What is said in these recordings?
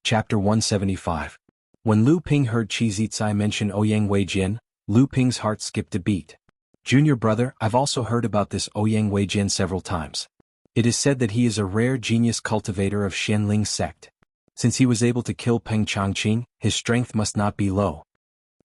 Chapter 175. When Lu Ping heard Qi Zicai mention Ouyang Weijin, Lu Ping's heart skipped a beat. Junior brother, I've also heard about this Ouyang Weijin several times. It is said that he is a rare genius cultivator of Xianling sect. Since he was able to kill Peng Changqing, his strength must not be low.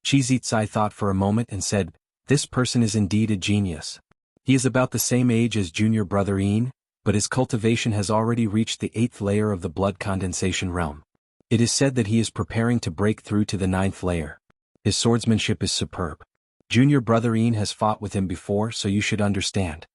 Qi Zicai thought for a moment and said, this person is indeed a genius. He is about the same age as junior brother Yin, but his cultivation has already reached the 8th layer of the blood condensation realm. It is said that he is preparing to break through to the 9th layer. His swordsmanship is superb. Junior brother Yin has fought with him before, so you should understand.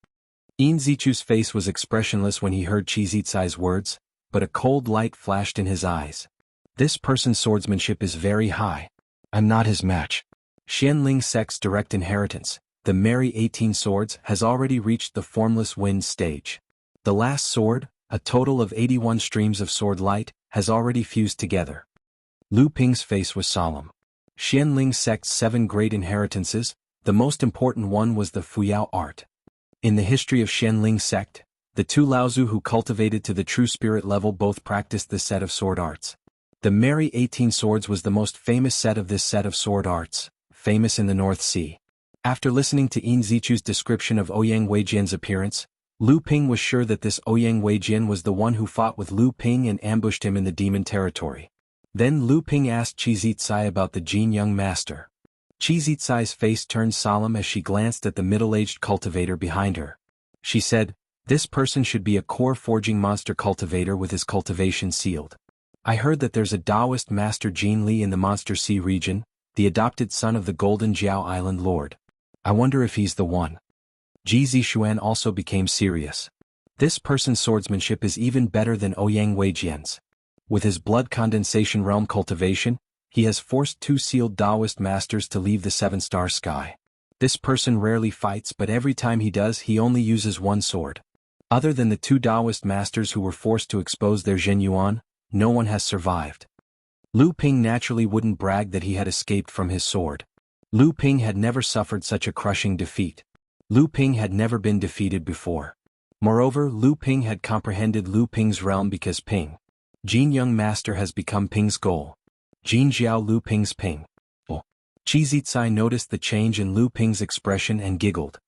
Yin Zichu's face was expressionless when he heard Qi Zicai's words, but a cold light flashed in his eyes. This person's swordsmanship is very high. I'm not his match. Xianling sect's direct inheritance, the Merry 18 Swords, has already reached the formless wind stage. The last sword, a total of 81 streams of sword light, has already fused together. Lu Ping's face was solemn. Xianling sect's 7 great inheritances, the most important one was the Fuyao art. In the history of Xianling sect, the 2 Laozu who cultivated to the true spirit level both practiced this set of sword arts. The Merry 18 Swords was the most famous set of this set of sword arts, famous in the North Sea. After listening to Yin Zichu's description of Ouyang Weijin's appearance, Lu Ping was sure that this Ouyang Weijin was the one who fought with Lu Ping and ambushed him in the demon territory. Then Lu Ping asked Qi Zicai about the Jin young master. Qi Zicai's face turned solemn as she glanced at the middle-aged cultivator behind her. She said, this person should be a core forging monster cultivator with his cultivation sealed. I heard that there's a Taoist master Jin Li in the Monster Sea region, the adopted son of the Golden Jiao Island Lord. I wonder if he's the one. Ji Zixuan also became serious. This person's swordsmanship is even better than Ouyang Weijin's. With his blood condensation realm cultivation, he has forced 2 sealed Taoist masters to leave the 7-star sky. This person rarely fights, but every time he does he only uses 1 sword. Other than the 2 Taoist masters who were forced to expose their Zhenyuan, no one has survived. Lu Ping naturally wouldn't brag that he had escaped from his sword. Lu Ping had never suffered such a crushing defeat. Lu Ping had never been defeated before. Moreover, Lu Ping had comprehended Lu Ping's realm because Ping, Jin young master, has become Ping's goal. Jin Jiao Lu Ping's Ping. Oh. Qi Zicai noticed the change in Lu Ping's expression and giggled.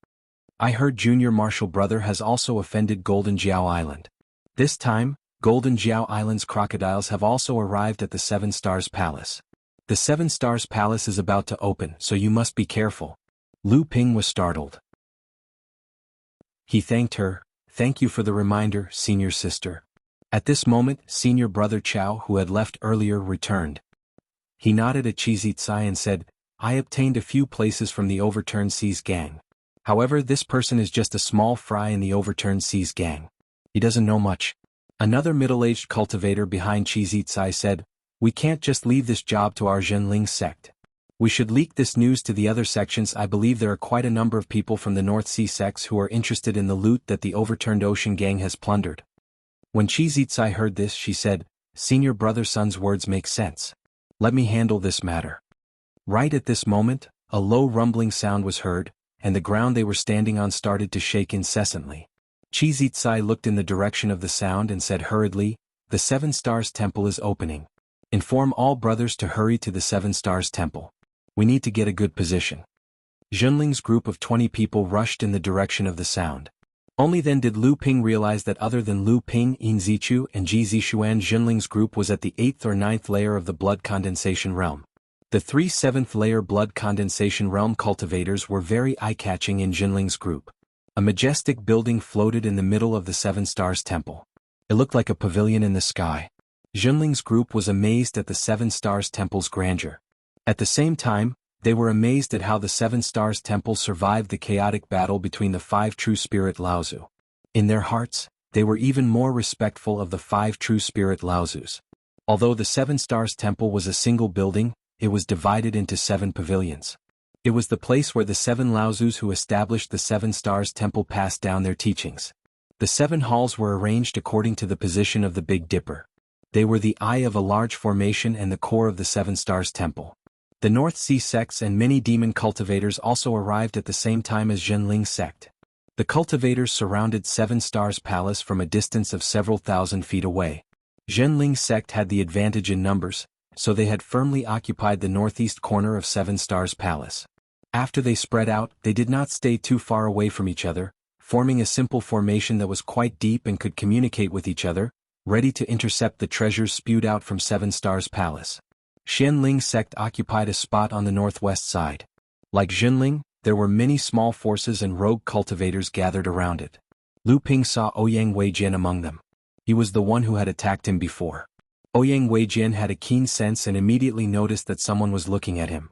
I heard junior martial brother has also offended Golden Jiao Island. This time, Golden Jiao Island's crocodiles have also arrived at the 7 Stars Palace. The 7 Stars Palace is about to open, so you must be careful. Lu Ping was startled. He thanked her. Thank you for the reminder, senior sister. At this moment, senior brother Chao, who had left earlier, returned. He nodded at Qi Zicai and said, I obtained a few places from the Overturned Seas gang. However, this person is just a small fry in the Overturned Seas gang. He doesn't know much. Another middle-aged cultivator behind Qi Zicai said, we can't just leave this job to our Zhenling sect. We should leak this news to the other sections. I believe there are quite a number of people from the North Sea sects who are interested in the loot that the Overturned Ocean gang has plundered. When Qi Zicai heard this, she said, senior brother Sun's words make sense. Let me handle this matter. Right at this moment, a low rumbling sound was heard, and the ground they were standing on started to shake incessantly. Qi Zicai looked in the direction of the sound and said hurriedly, the 7 Stars Temple is opening. Inform all brothers to hurry to the 7 Stars Temple. We need to get a good position. Zhenling's group of 20 people rushed in the direction of the sound. Only then did Lu Ping realize that other than Lu Ping, Yin Zichu, and Ji Zixuan, Zhenling's group was at the 8th or 9th layer of the blood condensation realm. The 3 7th layer blood condensation realm cultivators were very eye-catching in Zhenling's group. A majestic building floated in the middle of the 7 Stars Temple. It looked like a pavilion in the sky. Zhenling's group was amazed at the 7 Stars Temple's grandeur. At the same time, they were amazed at how the 7 Stars Temple survived the chaotic battle between the 5 true spirit Laozu. In their hearts, they were even more respectful of the 5 true spirit Laozus. Although the 7 Stars Temple was a single building, it was divided into 7 pavilions. It was the place where the 7 Laozus who established the 7 Stars Temple passed down their teachings. The 7 halls were arranged according to the position of the Big Dipper. They were the eye of a large formation and the core of the 7 Stars Temple. The North Sea sects and many demon cultivators also arrived at the same time as Zhenling sect. The cultivators surrounded 7 Stars Palace from a distance of several thousand feet away. Zhenling's sect had the advantage in numbers, so they had firmly occupied the northeast corner of Seven Stars Palace. After they spread out, they did not stay too far away from each other, forming a simple formation that was quite deep and could communicate with each other, ready to intercept the treasures spewed out from Seven Stars Palace. Zhenling's sect occupied a spot on the northwest side. Like Zhenling, there were many small forces and rogue cultivators gathered around it. Lu Ping saw Ouyang Weijin among them. He was the one who had attacked him before. Ouyang Weijin had a keen sense and immediately noticed that someone was looking at him.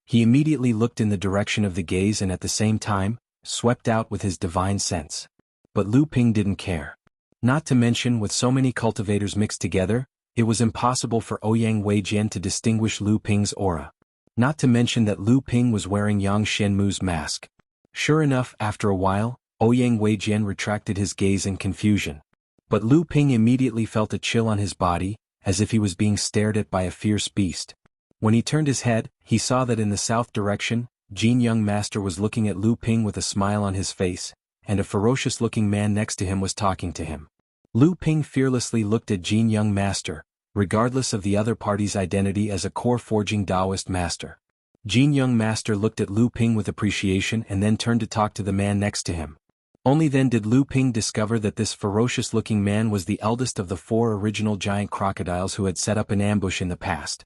He immediately looked in the direction of the gaze and at the same time, swept out with his divine sense. But Lu Ping didn't care. Not to mention, with so many cultivators mixed together, it was impossible for Ouyang Weijin to distinguish Lu Ping's aura. Not to mention that Lu Ping was wearing Yang Shenmu's mask. Sure enough, after a while, Ouyang Weijin retracted his gaze in confusion. But Lu Ping immediately felt a chill on his body, as if he was being stared at by a fierce beast. When he turned his head, he saw that in the south direction, Jin Young Master was looking at Lu Ping with a smile on his face, and a ferocious-looking man next to him was talking to him. Lu Ping fearlessly looked at Jin Young Master, regardless of the other party's identity as a core-forging Taoist master. Jin Young Master looked at Lu Ping with appreciation and then turned to talk to the man next to him. Only then did Lu Ping discover that this ferocious-looking man was the eldest of the 4 original giant crocodiles who had set up an ambush in the past.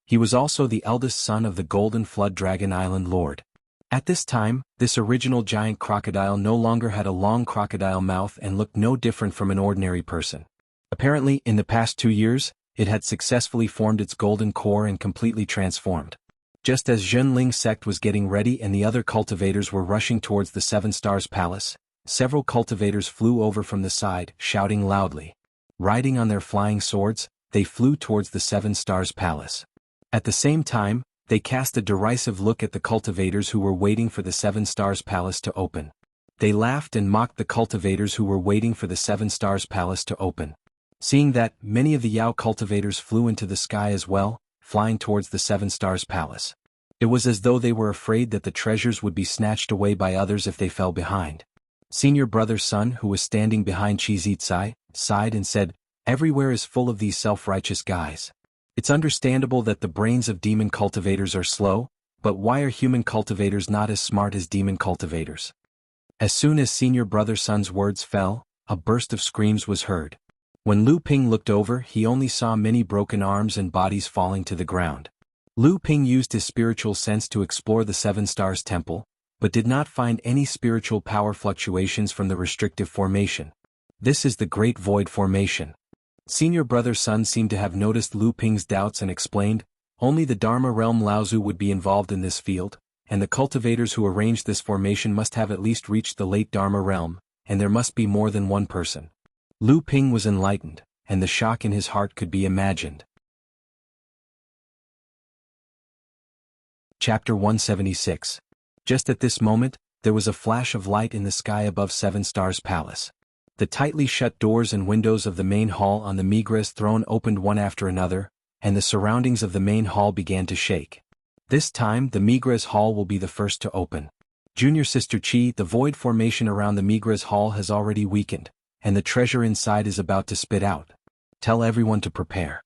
He was also the eldest son of the Golden Flood Dragon Island Lord. At this time, this original giant crocodile no longer had a long crocodile mouth and looked no different from an ordinary person. Apparently, in the past 2 years, it had successfully formed its golden core and completely transformed. Just as Zhenling's sect was getting ready and the other cultivators were rushing towards the Seven Stars Palace, several cultivators flew over from the side, shouting loudly. Riding on their flying swords, they flew towards the Seven Stars Palace. At the same time, they cast a derisive look at the cultivators who were waiting for the Seven Stars Palace to open. They laughed and mocked the cultivators who were waiting for the Seven Stars Palace to open. Seeing that, many of the Yao cultivators flew into the sky as well, flying towards the Seven Stars Palace. It was as though they were afraid that the treasures would be snatched away by others if they fell behind. Senior brother's son, who was standing behind Qizitsai, sighed and said, "Everywhere is full of these self-righteous guys. It's understandable that the brains of demon cultivators are slow, but why are human cultivators not as smart as demon cultivators?" As soon as senior brother's son's words fell, a burst of screams was heard. When Lu Ping looked over, he only saw many broken arms and bodies falling to the ground. Lu Ping used his spiritual sense to explore the Seven Stars Temple, but did not find any spiritual power fluctuations from the restrictive formation. This is the Great Void Formation. Senior brother's son seemed to have noticed Lu Ping's doubts and explained, only the Dharma realm Laozu would be involved in this field, and the cultivators who arranged this formation must have at least reached the late Dharma realm, and there must be more than one person. Lu Ping was enlightened, and the shock in his heart could be imagined. Chapter 176. Just at this moment, there was a flash of light in the sky above Seven Stars Palace. The tightly shut doors and windows of the main hall on the Migres throne opened one after another, and the surroundings of the main hall began to shake. This time, the Migres hall will be the first to open. Junior Sister Qi, the void formation around the Migres hall has already weakened, and the treasure inside is about to spit out. Tell everyone to prepare.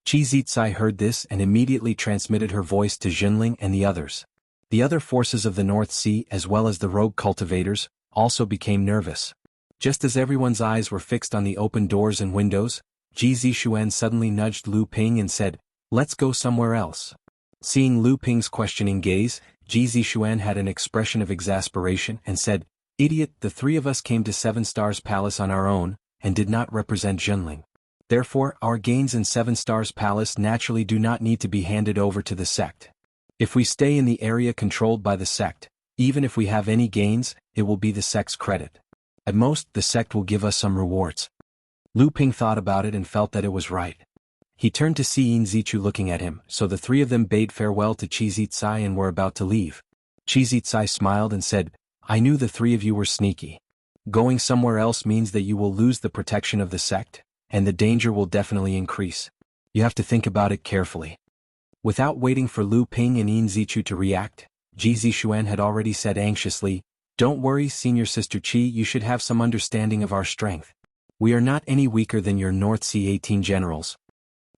Qizitsai heard this and immediately transmitted her voice to Zhenling and the others. The other forces of the North Sea, as well as the rogue cultivators, also became nervous. Just as everyone's eyes were fixed on the open doors and windows, Ji Zixuan suddenly nudged Lu Ping and said, "Let's go somewhere else." Seeing Lu Ping's questioning gaze, Ji Zixuan had an expression of exasperation and said, "Idiot, the 3 of us came to Seven Stars Palace on our own, and did not represent Zhenling. Therefore, our gains in Seven Stars Palace naturally do not need to be handed over to the sect. If we stay in the area controlled by the sect, even if we have any gains, it will be the sect's credit. At most, the sect will give us some rewards." Lu Ping thought about it and felt that it was right. He turned to see Yin Zichu looking at him, so the 3 of them bade farewell to Qizitsai and were about to leave. Qizitsai smiled and said, "I knew the 3 of you were sneaky. Going somewhere else means that you will lose the protection of the sect, and the danger will definitely increase. You have to think about it carefully." Without waiting for Lu Ping and Yin Zichu to react, Ji Zixuan had already said anxiously, "Don't worry, Senior Sister Qi, you should have some understanding of our strength. We are not any weaker than your North Sea 18 generals.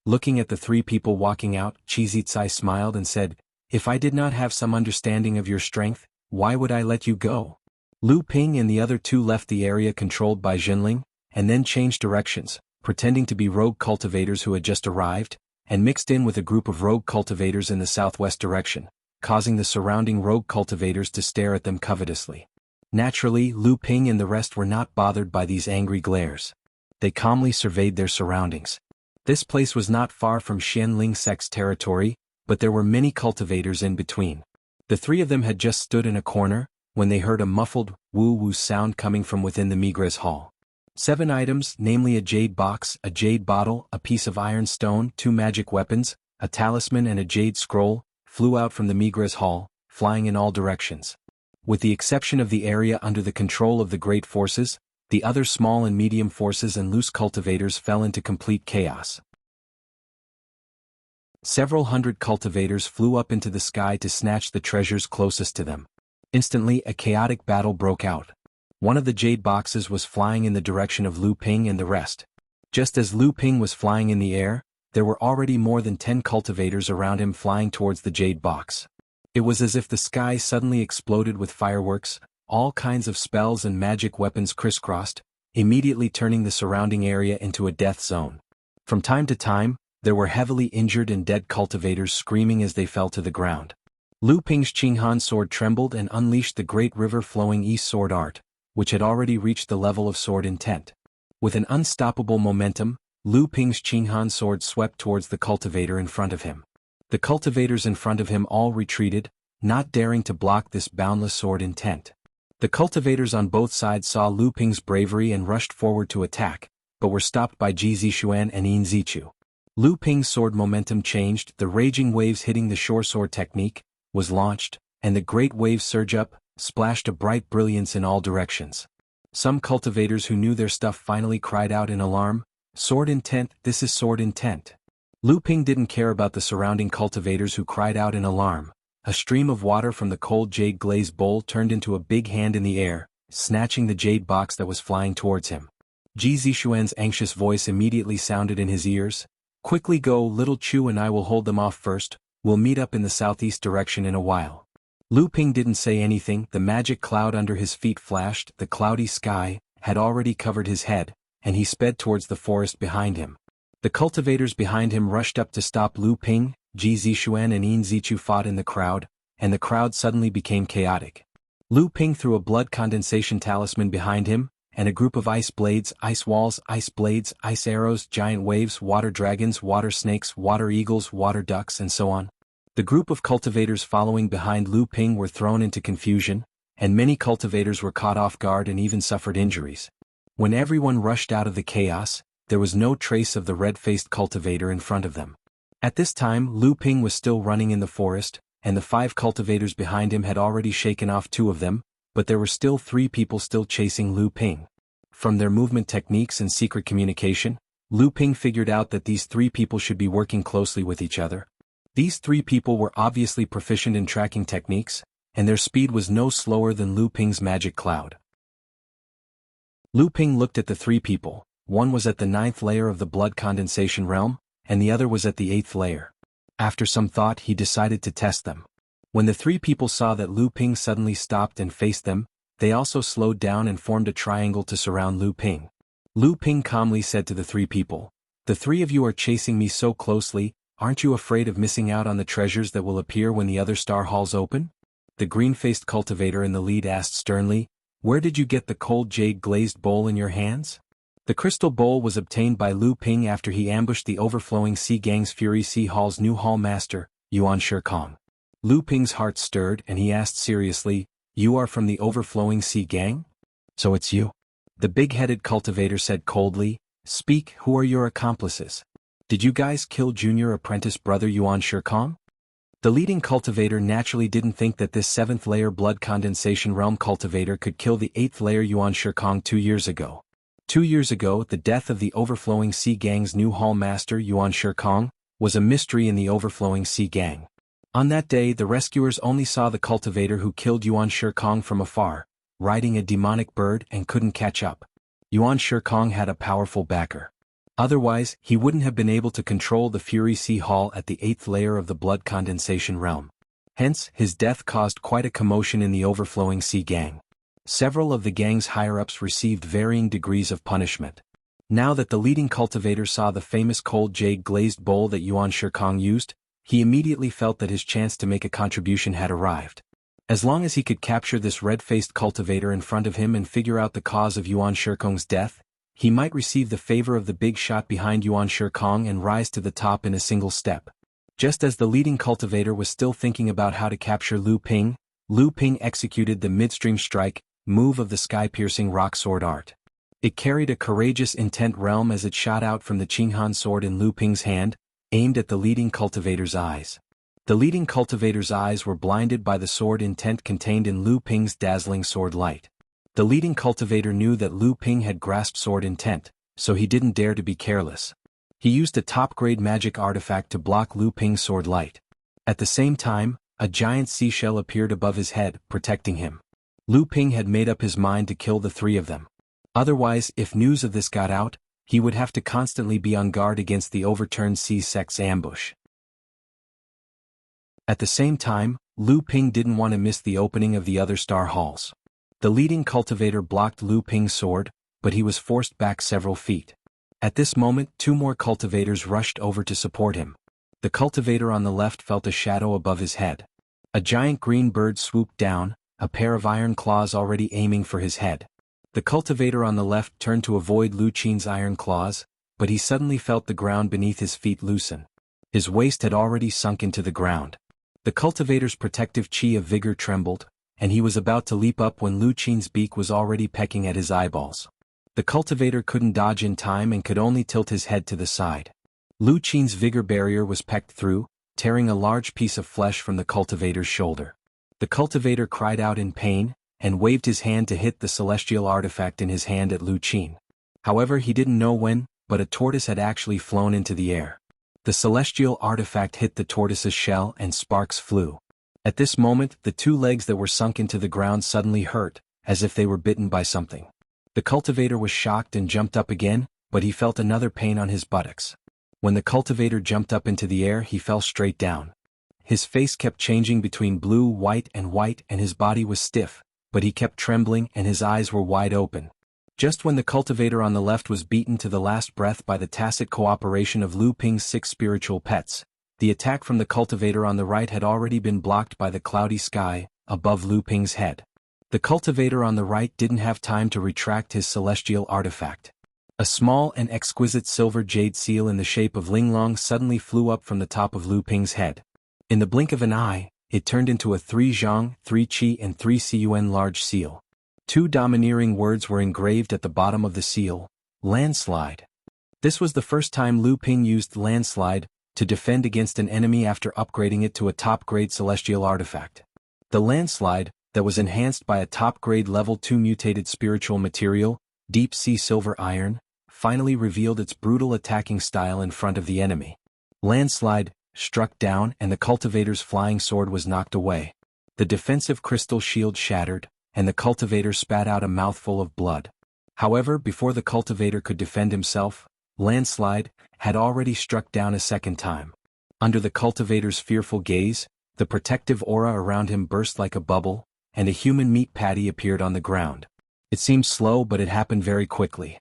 Looking at the three people walking out, Chizitsai smiled and said, if I did not have some understanding of your strength, why would I let you go? Lu Ping and the other two left the area controlled by Jinling, and then changed directions, pretending to be rogue cultivators who had just arrived, and mixed in with a group of rogue cultivators in the southwest direction, causing the surrounding rogue cultivators to stare at them covetously. Naturally, Lu Ping and the rest were not bothered by these angry glares. They calmly surveyed their surroundings. This place was not far from Xianling sect's territory, but there were many cultivators in between. The three of them had just stood in a corner, when they heard a muffled, woo-woo sound coming from within the Migres hall. 7 items, namely a jade box, a jade bottle, a piece of iron stone, 2 magic weapons, a talisman and a jade scroll, flew out from the Migres hall, flying in all directions. With the exception of the area under the control of the great forces, the other small and medium forces and loose cultivators fell into complete chaos. Several hundred cultivators flew up into the sky to snatch the treasures closest to them. Instantly, a chaotic battle broke out. One of the jade boxes was flying in the direction of Lu Ping and the rest. Just as Lu Ping was flying in the air, there were already more than 10 cultivators around him flying towards the jade box. It was as if the sky suddenly exploded with fireworks, all kinds of spells and magic weapons crisscrossed, immediately turning the surrounding area into a death zone. From time to time, there were heavily injured and dead cultivators screaming as they fell to the ground. Lu Ping's Qinghan sword trembled and unleashed the great river-flowing east sword art, which had already reached the level of sword intent. With an unstoppable momentum, Lu Ping's Qinghan sword swept towards the cultivator in front of him. The cultivators in front of him all retreated, not daring to block this boundless sword intent. The cultivators on both sides saw Lu Ping's bravery and rushed forward to attack, but were stopped by Ji Zixuan and Yin Zichu. Lu Ping's sword momentum changed, the raging waves hitting the shore sword technique, was launched, and the great waves surge up, splashed a bright brilliance in all directions. Some cultivators who knew their stuff finally cried out in alarm, "Sword intent, this is sword intent." Lu Ping didn't care about the surrounding cultivators who cried out in alarm. A stream of water from the cold jade glaze bowl turned into a big hand in the air, snatching the jade box that was flying towards him. Ji Zixuan's anxious voice immediately sounded in his ears. "Quickly go, little Chu and I will hold them off first, we'll meet up in the southeast direction in a while." Lu Ping didn't say anything, the magic cloud under his feet flashed, the cloudy sky had already covered his head, and he sped towards the forest behind him. The cultivators behind him rushed up to stop Lu Ping, Ji Zixuan and Yin Zichu fought in the crowd, and the crowd suddenly became chaotic. Lu Ping threw a blood condensation talisman behind him, and a group of ice blades, ice walls, ice blades, ice arrows, giant waves, water dragons, water snakes, water eagles, water ducks, and so on. The group of cultivators following behind Lu Ping were thrown into confusion, and many cultivators were caught off guard and even suffered injuries. When everyone rushed out of the chaos, there was no trace of the red-faced cultivator in front of them. At this time, Lu Ping was still running in the forest, and the 5 cultivators behind him had already shaken off 2 of them, but there were still 3 people still chasing Lu Ping. From their movement techniques and secret communication, Lu Ping figured out that these 3 people should be working closely with each other. These 3 people were obviously proficient in tracking techniques, and their speed was no slower than Lu Ping's magic cloud. Lu Ping looked at the 3 people, one was at the 9th layer of the blood condensation realm, and the other was at the 8th layer. After some thought he decided to test them. When the 3 people saw that Lu Ping suddenly stopped and faced them, they also slowed down and formed a triangle to surround Lu Ping. Lu Ping calmly said to the 3 people, "The 3 of you are chasing me so closely, aren't you afraid of missing out on the treasures that will appear when the other star halls open?" The green-faced cultivator in the lead asked sternly, "Where did you get the cold jade glazed bowl in your hands?" The crystal bowl was obtained by Lu Ping after he ambushed the overflowing Sea Gang's Fury Sea Hall's new hall master, Yuan Shikong. Lu Ping's heart stirred and he asked seriously, "You are from the overflowing Sea Gang? So it's you?" The big-headed cultivator said coldly, "Speak, who are your accomplices? Did you guys kill junior apprentice brother Yuan Shikong?" The leading cultivator naturally didn't think that this 7th layer blood condensation realm cultivator could kill the 8th layer Yuan Shikong 2 years ago. 2 years ago, the death of the overflowing Sea Gang's new hall master Yuan Shikong was a mystery in the overflowing Sea Gang. On that day, the rescuers only saw the cultivator who killed Yuan Shikong from afar, riding a demonic bird and couldn't catch up. Yuan Shikong had a powerful backer. Otherwise, he wouldn't have been able to control the Fury Sea Hall at the 8th layer of the blood condensation realm. Hence, his death caused quite a commotion in the overflowing sea gang. Several of the gang's higher-ups received varying degrees of punishment. Now that the leading cultivator saw the famous cold jade glazed bowl that Yuan Shikong used, he immediately felt that his chance to make a contribution had arrived. As long as he could capture this red-faced cultivator in front of him and figure out the cause of Yuan Shikong's death, he might receive the favor of the big shot behind Yuan Shikong and rise to the top in a single step. Just as the leading cultivator was still thinking about how to capture Lu Ping executed the midstream strike move of the sky-piercing rock sword art. It carried a courageous intent realm as it shot out from the Qinghan sword in Lu Ping's hand, aimed at the leading cultivator's eyes. The leading cultivator's eyes were blinded by the sword intent contained in Lu Ping's dazzling sword light. The leading cultivator knew that Lu Ping had grasped sword intent, so he didn't dare to be careless. He used a top-grade magic artifact to block Lu Ping's sword light. At the same time, a giant seashell appeared above his head, protecting him. Lu Ping had made up his mind to kill the three of them. Otherwise, if news of this got out, he would have to constantly be on guard against the overturned sea sect's ambush. At the same time, Lu Ping didn't want to miss the opening of the other star halls. The leading cultivator blocked Lu Ping's sword, but he was forced back several feet. At this moment, two more cultivators rushed over to support him. The cultivator on the left felt a shadow above his head. A giant green bird swooped down, a pair of iron claws already aiming for his head. The cultivator on the left turned to avoid Lu Qin's iron claws, but he suddenly felt the ground beneath his feet loosen. His waist had already sunk into the ground. The cultivator's protective chi of vigor trembled, and he was about to leap up when Lu Qin's beak was already pecking at his eyeballs. The cultivator couldn't dodge in time and could only tilt his head to the side. Lu Qin's vigor barrier was pecked through, tearing a large piece of flesh from the cultivator's shoulder. The cultivator cried out in pain, and waved his hand to hit the celestial artifact in his hand at Lu Qin. However, he didn't know when, but a tortoise had actually flown into the air. The celestial artifact hit the tortoise's shell and sparks flew. At this moment, the two legs that were sunk into the ground suddenly hurt, as if they were bitten by something. The cultivator was shocked and jumped up again, but he felt another pain on his buttocks. When the cultivator jumped up into the air, he fell straight down. His face kept changing between blue, white, and his body was stiff, but he kept trembling and his eyes were wide open. Just when the cultivator on the left was beaten to the last breath by the tacit cooperation of Lu Ping's 6 spiritual pets, the attack from the cultivator on the right had already been blocked by the cloudy sky above Lu Ping's head. The cultivator on the right didn't have time to retract his celestial artifact. A small and exquisite silver jade seal in the shape of Linglong suddenly flew up from the top of Lu Ping's head. In the blink of an eye, it turned into a 3 zhang, 3 qi and 3 cun large seal. 2 domineering words were engraved at the bottom of the seal: landslide. This was the first time Lu Ping used landslide to defend against an enemy after upgrading it to a top-grade celestial artifact. The landslide, that was enhanced by a top-grade level 2 mutated spiritual material, deep sea silver iron, finally revealed its brutal attacking style in front of the enemy. Landslide struck down and the cultivator's flying sword was knocked away. The defensive crystal shield shattered, and the cultivator spat out a mouthful of blood. However, before the cultivator could defend himself, landslide had already struck down a second time. Under the cultivator's fearful gaze, the protective aura around him burst like a bubble, and a human meat patty appeared on the ground. It seemed slow, but it happened very quickly.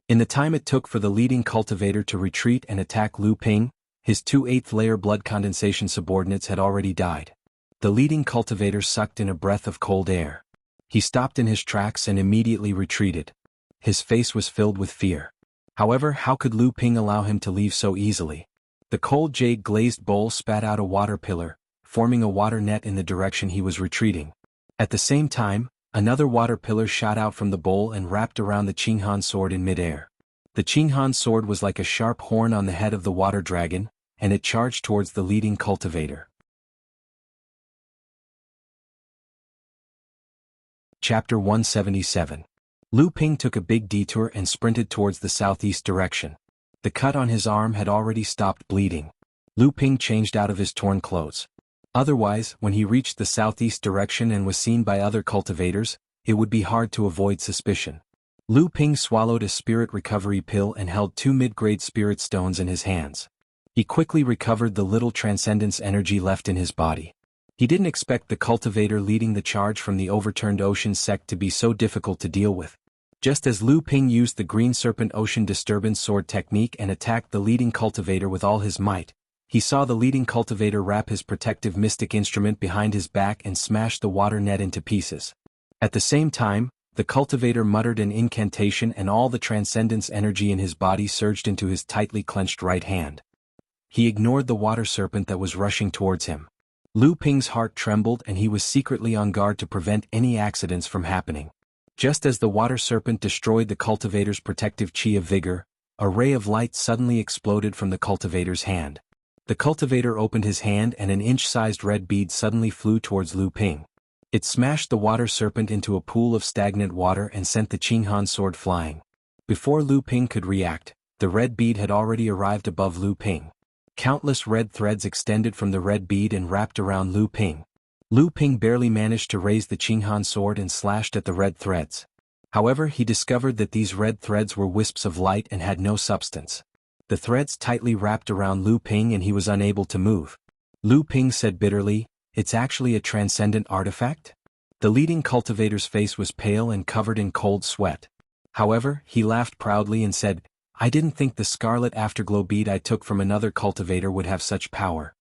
In the time it took for the leading cultivator to retreat and attack Lu Ping, his 2 8th-layer blood condensation subordinates had already died. The leading cultivator sucked in a breath of cold air. He stopped in his tracks and immediately retreated. His face was filled with fear. However, how could Lu Ping allow him to leave so easily? The cold jade-glazed bowl spat out a water pillar, forming a water net in the direction he was retreating. At the same time, another water pillar shot out from the bowl and wrapped around the Qinghan sword in midair. The Qinghan sword was like a sharp horn on the head of the water dragon, and it charged towards the leading cultivator. Chapter 177. Lu Ping took a big detour and sprinted towards the southeast direction. The cut on his arm had already stopped bleeding. Lu Ping changed out of his torn clothes. Otherwise, when he reached the southeast direction and was seen by other cultivators, it would be hard to avoid suspicion. Lu Ping swallowed a spirit recovery pill and held 2 mid-grade spirit stones in his hands. He quickly recovered the little transcendence energy left in his body. He didn't expect the cultivator leading the charge from the overturned ocean sect to be so difficult to deal with. Just as Lu Ping used the Green Serpent Ocean Disturbance Sword technique and attacked the leading cultivator with all his might, he saw the leading cultivator wrap his protective mystic instrument behind his back and smash the water net into pieces. At the same time, the cultivator muttered an incantation and all the transcendence energy in his body surged into his tightly clenched right hand. He ignored the water serpent that was rushing towards him. Lu Ping's heart trembled and he was secretly on guard to prevent any accidents from happening. Just as the water serpent destroyed the cultivator's protective chi of vigor, a ray of light suddenly exploded from the cultivator's hand. The cultivator opened his hand and an inch-sized red bead suddenly flew towards Lu Ping. It smashed the water serpent into a pool of stagnant water and sent the Qinghan sword flying. Before Lu Ping could react, the red bead had already arrived above Lu Ping. Countless red threads extended from the red bead and wrapped around Lu Ping. Lu Ping barely managed to raise the Qinghan sword and slashed at the red threads. However, he discovered that these red threads were wisps of light and had no substance. The threads tightly wrapped around Lu Ping and he was unable to move. Lu Ping said bitterly, "It's actually a transcendent artifact?" The leading cultivator's face was pale and covered in cold sweat. However, he laughed proudly and said, "I didn't think the scarlet afterglow bead I took from another cultivator would have such power.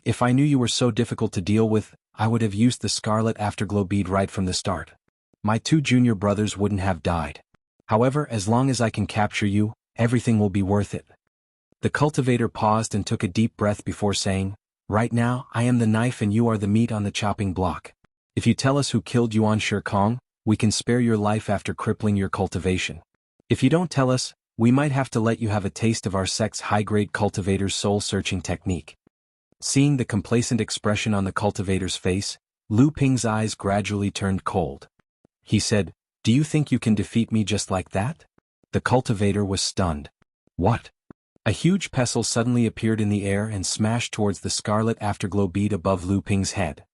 If I knew you were so difficult to deal with, I would have used the scarlet afterglow bead right from the start. My 2 junior brothers wouldn't have died. However, as long as I can capture you, everything will be worth it." The cultivator paused and took a deep breath before saying, "Right now, I am the knife and you are the meat on the chopping block. If you tell us who killed Yuan Shikong, we can spare your life after crippling your cultivation. If you don't tell us, we might have to let you have a taste of our sect's high-grade cultivator's soul-searching technique." Seeing the complacent expression on the cultivator's face, Lu Ping's eyes gradually turned cold. He said, "Do you think you can defeat me just like that?" The cultivator was stunned. "What?" A huge pestle suddenly appeared in the air and smashed towards the scarlet afterglow bead above Lu Ping's head.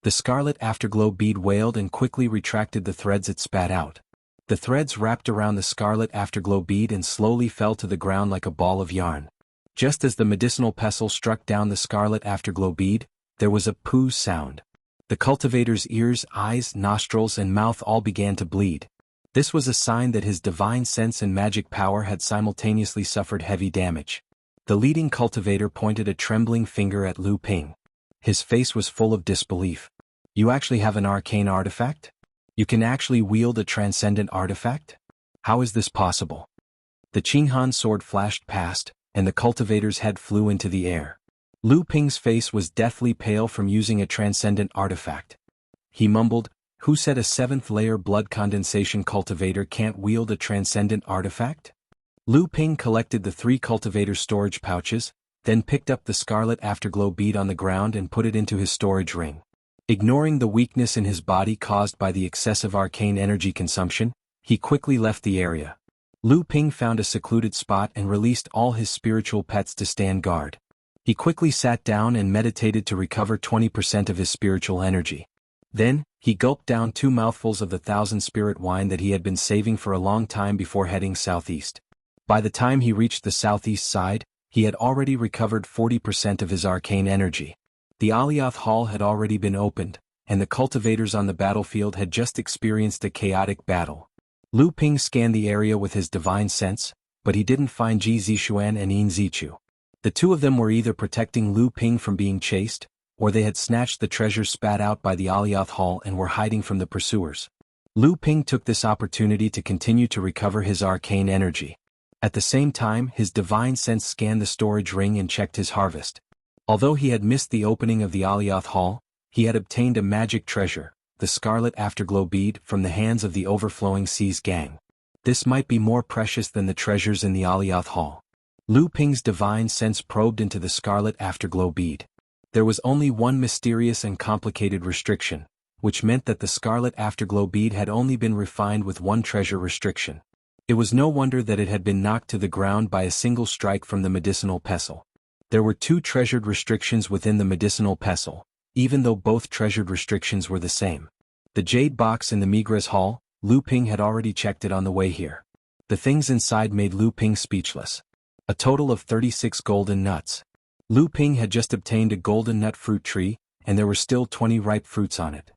The scarlet afterglow bead wailed and quickly retracted the threads it spat out. The threads wrapped around the scarlet afterglow bead and slowly fell to the ground like a ball of yarn. Just as the medicinal pestle struck down the scarlet afterglow bead, there was a poo sound. The cultivator's ears, eyes, nostrils and mouth all began to bleed. This was a sign that his divine sense and magic power had simultaneously suffered heavy damage. The leading cultivator pointed a trembling finger at Lu Ping. His face was full of disbelief. "You actually have an arcane artifact? You can actually wield a transcendent artifact? How is this possible?" The Qinghan sword flashed past, and the cultivator's head flew into the air. Lu Ping's face was deathly pale from using a transcendent artifact. He mumbled, "Who said a 7th-layer blood condensation cultivator can't wield a transcendent artifact?" Lu Ping collected the 3 cultivator storage pouches, then picked up the scarlet afterglow bead on the ground and put it into his storage ring. Ignoring the weakness in his body caused by the excessive arcane energy consumption, he quickly left the area. Lu Ping found a secluded spot and released all his spiritual pets to stand guard. He quickly sat down and meditated to recover 20% of his spiritual energy. Then, he gulped down 2 mouthfuls of the 1,000-spirit wine that he had been saving for a long time before heading southeast. By the time he reached the southeast side, he had already recovered 40% of his arcane energy. The Alioth Hall had already been opened, and the cultivators on the battlefield had just experienced a chaotic battle. Lu Ping scanned the area with his divine sense, but he didn't find Ji Zixuan and Yin Zichu. The 2 of them were either protecting Lu Ping from being chased, or they had snatched the treasure spat out by the Alioth Hall and were hiding from the pursuers. Lu Ping took this opportunity to continue to recover his arcane energy. At the same time, his divine sense scanned the storage ring and checked his harvest. Although he had missed the opening of the Alioth Hall, he had obtained a magic treasure, the Scarlet Afterglow bead, from the hands of the Overflowing Seas gang. This might be more precious than the treasures in the Alioth Hall. Lu Ping's divine sense probed into the Scarlet Afterglow bead. There was only one mysterious and complicated restriction, which meant that the Scarlet Afterglow bead had only been refined with one treasure restriction. It was no wonder that it had been knocked to the ground by a single strike from the medicinal pestle. There were 2 treasured restrictions within the medicinal pestle, even though both treasured restrictions were the same. The jade box in the Migra's hall, Lu Ping had already checked it on the way here. The things inside made Lu Ping speechless. A total of 36 golden nuts. Lu Ping had just obtained a golden nut fruit tree, and there were still 20 ripe fruits on it.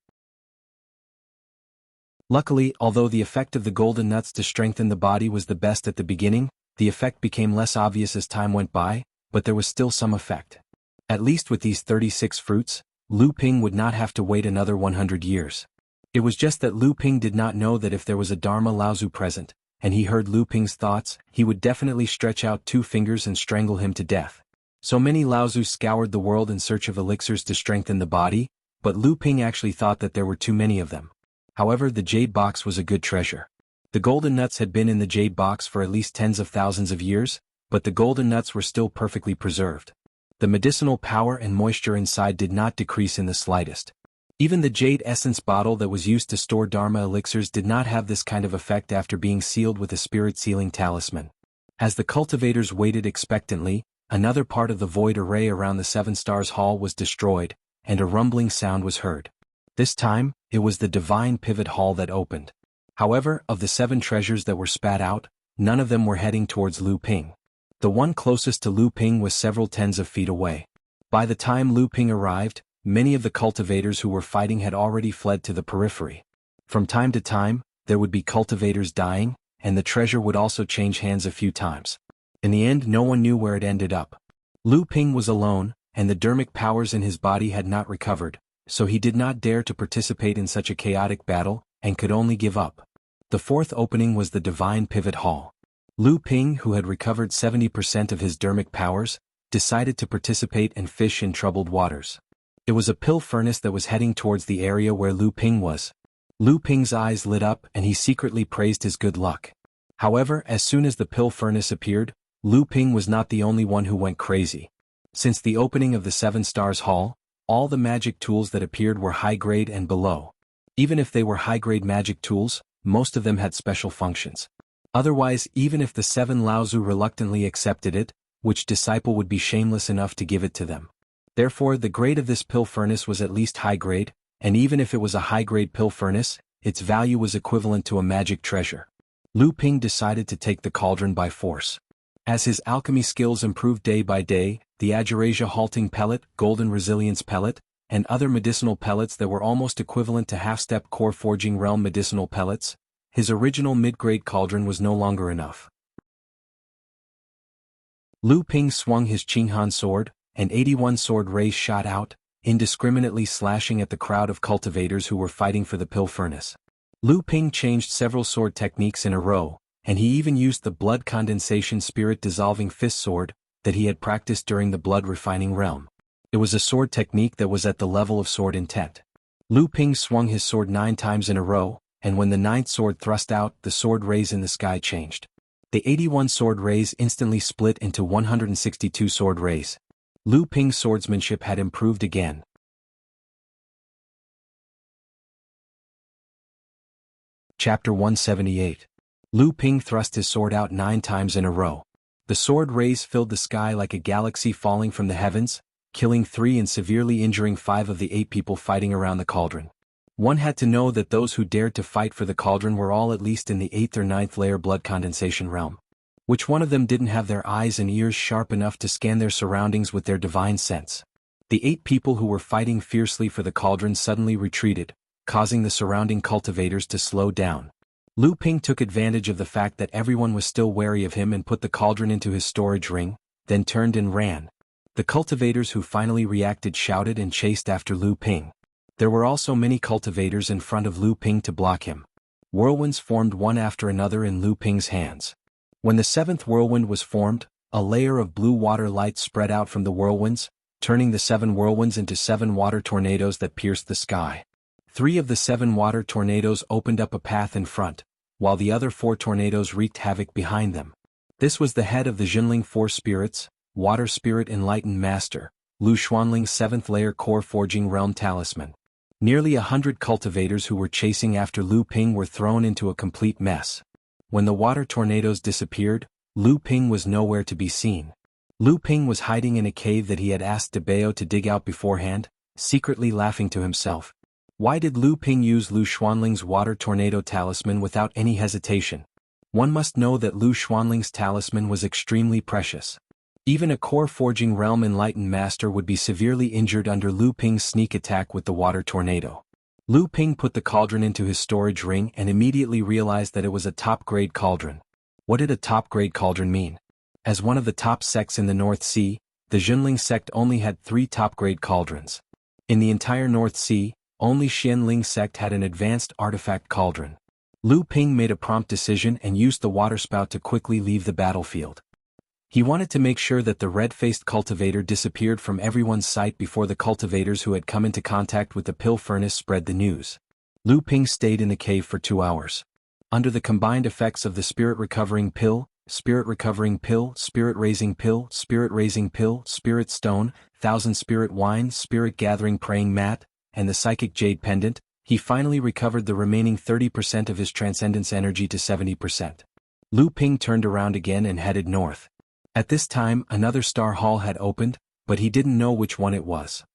Luckily, although the effect of the golden nuts to strengthen the body was the best at the beginning, the effect became less obvious as time went by, but there was still some effect. At least with these 36 fruits, Lu Ping would not have to wait another 100 years. It was just that Lu Ping did not know that if there was a Dharma Laozu present, and he heard Lu Ping's thoughts, he would definitely stretch out 2 fingers and strangle him to death. So many Laozus scoured the world in search of elixirs to strengthen the body, but Lu Ping actually thought that there were too many of them. However, the jade box was a good treasure. The golden nuts had been in the jade box for at least tens of thousands of years, but the golden nuts were still perfectly preserved. The medicinal power and moisture inside did not decrease in the slightest. Even the jade essence bottle that was used to store Dharma elixirs did not have this kind of effect after being sealed with a spirit sealing talisman. As the cultivators waited expectantly, another part of the void array around the 7 Stars Hall was destroyed, and a rumbling sound was heard. This time, it was the divine pivot hall that opened. However, of the 7 treasures that were spat out, none of them were heading towards Lu Ping. The one closest to Lu Ping was several tens of feet away. By the time Lu Ping arrived, many of the cultivators who were fighting had already fled to the periphery. From time to time, there would be cultivators dying, and the treasure would also change hands a few times. In the end, no one knew where it ended up. Lu Ping was alone, and the dermic powers in his body had not recovered, so he did not dare to participate in such a chaotic battle, and could only give up. The 4th opening was the Divine Pivot Hall. Lu Ping, who had recovered 70% of his dermic powers, decided to participate and fish in troubled waters. It was a pill furnace that was heading towards the area where Lu Ping was. Lu Ping's eyes lit up and he secretly praised his good luck. However, as soon as the pill furnace appeared, Lu Ping was not the only one who went crazy. Since the opening of the 7 Stars Hall, all the magic tools that appeared were high-grade and below. Even if they were high-grade magic tools, most of them had special functions. Otherwise, even if the 7 Laozu reluctantly accepted it, which disciple would be shameless enough to give it to them? Therefore, the grade of this pill furnace was at least high-grade, and even if it was a high-grade pill furnace, its value was equivalent to a magic treasure. Lu Ping decided to take the cauldron by force. As his alchemy skills improved day by day, the Ajurasia halting pellet, golden resilience pellet, and other medicinal pellets that were almost equivalent to half-step core forging realm medicinal pellets, his original mid-grade cauldron was no longer enough. Lu Ping swung his Qinghan sword, and 81 sword rays shot out, indiscriminately slashing at the crowd of cultivators who were fighting for the pill furnace. Lu Ping changed several sword techniques in a row, and he even used the blood condensation spirit dissolving fist sword that he had practiced during the blood refining realm. It was a sword technique that was at the level of sword intent. Lu Ping swung his sword 9 times in a row, and when the 9th sword thrust out, the sword rays in the sky changed. The 81 sword rays instantly split into 162 sword rays. Lu Ping's swordsmanship had improved again. Chapter 178. Lu Ping thrust his sword out 9 times in a row. The sword rays filled the sky like a galaxy falling from the heavens, killing 3 and severely injuring 5 of the 8 people fighting around the cauldron. One had to know that those who dared to fight for the cauldron were all at least in the 8th or 9th layer blood condensation realm. Which one of them didn't have their eyes and ears sharp enough to scan their surroundings with their divine sense? The 8 people who were fighting fiercely for the cauldron suddenly retreated, causing the surrounding cultivators to slow down. Lu Ping took advantage of the fact that everyone was still wary of him and put the cauldron into his storage ring, then turned and ran. The cultivators who finally reacted shouted and chased after Lu Ping. There were also many cultivators in front of Lu Ping to block him. Whirlwinds formed one after another in Lu Ping's hands. When the 7th whirlwind was formed, a layer of blue water light spread out from the whirlwinds, turning the 7 whirlwinds into 7 water tornadoes that pierced the sky. 3 of the 7 water tornadoes opened up a path in front, while the other 4 tornadoes wreaked havoc behind them. This was the head of the Jinling 4 spirits, Water Spirit Enlightened Master, Lu Xuanling's 7th layer core forging realm talisman. Nearly 100 cultivators who were chasing after Lu Ping were thrown into a complete mess. When the water tornadoes disappeared, Lu Ping was nowhere to be seen. Lu Ping was hiding in a cave that he had asked De Bao to dig out beforehand, secretly laughing to himself. Why did Lu Ping use Lu Xuanling's water tornado talisman without any hesitation? One must know that Lu Xuanling's talisman was extremely precious. Even a core forging realm enlightened master would be severely injured under Lu Ping's sneak attack with the water tornado. Lu Ping put the cauldron into his storage ring and immediately realized that it was a top-grade cauldron. What did a top-grade cauldron mean? As one of the top sects in the North Sea, the Zhenling sect only had 3 top-grade cauldrons. In the entire North Sea, only Xianling sect had an advanced artifact cauldron. Lu Ping made a prompt decision and used the water spout to quickly leave the battlefield. He wanted to make sure that the red-faced cultivator disappeared from everyone's sight before the cultivators who had come into contact with the pill furnace spread the news. Lu Ping stayed in the cave for 2 hours. Under the combined effects of the spirit-recovering pill, spirit-recovering pill, spirit-raising pill, spirit-raising pill, spirit stone, thousand spirit wine, spirit-gathering praying mat, and the psychic jade pendant, he finally recovered the remaining 30% of his transcendence energy to 70%. Lu Ping turned around again and headed north. At this time, another star hall had opened, but he didn't know which one it was.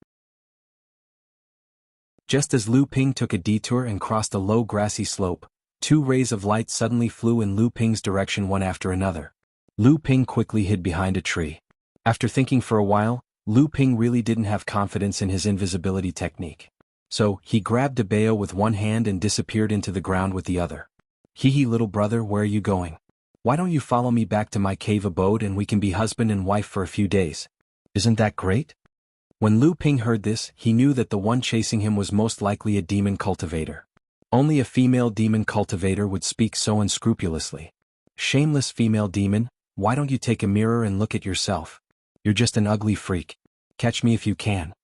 Just as Lu Ping took a detour and crossed a low grassy slope, 2 rays of light suddenly flew in Lu Ping's direction one after another. Lu Ping quickly hid behind a tree. After thinking for a while, Lu Ping really didn't have confidence in his invisibility technique. So, he grabbed a bao with one hand and disappeared into the ground with the other. Hee little brother, where are you going? Why don't you follow me back to my cave abode and we can be husband and wife for a few days? Isn't that great? When Lu Ping heard this, he knew that the one chasing him was most likely a demon cultivator. Only a female demon cultivator would speak so unscrupulously. Shameless female demon, why don't you take a mirror and look at yourself? You're just an ugly freak. Catch me if you can.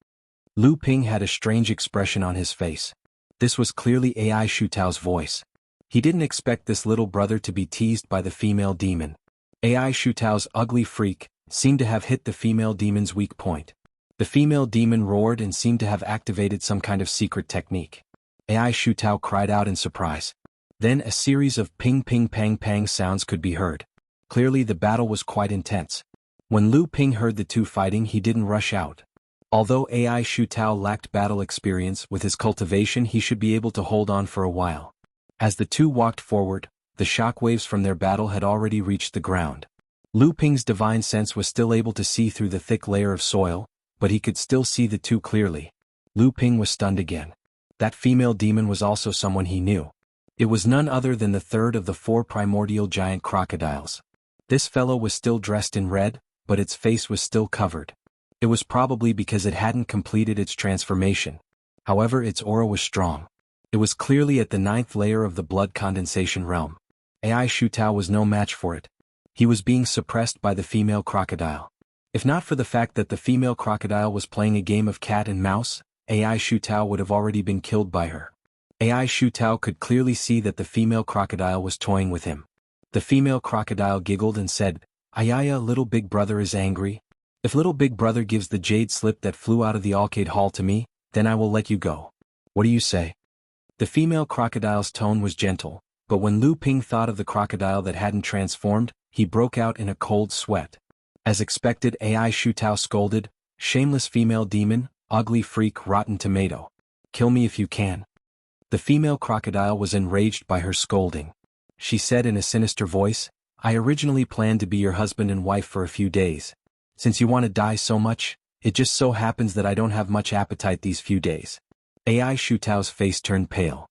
Lu Ping had a strange expression on his face. This was clearly AI Shutao's voice. He didn't expect this little brother to be teased by the female demon. AI Shutao's ugly freak seemed to have hit the female demon's weak point. The female demon roared and seemed to have activated some kind of secret technique. AI Shutao cried out in surprise. Then a series of ping ping pang pang sounds could be heard. Clearly the battle was quite intense. When Lu Ping heard the two fighting, he didn't rush out. Although AI Shutao lacked battle experience, with his cultivation he should be able to hold on for a while. As the two walked forward, the shockwaves from their battle had already reached the ground. Lu Ping's divine sense was still able to see through the thick layer of soil, but he could still see the two clearly. Lu Ping was stunned again. That female demon was also someone he knew. It was none other than the third of the 4 primordial giant crocodiles. This fellow was still dressed in red, but its face was still covered. It was probably because it hadn't completed its transformation. However, its aura was strong. It was clearly at the 9th layer of the blood condensation realm. AI Shutao was no match for it. He was being suppressed by the female crocodile. If not for the fact that the female crocodile was playing a game of cat and mouse, AI Shutao would have already been killed by her. AI Shutao could clearly see that the female crocodile was toying with him. The female crocodile giggled and said, "Ayaya, little big brother is angry. If little big brother gives the jade slip that flew out of the arcade hall to me, then I will let you go. What do you say?" The female crocodile's tone was gentle, but when Lu Ping thought of the crocodile that hadn't transformed, he broke out in a cold sweat. As expected, AI Shutao scolded, "Shameless female demon, ugly freak, rotten tomato. Kill me if you can." The female crocodile was enraged by her scolding. She said in a sinister voice, "I originally planned to be your husband and wife for a few days. Since you want to die so much, it just so happens that I don't have much appetite these few days." AI Shutao's face turned pale.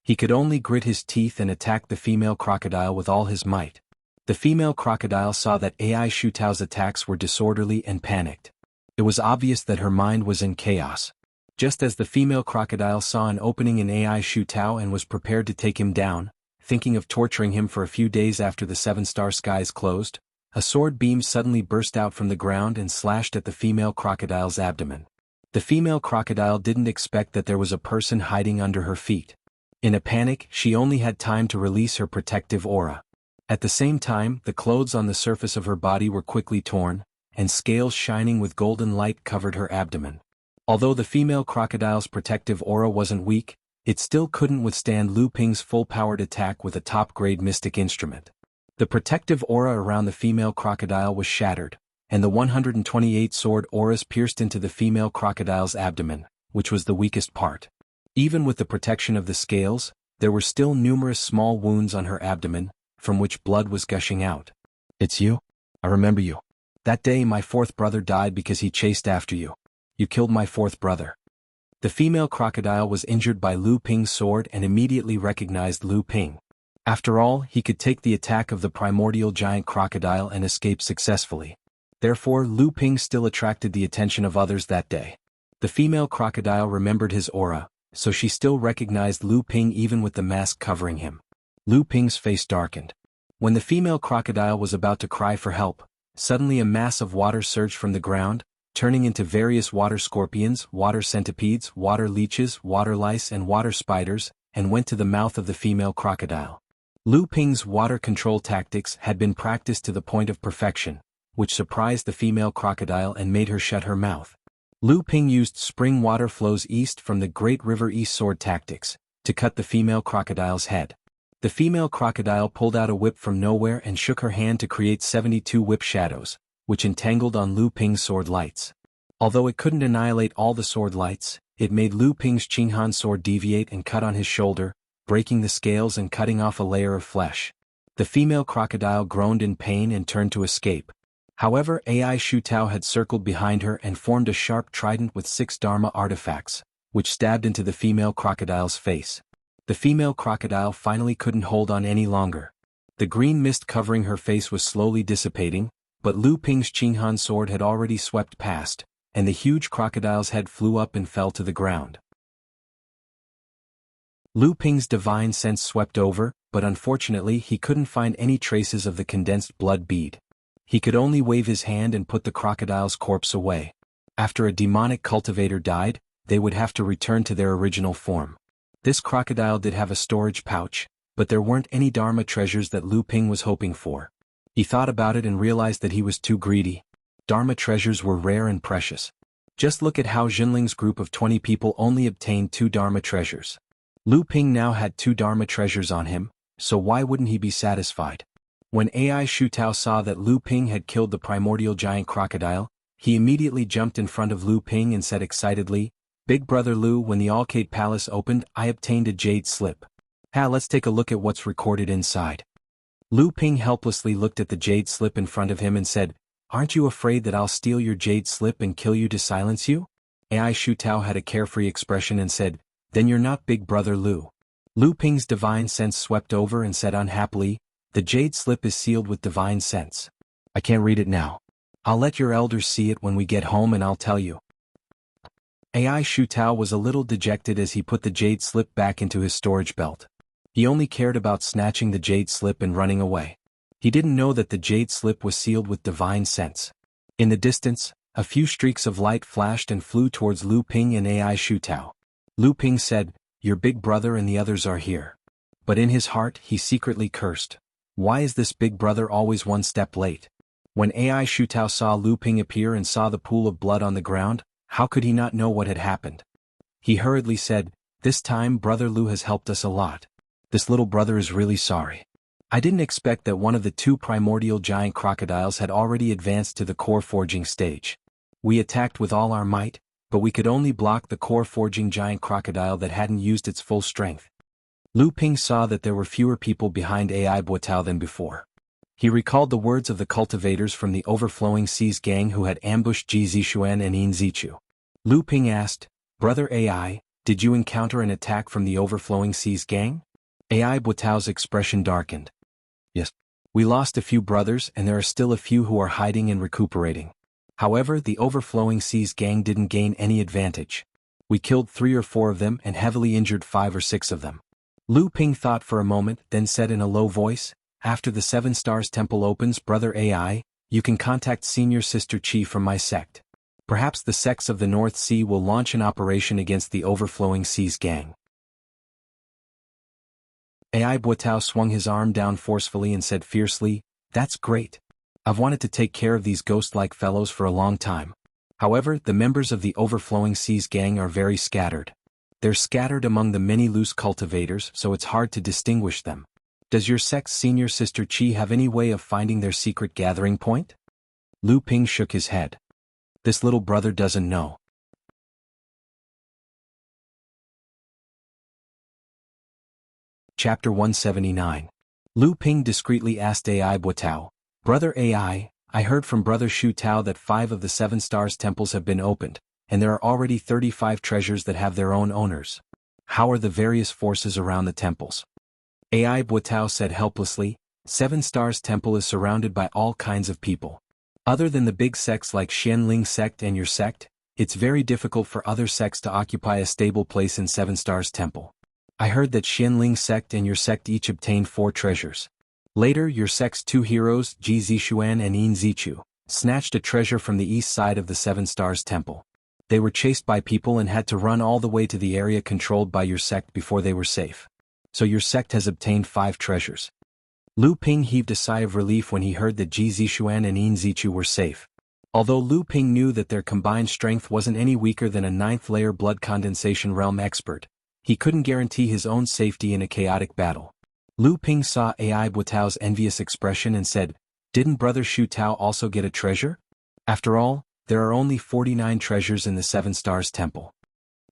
He could only grit his teeth and attack the female crocodile with all his might. The female crocodile saw that AI Shutao's attacks were disorderly and panicked. It was obvious that her mind was in chaos. Just as the female crocodile saw an opening in AI Shutao and was prepared to take him down, thinking of torturing him for a few days after the 7-star skies closed, a sword beam suddenly burst out from the ground and slashed at the female crocodile's abdomen. The female crocodile didn't expect that there was a person hiding under her feet. In a panic, she only had time to release her protective aura. At the same time, the clothes on the surface of her body were quickly torn, and scales shining with golden light covered her abdomen. Although the female crocodile's protective aura wasn't weak, it still couldn't withstand Lu Ping's full-powered attack with a top-grade mystic instrument. The protective aura around the female crocodile was shattered, and the 128 sword auras pierced into the female crocodile's abdomen, which was the weakest part. Even with the protection of the scales, there were still numerous small wounds on her abdomen, from which blood was gushing out. "It's you? I remember you. That day my fourth brother died because he chased after you. You killed my fourth brother." The female crocodile was injured by Lu Ping's sword and immediately recognized Lu Ping. After all, he could take the attack of the primordial giant crocodile and escape successfully. Therefore, Lu Ping still attracted the attention of others that day. The female crocodile remembered his aura, so she still recognized Lu Ping even with the mask covering him. Lu Ping's face darkened. When the female crocodile was about to cry for help, suddenly a mass of water surged from the ground, turning into various water scorpions, water centipedes, water leeches, water lice and water spiders, and went to the mouth of the female crocodile. Lu Ping's water control tactics had been practiced to the point of perfection, which surprised the female crocodile and made her shut her mouth. Lu Ping used spring water flows east from the Great River East sword tactics, to cut the female crocodile's head. The female crocodile pulled out a whip from nowhere and shook her hand to create 72 whip shadows, which entangled on Lu Ping's sword lights. Although it couldn't annihilate all the sword lights, it made Lu Ping's Qinghan sword deviate and cut on his shoulder, breaking the scales and cutting off a layer of flesh. The female crocodile groaned in pain and turned to escape. However, Ai Shutao had circled behind her and formed a sharp trident with 6 Dharma artifacts, which stabbed into the female crocodile's face. The female crocodile finally couldn't hold on any longer. The green mist covering her face was slowly dissipating, but Lu Ping's Qinghan sword had already swept past, and the huge crocodile's head flew up and fell to the ground. Lu Ping's divine sense swept over, but unfortunately he couldn't find any traces of the condensed blood bead. He could only wave his hand and put the crocodile's corpse away. After a demonic cultivator died, they would have to return to their original form. This crocodile did have a storage pouch, but there weren't any Dharma treasures that Lu Ping was hoping for. He thought about it and realized that he was too greedy. Dharma treasures were rare and precious. Just look at how Jinling's group of 20 people only obtained 2 Dharma treasures. Lu Ping now had 2 Dharma treasures on him, so why wouldn't he be satisfied? When Ai Shutao saw that Lu Ping had killed the primordial giant crocodile, he immediately jumped in front of Lu Ping and said excitedly, "Big brother Lu, when the Alcate Palace opened, I obtained a jade slip. Let's take a look at what's recorded inside." Lu Ping helplessly looked at the jade slip in front of him and said, "Aren't you afraid that I'll steal your jade slip and kill you to silence you?" Ai Shutao had a carefree expression and said, "Then you're not Big brother Lu." Lu Ping's divine sense swept over and said unhappily, "The jade slip is sealed with divine sense. I can't read it now. I'll let your elders see it when we get home and I'll tell you." Ai Shutao was a little dejected as he put the jade slip back into his storage belt. He only cared about snatching the jade slip and running away. He didn't know that the jade slip was sealed with divine sense. In the distance, a few streaks of light flashed and flew towards Lu Ping and Ai Shutao. Lu Ping said, "Your big brother and the others are here." But in his heart he secretly cursed. Why is this big brother always one step late? When Ai Shutao saw Lu Ping appear and saw the pool of blood on the ground, how could he not know what had happened? He hurriedly said, "This time brother Lu has helped us a lot. This little brother is really sorry. I didn't expect that one of the 2 primordial giant crocodiles had already advanced to the core forging stage. We attacked with all our might, but we could only block the core forging giant crocodile that hadn't used its full strength." Lu Ping saw that there were fewer people behind Ai Buotao than before. He recalled the words of the cultivators from the Overflowing Seas gang who had ambushed Ji Zixuan and Yin Zichu. Lu Ping asked, "Brother Ai, did you encounter an attack from the Overflowing Seas gang?" Ai Buotao's expression darkened. "Yes. We lost a few brothers and there are still a few who are hiding and recuperating. However, the Overflowing Seas gang didn't gain any advantage. We killed 3 or 4 of them and heavily injured 5 or 6 of them." Lu Ping thought for a moment, then said in a low voice, "After the 7 Stars Temple opens, Brother Ai, you can contact Senior Sister Qi from my sect. Perhaps the sects of the North Sea will launch an operation against the Overflowing Seas gang." Ai Buotao swung his arm down forcefully and said fiercely, "That's great. I've wanted to take care of these ghost-like fellows for a long time. However, the members of the Overflowing Seas gang are very scattered. They're scattered among the many loose cultivators, so it's hard to distinguish them. Does your sect's Senior Sister Qi have any way of finding their secret gathering point?" Lu Ping shook his head. "This little brother doesn't know. Chapter 179. Lu Ping discreetly asked AI Buotao, "Brother AI, I heard from Brother Shu Tao that 5 of the 7 stars temples have been opened, and there are already 35 treasures that have their own owners. How are the various forces around the temples?" AI Buotao said helplessly, 7 Stars Temple is surrounded by all kinds of people. Other than the big sects like Xianling sect and your sect, it's very difficult for other sects to occupy a stable place in 7 Stars Temple. I heard that Xianling sect and your sect each obtained 4 treasures. Later your sect's 2 heroes, Ji Zixuan and Yin Zichu, snatched a treasure from the east side of the 7 Stars Temple. They were chased by people and had to run all the way to the area controlled by your sect before they were safe. So your sect has obtained 5 treasures. Lu Ping heaved a sigh of relief when he heard that Ji Zixuan and Yin Zichu were safe. Although Lu Ping knew that their combined strength wasn't any weaker than a 9th-layer blood condensation realm expert, he couldn't guarantee his own safety in a chaotic battle. Lu Ping saw AI Buotao's envious expression and said, "Didn't Brother Shu Tao also get a treasure? After all, there are only 49 treasures in the 7 Stars Temple."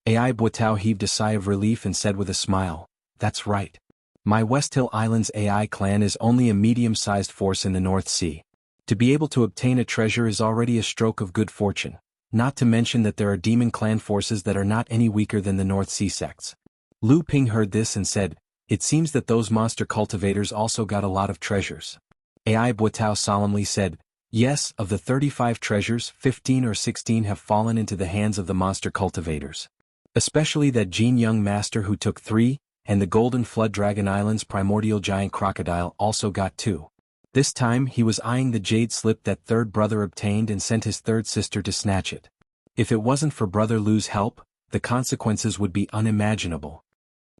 AI Buotao heaved a sigh of relief and said with a smile, "That's right. My West Hill Islands AI clan is only a medium-sized force in the North Sea. To be able to obtain a treasure is already a stroke of good fortune, not to mention that there are demon clan forces that are not any weaker than the North Sea sects." Lu Ping heard this and said, "It seems that those monster cultivators also got a lot of treasures." AI Buotao solemnly said, "Yes, of the 35 treasures, 15 or 16 have fallen into the hands of the monster cultivators. Especially that Jin Young master who took 3, and the Golden Flood Dragon Island's primordial giant crocodile also got 2. This time he was eyeing the jade slip that third brother obtained and sent his third sister to snatch it. If it wasn't for Brother Lu's help, the consequences would be unimaginable."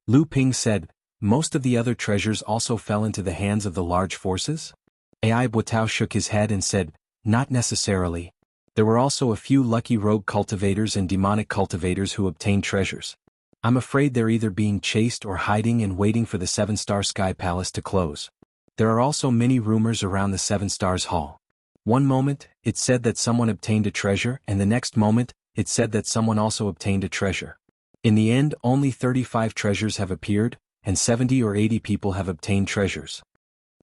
Lu Ping said, "Most of the other treasures also fell into the hands of the large forces?" AI Buotao shook his head and said, "Not necessarily. There were also a few lucky rogue cultivators and demonic cultivators who obtained treasures. I'm afraid they're either being chased or hiding and waiting for the 7-Star Sky Palace to close. There are also many rumors around the 7 Stars Hall. One moment, it said that someone obtained a treasure, and the next moment, it said that someone also obtained a treasure. In the end, only 35 treasures have appeared, and 70 or 80 people have obtained treasures."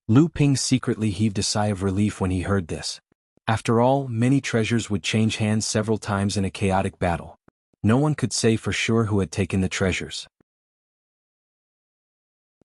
Lu Ping secretly heaved a sigh of relief when he heard this. After all, many treasures would change hands several times in a chaotic battle. No one could say for sure who had taken the treasures.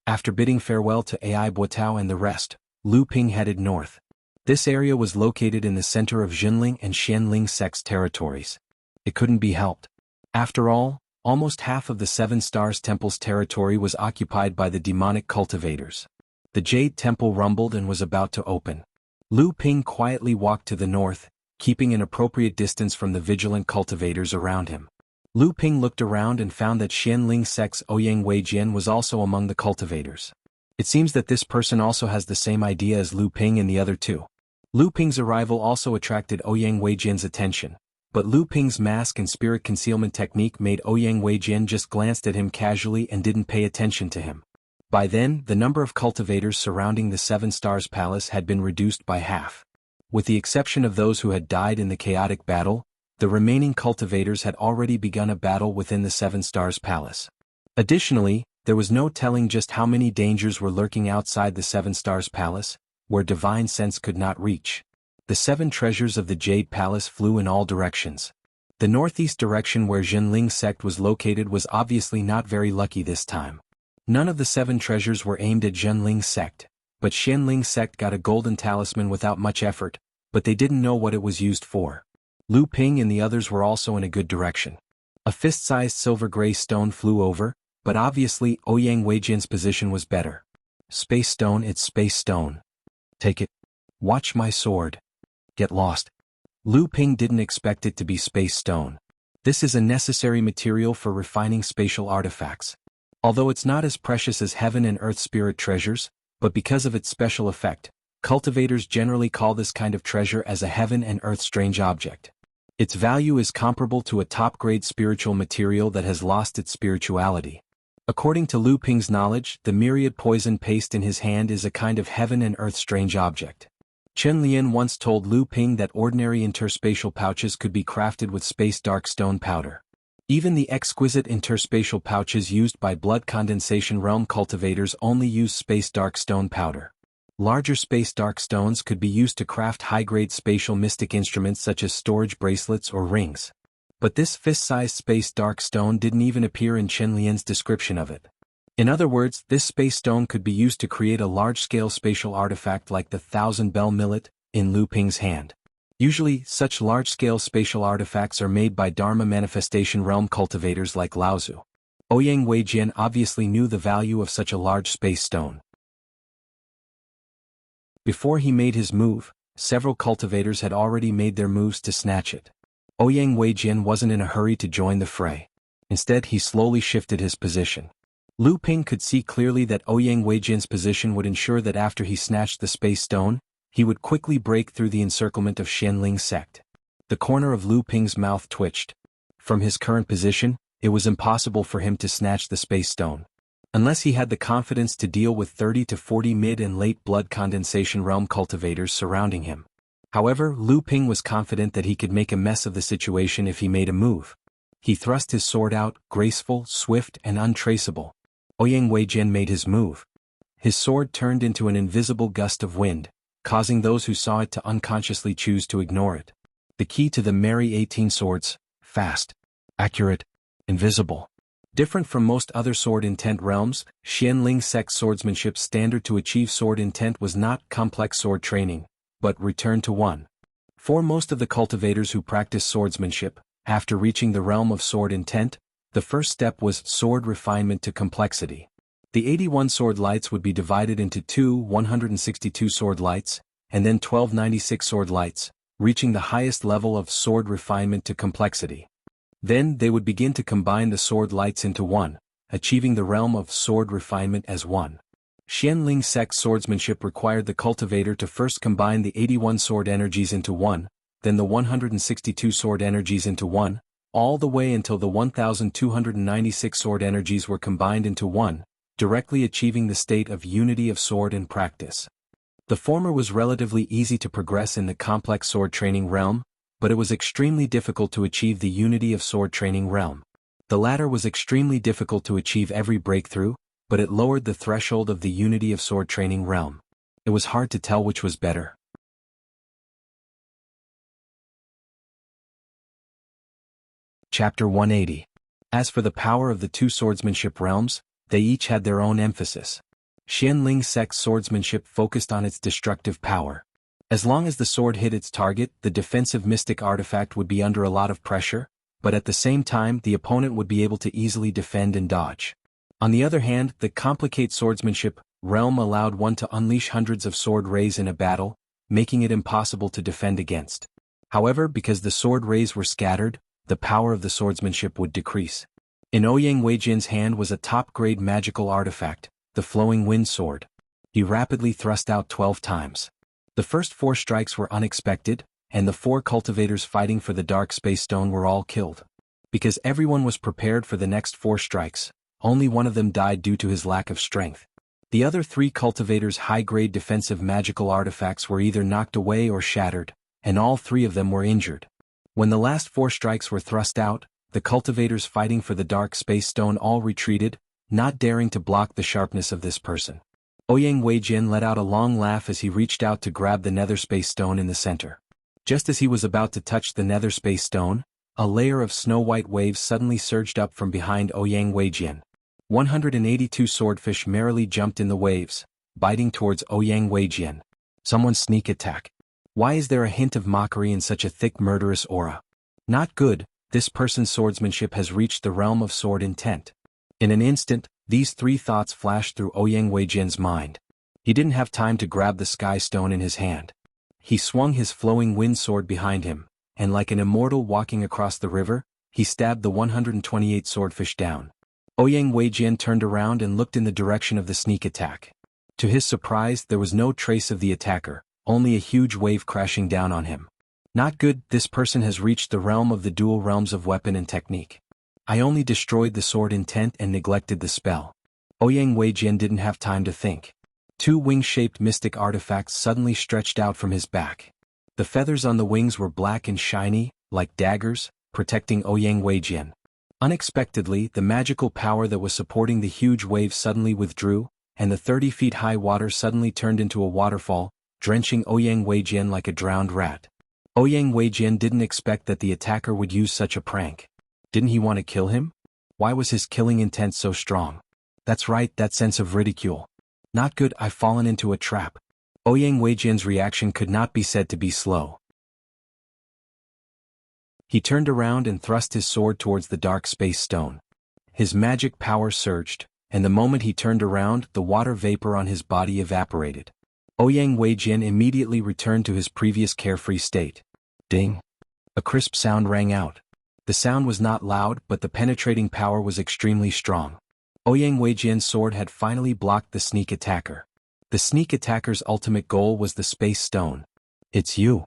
After bidding farewell to AI Buotao and the rest, Lu Ping headed north. This area was located in the center of Jinling and Xianling sects' territories. It couldn't be helped. After all, almost half of the 7 Stars Temple's territory was occupied by the demonic cultivators. The Jade Temple rumbled and was about to open. Lu Ping quietly walked to the north, keeping an appropriate distance from the vigilant cultivators around him. Lu Ping looked around and found that Xianling sect's Ouyang Weijian was also among the cultivators. It seems that this person also has the same idea as Lu Ping and the other 2. Lu Ping's arrival also attracted Ouyang Weijian's attention, but Lu Ping's mask and spirit concealment technique made Ouyang Weijian just glanced at him casually and didn't pay attention to him. By then, the number of cultivators surrounding the 7 Stars Palace had been reduced by half. With the exception of those who had died in the chaotic battle, the remaining cultivators had already begun a battle within the 7 Stars Palace. Additionally, there was no telling just how many dangers were lurking outside the 7 Stars Palace, where divine sense could not reach. The 7 treasures of the Jade Palace flew in all directions. The northeast direction where Jinling sect was located was obviously not very lucky this time. None of the 7 treasures were aimed at Jinling sect, but Xianling sect got a golden talisman without much effort, but they didn't know what it was used for. Lu Ping and the others were also in a good direction. A fist-sized silver-gray stone flew over, but obviously Ouyang Weijian's position was better. "Space stone, it's space stone. Take it. Watch my sword. Get lost." Lu Ping didn't expect it to be space stone. This is a necessary material for refining spatial artifacts. Although it's not as precious as heaven and earth spirit treasures, but because of its special effect, cultivators generally call this kind of treasure as a heaven and earth strange object. Its value is comparable to a top-grade spiritual material that has lost its spirituality. According to Lu Ping's knowledge, the myriad poison paste in his hand is a kind of heaven and earth strange object. Chen Lian once told Lu Ping that ordinary interspatial pouches could be crafted with space dark stone powder. Even the exquisite interspatial pouches used by blood condensation realm cultivators only use space dark stone powder. Larger space dark stones could be used to craft high-grade spatial mystic instruments such as storage bracelets or rings. But this fist-sized space dark stone didn't even appear in Chen Lian's description of it. In other words, this space stone could be used to create a large-scale spatial artifact like the Thousand Bell Millet in Lu Ping's hand. Usually, such large-scale spatial artifacts are made by Dharma manifestation realm cultivators like Laozu. Ouyang Weijian obviously knew the value of such a large space stone. Before he made his move, several cultivators had already made their moves to snatch it. Ouyang Weijian wasn't in a hurry to join the fray. Instead, he slowly shifted his position. Lu Ping could see clearly that Ouyang Weijian's position would ensure that after he snatched the space stone, he would quickly break through the encirclement of Xianling's sect. The corner of Lu Ping's mouth twitched. From his current position, it was impossible for him to snatch the space stone. Unless he had the confidence to deal with 30 to 40 mid and late blood condensation realm cultivators surrounding him. However, Lu Ping was confident that he could make a mess of the situation if he made a move. He thrust his sword out, graceful, swift, and untraceable. Ouyang Weijian made his move. His sword turned into an invisible gust of wind, causing those who saw it to unconsciously choose to ignore it. The key to the merry 18 swords: fast, accurate, invisible. Different from most other sword intent realms, Xianling sect's swordsmanship standard to achieve sword intent was not complex sword training, but return to one. For most of the cultivators who practice swordsmanship, after reaching the realm of sword intent, the first step was sword refinement to complexity. The 81 sword lights would be divided into two 162 sword lights, and then 1296 sword lights, reaching the highest level of sword refinement to complexity. Then they would begin to combine the sword lights into one, achieving the realm of sword refinement as one. Xianling sect's swordsmanship required the cultivator to first combine the 81 sword energies into one, then the 162 sword energies into one, all the way until the 1296 sword energies were combined into one, directly achieving the state of unity of sword and practice. The former was relatively easy to progress in the complex sword training realm, but it was extremely difficult to achieve the unity of sword training realm. The latter was extremely difficult to achieve every breakthrough, but it lowered the threshold of the unity of sword training realm. It was hard to tell which was better. Chapter 180. As for the power of the two swordsmanship realms, they each had their own emphasis. Xianling sect's swordsmanship focused on its destructive power. As long as the sword hit its target, the defensive mystic artifact would be under a lot of pressure, but at the same time the opponent would be able to easily defend and dodge. On the other hand, the complicate swordsmanship realm allowed one to unleash hundreds of sword rays in a battle, making it impossible to defend against. However, because the sword rays were scattered, the power of the swordsmanship would decrease. In Ouyang Weijian's hand was a top-grade magical artifact, the flowing wind sword. He rapidly thrust out 12 times. The first 4 strikes were unexpected, and the 4 cultivators fighting for the dark space stone were all killed. Because everyone was prepared for the next 4 strikes, only one of them died due to his lack of strength. The other 3 cultivators' high-grade defensive magical artifacts were either knocked away or shattered, and all 3 of them were injured. When the last 4 strikes were thrust out, the cultivators fighting for the dark space stone all retreated, not daring to block the sharpness of this person. Ouyang Weijian let out a long laugh as he reached out to grab the nether space stone in the center. Just as he was about to touch the nether space stone, a layer of snow-white waves suddenly surged up from behind Ouyang Weijian. 182 swordfish merrily jumped in the waves, biting towards Ouyang Weijian. Someone's sneak attack. Why is there a hint of mockery in such a thick murderous aura? Not good. This person's swordsmanship has reached the realm of sword intent. In an instant, these 3 thoughts flashed through Ouyang Weijian's mind. He didn't have time to grab the sky stone in his hand. He swung his flowing wind sword behind him, and like an immortal walking across the river, he stabbed the 128 swordfish down. Ouyang Weijian turned around and looked in the direction of the sneak attack. To his surprise, there was no trace of the attacker, only a huge wave crashing down on him. Not good. This person has reached the realm of the dual realms of weapon and technique. I only destroyed the sword intent and neglected the spell. Ouyang Weijian didn't have time to think. 2 wing-shaped mystic artifacts suddenly stretched out from his back. The feathers on the wings were black and shiny, like daggers, protecting Ouyang Weijian. Unexpectedly, the magical power that was supporting the huge wave suddenly withdrew, and the 30-feet-high water suddenly turned into a waterfall, drenching Ouyang Weijin like a drowned rat. Ouyang Weijin didn't expect that the attacker would use such a prank. Didn't he want to kill him? Why was his killing intent so strong? That's right, that sense of ridicule. Not good, I've fallen into a trap. Ouyang Weijin's reaction could not be said to be slow. He turned around and thrust his sword towards the dark space stone. His magic power surged, and the moment he turned around, the water vapor on his body evaporated. Ouyang Weijin immediately returned to his previous carefree state. Ding! A crisp sound rang out. The sound was not loud, but the penetrating power was extremely strong. Ouyang Weijin's sword had finally blocked the sneak attacker. The sneak attacker's ultimate goal was the space stone. It's you.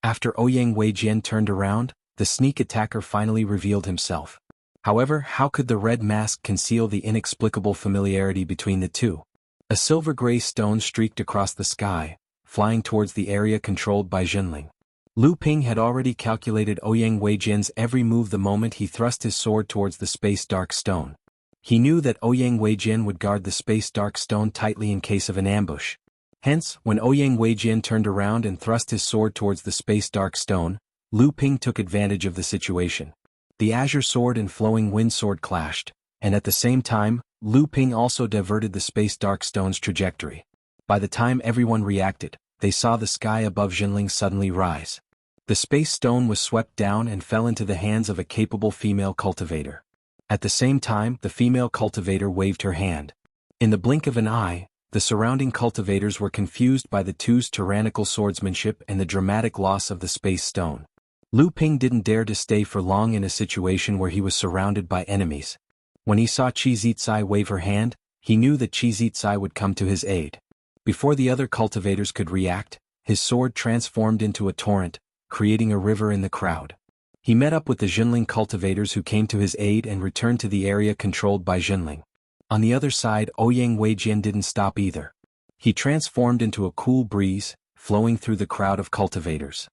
After Ouyang Weijin turned around, the sneak attacker finally revealed himself. However, how could the red mask conceal the inexplicable familiarity between the two? A silver-gray stone streaked across the sky, flying towards the area controlled by Jinling. Lu Ping had already calculated Ouyang Weijin's every move the moment he thrust his sword towards the space dark stone. He knew that Ouyang Weijin would guard the space dark stone tightly in case of an ambush. Hence, when Ouyang Weijin turned around and thrust his sword towards the space dark stone, Lu Ping took advantage of the situation. The azure sword and flowing wind sword clashed, and at the same time, Lu Ping also diverted the space dark stone's trajectory. By the time everyone reacted, they saw the sky above Jinling suddenly rise. The space stone was swept down and fell into the hands of a capable female cultivator. At the same time, the female cultivator waved her hand. In the blink of an eye, the surrounding cultivators were confused by the two's tyrannical swordsmanship and the dramatic loss of the space stone. Lu Ping didn't dare to stay for long in a situation where he was surrounded by enemies. When he saw Qi Zitsai wave her hand, he knew that Qi Zitsai would come to his aid. Before the other cultivators could react, his sword transformed into a torrent, creating a river in the crowd. He met up with the Jinling cultivators who came to his aid and returned to the area controlled by Jinling. On the other side, Ouyang Weijin didn't stop either. He transformed into a cool breeze, flowing through the crowd of cultivators.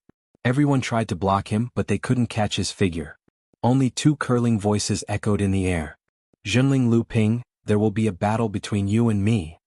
Everyone tried to block him, but they couldn't catch his figure. Only two curling voices echoed in the air. Jinling Lu Ping, there will be a battle between you and me.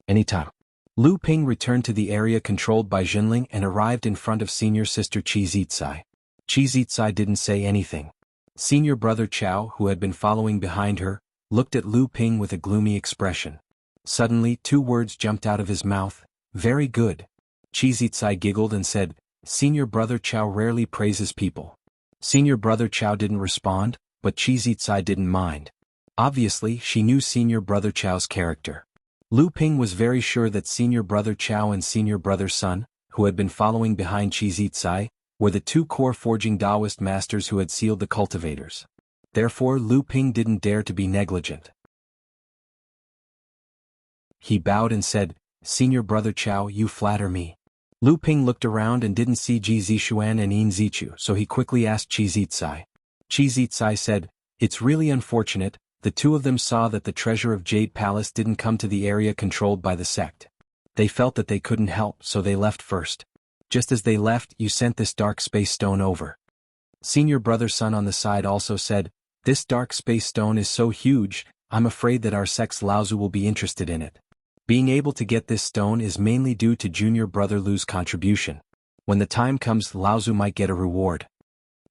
Anytime. Lu Ping returned to the area controlled by Jinling and arrived in front of senior sister Qi Zitsai. Qi Zitsai didn't say anything. Senior brother Chao, who had been following behind her, looked at Lu Ping with a gloomy expression. Suddenly, two words jumped out of his mouth. Very good. Qi Zitsai giggled and said, Senior brother Chao rarely praises people. Senior brother Chao didn't respond, but Qi Zitsai didn't mind. Obviously, she knew senior brother Chao's character. Lu Ping was very sure that senior brother Chao and senior brother Sun, who had been following behind Qi Zitsai, were the two core forging Taoist masters who had sealed the cultivators. Therefore, Lu Ping didn't dare to be negligent. He bowed and said, Senior brother Chao, you flatter me. Lu Ping looked around and didn't see Ji Zishuan and Yin Zichu, so he quickly asked Qi Zitsai. Qi Zitsai said, It's really unfortunate, the two of them saw that the treasure of Jade Palace didn't come to the area controlled by the sect. They felt that they couldn't help, so they left first. Just as they left, you sent this dark space stone over. Senior brother Sun on the side also said, This dark space stone is so huge, I'm afraid that our sect's Laozu will be interested in it. Being able to get this stone is mainly due to junior brother Lu's contribution. When the time comes, Laozu might get a reward.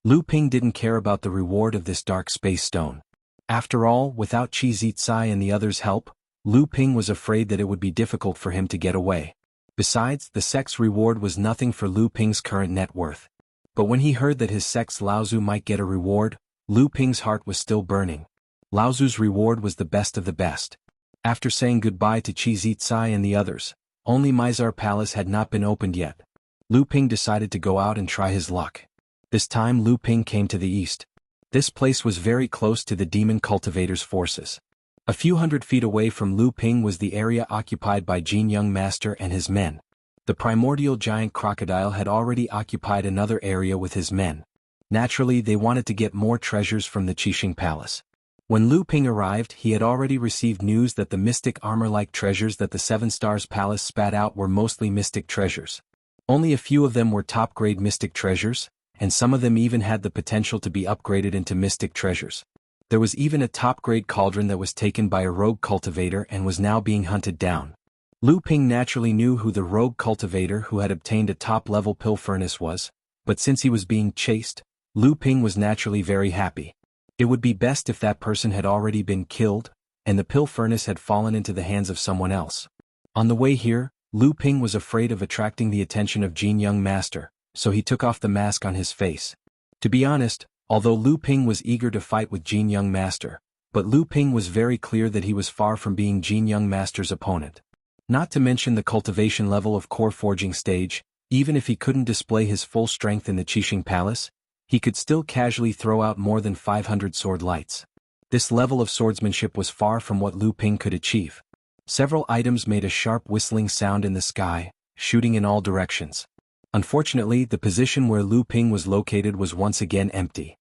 Lu Ping didn't care about the reward of this dark space stone. After all, without Qi Zitsai and the others' help, Lu Ping was afraid that it would be difficult for him to get away. Besides, the sect's reward was nothing for Lu Ping's current net worth. But when he heard that his sect's Laozu might get a reward, Lu Ping's heart was still burning. Laozu's reward was the best of the best. After saying goodbye to Qi Zitsai and the others, only Mizar Palace had not been opened yet. Lu Ping decided to go out and try his luck. This time Lu Ping came to the east. This place was very close to the demon cultivator's forces. A few hundred feet away from Lu Ping was the area occupied by Jin Young Master and his men. The primordial giant crocodile had already occupied another area with his men. Naturally, they wanted to get more treasures from the Qixing Palace. When Lu Ping arrived, he had already received news that the mystic armor-like treasures that the Seven Stars Palace spat out were mostly mystic treasures. Only a few of them were top-grade mystic treasures, and some of them even had the potential to be upgraded into mystic treasures. There was even a top-grade cauldron that was taken by a rogue cultivator and was now being hunted down. Lu Ping naturally knew who the rogue cultivator who had obtained a top-level pill furnace was, but since he was being chased, Lu Ping was naturally very happy. It would be best if that person had already been killed, and the pill furnace had fallen into the hands of someone else. On the way here, Lu Ping was afraid of attracting the attention of Jianghu Master, so he took off the mask on his face. To be honest, although Lu Ping was eager to fight with Jianghu Master, but Lu Ping was very clear that he was far from being Jianghu Master's opponent. Not to mention the cultivation level of core forging stage, even if he couldn't display his full strength in the Qixing Palace, he could still casually throw out more than 500 sword lights. This level of swordsmanship was far from what Lu Ping could achieve. Several items made a sharp whistling sound in the sky, shooting in all directions. Unfortunately, the position where Lu Ping was located was once again empty.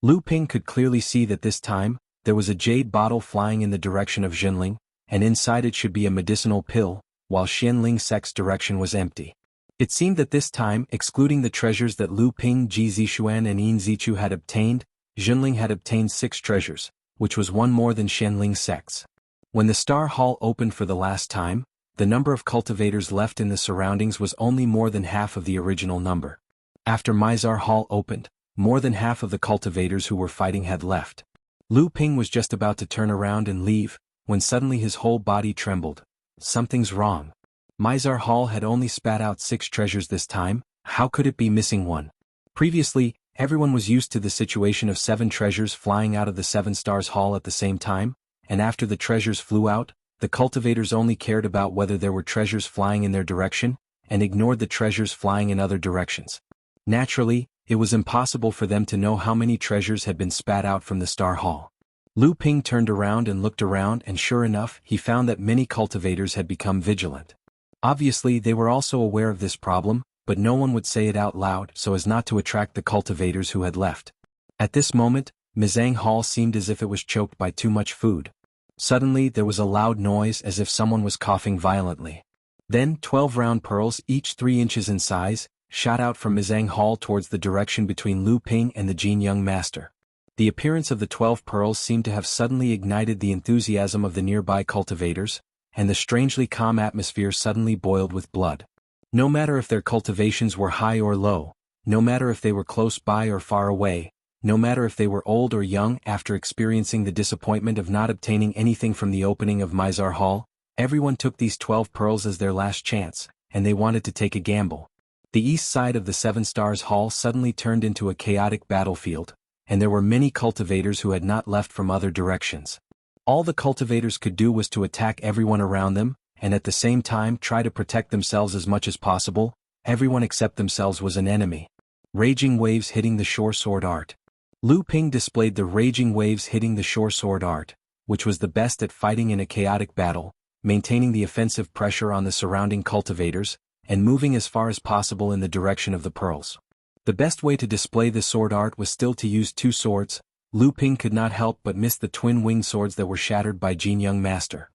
Lu Ping could clearly see that this time, there was a jade bottle flying in the direction of Jinling, and inside it should be a medicinal pill, while Xianling Sek's direction was empty. It seemed that this time, excluding the treasures that Lu Ping, Ji Zixuan and Yin Zichu had obtained, Jinling had obtained 6 treasures, which was one more than Xianling Sek's. When the Star Hall opened for the last time, the number of cultivators left in the surroundings was only more than half of the original number. After Mizar Hall opened, more than half of the cultivators who were fighting had left. Lu Ping was just about to turn around and leave, when suddenly his whole body trembled. Something's wrong. Mizar Hall had only spat out 6 treasures this time, how could it be missing one? Previously, everyone was used to the situation of 7 treasures flying out of the 7 Stars Hall at the same time, and after the treasures flew out, the cultivators only cared about whether there were treasures flying in their direction, and ignored the treasures flying in other directions. Naturally, it was impossible for them to know how many treasures had been spat out from the Star Hall. Lu Ping turned around and looked around, and sure enough, he found that many cultivators had become vigilant. Obviously, they were also aware of this problem, but no one would say it out loud so as not to attract the cultivators who had left. At this moment, Mizang Hall seemed as if it was choked by too much food. Suddenly, there was a loud noise as if someone was coughing violently. Then, 12 round pearls, each 3 inches in size, shot out from Mizang Hall towards the direction between Lu Ping and the Jianghu Master. The appearance of the 12 pearls seemed to have suddenly ignited the enthusiasm of the nearby cultivators, and the strangely calm atmosphere suddenly boiled with blood. No matter if their cultivations were high or low, no matter if they were close by or far away, no matter if they were old or young, after experiencing the disappointment of not obtaining anything from the opening of Mizar Hall, everyone took these 12 pearls as their last chance, and they wanted to take a gamble. The east side of the 7 Stars Hall suddenly turned into a chaotic battlefield, and there were many cultivators who had not left from other directions. All the cultivators could do was to attack everyone around them, and at the same time try to protect themselves as much as possible. Everyone except themselves was an enemy. Raging waves hitting the shore sword art. Lu Ping displayed the raging waves hitting the shore sword art, which was the best at fighting in a chaotic battle, maintaining the offensive pressure on the surrounding cultivators, and moving as far as possible in the direction of the pearls. The best way to display the sword art was still to use 2 swords. Lu Ping could not help but miss the twin winged swords that were shattered by Jianghu Master.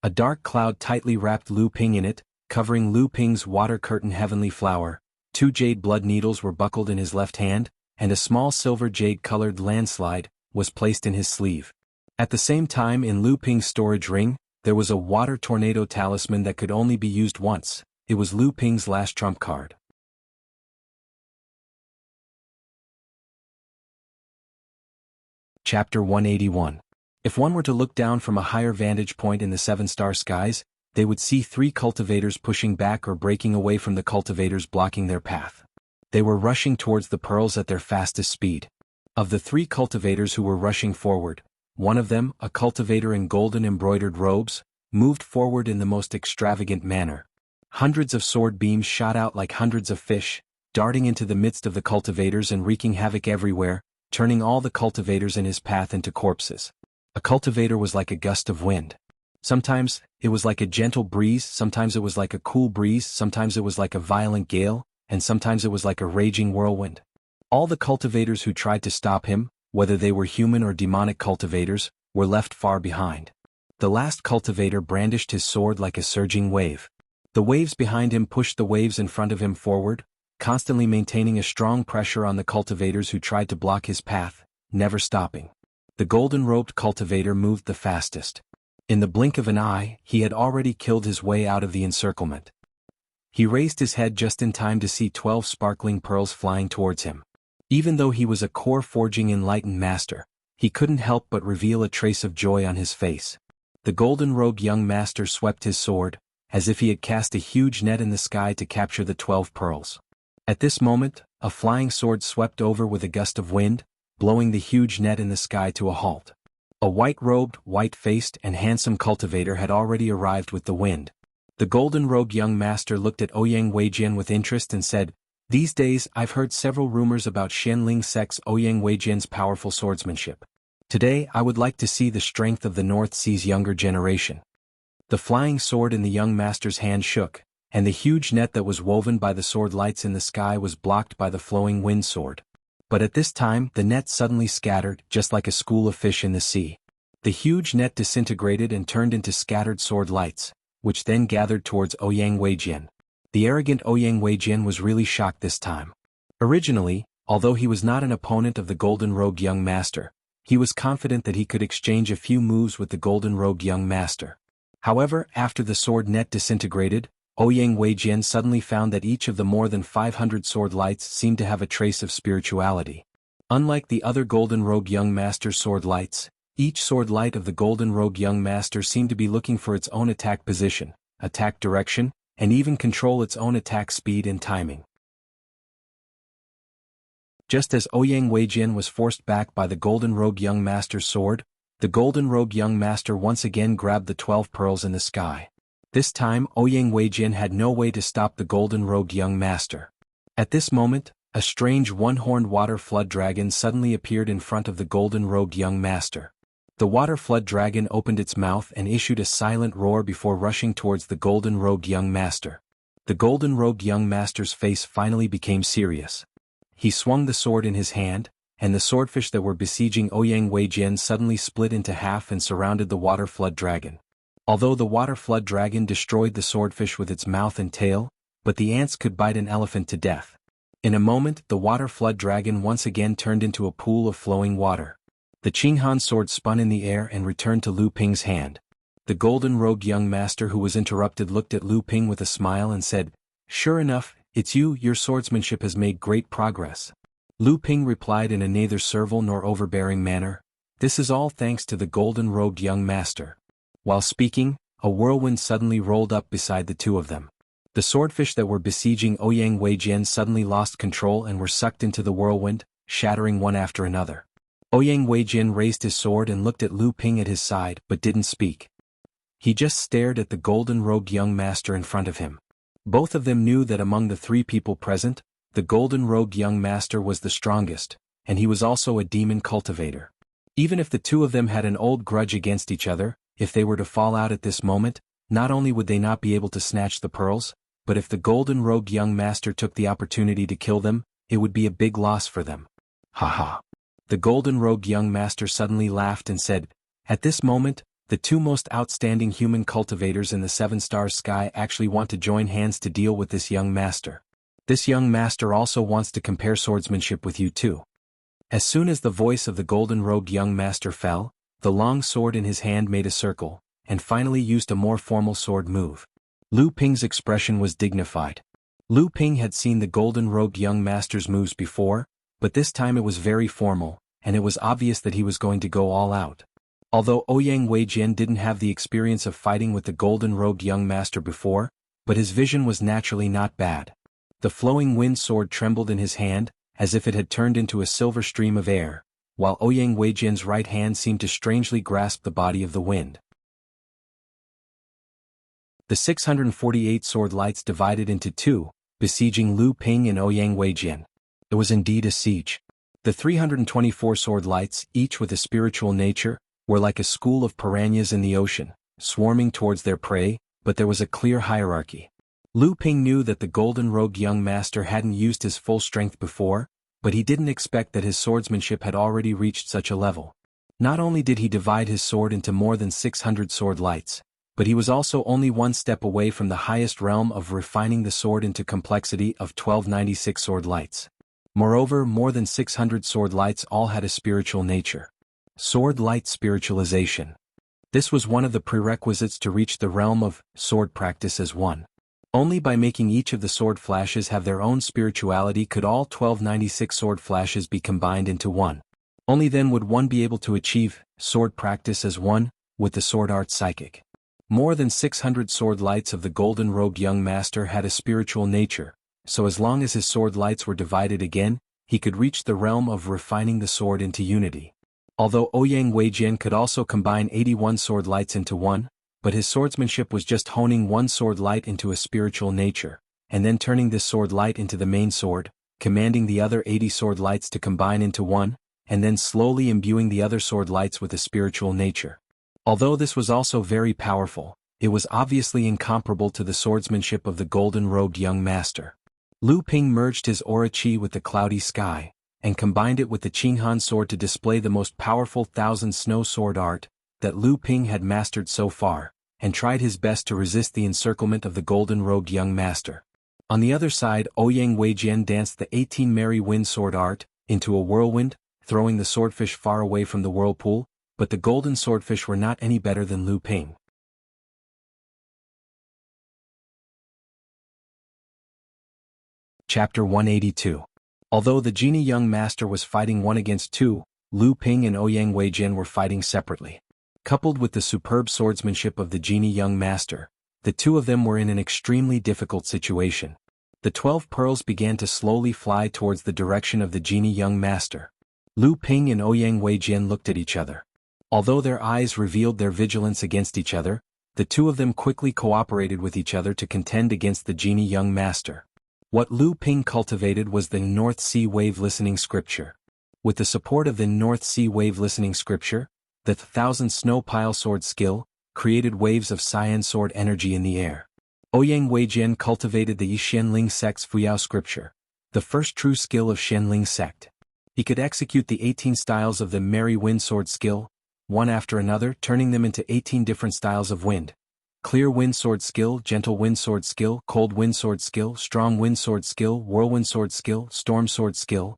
A dark cloud tightly wrapped Lu Ping in it, covering Lu Ping's water curtain heavenly flower. 2 jade blood needles were buckled in his left hand, and a small silver jade-colored landslide was placed in his sleeve. At the same time, in Lu Ping's storage ring, there was a water tornado talisman that could only be used once. It was Lu Ping's last trump card. Chapter 181. If one were to look down from a higher vantage point in the 7-star skies, they would see 3 cultivators pushing back or breaking away from the cultivators blocking their path. They were rushing towards the pearls at their fastest speed. Of the 3 cultivators who were rushing forward, one of them, a cultivator in golden embroidered robes, moved forward in the most extravagant manner. Hundreds of sword beams shot out like hundreds of fish, darting into the midst of the cultivators and wreaking havoc everywhere, turning all the cultivators in his path into corpses. A cultivator was like a gust of wind. Sometimes, it was like a gentle breeze, sometimes it was like a cool breeze, sometimes it was like a violent gale, and sometimes it was like a raging whirlwind. All the cultivators who tried to stop him, whether they were human or demonic cultivators, were left far behind. The last cultivator brandished his sword like a surging wave. The waves behind him pushed the waves in front of him forward, constantly maintaining a strong pressure on the cultivators who tried to block his path, never stopping. The golden-robed cultivator moved the fastest. In the blink of an eye, he had already killed his way out of the encirclement. He raised his head just in time to see 12 sparkling pearls flying towards him. Even though he was a core-forging enlightened master, he couldn't help but reveal a trace of joy on his face. The golden-robed young master swept his sword, as if he had cast a huge net in the sky to capture the 12 pearls. At this moment, a flying sword swept over with a gust of wind, blowing the huge net in the sky to a halt. A white-robed, white-faced, and handsome cultivator had already arrived with the wind. The golden-robed young master looked at Ouyang Weijin with interest and said, "These days I've heard several rumors about Xianling sect's Ouyang Weijin's powerful swordsmanship. Today I would like to see the strength of the North Sea's younger generation." The flying sword in the young master's hand shook, and the huge net that was woven by the sword lights in the sky was blocked by the flowing wind sword. But at this time the net suddenly scattered, just like a school of fish in the sea. The huge net disintegrated and turned into scattered sword lights, which then gathered towards Ouyang Weijin. The arrogant Ouyang Weijin was really shocked this time. Originally, although he was not an opponent of the golden-robed young master, he was confident that he could exchange a few moves with the golden-robed young master. However, after the sword net disintegrated, Ouyang Weijin suddenly found that each of the more than 500 sword lights seemed to have a trace of spirituality. Unlike the other golden-robed young master's sword lights, each sword light of the golden-robed young master seemed to be looking for its own attack position, attack direction, and even control its own attack speed and timing. Just as Ouyang Weijin was forced back by the golden-robed young master's sword, the golden-robed young master once again grabbed the 12 pearls in the sky. This time Ouyang Weijin had no way to stop the golden-robed young master. At this moment, a strange one-horned water flood dragon suddenly appeared in front of the golden-robed young master. The water flood dragon opened its mouth and issued a silent roar before rushing towards the golden-robed young master. The golden-robed young master's face finally became serious. He swung the sword in his hand, and the swordfish that were besieging Ouyang Weijin suddenly split into half and surrounded the water flood dragon. Although the water flood dragon destroyed the swordfish with its mouth and tail, but the ants could bite an elephant to death. In a moment the water flood dragon once again turned into a pool of flowing water. The Qinghan sword spun in the air and returned to Lu Ping's hand. The golden-robed young master who was interrupted looked at Lu Ping with a smile and said, "Sure enough, it's you. Your swordsmanship has made great progress." Lu Ping replied in a neither servile nor overbearing manner, "This is all thanks to the golden-robed young master." While speaking, a whirlwind suddenly rolled up beside the two of them. The swordfish that were besieging Ouyang Weijin suddenly lost control and were sucked into the whirlwind, shattering one after another. Ouyang Weijin raised his sword and looked at Lu Ping at his side but didn't speak. He just stared at the golden-robed young master in front of him. Both of them knew that among the three people present, the golden-robed young master was the strongest, and he was also a demon cultivator. Even if the two of them had an old grudge against each other, if they were to fall out at this moment, not only would they not be able to snatch the pearls, but if the golden-robed young master took the opportunity to kill them, it would be a big loss for them. Ha ha. The golden-robed young master suddenly laughed and said, "At this moment, the two most outstanding human cultivators in the seven-star sky actually want to join hands to deal with this young master. This young master also wants to compare swordsmanship with you too." As soon as the voice of the golden-robed young master fell, the long sword in his hand made a circle, and finally used a more formal sword move. Lu Ping's expression was dignified. Lu Ping had seen the golden-robed young master's moves before, but this time it was very formal, and it was obvious that he was going to go all out. Although Ouyang Weijin didn't have the experience of fighting with the golden-robed young master before, but his vision was naturally not bad. The flowing wind sword trembled in his hand, as if it had turned into a silver stream of air, while Ouyang Weijin's right hand seemed to strangely grasp the body of the wind. The 648 sword lights divided into two, besieging Lu Ping and Ouyang Weijin. It was indeed a siege. The 324 sword lights, each with a spiritual nature, were like a school of piranhas in the ocean, swarming towards their prey, but there was a clear hierarchy. Lu Ping knew that the golden-robed young master hadn't used his full strength before, but he didn't expect that his swordsmanship had already reached such a level. Not only did he divide his sword into more than 600 sword lights, but he was also only one step away from the highest realm of refining the sword into complexity of 1296 sword lights. Moreover, more than 600 sword lights all had a spiritual nature. Sword light spiritualization. This was one of the prerequisites to reach the realm of sword practice as one. Only by making each of the sword flashes have their own spirituality could all 1296 sword flashes be combined into one. Only then would one be able to achieve sword practice as one with the sword art psychic. More than 600 sword lights of the golden-robed young master had a spiritual nature, so as long as his sword lights were divided again, he could reach the realm of refining the sword into unity. Although Ouyang Weijian could also combine 81 sword lights into one, but his swordsmanship was just honing one sword light into a spiritual nature, and then turning this sword light into the main sword, commanding the other 80 sword lights to combine into one, and then slowly imbuing the other sword lights with a spiritual nature. Although this was also very powerful, it was obviously incomparable to the swordsmanship of the golden-robed young master. Lu Ping merged his aura chi with the cloudy sky, and combined it with the Qinghan sword to display the most powerful thousand snow sword art that Lu Ping had mastered so far, and tried his best to resist the encirclement of the golden-robed young master. On the other side, Ouyang Weijian danced the 18 merry wind sword art into a whirlwind, throwing the swordfish far away from the whirlpool, but the golden swordfish were not any better than Lu Ping. Chapter 182. Although the genie young master was fighting 1 against 2, Lu Ping and Ouyang Weijian were fighting separately. Coupled with the superb swordsmanship of the genie young master, the two of them were in an extremely difficult situation. The 12 pearls began to slowly fly towards the direction of the genie young master. Lu Ping and Ouyang Weijian looked at each other. Although their eyes revealed their vigilance against each other, the two of them quickly cooperated with each other to contend against the genie young master. What Lu Ping cultivated was the North Sea Wave Listening Scripture. With the support of the North Sea Wave Listening Scripture, the Thousand Snow Pile Sword skill created waves of cyan sword energy in the air. Ouyang Weijian cultivated the Xianling sect's Fuyao Scripture, the first true skill of Xianling sect. He could execute the 18 styles of the Merry Wind Sword skill, one after another, turning them into 18 different styles of wind. Clear Wind Sword skill, Gentle Wind Sword skill, Cold Wind Sword skill, Strong Wind Sword skill, Whirlwind Sword skill, Storm Sword skill.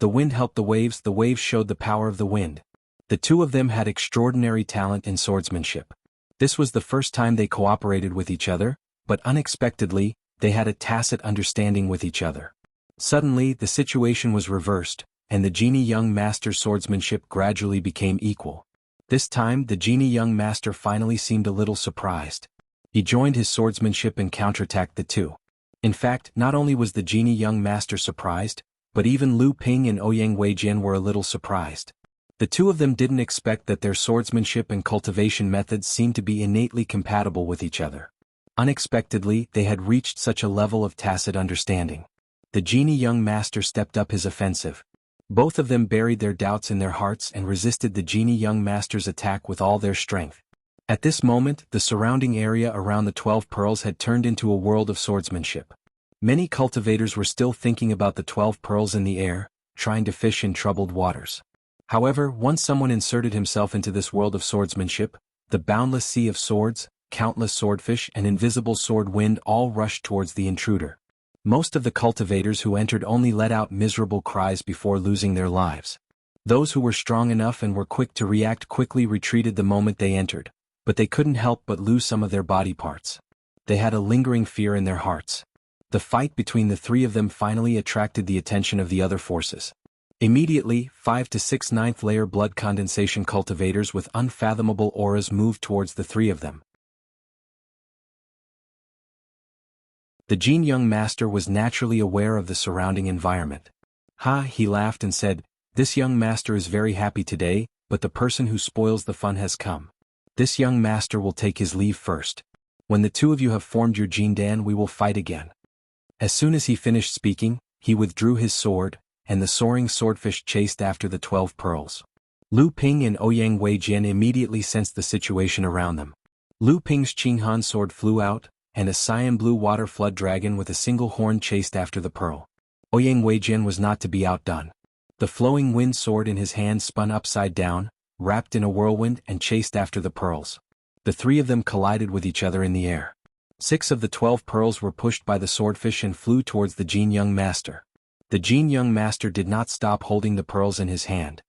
The wind helped the waves showed the power of the wind. The two of them had extraordinary talent in swordsmanship. This was the first time they cooperated with each other, but unexpectedly, they had a tacit understanding with each other. Suddenly, the situation was reversed, and the genie young master's swordsmanship gradually became equal. This time, the genie young master finally seemed a little surprised. He joined his swordsmanship and counterattacked the two. In fact, not only was the genie young master surprised, but even Lu Ping and Ouyang Weijian were a little surprised. The two of them didn't expect that their swordsmanship and cultivation methods seemed to be innately compatible with each other. Unexpectedly, they had reached such a level of tacit understanding. The genie young master stepped up his offensive. Both of them buried their doubts in their hearts and resisted the genie young master's attack with all their strength. At this moment, the surrounding area around the 12 pearls had turned into a world of swordsmanship. Many cultivators were still thinking about the 12 pearls in the air, trying to fish in troubled waters. However, once someone inserted himself into this world of swordsmanship, the boundless sea of swords, countless swordfish and invisible sword wind all rushed towards the intruder. Most of the cultivators who entered only let out miserable cries before losing their lives. Those who were strong enough and were quick to react quickly retreated the moment they entered, but they couldn't help but lose some of their body parts. They had a lingering fear in their hearts. The fight between the three of them finally attracted the attention of the other forces. Immediately, 5 to 6 ninth layer blood condensation cultivators with unfathomable auras moved towards the three of them. The genie young master was naturally aware of the surrounding environment. He laughed and said, "This young master is very happy today, but the person who spoils the fun has come. This young master will take his leave first. When the two of you have formed your Jindan, we will fight again." As soon as he finished speaking, he withdrew his sword, and the soaring swordfish chased after the 12 pearls. Lu Ping and Ouyang Weijian immediately sensed the situation around them. Lu Ping's Qinghan sword flew out, and a cyan blue water flood dragon with a single horn chased after the pearl. Ouyang Weijian was not to be outdone. The flowing wind sword in his hand spun upside down, wrapped in a whirlwind and chased after the pearls. The three of them collided with each other in the air. 6 of the 12 pearls were pushed by the swordfish and flew towards the Jianghu master. The Jianghu master did not stop holding the pearls in his hand.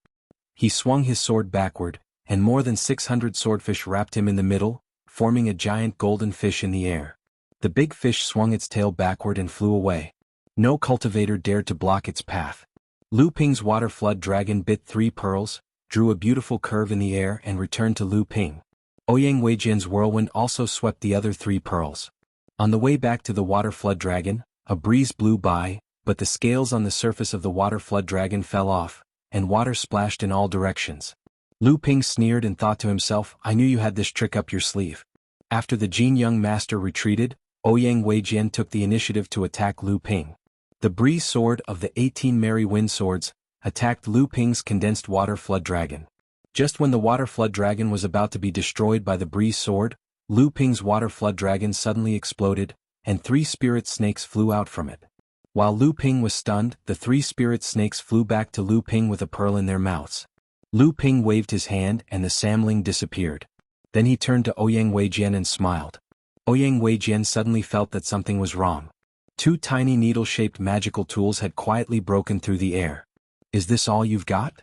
He swung his sword backward, and more than 600 swordfish wrapped him in the middle, forming a giant golden fish in the air. The big fish swung its tail backward and flew away. No cultivator dared to block its path. Lu Ping's water flood dragon bit 3 pearls, drew a beautiful curve in the air and returned to Lu Ping. Ouyang Weijian's whirlwind also swept the other 3 pearls. On the way back to the water flood dragon, a breeze blew by, but the scales on the surface of the water flood dragon fell off, and water splashed in all directions. Lu Ping sneered and thought to himself, I knew you had this trick up your sleeve. After the Jianghu master retreated, Ouyang Weijian took the initiative to attack Lu Ping. The breeze sword of the 18 merry wind swords attacked Lu Ping's condensed water flood dragon. Just when the water flood dragon was about to be destroyed by the breeze sword, Lu Ping's water flood dragon suddenly exploded, and 3 spirit snakes flew out from it. While Lu Ping was stunned, the 3 spirit snakes flew back to Lu Ping with a pearl in their mouths. Lu Ping waved his hand and the samling disappeared. Then he turned to Ouyang Weijian and smiled. Ouyang Weijian suddenly felt that something was wrong. 2 tiny needle-shaped magical tools had quietly broken through the air. Is this all you've got?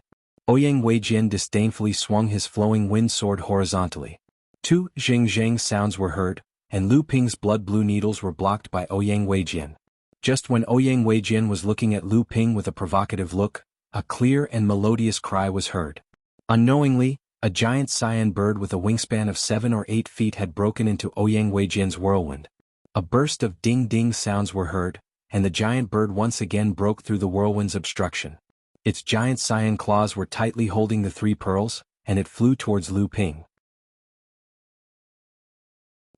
Ouyang Weijian disdainfully swung his flowing wind sword horizontally. 2 zhing-zhang sounds were heard, and Lu Ping's blood-blue needles were blocked by Ouyang Weijian. Just when Ouyang Weijian was looking at Lu Ping with a provocative look, a clear and melodious cry was heard. Unknowingly, a giant cyan bird with a wingspan of 7 or 8 feet had broken into Ouyang Weijian's whirlwind. A burst of ding-ding sounds were heard, and the giant bird once again broke through the whirlwind's obstruction. Its giant cyan claws were tightly holding the 3 pearls, and it flew towards Lu Ping.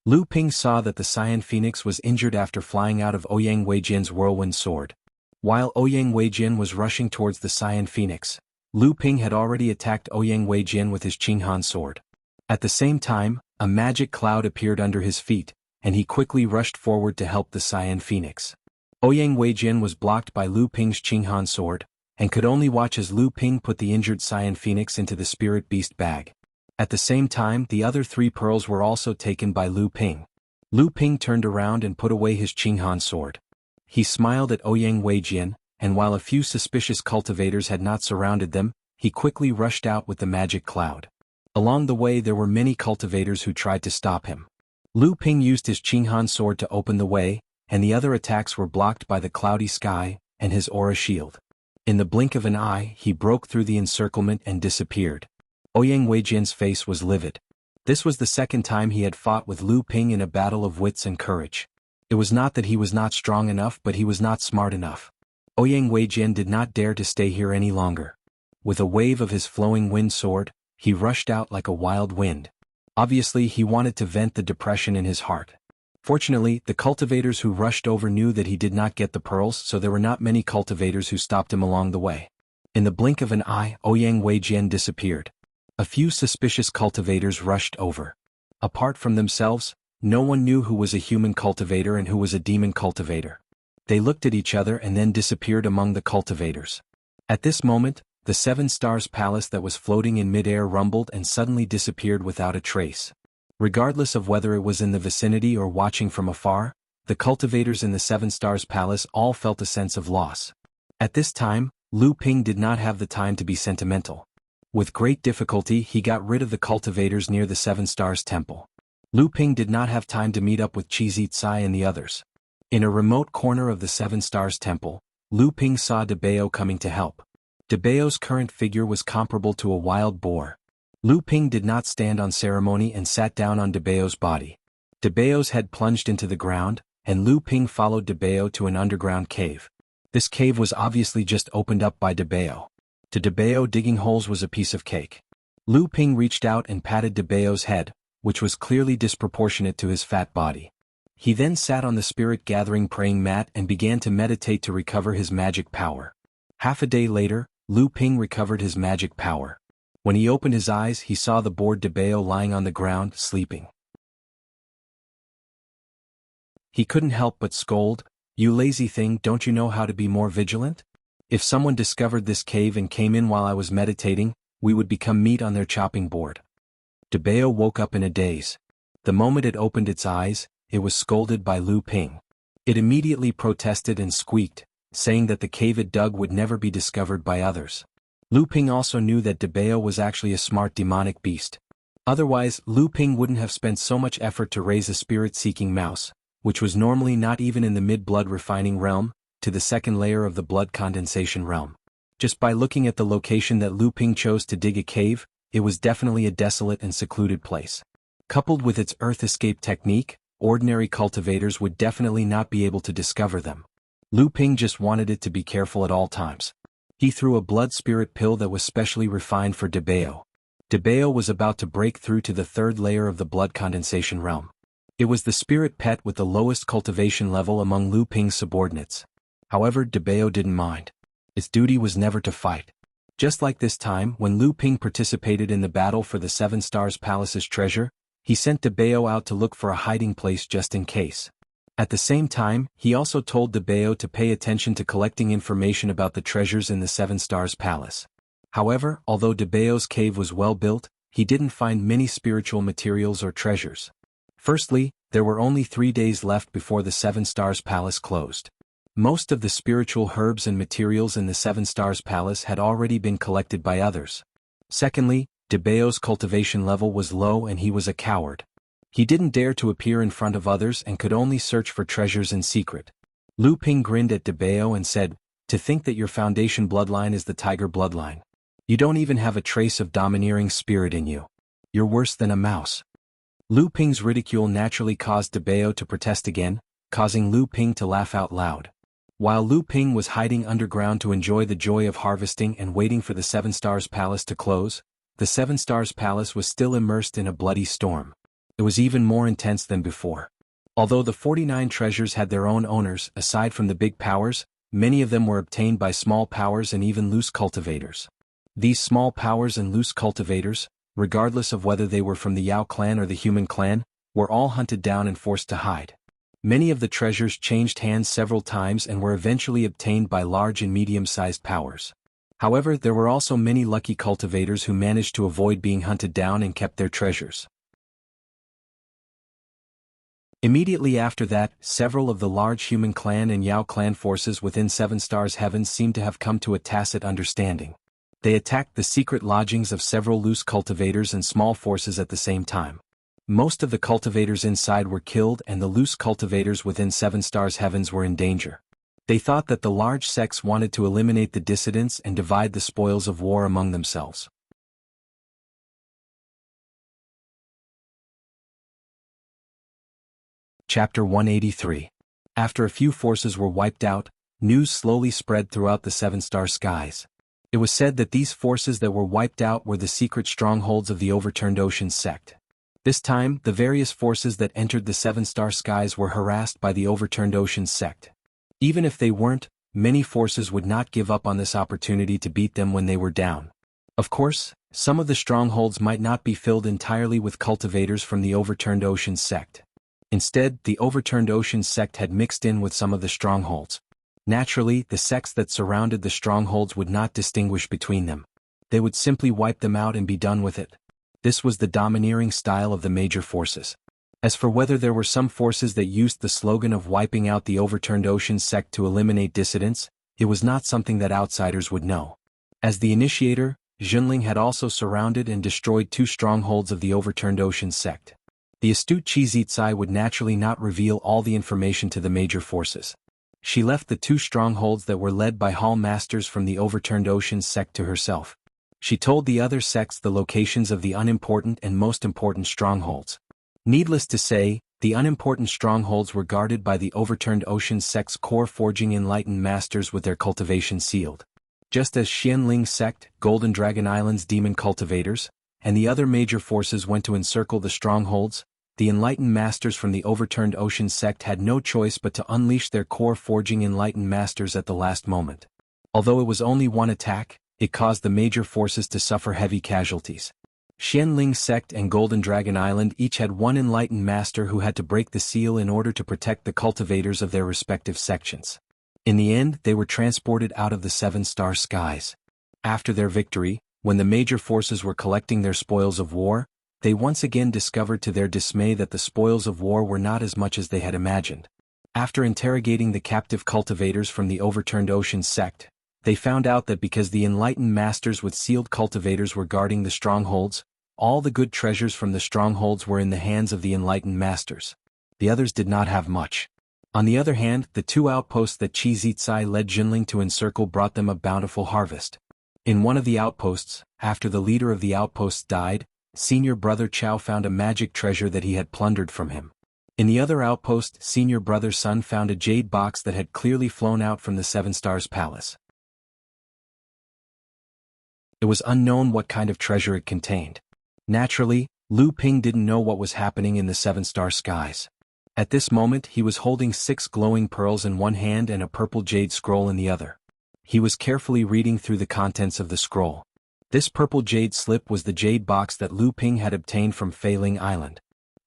Lu Ping saw that the cyan phoenix was injured after flying out of Ouyang Weijian's whirlwind sword. While Ouyang Weijian was rushing towards the cyan phoenix, Lu Ping had already attacked Ouyang Weijian with his Qinghan sword. At the same time, a magic cloud appeared under his feet, and he quickly rushed forward to help the cyan phoenix. Ouyang Weijian was blocked by Lu Ping's Qinghan sword, and could only watch as Lu Ping put the injured cyan phoenix into the spirit beast bag. At the same time, the other 3 pearls were also taken by Lu Ping. Lu Ping turned around and put away his Qinghan sword. He smiled at Ouyang Weijian, and while a few suspicious cultivators had not surrounded them, he quickly rushed out with the magic cloud. Along the way there were many cultivators who tried to stop him. Lu Ping used his Qinghan sword to open the way, and the other attacks were blocked by the cloudy sky and his aura shield. In the blink of an eye, he broke through the encirclement and disappeared. Ouyang Weijian's face was livid. This was the second time he had fought with Lu Ping in a battle of wits and courage. It was not that he was not strong enough, but he was not smart enough. Ouyang Weijian did not dare to stay here any longer. With a wave of his flowing wind sword, he rushed out like a wild wind. Obviously he wanted to vent the depression in his heart. Fortunately, the cultivators who rushed over knew that he did not get the pearls, so there were not many cultivators who stopped him along the way. In the blink of an eye, Ouyang Weijian disappeared. A few suspicious cultivators rushed over. Apart from themselves, no one knew who was a human cultivator and who was a demon cultivator. They looked at each other and then disappeared among the cultivators. At this moment, the 7 Stars Palace that was floating in mid-air rumbled and suddenly disappeared without a trace. Regardless of whether it was in the vicinity or watching from afar, the cultivators in the 7 Stars Palace all felt a sense of loss. At this time, Lu Ping did not have the time to be sentimental. With great difficulty he got rid of the cultivators near the 7 Stars Temple. Lu Ping did not have time to meet up with Qizhi Tsai and the others. In a remote corner of the 7 Stars Temple, Lu Ping saw De Bao coming to help. De Bao's current figure was comparable to a wild boar. Lu Ping did not stand on ceremony and sat down on De Bao's body. De Bao's head plunged into the ground, and Lu Ping followed De Bao to an underground cave. This cave was obviously just opened up by De Bao. To De Bao, digging holes was a piece of cake. Lu Ping reached out and patted De Bao's head, which was clearly disproportionate to his fat body. He then sat on the spirit-gathering praying mat and began to meditate to recover his magic power. Half a day later, Lu Ping recovered his magic power. When he opened his eyes, he saw the bored De Bao lying on the ground, sleeping. He couldn't help but scold, "You lazy thing, don't you know how to be more vigilant? If someone discovered this cave and came in while I was meditating, we would become meat on their chopping board." Debao woke up in a daze. The moment it opened its eyes, it was scolded by Lu Ping. It immediately protested and squeaked, saying that the cave it dug would never be discovered by others. Lu Ping also knew that Debao was actually a smart demonic beast. Otherwise, Lu Ping wouldn't have spent so much effort to raise a spirit-seeking mouse, which was normally not even in the mid-blood refining realm, to the second layer of the blood condensation realm. Just by looking at the location that Lu Ping chose to dig a cave, it was definitely a desolate and secluded place. Coupled with its earth escape technique, ordinary cultivators would definitely not be able to discover them. Lu Ping just wanted it to be careful at all times. He threw a blood spirit pill that was specially refined for Debao. Debao was about to break through to the third layer of the blood condensation realm. It was the spirit pet with the lowest cultivation level among Lu Ping's subordinates. However, Debao didn't mind. Its duty was never to fight. Just like this time when Lu Ping participated in the battle for the Seven Stars Palace's treasure, he sent Debao out to look for a hiding place just in case. At the same time, he also told Debao to pay attention to collecting information about the treasures in the Seven Stars Palace. However, although Debao's cave was well built, he didn't find many spiritual materials or treasures. Firstly, there were only 3 days left before the Seven Stars Palace closed. Most of the spiritual herbs and materials in the Seven Stars Palace had already been collected by others. Secondly, Debao's cultivation level was low and he was a coward. He didn't dare to appear in front of others and could only search for treasures in secret. Lu Ping grinned at Debao and said, "To think that your foundation bloodline is the tiger bloodline. You don't even have a trace of domineering spirit in you. You're worse than a mouse." Lu Ping's ridicule naturally caused Debao to protest again, causing Lu Ping to laugh out loud. While Lu Ping was hiding underground to enjoy the joy of harvesting and waiting for the Seven Stars Palace to close, the Seven Stars Palace was still immersed in a bloody storm. It was even more intense than before. Although the 49 treasures had their own owners, aside from the big powers, many of them were obtained by small powers and even loose cultivators. These small powers and loose cultivators, regardless of whether they were from the Yao clan or the human clan, were all hunted down and forced to hide. Many of the treasures changed hands several times and were eventually obtained by large and medium-sized powers. However, there were also many lucky cultivators who managed to avoid being hunted down and kept their treasures. Immediately after that, several of the large human clan and Yao clan forces within Seven Stars Heavens seemed to have come to a tacit understanding. They attacked the secret lodgings of several loose cultivators and small forces at the same time. Most of the cultivators inside were killed and the loose cultivators within Seven Stars Heavens were in danger. They thought that the large sects wanted to eliminate the dissidents and divide the spoils of war among themselves. Chapter 183. After a few forces were wiped out, news slowly spread throughout the Seven-Star skies. It was said that these forces that were wiped out were the secret strongholds of the Overturned Oceans sect. This time, the various forces that entered the Seven-Star skies were harassed by the Overturned Oceans sect. Even if they weren't, many forces would not give up on this opportunity to beat them when they were down. Of course, some of the strongholds might not be filled entirely with cultivators from the Overturned Oceans sect. Instead, the Overturned Oceans sect had mixed in with some of the strongholds. Naturally, the sects that surrounded the strongholds would not distinguish between them. They would simply wipe them out and be done with it. This was the domineering style of the major forces. As for whether there were some forces that used the slogan of wiping out the Overturned Oceans sect to eliminate dissidents, it was not something that outsiders would know. As the initiator, Junling had also surrounded and destroyed 2 strongholds of the Overturned Oceans sect. The astute Qizitsai would naturally not reveal all the information to the major forces. She left the 2 strongholds that were led by hall masters from the Overturned Oceans sect to herself. She told the other sects the locations of the unimportant and most important strongholds. Needless to say, the unimportant strongholds were guarded by the Overturned Oceans sect's core forging enlightened masters with their cultivation sealed. Just as Xianling sect, Golden Dragon Island's demon cultivators, and the other major forces went to encircle the strongholds, the enlightened masters from the Overturned Oceans sect had no choice but to unleash their core forging enlightened masters at the last moment. Although it was only one attack, it caused the major forces to suffer heavy casualties. Xianling sect and Golden Dragon Island each had one enlightened master who had to break the seal in order to protect the cultivators of their respective sections. In the end, they were transported out of the Seven-Star skies. After their victory, when the major forces were collecting their spoils of war, They once again discovered to their dismay that the spoils of war were not as much as they had imagined. After interrogating the captive cultivators from the overturned ocean sect, they found out that because the enlightened masters with sealed cultivators were guarding the strongholds, all the good treasures from the strongholds were in the hands of the enlightened masters. The others did not have much. On the other hand, the two outposts that Qi Zitsai led Jinling to encircle brought them a bountiful harvest. In one of the outposts, after the leader of the outposts died, senior brother Chao found a magic treasure that he had plundered from him. In the other outpost, senior brother Sun found a jade box that had clearly flown out from the Seven Stars Palace. It was unknown what kind of treasure it contained. Naturally, Lu Ping didn't know what was happening in the seven-star skies. At this moment he was holding 6 glowing pearls in one hand and a purple jade scroll in the other. He was carefully reading through the contents of the scroll. This purple jade slip was the jade box that Lu Ping had obtained from Feiling Island.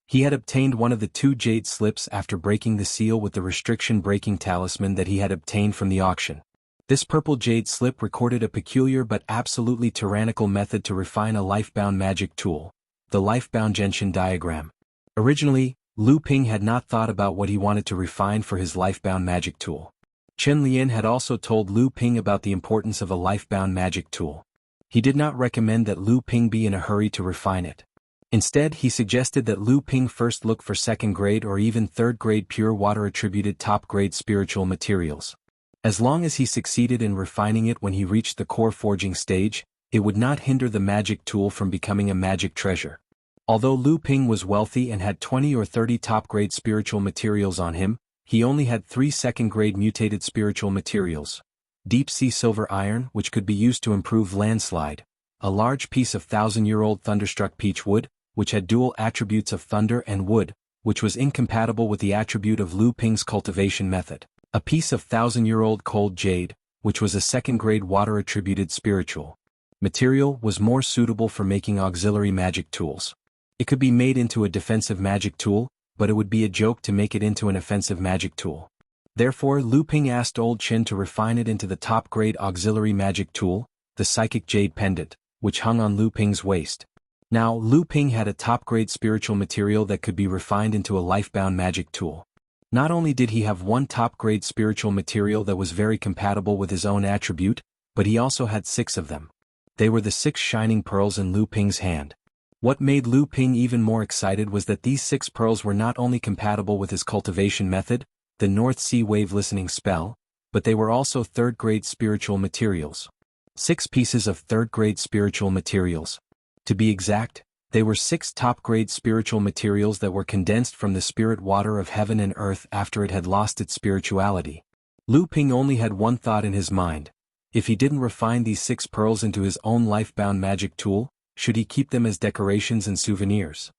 He had obtained one of the 2 jade slips after breaking the seal with the restriction-breaking talisman that he had obtained from the auction. This purple jade slip recorded a peculiar but absolutely tyrannical method to refine a life-bound magic tool, the life-bound Genshin diagram. Originally, Lu Ping had not thought about what he wanted to refine for his life-bound magic tool. Chen Lian had also told Lu Ping about the importance of a life-bound magic tool. He did not recommend that Lu Ping be in a hurry to refine it. Instead, he suggested that Lu Ping first look for second-grade or even third-grade pure water-attributed top-grade spiritual materials. As long as he succeeded in refining it when he reached the core forging stage, it would not hinder the magic tool from becoming a magic treasure. Although Lu Ping was wealthy and had 20 or 30 top-grade spiritual materials on him, he only had 3 second-grade mutated spiritual materials. Deep-sea silver iron, which could be used to improve landslide, a large piece of 1,000-year-old thunderstruck peach wood, which had dual attributes of thunder and wood, which was incompatible with the attribute of Lu Ping's cultivation method. A piece of 1,000-year-old cold jade, which was a second-grade water-attributed spiritual material, was more suitable for making auxiliary magic tools. It could be made into a defensive magic tool, but it would be a joke to make it into an offensive magic tool. Therefore, Lu Ping asked Old Qin to refine it into the top-grade auxiliary magic tool, the psychic jade pendant, which hung on Lu Ping's waist. Now, Lu Ping had a top-grade spiritual material that could be refined into a life-bound magic tool. Not only did he have one top-grade spiritual material that was very compatible with his own attribute, but he also had 6 of them. They were the 6 shining pearls in Lu Ping's hand. What made Lu Ping even more excited was that these 6 pearls were not only compatible with his cultivation method, the North Sea Wave Listening spell, but they were also third-grade spiritual materials. 6 pieces of third-grade spiritual materials. To be exact, they were 6 top-grade spiritual materials that were condensed from the spirit water of heaven and earth after it had lost its spirituality. Lu Ping only had one thought in his mind. If he didn't refine these 6 pearls into his own life-bound magic tool, should he keep them as decorations and souvenirs?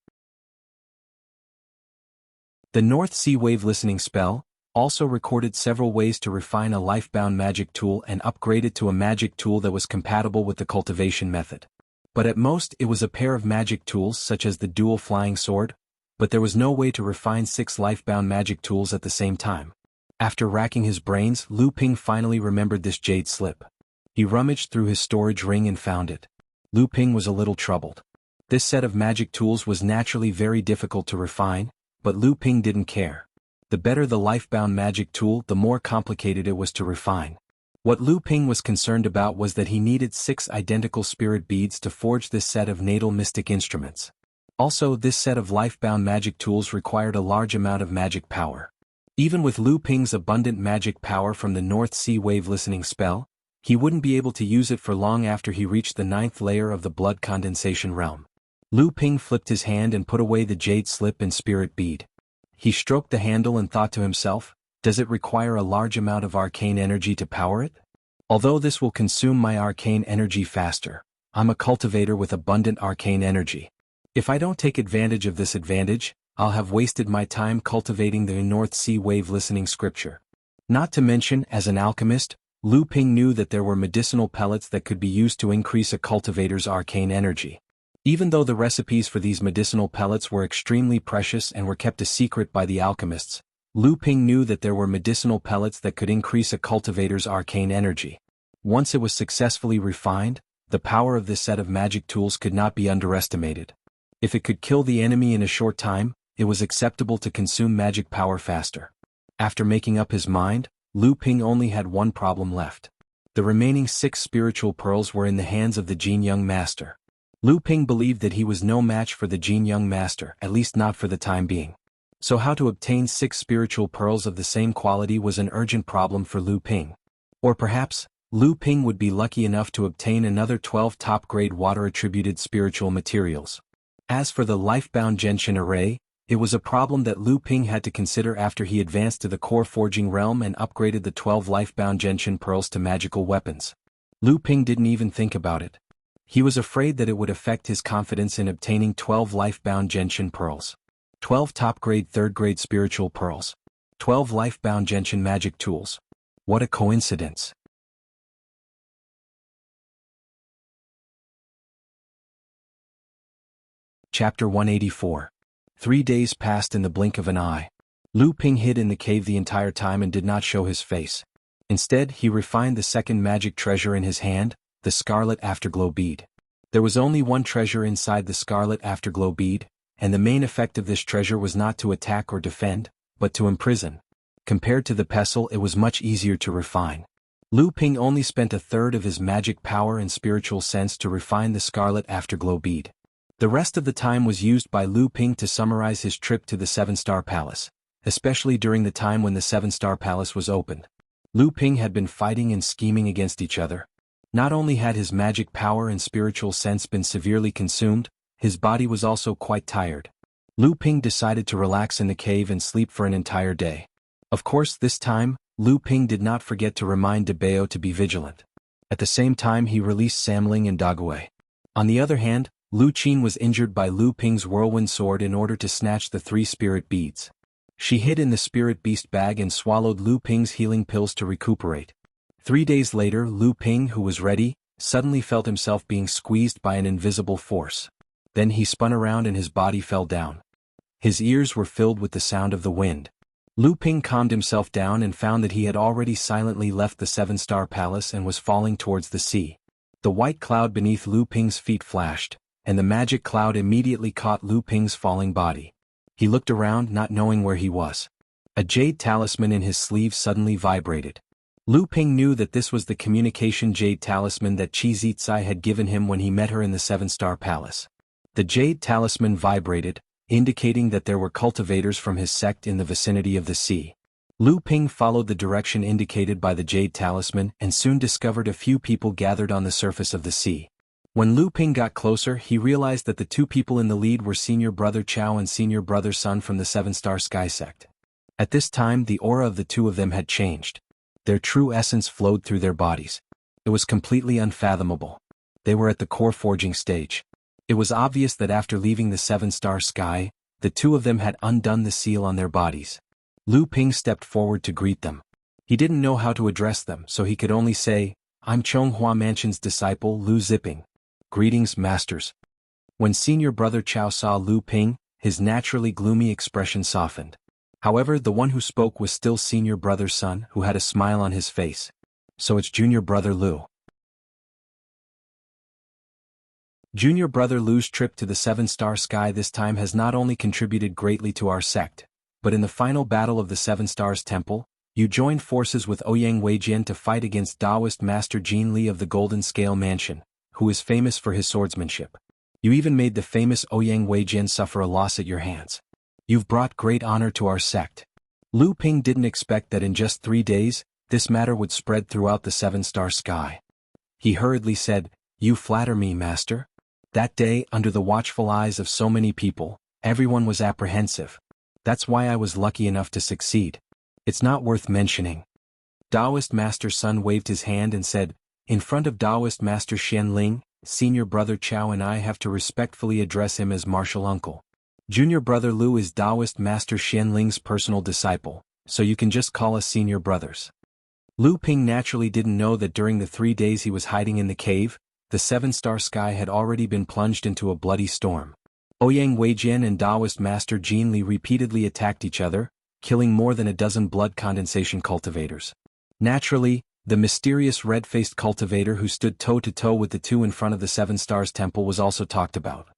The North Sea Wave Listening spell also recorded several ways to refine a life-bound magic tool and upgrade it to a magic tool that was compatible with the cultivation method. But at most it was a pair of magic tools such as the dual flying sword, but there was no way to refine 6 life-bound magic tools at the same time. After racking his brains, Lu Ping finally remembered this jade slip. He rummaged through his storage ring and found it. Lu Ping was a little troubled. This set of magic tools was naturally very difficult to refine, but Lu Ping didn't care. The better the life-bound magic tool, the more complicated it was to refine. What Lu Ping was concerned about was that he needed 6 identical spirit beads to forge this set of natal mystic instruments. Also, this set of life-bound magic tools required a large amount of magic power. Even with Lu Ping's abundant magic power from the North Sea Wave Listening spell, he wouldn't be able to use it for long after he reached the 9th layer of the blood condensation realm. Lu Ping flipped his hand and put away the jade slip and spirit bead. He stroked the handle and thought to himself, does it require a large amount of arcane energy to power it? Although this will consume my arcane energy faster, I'm a cultivator with abundant arcane energy. If I don't take advantage of this advantage, I'll have wasted my time cultivating the North Sea Wave Listening scripture. Not to mention, as an alchemist, Lu Ping knew that there were medicinal pellets that could be used to increase a cultivator's arcane energy. Even though the recipes for these medicinal pellets were extremely precious and were kept a secret by the alchemists, Lu Ping knew that there were medicinal pellets that could increase a cultivator's arcane energy. Once it was successfully refined, the power of this set of magic tools could not be underestimated. If it could kill the enemy in a short time, it was acceptable to consume magic power faster. After making up his mind, Lu Ping only had one problem left. The remaining 6 spiritual pearls were in the hands of the Jianghu master. Lu Ping believed that he was no match for the Jianghu master, at least not for the time being. So how to obtain 6 spiritual pearls of the same quality was an urgent problem for Lu Ping. Or perhaps, Lu Ping would be lucky enough to obtain another 12 top-grade water-attributed spiritual materials. As for the life-bound gentian array, it was a problem that Lu Ping had to consider after he advanced to the core forging realm and upgraded the 12 life-bound gentian pearls to magical weapons. Lu Ping didn't even think about it. He was afraid that it would affect his confidence in obtaining 12 life-bound gentian pearls. 12 top-grade third-grade spiritual pearls. 12 life-bound gentian magic tools. What a coincidence. Chapter 184. 3 days passed in the blink of an eye. Lu Ping hid in the cave the entire time and did not show his face. Instead, he refined the second magic treasure in his hand, the Scarlet Afterglow bead. There was only one treasure inside the Scarlet Afterglow bead, and the main effect of this treasure was not to attack or defend, but to imprison. Compared to the pestle, it was much easier to refine. Lu Ping only spent a third of his magic power and spiritual sense to refine the Scarlet Afterglow bead. The rest of the time was used by Lu Ping to summarize his trip to the 7-Star Palace, especially during the time when the 7-Star Palace was opened. Lu Ping had been fighting and scheming against each other. Not only had his magic power and spiritual sense been severely consumed, his body was also quite tired. Lu Ping decided to relax in the cave and sleep for an entire day. Of course, this time, Lu Ping did not forget to remind De Bao to be vigilant. At the same time, he released Samling and Dagui. On the other hand, Lu Qin was injured by Lu Ping's whirlwind sword in order to snatch the 3 spirit beads. She hid in the spirit beast bag and swallowed Lu Ping's healing pills to recuperate. 3 days later, Lu Ping, who was ready, suddenly felt himself being squeezed by an invisible force. Then he spun around and his body fell down. His ears were filled with the sound of the wind. Lu Ping calmed himself down and found that he had already silently left the 7-Star Palace and was falling towards the sea. The white cloud beneath Lu Ping's feet flashed, and the magic cloud immediately caught Lu Ping's falling body. He looked around, not knowing where he was. A jade talisman in his sleeve suddenly vibrated. Lu Ping knew that this was the communication jade talisman that Qi Zicai had given him when he met her in the 7-Star Palace. The jade talisman vibrated, indicating that there were cultivators from his sect in the vicinity of the sea. Lu Ping followed the direction indicated by the jade talisman and soon discovered a few people gathered on the surface of the sea. When Lu Ping got closer, he realized that the 2 people in the lead were Senior Brother Chao and Senior Brother Sun from the 7-Star Sky sect. At this time, the aura of the 2 of them had changed. Their true essence flowed through their bodies. It was completely unfathomable. They were at the core forging stage. It was obvious that after leaving the 7-Star Sky, the 2 of them had undone the seal on their bodies. Lu Ping stepped forward to greet them. He didn't know how to address them, so he could only say, "I'm Chonghua Mansion's disciple, Lu Ziping. Greetings, masters." When Senior Brother Chao saw Lu Ping, his naturally gloomy expression softened. However, the one who spoke was still Senior Brother Sun, who had a smile on his face. "So it's Junior Brother Lu." Junior Brother Lu's trip to the 7-Star Sky this time has not only contributed greatly to our sect, but in the final battle of the 7 Stars Temple, you joined forces with Ouyang Weijian to fight against Taoist Master Jin Li of the Golden Scale Mansion, who is famous for his swordsmanship. You even made the famous Ouyang Weijian suffer a loss at your hands. You've brought great honor to our sect. Lu Ping didn't expect that in just 3 days, this matter would spread throughout the 7-Star Sky. He hurriedly said, "You flatter me, master." That day, under the watchful eyes of so many people, everyone was apprehensive. That's why I was lucky enough to succeed. It's not worth mentioning. Taoist Master Sun waved his hand and said, "In front of Taoist Master Xianling, Senior Brother Chao and I have to respectfully address him as Martial Uncle. Junior Brother Lu is Taoist Master Xianling's personal disciple, so you can just call us Senior Brothers." Lu Ping naturally didn't know that during the 3 days he was hiding in the cave, the 7-Star Sky had already been plunged into a bloody storm. Ouyang Weijian and Taoist Master Jin Li repeatedly attacked each other, killing more than a dozen blood condensation cultivators. Naturally, the mysterious red-faced cultivator who stood toe-to-toe with the 2 in front of the 7 Stars Temple was also talked about.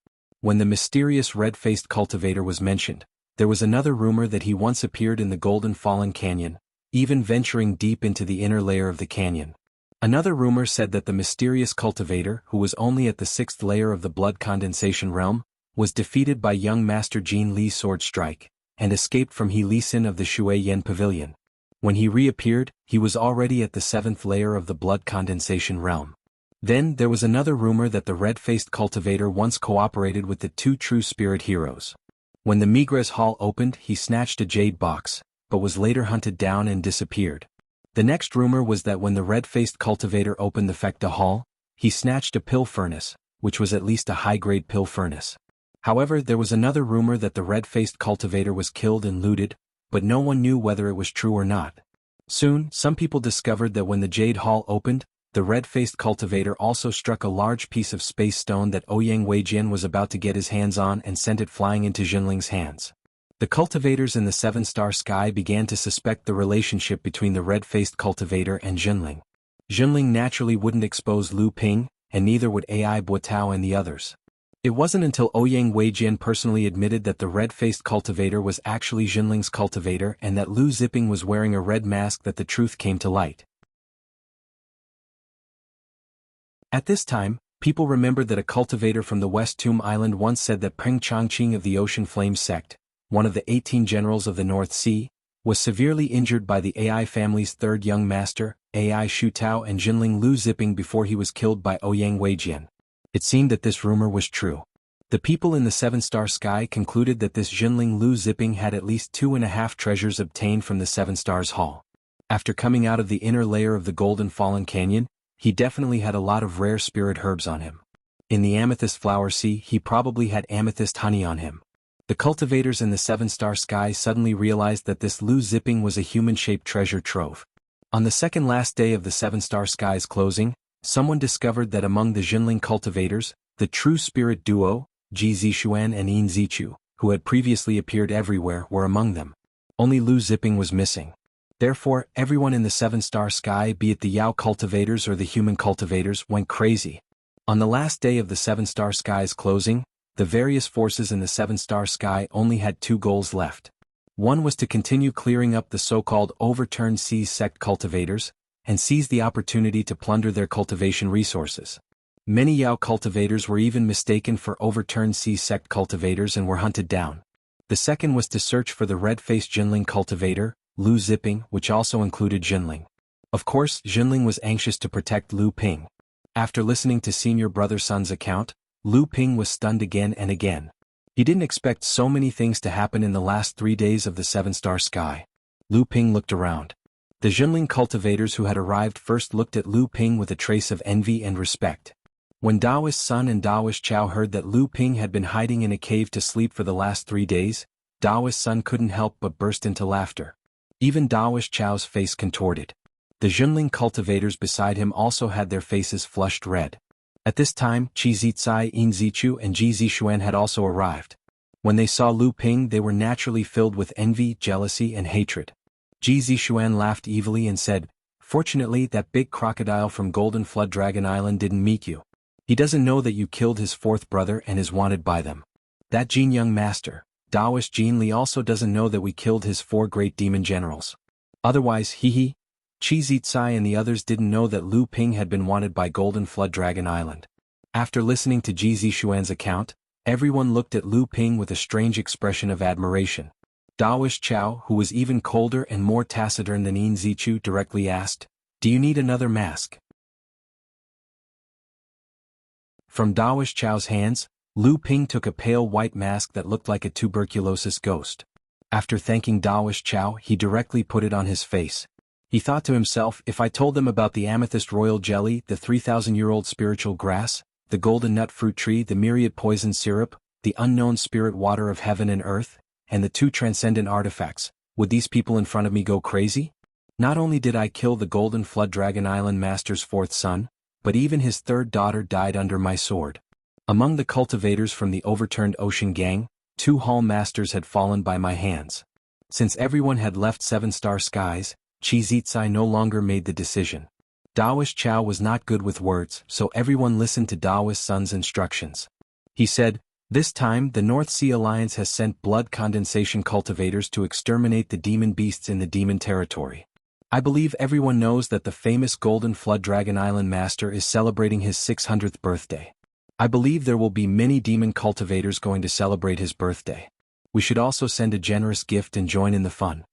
When the mysterious red-faced cultivator was mentioned, there was another rumor that he once appeared in the Golden Fallen Canyon, even venturing deep into the inner layer of the canyon. Another rumor said that the mysterious cultivator, who was only at the 6th layer of the blood condensation realm, was defeated by young Master Jin Li's sword strike, and escaped from He Li Sin of the Shui Yen Pavilion. When he reappeared, he was already at the 7th layer of the blood condensation realm. Then there was another rumor that the red-faced cultivator once cooperated with the two true spirit heroes. When the Migres Hall opened, he snatched a jade box, but was later hunted down and disappeared. The next rumor was that when the red-faced cultivator opened the Fekta Hall, he snatched a pill furnace, which was at least a high-grade pill furnace. However, there was another rumor that the red-faced cultivator was killed and looted, but no one knew whether it was true or not. Soon, some people discovered that when the Jade Hall opened, the red-faced cultivator also struck a large piece of space stone that Ouyang Weijian was about to get his hands on and sent it flying into Jinling's hands. The cultivators in the 7-star sky began to suspect the relationship between the red-faced cultivator and Jinling. Jinling naturally wouldn't expose Lu Ping, and neither would Ai Buotao and the others. It wasn't until Ouyang Weijian personally admitted that the red-faced cultivator was actually Jinling's cultivator and that Lu Ziping was wearing a red mask that the truth came to light. At this time, people remembered that a cultivator from the West Tomb Island once said that Peng Chongqing of the Ocean Flame sect, one of the 18 generals of the North Sea, was severely injured by the Ai family's third young master, Ai Shutao and Jinling Lu Ziping before he was killed by Ouyang Weijian. It seemed that this rumor was true. The people in the 7-star sky concluded that this Jinling Lu Ziping had at least 2.5 treasures obtained from the 7 Stars Hall. After coming out of the inner layer of the Golden Fallen Canyon, he definitely had a lot of rare spirit herbs on him. In the Amethyst Flower Sea, he probably had amethyst honey on him. The cultivators in the 7-star sky suddenly realized that this Lu Ziping was a human-shaped treasure trove. On the second last day of the 7-star sky's closing, someone discovered that among the Jinling cultivators, the true spirit duo, Ji Zixuan and Yin Zichu, who had previously appeared everywhere, were among them. Only Lu Ziping was missing. Therefore, everyone in the 7-star sky, be it the Yao cultivators or the human cultivators, went crazy. On the last day of the 7-star sky's closing, the various forces in the 7-star sky only had two goals left. One was to continue clearing up the so-called overturned seas sect cultivators, and seize the opportunity to plunder their cultivation resources. Many Yao cultivators were even mistaken for overturned seas sect cultivators and were hunted down. The second was to search for the red-faced Jinling cultivator, Lu Ziping, which also included Jinling. Of course, Jinling was anxious to protect Lu Ping. After listening to Senior Brother Sun's account, Lu Ping was stunned again and again. He didn't expect so many things to happen in the last 3 days of the 7-star sky. Lu Ping looked around. The Jinling cultivators who had arrived first looked at Lu Ping with a trace of envy and respect. When Daoist Sun and Daoist Chao heard that Lu Ping had been hiding in a cave to sleep for the last 3 days, Daoist Sun couldn't help but burst into laughter. Even Daoist Chao's face contorted. The Jinling cultivators beside him also had their faces flushed red. At this time, Qi Zicai, Yin Zichu and Ji Zixuan had also arrived. When they saw Lu Ping, they were naturally filled with envy, jealousy and hatred. Ji Zixuan laughed evilly and said, "Fortunately, that big crocodile from Golden Flood Dragon Island didn't meet you. He doesn't know that you killed his 4th brother and is wanted by them. That Jin young master, Daoist Jin Li, also doesn't know that we killed his 4 great demon generals. Otherwise, he, Qi Zicai and the others didn't know that Lu Ping had been wanted by Golden Flood Dragon Island." After listening to Ji Zixuan's account, everyone looked at Lu Ping with a strange expression of admiration. Daoist Chao, who was even colder and more taciturn than Yin Zichu, directly asked, "Do you need another mask?" From Daoist Chao's hands, Lu Ping took a pale white mask that looked like a tuberculosis ghost. After thanking Daoist Chao, he directly put it on his face. He thought to himself, if I told them about the amethyst royal jelly, the 3,000-year-old spiritual grass, the golden nut fruit tree, the myriad poison syrup, the unknown spirit water of heaven and earth, and the 2 transcendent artifacts, would these people in front of me go crazy? Not only did I kill the Golden Flood Dragon Island Master's 4th son, but even his 3rd daughter died under my sword. Among the cultivators from the overturned ocean gang, 2 hall masters had fallen by my hands. Since everyone had left 7-star skies, Qi Zicai no longer made the decision. Daoist Chao was not good with words, so everyone listened to Daoist Sun's instructions. He said, This time, the North Sea Alliance has sent blood condensation cultivators to exterminate the demon beasts in the demon territory. I believe everyone knows that the famous Golden Flood Dragon Island Master is celebrating his 600th birthday. I believe there will be many demon cultivators going to celebrate his birthday. We should also send a generous gift and join in the fun.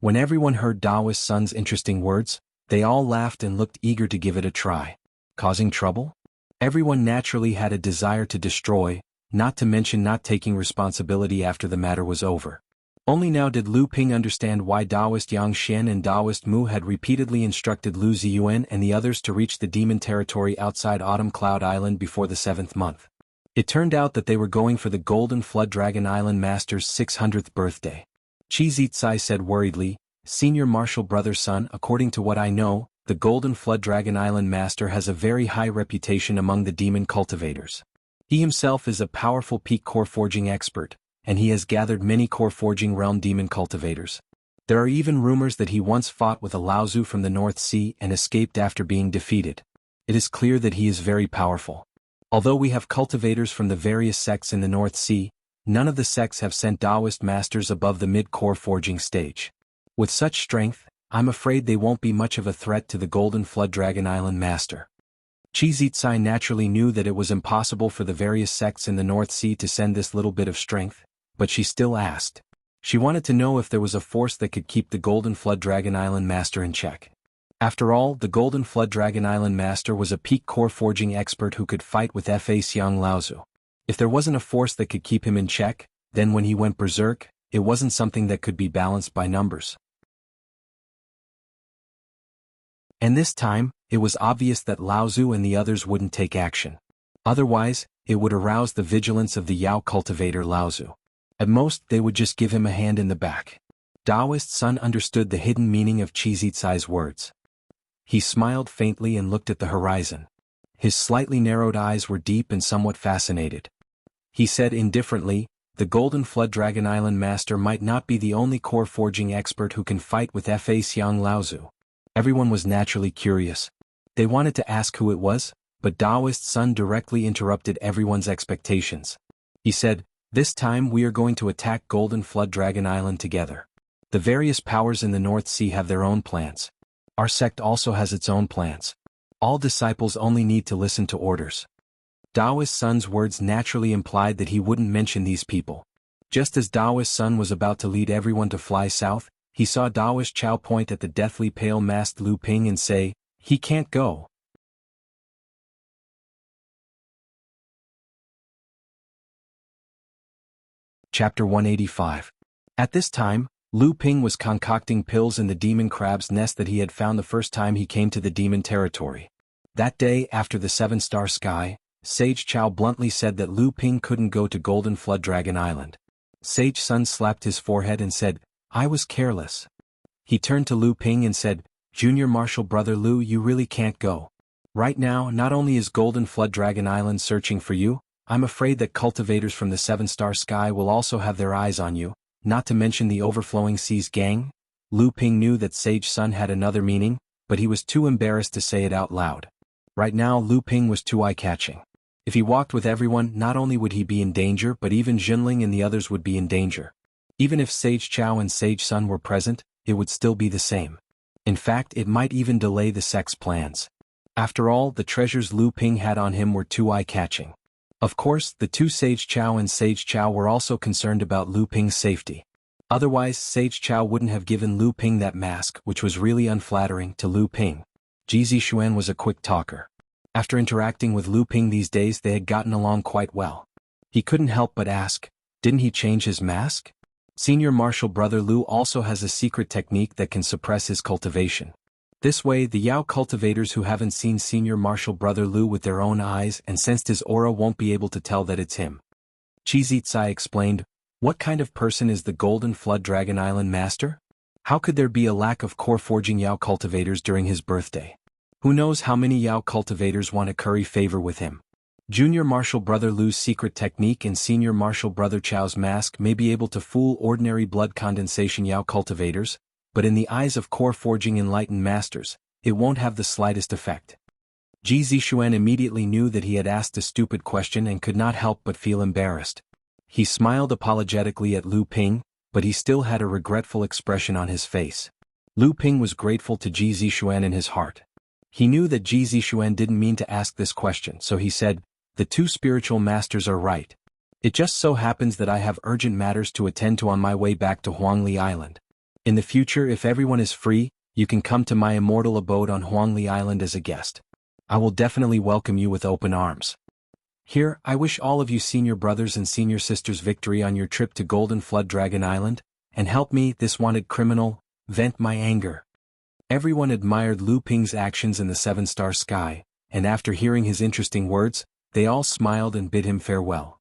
When everyone heard Daoist Sun's interesting words, they all laughed and looked eager to give it a try. Causing trouble? Everyone naturally had a desire to destroy, not to mention not taking responsibility after the matter was over. Only now did Lu Ping understand why Daoist Yang Xian and Daoist Mu had repeatedly instructed Lu Ziyuan and the others to reach the demon territory outside Autumn Cloud Island before the 7th month. It turned out that they were going for the Golden Flood Dragon Island Master's 600th birthday. Qi Zitsai said worriedly, "Senior Martial Brother Sun, according to what I know, the Golden Flood Dragon Island Master has a very high reputation among the demon cultivators. He himself is a powerful peak core forging expert, and he has gathered many core forging realm demon cultivators. There are even rumors that he once fought with a Laozu from the North Sea and escaped after being defeated. It is clear that he is very powerful. Although we have cultivators from the various sects in the North Sea, none of the sects have sent Daoist masters above the mid-core forging stage. With such strength, I'm afraid they won't be much of a threat to the Golden Flood Dragon Island Master." Qi Zitsai naturally knew that it was impossible for the various sects in the North Sea to send this little bit of strength, but she still asked. She wanted to know if there was a force that could keep the Golden Flood Dragon Island Master in check. After all, the Golden Flood Dragon Island Master was a peak core forging expert who could fight with Fa Xiang Laozu. If there wasn't a force that could keep him in check, then when he went berserk, it wasn't something that could be balanced by numbers. And this time, it was obvious that Laozu and the others wouldn't take action. Otherwise, it would arouse the vigilance of the Yao cultivator Laozu. At most, they would just give him a hand in the back. Daoist Sun understood the hidden meaning of Qi Zitsai's words. He smiled faintly and looked at the horizon. His slightly narrowed eyes were deep and somewhat fascinated. He said indifferently, "The Golden Flood Dragon Island Master might not be the only core forging expert who can fight with Fa Xiang Laozu." Everyone was naturally curious. They wanted to ask who it was, but Daoist Sun directly interrupted everyone's expectations. He said, "This time we are going to attack Golden Flood Dragon Island together. The various powers in the North Sea have their own plans. Our sect also has its own plans. All disciples only need to listen to orders." Daoist Sun's words naturally implied that he wouldn't mention these people. Just as Daoist Sun was about to lead everyone to fly south, he saw Daoist Chao point at the deathly pale-masked Lu Ping and say, "He can't go." Chapter 185. At this time, Lu Ping was concocting pills in the demon crab's nest that he had found the first time he came to the demon territory. That day after the 7-star sky, Sage Chao bluntly said that Lu Ping couldn't go to Golden Flood Dragon Island. Sage Sun slapped his forehead and said, "I was careless." He turned to Lu Ping and said, "Junior Martial Brother Lu, you really can't go. Right now, not only is Golden Flood Dragon Island searching for you, I'm afraid that cultivators from the 7-star sky will also have their eyes on you, not to mention the Overflowing Seas gang." Lu Ping knew that Sage Sun had another meaning, but he was too embarrassed to say it out loud. Right now Lu Ping was too eye-catching. If he walked with everyone, not only would he be in danger but even Jinling and the others would be in danger. Even if Sage Chao and Sage Sun were present, it would still be the same. In fact, it might even delay the sect's plans. After all, the treasures Lu Ping had on him were too eye-catching. Of course, the two Sage Chao and Sage Chao were also concerned about Lu Ping's safety. Otherwise, Sage Chao wouldn't have given Lu Ping that mask, which was really unflattering to Lu Ping. Ji Zixuan was a quick talker. After interacting with Lu Ping these days, they had gotten along quite well. He couldn't help but ask, "Didn't he change his mask?" Senior Martial Brother Lu also has a secret technique that can suppress his cultivation. This way, the Yao cultivators who haven't seen Senior Martial Brother Lu with their own eyes and sensed his aura won't be able to tell that it's him. Qi Zitsai explained, "What kind of person is the Golden Flood Dragon Island Master? How could there be a lack of core forging Yao cultivators during his birthday? Who knows how many Yao cultivators want to curry favor with him? Junior Martial Brother Lu's secret technique and Senior Martial Brother Chao's mask may be able to fool ordinary blood condensation Yao cultivators, but in the eyes of core forging enlightened masters, it won't have the slightest effect." Ji Zixuan immediately knew that he had asked a stupid question and could not help but feel embarrassed. He smiled apologetically at Lu Ping, but he still had a regretful expression on his face. Lu Ping was grateful to Ji Zixuan in his heart. He knew that Ji Zixuan didn't mean to ask this question, so he said, "The two spiritual masters are right. It just so happens that I have urgent matters to attend to on my way back to Huangli Island. In the future, if everyone is free, you can come to my immortal abode on Huangli Island as a guest. I will definitely welcome you with open arms. Here, I wish all of you senior brothers and senior sisters victory on your trip to Golden Flood Dragon Island, and help me, this wanted criminal, vent my anger." Everyone admired Lu Ping's actions in the seven-star sky, and after hearing his interesting words, they all smiled and bid him farewell.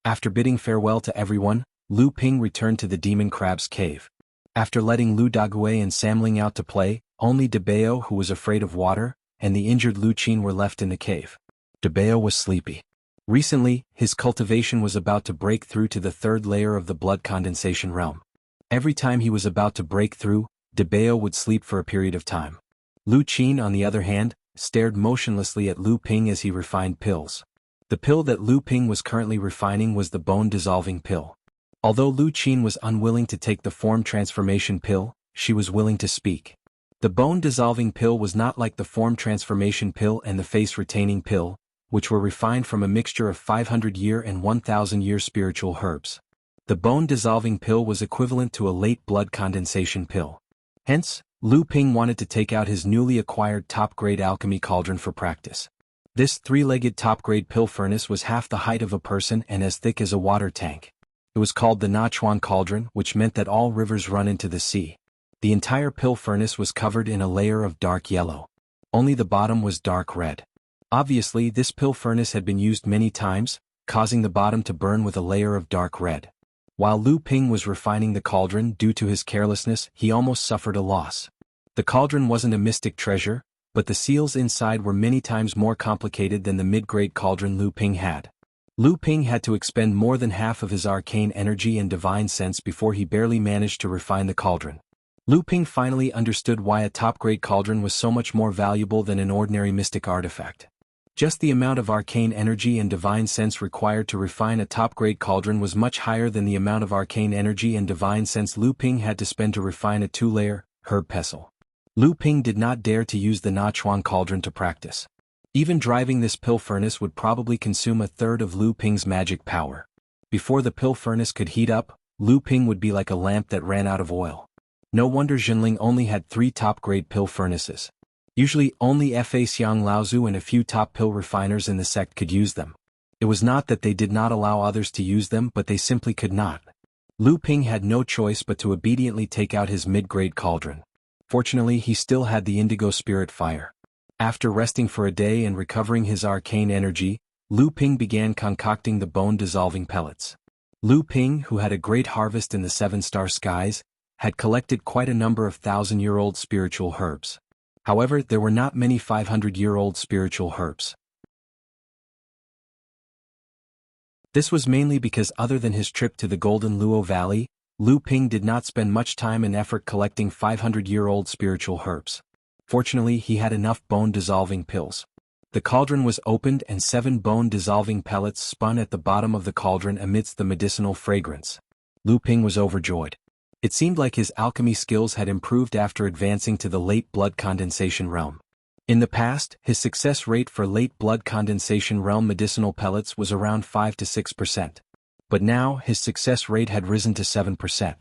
After bidding farewell to everyone, Lu Ping returned to the Demon Crab's cave. After letting Lu Daguay and Samling out to play, only Debao, who was afraid of water, and the injured Lu Qin were left in the cave. Debao was sleepy. Recently, his cultivation was about to break through to the third layer of the blood condensation realm. Every time he was about to break through, Debao would sleep for a period of time. Lu Qin, on the other hand, stared motionlessly at Lu Ping as he refined pills. The pill that Lu Ping was currently refining was the bone-dissolving pill. Although Lu Qin was unwilling to take the form transformation pill, she was willing to speak. The bone-dissolving pill was not like the form transformation pill and the face-retaining pill, which were refined from a mixture of 500-year and 1,000-year spiritual herbs. The bone-dissolving pill was equivalent to a late blood condensation pill. Hence, Lu Ping wanted to take out his newly acquired top-grade alchemy cauldron for practice. This three-legged top-grade pill furnace was half the height of a person and as thick as a water tank. It was called the Nachuan Cauldron, which meant that all rivers run into the sea. The entire pill furnace was covered in a layer of dark yellow. Only the bottom was dark red. Obviously, this pill furnace had been used many times, causing the bottom to burn with a layer of dark red. While Lu Ping was refining the cauldron due to his carelessness, he almost suffered a loss. The cauldron wasn't a mystic treasure, but the seals inside were many times more complicated than the mid-grade cauldron Lu Ping had. Lu Ping had to expend more than half of his arcane energy and divine sense before he barely managed to refine the cauldron. Lu Ping finally understood why a top-grade cauldron was so much more valuable than an ordinary mystic artifact. Just the amount of arcane energy and divine sense required to refine a top-grade cauldron was much higher than the amount of arcane energy and divine sense Lu Ping had to spend to refine a two-layer herb pestle. Lu Ping did not dare to use the Nachuan Cauldron to practice. Even driving this pill furnace would probably consume a third of Lu Ping's magic power. Before the pill furnace could heat up, Lu Ping would be like a lamp that ran out of oil. No wonder Jinling only had 3 top-grade pill furnaces. Usually only Fa Xiang Laozu and a few top pill refiners in the sect could use them. It was not that they did not allow others to use them, but they simply could not. Lu Ping had no choice but to obediently take out his mid-grade cauldron. Fortunately, he still had the indigo spirit fire. After resting for a day and recovering his arcane energy, Lu Ping began concocting the bone-dissolving pellets. Lu Ping, who had a great harvest in the 7-star skies, had collected quite a number of 1,000-year-old spiritual herbs. However, there were not many 500-year-old spiritual herbs. This was mainly because other than his trip to the Golden Luo Valley, Lu Ping did not spend much time and effort collecting 500-year-old spiritual herbs. Fortunately, he had enough bone-dissolving pills. The cauldron was opened and 7 bone-dissolving pellets spun at the bottom of the cauldron amidst the medicinal fragrance. Lu Ping was overjoyed. It seemed like his alchemy skills had improved after advancing to the late blood condensation realm. In the past, his success rate for late blood condensation realm medicinal pellets was around 5 to 6%. But now, his success rate had risen to 7%.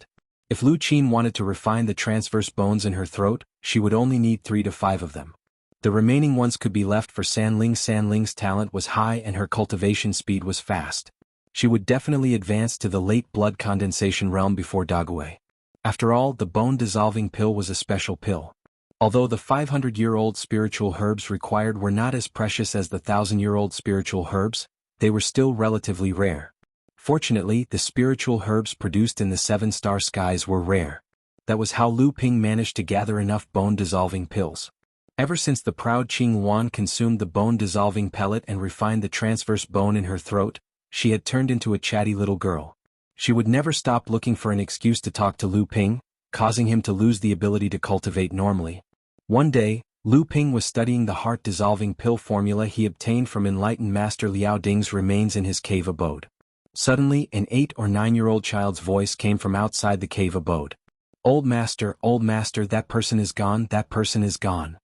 If Lu Qin wanted to refine the transverse bones in her throat, she would only need 3 to 5 of them. The remaining ones could be left for Sanling. Sanling's talent was high and her cultivation speed was fast. She would definitely advance to the late blood condensation realm before Daguay. After all, the bone-dissolving pill was a special pill. Although the 500-year-old spiritual herbs required were not as precious as the 1,000-year-old spiritual herbs, they were still relatively rare. Fortunately, the spiritual herbs produced in the 7-star skies were rare. That was how Lu Ping managed to gather enough bone-dissolving pills. Ever since the proud Qing Wan consumed the bone-dissolving pellet and refined the transverse bone in her throat, she had turned into a chatty little girl. She would never stop looking for an excuse to talk to Lu Ping, causing him to lose the ability to cultivate normally. One day, Lu Ping was studying the heart-dissolving pill formula he obtained from enlightened Master Liao Ding's remains in his cave abode. Suddenly, an 8 or 9-year-old child's voice came from outside the cave abode. Old master, that person is gone, that person is gone."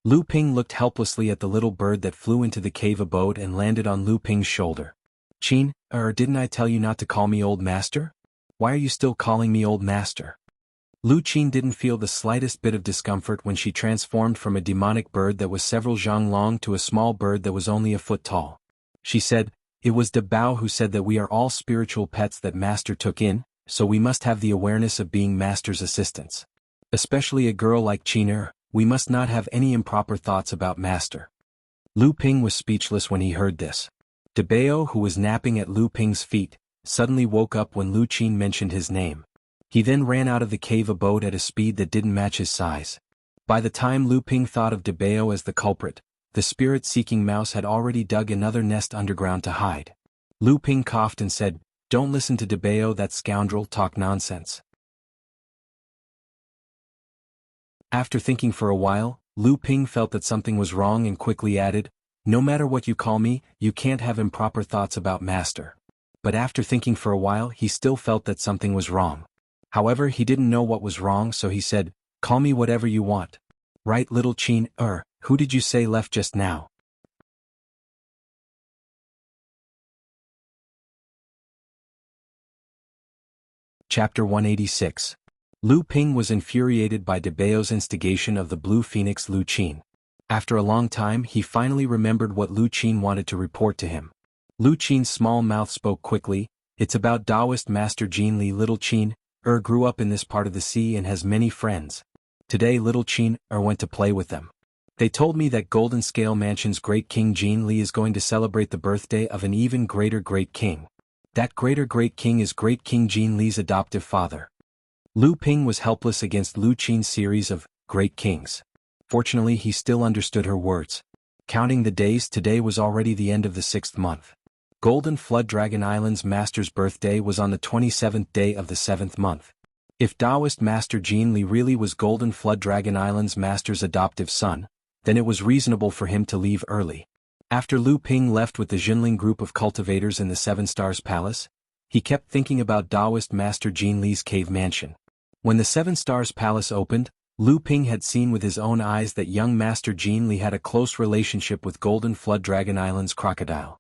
Lu Ping looked helplessly at the little bird that flew into the cave abode and landed on Lu Ping's shoulder. "Qin, didn't I tell you not to call me old master? Why are you still calling me old master?" Lu Qin didn't feel the slightest bit of discomfort when she transformed from a demonic bird that was several zhang long to a small bird that was only a foot tall. She said, "It was De Bao who said that we are all spiritual pets that Master took in, so we must have the awareness of being Master's assistants. Especially a girl like Qin, we must not have any improper thoughts about Master." Lu Ping was speechless when he heard this. De Bao, who was napping at Lu Ping's feet, suddenly woke up when Lu Qin mentioned his name. He then ran out of the cave abode at a speed that didn't match his size. By the time Lu Ping thought of De Bao as the culprit, the spirit-seeking mouse had already dug another nest underground to hide. Lu Ping coughed and said, "Don't listen to De Bao, that scoundrel talk nonsense." After thinking for a while, Lu Ping felt that something was wrong and quickly added, "No matter what you call me, you can't have improper thoughts about Master." But after thinking for a while he still felt that something was wrong. However, he didn't know what was wrong, so he said, "Call me whatever you want." "Right, little Qin, who did you say left just now?" Chapter 186. Lu Ping was infuriated by De Bao's instigation of the blue phoenix Lu Qin. After a long time he finally remembered what Lu Qin wanted to report to him. Lu Qin's small mouth spoke quickly, "It's about Taoist Master Jin Li. Little Qin grew up in this part of the sea and has many friends. Today little Qin went to play with them. They told me that Golden Scale Mansion's great king Jin Li is going to celebrate the birthday of an even greater great king. That greater great king is Great King Jin Li's adoptive father." Lu Ping was helpless against Lu Qin's series of great kings. Fortunately he still understood her words. Counting the days, today was already the end of the 6th month. Golden Flood Dragon Island's master's birthday was on the 27th day of the 7th month. If Taoist Master Jin Li really was Golden Flood Dragon Island's master's adoptive son, then it was reasonable for him to leave early. After Lu Ping left with the Jinling group of cultivators in the Seven Stars Palace, he kept thinking about Taoist Master Jin Li's cave mansion. When the Seven Stars Palace opened, Lu Ping had seen with his own eyes that young Master Jin Li had a close relationship with Golden Flood Dragon Island's crocodile.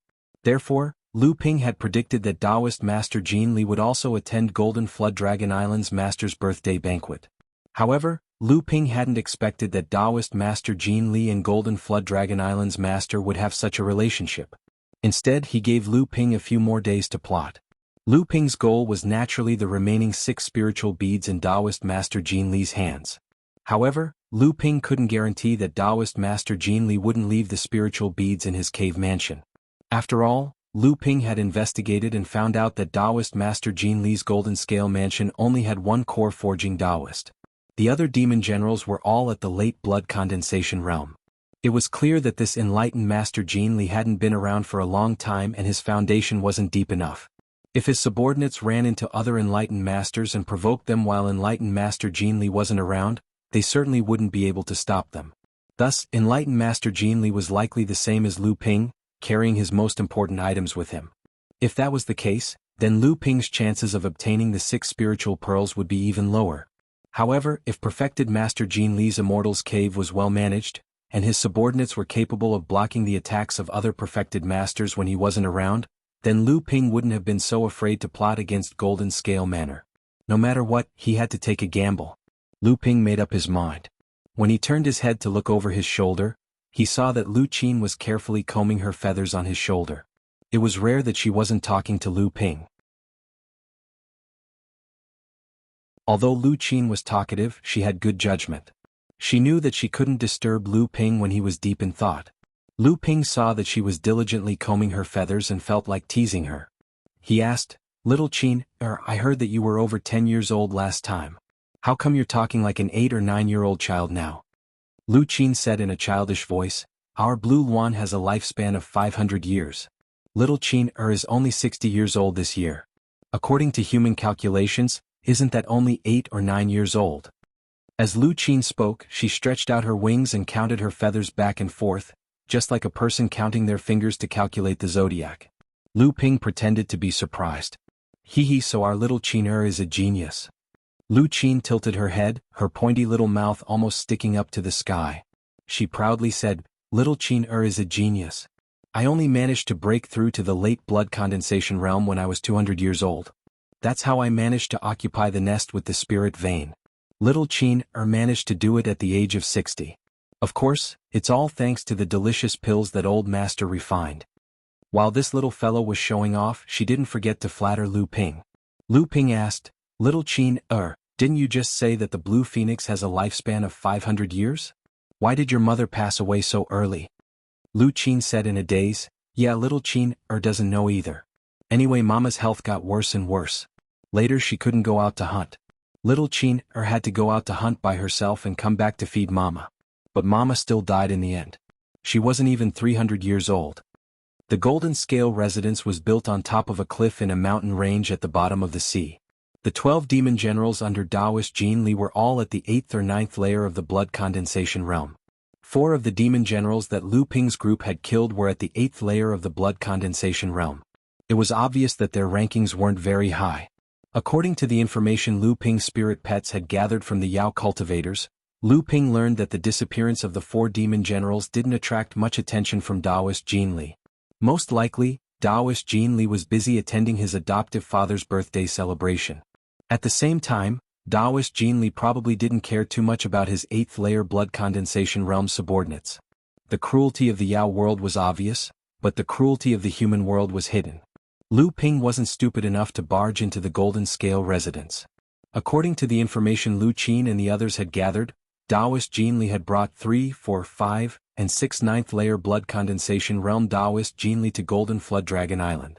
Therefore, Lu Ping had predicted that Taoist Master Jin Li would also attend Golden Flood Dragon Island's master's birthday banquet. However, Lu Ping hadn't expected that Taoist Master Jin Li and Golden Flood Dragon Island's master would have such a relationship. Instead, he gave Lu Ping a few more days to plot. Lu Ping's goal was naturally the remaining 6 spiritual beads in Taoist Master Jin Li's hands. However, Lu Ping couldn't guarantee that Taoist Master Jin Li wouldn't leave the spiritual beads in his cave mansion. After all, Lu Ping had investigated and found out that Taoist Master Jin Li's Golden Scale Mansion only had one core forging Taoist. The other demon generals were all at the late blood condensation realm. It was clear that this enlightened Master Jin Li hadn't been around for a long time and his foundation wasn't deep enough. If his subordinates ran into other enlightened masters and provoked them while enlightened Master Jin Li wasn't around, they certainly wouldn't be able to stop them. Thus, enlightened Master Jin Li was likely the same as Lu Ping, carrying his most important items with him. If that was the case, then Lu Ping's chances of obtaining the 6 spiritual pearls would be even lower. However, if perfected Master Jin Li's Immortal's cave was well managed, and his subordinates were capable of blocking the attacks of other perfected masters when he wasn't around, then Lu Ping wouldn't have been so afraid to plot against Golden Scale Manor. No matter what, he had to take a gamble. Lu Ping made up his mind. When he turned his head to look over his shoulder, he saw that Lu Qin was carefully combing her feathers on his shoulder. It was rare that she wasn't talking to Lu Ping. Although Lu Qin was talkative, she had good judgment. She knew that she couldn't disturb Lu Ping when he was deep in thought. Lu Ping saw that she was diligently combing her feathers and felt like teasing her. He asked, "Little Qin, I heard that you were over 10 years old last time. How come you're talking like an 8 or 9-year-old child now?" Lu Qin said in a childish voice, "Our blue Luan has a lifespan of 500 years. Little Qin is only 60 years old this year. According to human calculations, isn't that only 8 or 9 years old?" As Lu Qin spoke, she stretched out her wings and counted her feathers back and forth, just like a person counting their fingers to calculate the zodiac. Lu Ping pretended to be surprised. Hee, so our little Qin is a genius. Lu Qin tilted her head, her pointy little mouth almost sticking up to the sky. She proudly said, little Qin is a genius. I only managed to break through to the late blood condensation realm when I was 200 years old. That's how I managed to occupy the nest with the spirit vein. Little Qin managed to do it at the age of 60. Of course, it's all thanks to the delicious pills that old master refined. While this little fellow was showing off, she didn't forget to flatter Lu Ping. Lu Ping asked, little Qin, didn't you just say that the blue phoenix has a lifespan of 500 years? Why did your mother pass away so early? Lu Qin said in a daze, yeah, little Qin doesn't know either. Anyway, Mama's health got worse and worse. Later she couldn't go out to hunt. Little Qin had to go out to hunt by herself and come back to feed Mama. But Mama still died in the end. She wasn't even 300 years old. The Golden Scale residence was built on top of a cliff in a mountain range at the bottom of the sea. The 12 demon generals under Taoist Jianghu were all at the 8th or 9th layer of the blood condensation realm. 4 of the demon generals that Lu Ping's group had killed were at the 8th layer of the blood condensation realm. It was obvious that their rankings weren't very high. According to the information Lu Ping's spirit pets had gathered from the Yao cultivators, Lu Ping learned that the disappearance of the 4 demon generals didn't attract much attention from Taoist Jianghu. Most likely, Taoist Jianghu was busy attending his adoptive father's birthday celebration. At the same time, Taoist Jianghu probably didn't care too much about his 8th layer blood condensation realm subordinates. The cruelty of the Yao world was obvious, but the cruelty of the human world was hidden. Lu Ping wasn't stupid enough to barge into the Golden Scale residence. According to the information Lu Qin and the others had gathered, Taoist Jianghu had brought 3, 4, 5, and 6 9th layer blood condensation realm Taoist Jianghu to Golden Flood Dragon Island.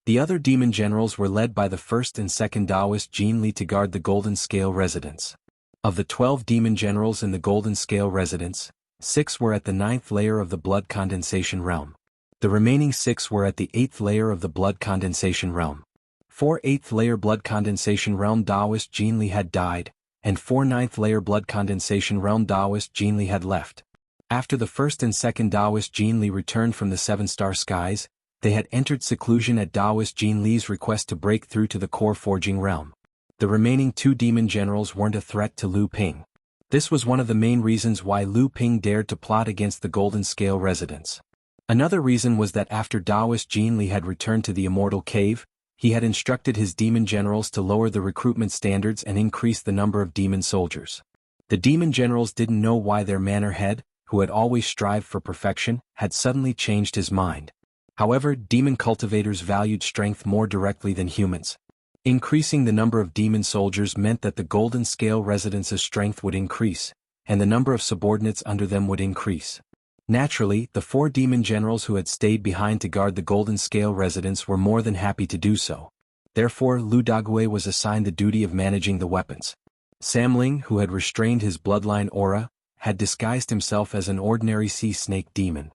The other demon generals were led by the 1st and 2nd Taoist Jianghu to guard the Golden Scale residence. Of the 12 demon generals in the Golden Scale residence, 6 were at the 9th layer of the blood condensation realm. The remaining 6 were at the 8th layer of the blood condensation realm. 4 8th layer blood condensation realm Taoist Jianghu had died, and 4 9th layer blood condensation realm Taoist Jianghu had left. After the 1st and 2nd Taoist Jianghu returned from the 7-star skies, they had entered seclusion at Taoist Jianghu's request to break through to the core forging realm. The remaining 2 demon generals weren't a threat to Lu Ping. This was one of the main reasons why Lu Ping dared to plot against the Golden Scale residence. Another reason was that after Taoist Jianghu had returned to the Immortal Cave, he had instructed his demon generals to lower the recruitment standards and increase the number of demon soldiers. The demon generals didn't know why their manor head, who had always strived for perfection, had suddenly changed his mind. However, demon cultivators valued strength more directly than humans. Increasing the number of demon soldiers meant that the Golden Scale residence's strength would increase, and the number of subordinates under them would increase. Naturally, the 4 demon generals who had stayed behind to guard the Golden Scale residence were more than happy to do so. Therefore, Lu Dague was assigned the duty of managing the weapons. Sam Ling, who had restrained his bloodline aura, had disguised himself as an ordinary sea snake demon.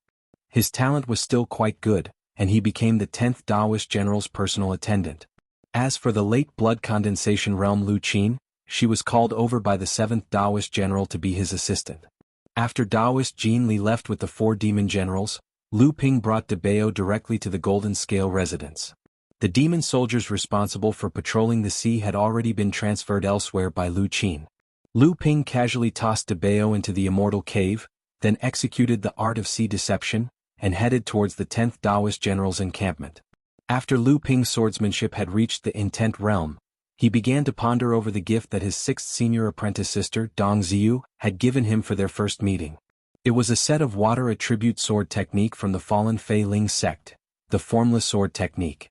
His talent was still quite good, and he became the 10th Taoist general's personal attendant. As for the late blood condensation realm Lu Qin, she was called over by the 7th Taoist general to be his assistant. After Taoist Jianghu left with the 4 demon generals, Lu Ping brought De Bao directly to the Golden Scale residence. The demon soldiers responsible for patrolling the sea had already been transferred elsewhere by Lu Qin. Lu Ping casually tossed De Bao into the Immortal Cave, then executed the art of sea deception, and headed towards the 10th Taoist general's encampment. After Lu Ping's swordsmanship had reached the intent realm, he began to ponder over the gift that his 6th senior apprentice sister, Dong Ziyu, had given him for their first meeting. It was a set of water attribute sword technique from the fallen Fei Ling sect, the formless sword technique.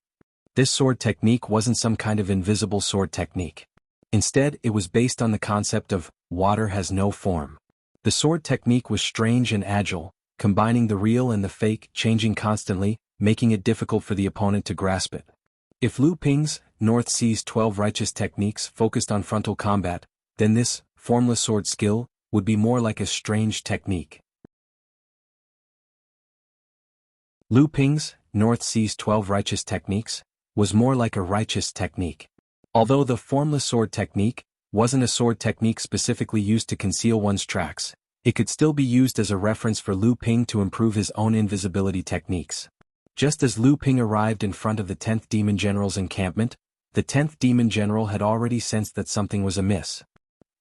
This sword technique wasn't some kind of invisible sword technique. Instead, it was based on the concept of water has no form. The sword technique was strange and agile, combining the real and the fake, changing constantly, making it difficult for the opponent to grasp it. If Lu Ping's North Sea's 12 righteous techniques focused on frontal combat, then this formless sword skill would be more like a strange technique. Lu Ping's North Sea's 12 righteous techniques was more like a righteous technique. Although the formless sword technique wasn't a sword technique specifically used to conceal one's tracks, it could still be used as a reference for Lu Ping to improve his own invisibility techniques. Just as Lu Ping arrived in front of the 10th Demon General's encampment, the 10th Demon General had already sensed that something was amiss.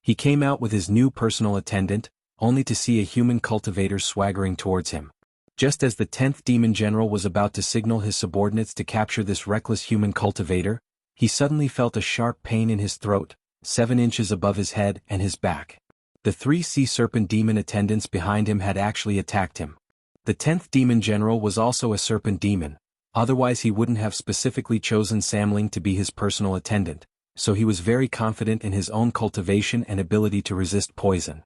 He came out with his new personal attendant, only to see a human cultivator swaggering towards him. Just as the 10th Demon General was about to signal his subordinates to capture this reckless human cultivator, he suddenly felt a sharp pain in his throat, 7 inches above his head and his back. The 3 sea serpent demon attendants behind him had actually attacked him. The 10th Demon General was also a serpent demon, otherwise he wouldn't have specifically chosen Samling to be his personal attendant, so he was very confident in his own cultivation and ability to resist poison.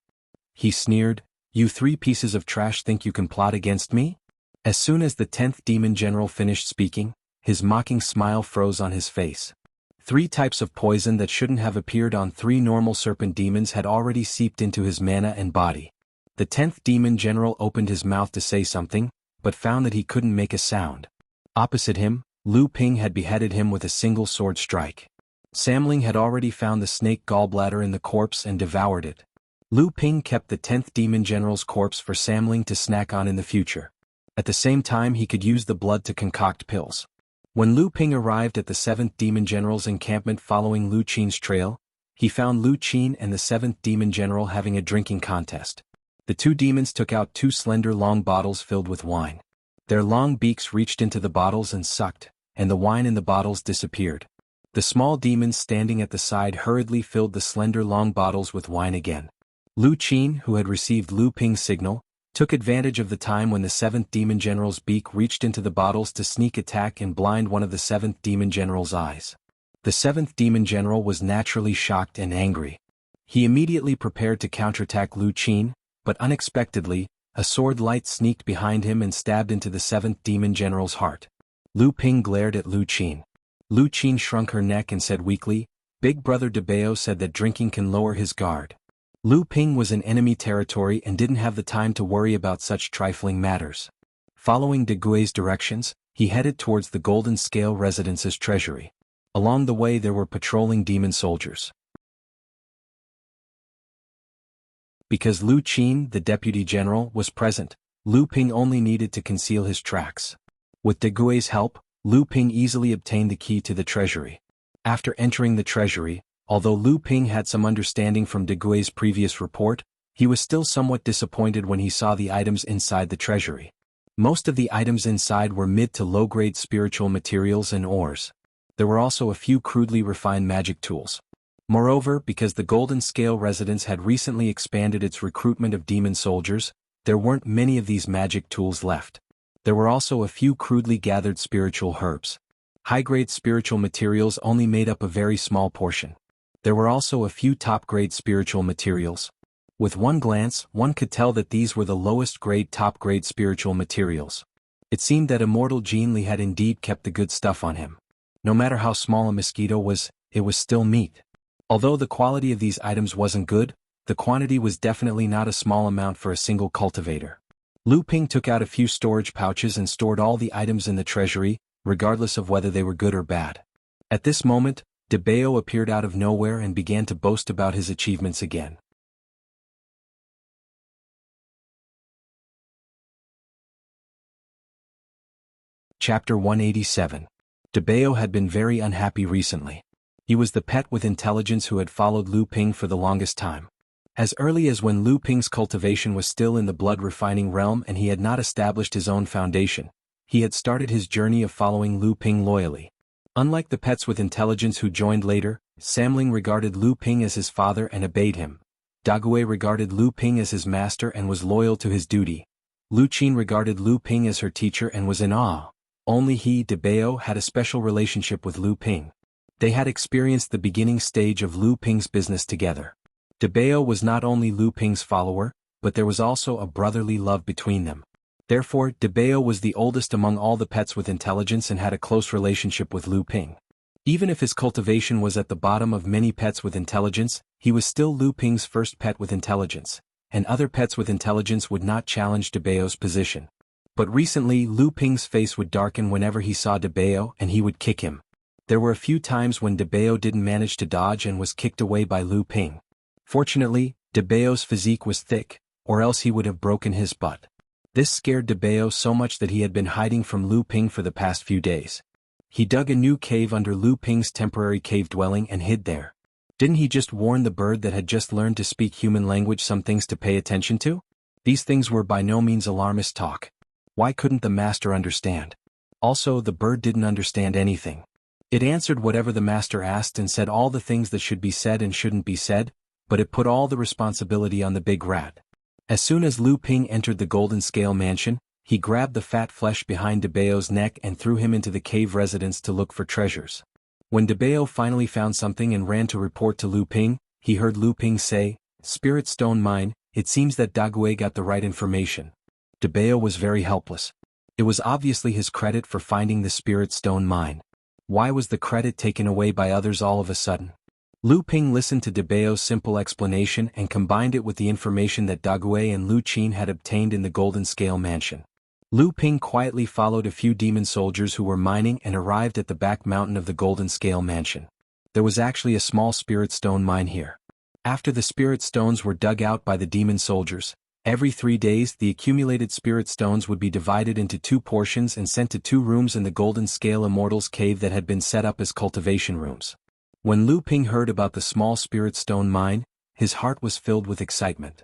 He sneered, "You 3 pieces of trash think you can plot against me?" As soon as the 10th Demon General finished speaking, his mocking smile froze on his face. 3 types of poison that shouldn't have appeared on 3 normal serpent demons had already seeped into his mana and body. The 10th Demon General opened his mouth to say something, but found that he couldn't make a sound. Opposite him, Lu Ping had beheaded him with a single sword strike. Samling had already found the snake gallbladder in the corpse and devoured it. Lu Ping kept the 10th Demon General's corpse for Samling to snack on in the future. At the same time he could use the blood to concoct pills. When Lu Ping arrived at the 7th Demon General's encampment following Lu Qin's trail, he found Lu Qin and the 7th Demon General having a drinking contest. The 2 demons took out 2 slender long bottles filled with wine. Their long beaks reached into the bottles and sucked, and the wine in the bottles disappeared. The small demons standing at the side hurriedly filled the slender long bottles with wine again. Lu Qin, who had received Lu Ping's signal, took advantage of the time when the 7th Demon General's beak reached into the bottles to sneak attack and blind one of the 7th Demon General's eyes. The 7th Demon General was naturally shocked and angry. He immediately prepared to counterattack Lu Qin, but unexpectedly, a sword light sneaked behind him and stabbed into the 7th Demon General's heart. Lu Ping glared at Lu Qin. Lu Qin shrunk her neck and said weakly, "Big Brother Debao said that drinking can lower his guard." Lu Ping was in enemy territory and didn't have the time to worry about such trifling matters. Following De Gui's directions, he headed towards the Golden Scale Residence's treasury. Along the way there were patrolling demon soldiers. Because Lu Qin, the deputy general, was present, Lu Ping only needed to conceal his tracks. With De Gui's help, Lu Ping easily obtained the key to the treasury. After entering the treasury, although Lu Ping had some understanding from De Gui's previous report, he was still somewhat disappointed when he saw the items inside the treasury. Most of the items inside were mid to low-grade spiritual materials and ores. There were also a few crudely refined magic tools. Moreover, because the Golden Scale Residence had recently expanded its recruitment of demon soldiers, there weren't many of these magic tools left. There were also a few crudely gathered spiritual herbs. High-grade spiritual materials only made up a very small portion. There were also a few top-grade spiritual materials. With one glance, one could tell that these were the lowest-grade top-grade spiritual materials. It seemed that immortal Jean Li had indeed kept the good stuff on him. No matter how small a mosquito was, it was still meat. Although the quality of these items wasn't good, the quantity was definitely not a small amount for a single cultivator. Lu Ping took out a few storage pouches and stored all the items in the treasury, regardless of whether they were good or bad. At this moment, Debao appeared out of nowhere and began to boast about his achievements again. Chapter 187. Debao had been very unhappy recently. He was the pet with intelligence who had followed Lu Ping for the longest time. As early as when Lu Ping's cultivation was still in the blood-refining realm and he had not established his own foundation, he had started his journey of following Lu Ping loyally. Unlike the pets with intelligence who joined later, Samling regarded Lu Ping as his father and obeyed him. Dagui regarded Lu Ping as his master and was loyal to his duty. Lu Qin regarded Lu Ping as her teacher and was in awe. Only he, Debao, had a special relationship with Lu Ping. They had experienced the beginning stage of Lu Ping's business together. Debao was not only Lu Ping's follower, but there was also a brotherly love between them. Therefore, Debao was the oldest among all the pets with intelligence and had a close relationship with Lu Ping. Even if his cultivation was at the bottom of many pets with intelligence, he was still Lu Ping's first pet with intelligence, and other pets with intelligence would not challenge Debao's position. But recently Lu Ping's face would darken whenever he saw Debao and he would kick him. There were a few times when Debao didn't manage to dodge and was kicked away by Lu Ping. Fortunately, Debao's physique was thick, or else he would have broken his butt. This scared Debao so much that he had been hiding from Lu Ping for the past few days. He dug a new cave under Lu Ping's temporary cave dwelling and hid there. Didn't he just warn the bird that had just learned to speak human language some things to pay attention to? These things were by no means alarmist talk. Why couldn't the master understand? Also, the bird didn't understand anything. It answered whatever the master asked and said all the things that should be said and shouldn't be said, but it put all the responsibility on the big rat. As soon as Lu Ping entered the Golden Scale Mansion, he grabbed the fat flesh behind Debao's neck and threw him into the cave residence to look for treasures. When Debao finally found something and ran to report to Lu Ping, he heard Lu Ping say, "Spirit Stone Mine, it seems that Dague got the right information." Debao was very helpless. It was obviously his credit for finding the Spirit Stone Mine. Why was the credit taken away by others all of a sudden? Lu Ping listened to Debao's simple explanation and combined it with the information that Dague and Lu Qin had obtained in the Golden Scale Mansion. Lu Ping quietly followed a few demon soldiers who were mining and arrived at the back mountain of the Golden Scale Mansion. There was actually a small spirit stone mine here. After the spirit stones were dug out by the demon soldiers, every 3 days the accumulated spirit stones would be divided into 2 portions and sent to 2 rooms in the Golden Scale Immortals Cave that had been set up as cultivation rooms. When Lu Ping heard about the small spirit stone mine, his heart was filled with excitement.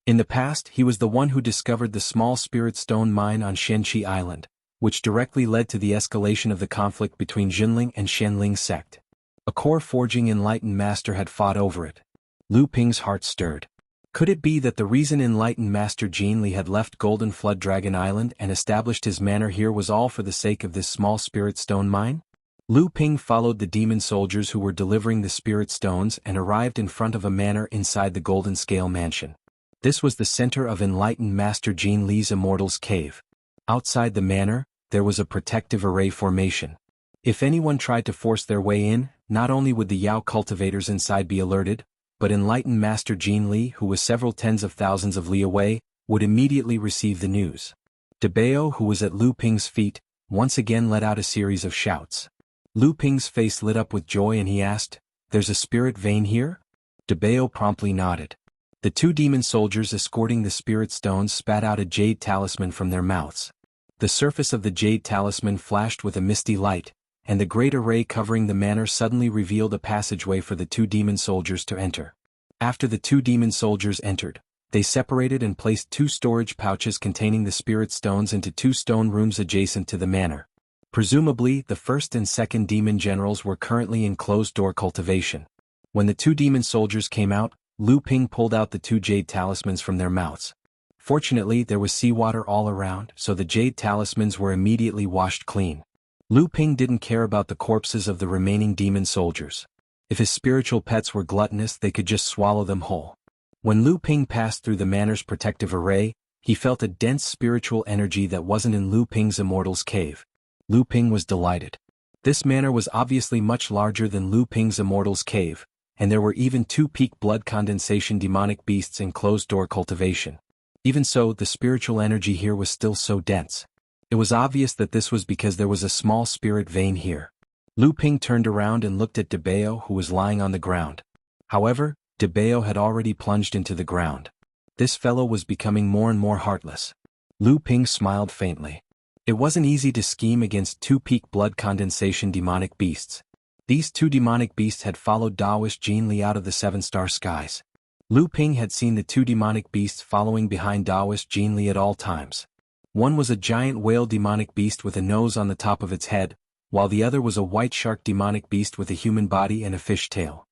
In the past, he was the one who discovered the small spirit stone mine on Shenqi Island, which directly led to the escalation of the conflict between Jinling and Shenling sect. A core forging enlightened master had fought over it. Lu Ping's heart stirred. Could it be that the reason enlightened master Jinli had left Golden Flood Dragon Island and established his manor here was all for the sake of this small spirit stone mine? Lu Ping followed the demon soldiers who were delivering the spirit stones and arrived in front of a manor inside the Golden Scale Mansion. This was the center of enlightened Master Jin Li's Immortals Cave. Outside the manor, there was a protective array formation. If anyone tried to force their way in, not only would the Yao cultivators inside be alerted, but enlightened Master Jin Li, who was several tens of thousands of li away, would immediately receive the news. Debao, who was at Lu Ping's feet, once again let out a series of shouts. Lu Ping's face lit up with joy and he asked, "There's a spirit vein here?" Debao promptly nodded. The 2 demon soldiers escorting the spirit stones spat out a jade talisman from their mouths. The surface of the jade talisman flashed with a misty light, and the great array covering the manor suddenly revealed a passageway for the 2 demon soldiers to enter. After the 2 demon soldiers entered, they separated and placed 2 storage pouches containing the spirit stones into 2 stone rooms adjacent to the manor. Presumably, the first and second demon generals were currently in closed-door cultivation. When the 2 demon soldiers came out, Lu Ping pulled out the 2 jade talismans from their mouths. Fortunately, there was seawater all around, so the jade talismans were immediately washed clean. Lu Ping didn't care about the corpses of the remaining demon soldiers. If his spiritual pets were gluttonous, they could just swallow them whole. When Lu Ping passed through the manor's protective array, he felt a dense spiritual energy that wasn't in Lu Ping's Immortals Cave. Lu Ping was delighted. This manor was obviously much larger than Lu Ping's Immortals Cave, and there were even 2 peak blood condensation demonic beasts in closed-door cultivation. Even so, the spiritual energy here was still so dense. It was obvious that this was because there was a small spirit vein here. Lu Ping turned around and looked at Debao, who was lying on the ground. However, Debao had already plunged into the ground. This fellow was becoming more and more heartless. Lu Ping smiled faintly. It wasn't easy to scheme against 2 peak blood condensation demonic beasts. These 2 demonic beasts had followed Daoist Jin Li out of the 7-star skies. Lu Ping had seen the 2 demonic beasts following behind Daoist Jin Li at all times. One was a giant whale demonic beast with a nose on the top of its head, while the other was a white shark demonic beast with a human body and a fish tail.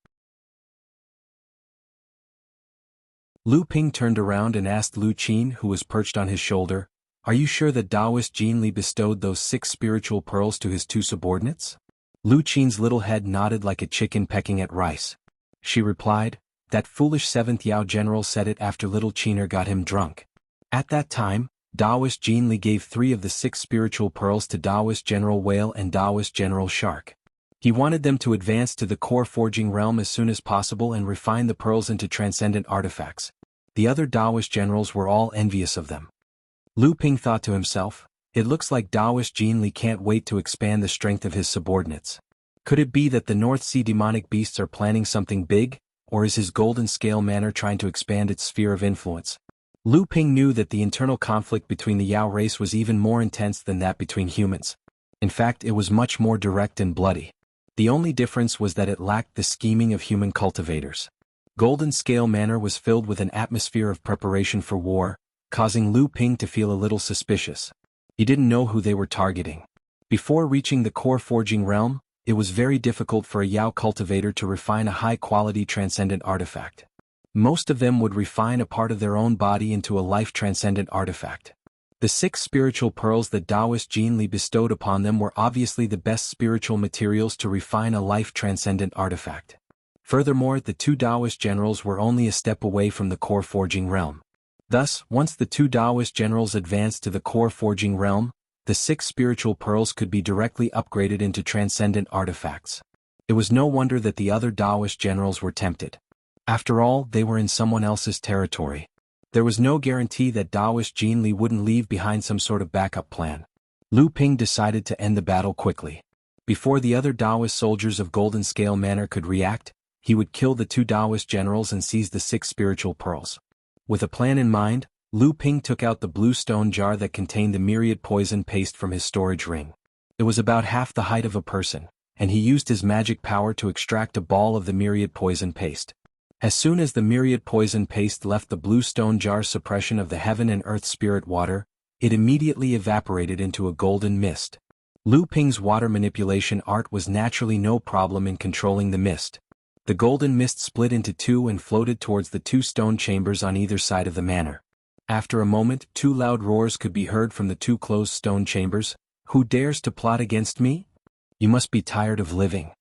Lu Ping turned around and asked Lu Qin, who was perched on his shoulder, "Are you sure that Daoist Jin Li bestowed those 6 spiritual pearls to his 2 subordinates?" Lu Qin's little head nodded like a chicken pecking at rice. She replied, "That foolish 7th Yao general said it after little Qiner got him drunk." At that time, Daoist Jin Li gave 3 of the 6 spiritual pearls to Daoist General Whale and Daoist General Shark. He wanted them to advance to the core forging realm as soon as possible and refine the pearls into transcendent artifacts. The other Daoist generals were all envious of them. Lu Ping thought to himself, It looks like Taoist Jin Li can't wait to expand the strength of his subordinates. Could it be that the North Sea demonic beasts are planning something big, or is his golden scale manor trying to expand its sphere of influence? Lu Ping knew that the internal conflict between the Yao race was even more intense than that between humans. In fact, it was much more direct and bloody. The only difference was that it lacked the scheming of human cultivators. Golden Scale Manor was filled with an atmosphere of preparation for war, causing Lu Ping to feel a little suspicious. He didn't know who they were targeting. Before reaching the core forging realm, it was very difficult for a Yao cultivator to refine a high-quality transcendent artifact. Most of them would refine a part of their own body into a life-transcendent artifact. The 6 spiritual pearls that Taoist Jin Li bestowed upon them were obviously the best spiritual materials to refine a life-transcendent artifact. Furthermore, the 2 Taoist generals were only a step away from the core forging realm. Thus, once the 2 Taoist generals advanced to the core forging realm, the 6 spiritual pearls could be directly upgraded into transcendent artifacts. It was no wonder that the other Taoist generals were tempted. After all, they were in someone else's territory. There was no guarantee that Taoist Jin Li wouldn't leave behind some sort of backup plan. Lu Ping decided to end the battle quickly. Before the other Taoist soldiers of Golden Scale Manor could react, he would kill the 2 Taoist generals and seize the 6 spiritual pearls. With a plan in mind, Lu Ping took out the blue stone jar that contained the myriad poison paste from his storage ring. It was about half the height of a person, and he used his magic power to extract a ball of the myriad poison paste. As soon as the myriad poison paste left the blue stone jar's suppression of the heaven and earth spirit water, it immediately evaporated into a golden mist. Lu Ping's water manipulation art was naturally no problem in controlling the mist. The golden mist split into 2 and floated towards the 2 stone chambers on either side of the manor. After a moment, 2 loud roars could be heard from the 2 closed stone chambers. "Who dares to plot against me? You must be tired of living."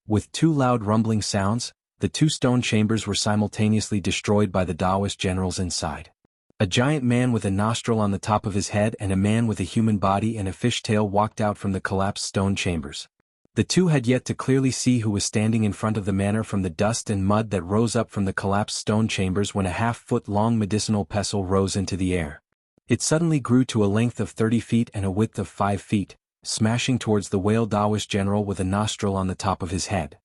With 2 loud rumbling sounds, the 2 stone chambers were simultaneously destroyed by the Taoist generals inside. A giant man with a nostril on the top of his head and a man with a human body and a fishtail walked out from the collapsed stone chambers. The 2 had yet to clearly see who was standing in front of the manor from the dust and mud that rose up from the collapsed stone chambers when a half-foot-long medicinal pestle rose into the air. It suddenly grew to a length of 30 feet and a width of 5 feet, smashing towards the whale Taoist general with a nostril on the top of his head.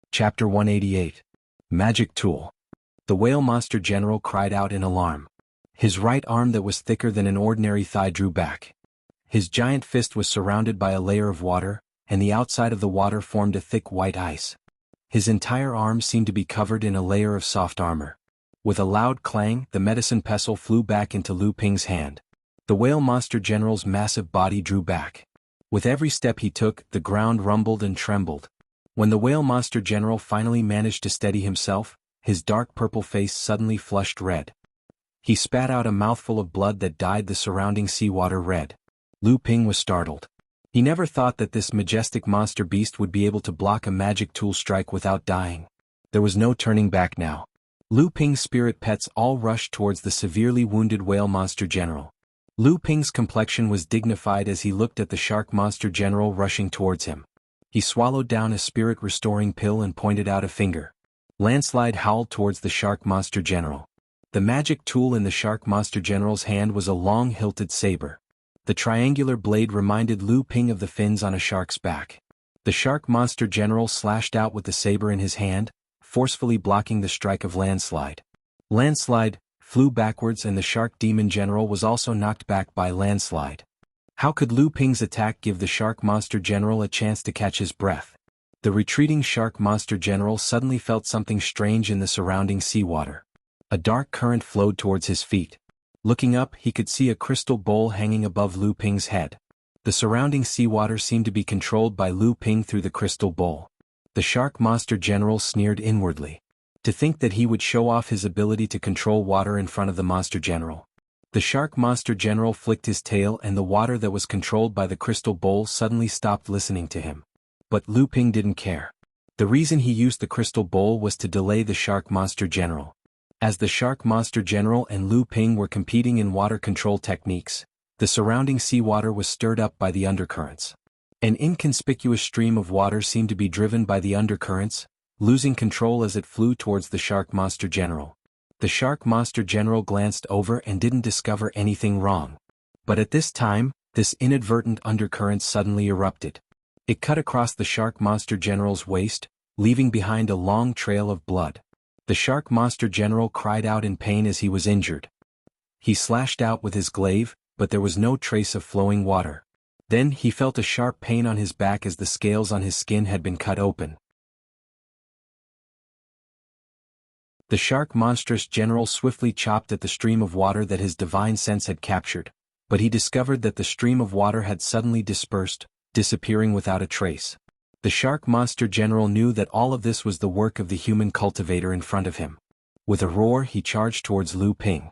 Chapter 188. Magic Tool. The whale monster general cried out in alarm. His right arm that was thicker than an ordinary thigh drew back. His giant fist was surrounded by a layer of water, and the outside of the water formed a thick white ice. His entire arm seemed to be covered in a layer of soft armor. With a loud clang, the medicine pestle flew back into Lu Ping's hand. The whale monster general's massive body drew back. With every step he took, the ground rumbled and trembled. When the whale monster general finally managed to steady himself, his dark purple face suddenly flushed red. He spat out a mouthful of blood that dyed the surrounding seawater red. Lu Ping was startled. He never thought that this majestic monster beast would be able to block a magic tool strike without dying. There was no turning back now. Lu Ping's spirit pets all rushed towards the severely wounded whale monster general. Lu Ping's complexion was dignified as he looked at the shark monster general rushing towards him. He swallowed down a spirit-restoring pill and pointed out a finger. Landslide howled towards the shark monster general. The magic tool in the shark monster general's hand was a long hilted saber. The triangular blade reminded Lu Ping of the fins on a shark's back. The shark monster general slashed out with the saber in his hand, forcefully blocking the strike of Landslide. Landslide flew backwards and the shark demon general was also knocked back by Landslide. How could Lu Ping's attack give the shark monster general a chance to catch his breath? The retreating shark monster general suddenly felt something strange in the surrounding seawater. A dark current flowed towards his feet. Looking up, he could see a crystal bowl hanging above Lu Ping's head. The surrounding seawater seemed to be controlled by Lu Ping through the crystal bowl. The shark monster general sneered inwardly. To think that he would show off his ability to control water in front of the monster general. The shark monster general flicked his tail and the water that was controlled by the crystal bowl suddenly stopped listening to him. But Lu Ping didn't care. The reason he used the crystal bowl was to delay the shark monster general. As the shark monster general and Lu Ping were competing in water control techniques, the surrounding seawater was stirred up by the undercurrents. An inconspicuous stream of water seemed to be driven by the undercurrents, losing control as it flew towards the Shark Monster General. The Shark Monster General glanced over and didn't discover anything wrong. But at this time, this inadvertent undercurrent suddenly erupted. It cut across the Shark Monster General's waist, leaving behind a long trail of blood. The Shark Monster General cried out in pain as he was injured. He slashed out with his glaive, but there was no trace of flowing water. Then he felt a sharp pain on his back as the scales on his skin had been cut open. The Shark Monstrous General swiftly chopped at the stream of water that his divine sense had captured, but he discovered that the stream of water had suddenly dispersed, disappearing without a trace. The Shark Monster General knew that all of this was the work of the human cultivator in front of him. With a roar he charged towards Lu Ping.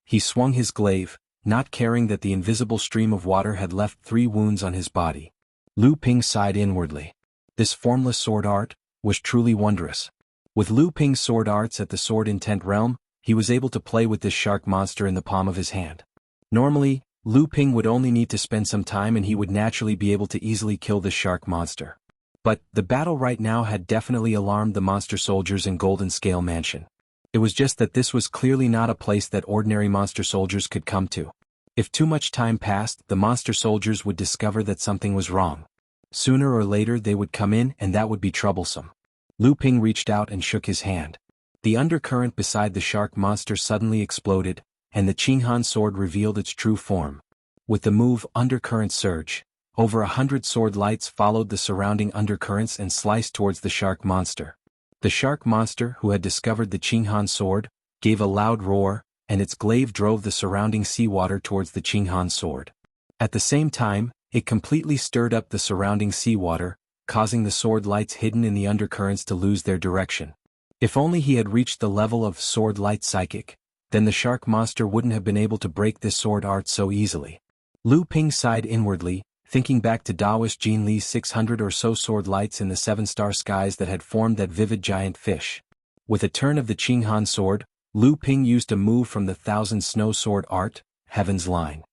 He swung his glaive, not caring that the invisible stream of water had left 3 wounds on his body. Lu Ping sighed inwardly. This formless sword art was truly wondrous. With Lu Ping's sword arts at the sword intent realm, he was able to play with this shark monster in the palm of his hand. Normally, Lu Ping would only need to spend some time and he would naturally be able to easily kill this shark monster. But the battle right now had definitely alarmed the monster soldiers in Golden Scale Mansion. It was just that this was clearly not a place that ordinary monster soldiers could come to. If too much time passed, the monster soldiers would discover that something was wrong. Sooner or later they would come in and that would be troublesome. Lu Ping reached out and shook his hand. The undercurrent beside the shark monster suddenly exploded, and the Qinghan sword revealed its true form. With the move Undercurrent Surge, over 100 sword lights followed the surrounding undercurrents and sliced towards the shark monster. The shark monster, who had discovered the Qinghan sword, gave a loud roar, and its glaive drove the surrounding seawater towards the Qinghan sword. At the same time, it completely stirred up the surrounding seawater, causing the sword lights hidden in the undercurrents to lose their direction. If only he had reached the level of Sword Light Psychic, then the shark monster wouldn't have been able to break this sword art so easily. Lu Ping sighed inwardly, thinking back to Taoist Jin Li's 600 or so sword lights in the 7-star skies that had formed that vivid giant fish. With a turn of the Qinghan sword, Lu Ping used a move from the 1000 snow sword art, Heaven's Line.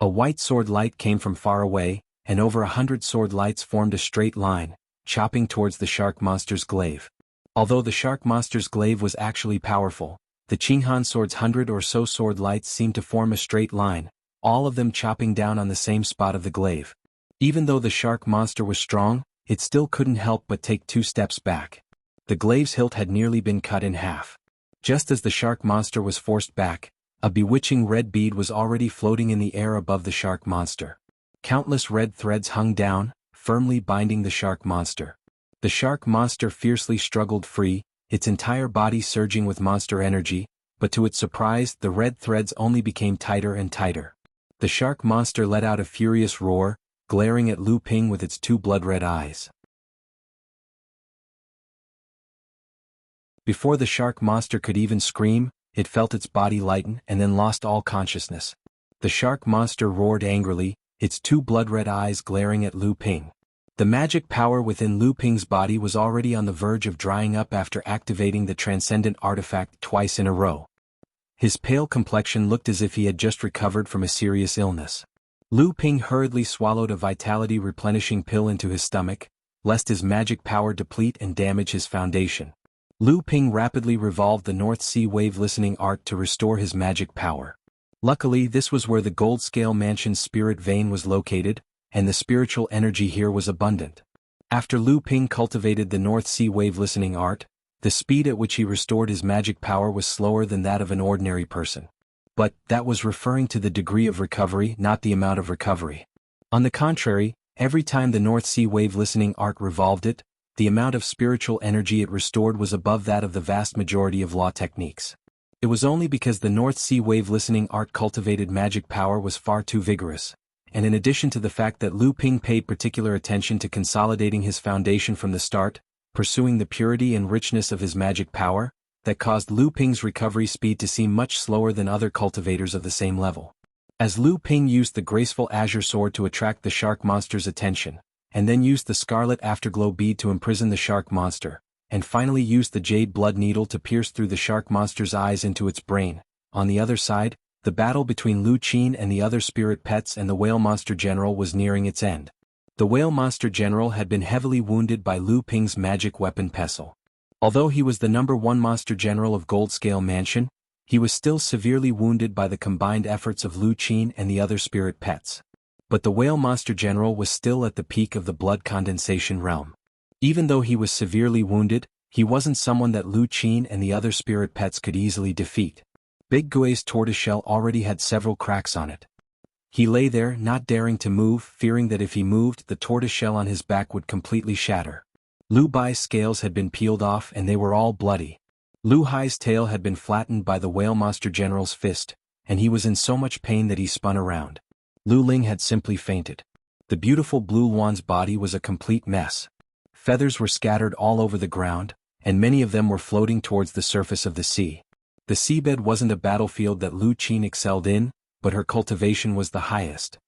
A white sword light came from far away, and over 100 sword lights formed a straight line, chopping towards the shark monster's glaive. Although the shark monster's glaive was actually powerful, the Qinghan sword's 100 or so sword lights seemed to form a straight line, all of them chopping down on the same spot of the glaive. Even though the shark monster was strong, it still couldn't help but take 2 steps back. The glaive's hilt had nearly been cut in half. Just as the shark monster was forced back, a bewitching red bead was already floating in the air above the shark monster. Countless red threads hung down, firmly binding the shark monster. The shark monster fiercely struggled free, its entire body surging with monster energy, but to its surprise the red threads only became tighter and tighter. The shark monster let out a furious roar, glaring at Lu Ping with its 2 blood-red eyes. Before the shark monster could even scream, it felt its body lighten and then lost all consciousness. The shark monster roared angrily, its 2 blood-red eyes glaring at Lu Ping. The magic power within Lu Ping's body was already on the verge of drying up after activating the transcendent artifact twice in a row. His pale complexion looked as if he had just recovered from a serious illness. Lu Ping hurriedly swallowed a vitality replenishing pill into his stomach, lest his magic power deplete and damage his foundation. Lu Ping rapidly revolved the North Sea Wave Listening Art to restore his magic power. Luckily, this was where the Gold Scale Mansion's spirit vein was located, and the spiritual energy here was abundant. After Lu Ping cultivated the North Sea Wave Listening Art, the speed at which he restored his magic power was slower than that of an ordinary person. But that was referring to the degree of recovery, not the amount of recovery. On the contrary, every time the North Sea Wave Listening Art revolved it, the amount of spiritual energy it restored was above that of the vast majority of law techniques. It was only because the North Sea Wave Listening Art cultivated magic power was far too vigorous, and in addition to the fact that Lu Ping paid particular attention to consolidating his foundation from the start, pursuing the purity and richness of his magic power, that caused Lu Ping's recovery speed to seem much slower than other cultivators of the same level. As Lu Ping used the graceful azure sword to attract the shark monster's attention, and then used the scarlet afterglow bead to imprison the shark monster, and finally used the jade blood needle to pierce through the shark monster's eyes into its brain. On the other side, the battle between Lu Qin and the other spirit pets and the whale monster general was nearing its end. The whale monster general had been heavily wounded by Lu Ping's magic weapon pestle. Although he was the #1 monster general of Goldscale Mansion, he was still severely wounded by the combined efforts of Lu Qin and the other spirit pets. But the whale monster general was still at the peak of the blood condensation realm. Even though he was severely wounded, he wasn't someone that Lu Qin and the other spirit pets could easily defeat. Big Gui's tortoiseshell already had several cracks on it. He lay there, not daring to move, fearing that if he moved, the tortoiseshell on his back would completely shatter. Lu Bai's scales had been peeled off and they were all bloody. Lu Hai's tail had been flattened by the whale monster general's fist, and he was in so much pain that he spun around. Lu Ling had simply fainted. The beautiful Blue Luan's body was a complete mess. Feathers were scattered all over the ground, and many of them were floating towards the surface of the sea. The seabed wasn't a battlefield that Lu Qin excelled in, but her cultivation was the highest.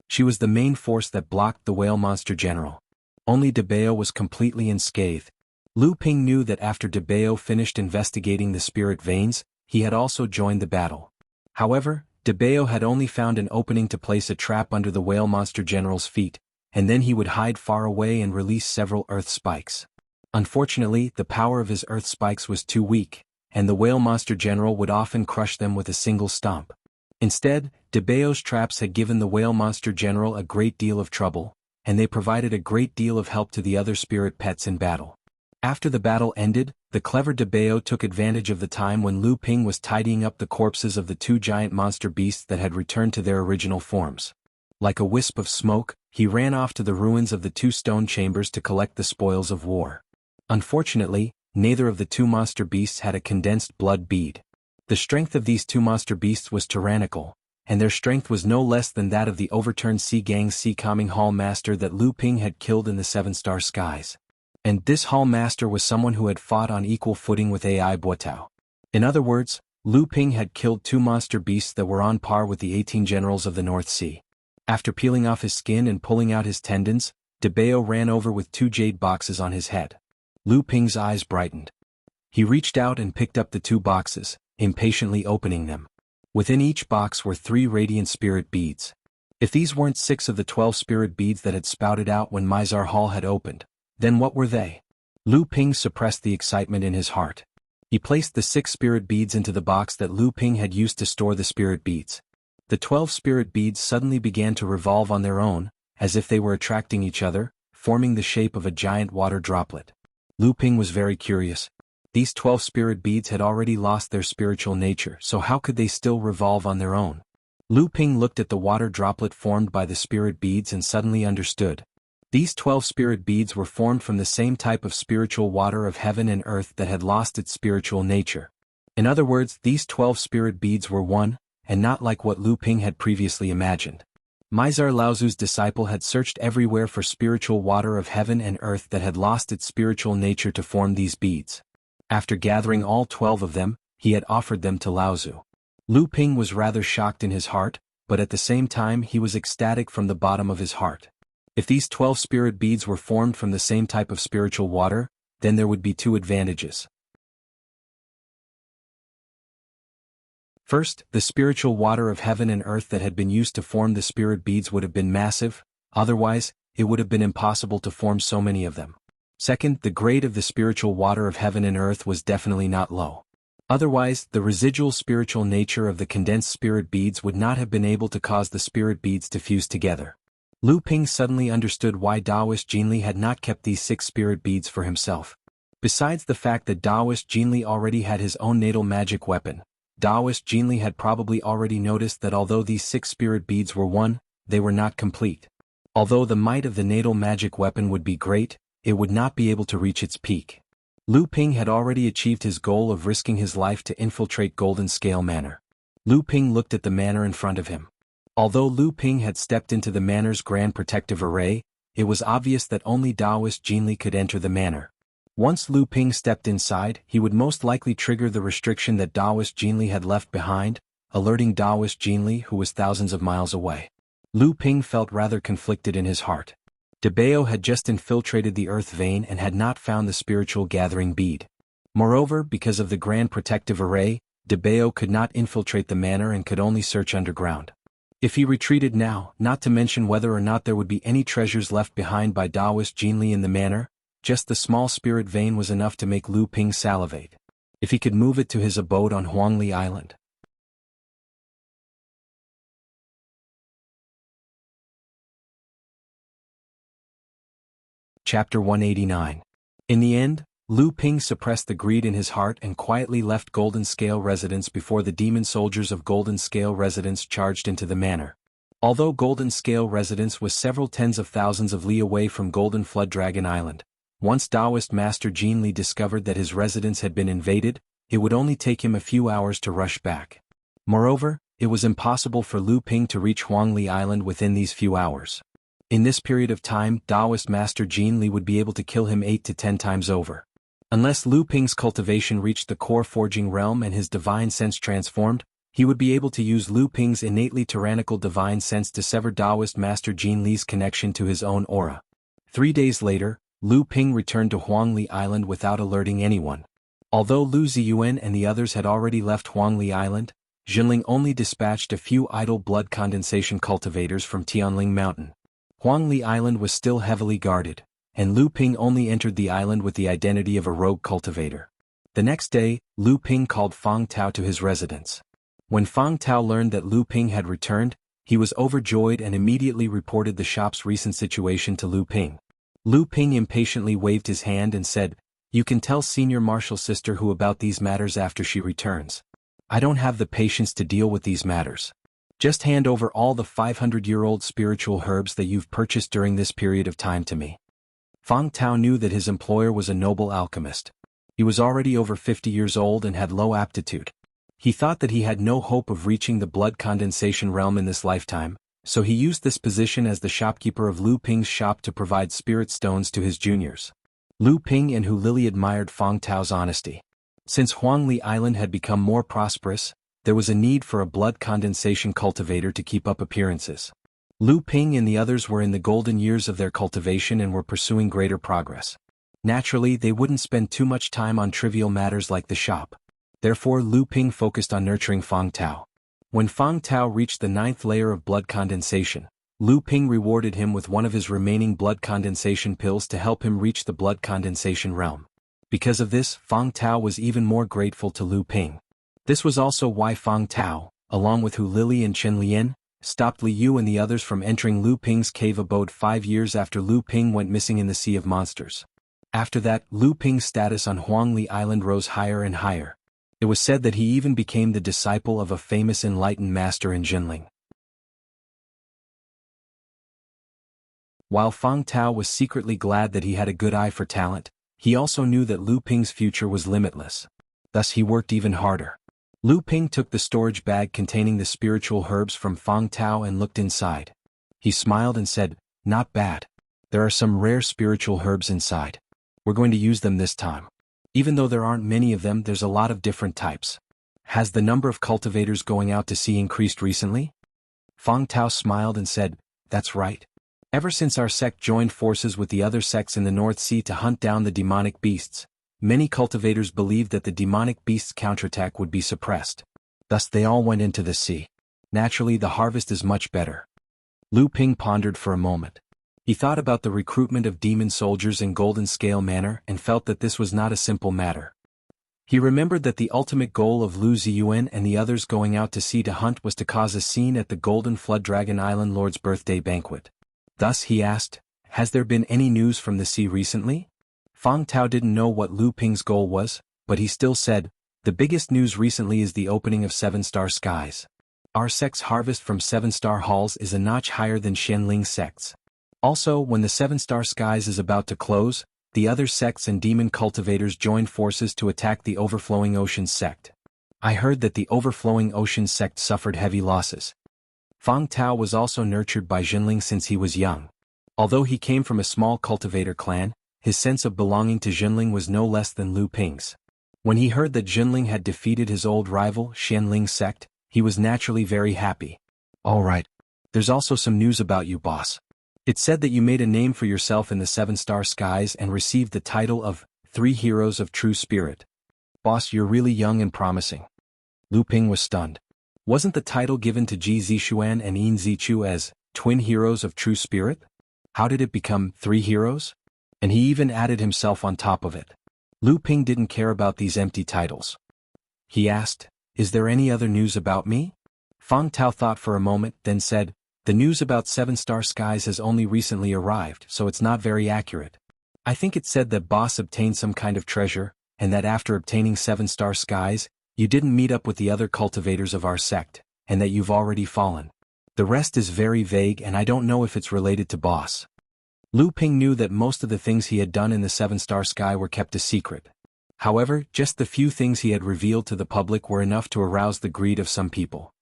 She was the main force that blocked the whale monster general. Only De Bao was completely unscathed. Lu Ping knew that after De Bao finished investigating the spirit veins, he had also joined the battle. However, De Bao had only found an opening to place a trap under the whale monster general's feet, and then he would hide far away and release several earth spikes. Unfortunately, the power of his earth spikes was too weak, and the whale monster general would often crush them with a single stomp. Instead, De Bao's traps had given the whale monster general a great deal of trouble, and they provided a great deal of help to the other spirit pets in battle. After the battle ended, the clever De Bao took advantage of the time when Lu Ping was tidying up the corpses of the 2 giant monster beasts that had returned to their original forms. Like a wisp of smoke, he ran off to the ruins of the 2 stone chambers to collect the spoils of war. Unfortunately, neither of the 2 monster beasts had a condensed blood bead. The strength of these 2 monster beasts was tyrannical, and their strength was no less than that of the overturned Sea Gang's Sea Calming Hall Master that Lu Ping had killed in the 7-star skies. And this Hall Master was someone who had fought on equal footing with Ai Buotao. In other words, Lu Ping had killed 2 monster beasts that were on par with the 18 generals of the North Sea. After peeling off his skin and pulling out his tendons, De Bao ran over with 2 jade boxes on his head. Lu Ping's eyes brightened. He reached out and picked up the 2 boxes, impatiently opening them. Within each box were 3 radiant spirit beads. If these weren't 6 of the 12 spirit beads that had spouted out when Mizar Hall had opened, then what were they? Lu Ping suppressed the excitement in his heart. He placed the 6 spirit beads into the box that Lu Ping had used to store the spirit beads. The 12 spirit beads suddenly began to revolve on their own, as if they were attracting each other, forming the shape of a giant water droplet. Lu Ping was very curious. These 12 spirit beads had already lost their spiritual nature, so how could they still revolve on their own? Lu Ping looked at the water droplet formed by the spirit beads and suddenly understood. These 12 spirit beads were formed from the same type of spiritual water of heaven and earth that had lost its spiritual nature. In other words, these 12 spirit beads were one, and not like what Lu Ping had previously imagined. Mizar Laozu's disciple had searched everywhere for spiritual water of heaven and earth that had lost its spiritual nature to form these beads. After gathering all 12 of them, he had offered them to Laozu. Lu Ping was rather shocked in his heart, but at the same time he was ecstatic from the bottom of his heart. If these 12 spirit beads were formed from the same type of spiritual water, then there would be 2 advantages. First, the spiritual water of heaven and earth that had been used to form the spirit beads would have been massive, otherwise, it would have been impossible to form so many of them. Second, the grade of the spiritual water of heaven and earth was definitely not low. Otherwise, the residual spiritual nature of the condensed spirit beads would not have been able to cause the spirit beads to fuse together. Lu Ping suddenly understood why Taoist Jinli had not kept these 6 spirit beads for himself. Besides the fact that Taoist Jinli already had his own natal magic weapon, Taoist Jinli had probably already noticed that although these 6 spirit beads were one, they were not complete. Although the might of the natal magic weapon would be great, it would not be able to reach its peak. Lu Ping had already achieved his goal of risking his life to infiltrate Golden Scale Manor. Lu Ping looked at the manor in front of him. Although Lu Ping had stepped into the manor's grand protective array, it was obvious that only Taoist Jinli could enter the manor. Once Lu Ping stepped inside, he would most likely trigger the restriction that Taoist Jinli had left behind, alerting Taoist Jinli who was thousands of miles away. Lu Ping felt rather conflicted in his heart. De Bao had just infiltrated the earth vein and had not found the spiritual gathering bead. Moreover, because of the grand protective array, De Bao could not infiltrate the manor and could only search underground. If he retreated now, not to mention whether or not there would be any treasures left behind by Taoist Jinli in the manor, just the small spirit vein was enough to make Lu Ping salivate. If he could move it to his abode on Huangli Island. Chapter 189. In the end, Lu Ping suppressed the greed in his heart and quietly left Golden Scale Residence before the demon soldiers of Golden Scale Residence charged into the manor. Although Golden Scale Residence was several tens of thousands of li away from Golden Flood Dragon Island, once Taoist Master Jin Li discovered that his residence had been invaded, it would only take him a few hours to rush back. Moreover, it was impossible for Lu Ping to reach Huangli Island within these few hours. In this period of time, Taoist Master Jin Li would be able to kill him 8 to 10 times over. Unless Lu Ping's cultivation reached the core forging realm and his divine sense transformed, he would be able to use Lu Ping's innately tyrannical divine sense to sever Taoist Master Jin Li's connection to his own aura. 3 days later, Lu Ping returned to Huangli Island without alerting anyone. Although Lu Ziyuan and the others had already left Huangli Island, Jinling only dispatched a few idle blood condensation cultivators from Tianling Mountain. Huangli Island was still heavily guarded, and Lu Ping only entered the island with the identity of a rogue cultivator. The next day, Lu Ping called Fang Tao to his residence. When Fang Tao learned that Lu Ping had returned, he was overjoyed and immediately reported the shop's recent situation to Lu Ping. Lu Ping impatiently waved his hand and said, "You can tell Senior Marshal Sister Hu about these matters after she returns. I don't have the patience to deal with these matters. Just hand over all the 500-year-old spiritual herbs that you've purchased during this period of time to me." Fang Tao knew that his employer was a noble alchemist. He was already over 50 years old and had low aptitude. He thought that he had no hope of reaching the blood condensation realm in this lifetime, so he used this position as the shopkeeper of Lu Ping's shop to provide spirit stones to his juniors. Lu Ping and Hu Lili admired Fang Tao's honesty. Since Huangli Island had become more prosperous, there was a need for a blood condensation cultivator to keep up appearances. Lu Ping and the others were in the golden years of their cultivation and were pursuing greater progress. Naturally, they wouldn't spend too much time on trivial matters like the shop. Therefore, Lu Ping focused on nurturing Fang Tao. When Fang Tao reached the 9th layer of blood condensation, Lu Ping rewarded him with one of his remaining blood condensation pills to help him reach the blood condensation realm. Because of this, Fang Tao was even more grateful to Lu Ping. This was also why Fang Tao, along with Hu Lili and Chen Lian, stopped Li Yu and the others from entering Lu Ping's cave abode 5 years after Lu Ping went missing in the Sea of Monsters. After that, Lu Ping's status on Huangli Island rose higher and higher. It was said that he even became the disciple of a famous enlightened master in Jinling. While Fang Tao was secretly glad that he had a good eye for talent, he also knew that Lu Ping's future was limitless. Thus he worked even harder. Lu Ping took the storage bag containing the spiritual herbs from Fang Tao and looked inside. He smiled and said, "Not bad. There are some rare spiritual herbs inside. We're going to use them this time. Even though there aren't many of them, there's a lot of different types. Has the number of cultivators going out to sea increased recently?" Fang Tao smiled and said, "That's right. Ever since our sect joined forces with the other sects in the North Sea to hunt down the demonic beasts, many cultivators believed that the demonic beasts' counterattack would be suppressed. Thus they all went into the sea. Naturally, the harvest is much better." Lu Ping pondered for a moment. He thought about the recruitment of demon soldiers in Golden Scale Manor and felt that this was not a simple matter. He remembered that the ultimate goal of Lu Ziyuan and the others going out to sea to hunt was to cause a scene at the Golden Flood Dragon Island Lord's birthday banquet. Thus he asked, "Has there been any news from the sea recently?" Fang Tao didn't know what Lu Ping's goal was, but he still said, "The biggest news recently is the opening of 7-star skies. Our sect's harvest from 7-star halls is a notch higher than Xianling's sects. Also, when the 7-star skies is about to close, the other sects and demon cultivators joined forces to attack the Overflowing Oceans sect. I heard that the Overflowing Oceans sect suffered heavy losses." Fang Tao was also nurtured by Jinling since he was young. Although he came from a small cultivator clan, his sense of belonging to Jinling was no less than Lu Ping's. When he heard that Jinling had defeated his old rival, Xianling's sect, he was naturally very happy. "All right. There's also some news about you, boss. It said that you made a name for yourself in the 7-star skies and received the title of 3 Heroes of True Spirit. Boss, you're really young and promising." Lu Ping was stunned. Wasn't the title given to Ji Zixuan and Yin Zichu as twin heroes of true spirit? How did it become 3 heroes? And he even added himself on top of it. Lu Ping didn't care about these empty titles. He asked, "Is there any other news about me?" Fang Tao thought for a moment, then said, "The news about 7-star skies has only recently arrived, so it's not very accurate. I think it said that boss obtained some kind of treasure, and that after obtaining 7-star skies, you didn't meet up with the other cultivators of our sect, and that you've already fallen. The rest is very vague and I don't know if it's related to boss." Lu Ping knew that most of the things he had done in the 7-star sky were kept a secret. However, just the few things he had revealed to the public were enough to arouse the greed of some people.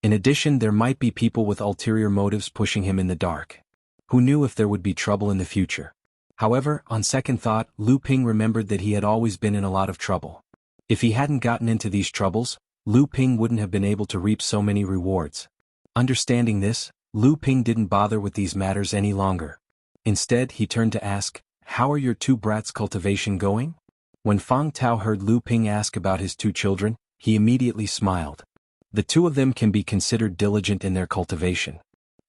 In addition, there might be people with ulterior motives pushing him in the dark. Who knew if there would be trouble in the future? However, on second thought, Lu Ping remembered that he had always been in a lot of trouble. If he hadn't gotten into these troubles, Lu Ping wouldn't have been able to reap so many rewards. Understanding this, Lu Ping didn't bother with these matters any longer. Instead, he turned to ask, "How are your 2 brats' cultivation going?" When Fang Tao heard Lu Ping ask about his 2 children, he immediately smiled. The 2 of them can be considered diligent in their cultivation.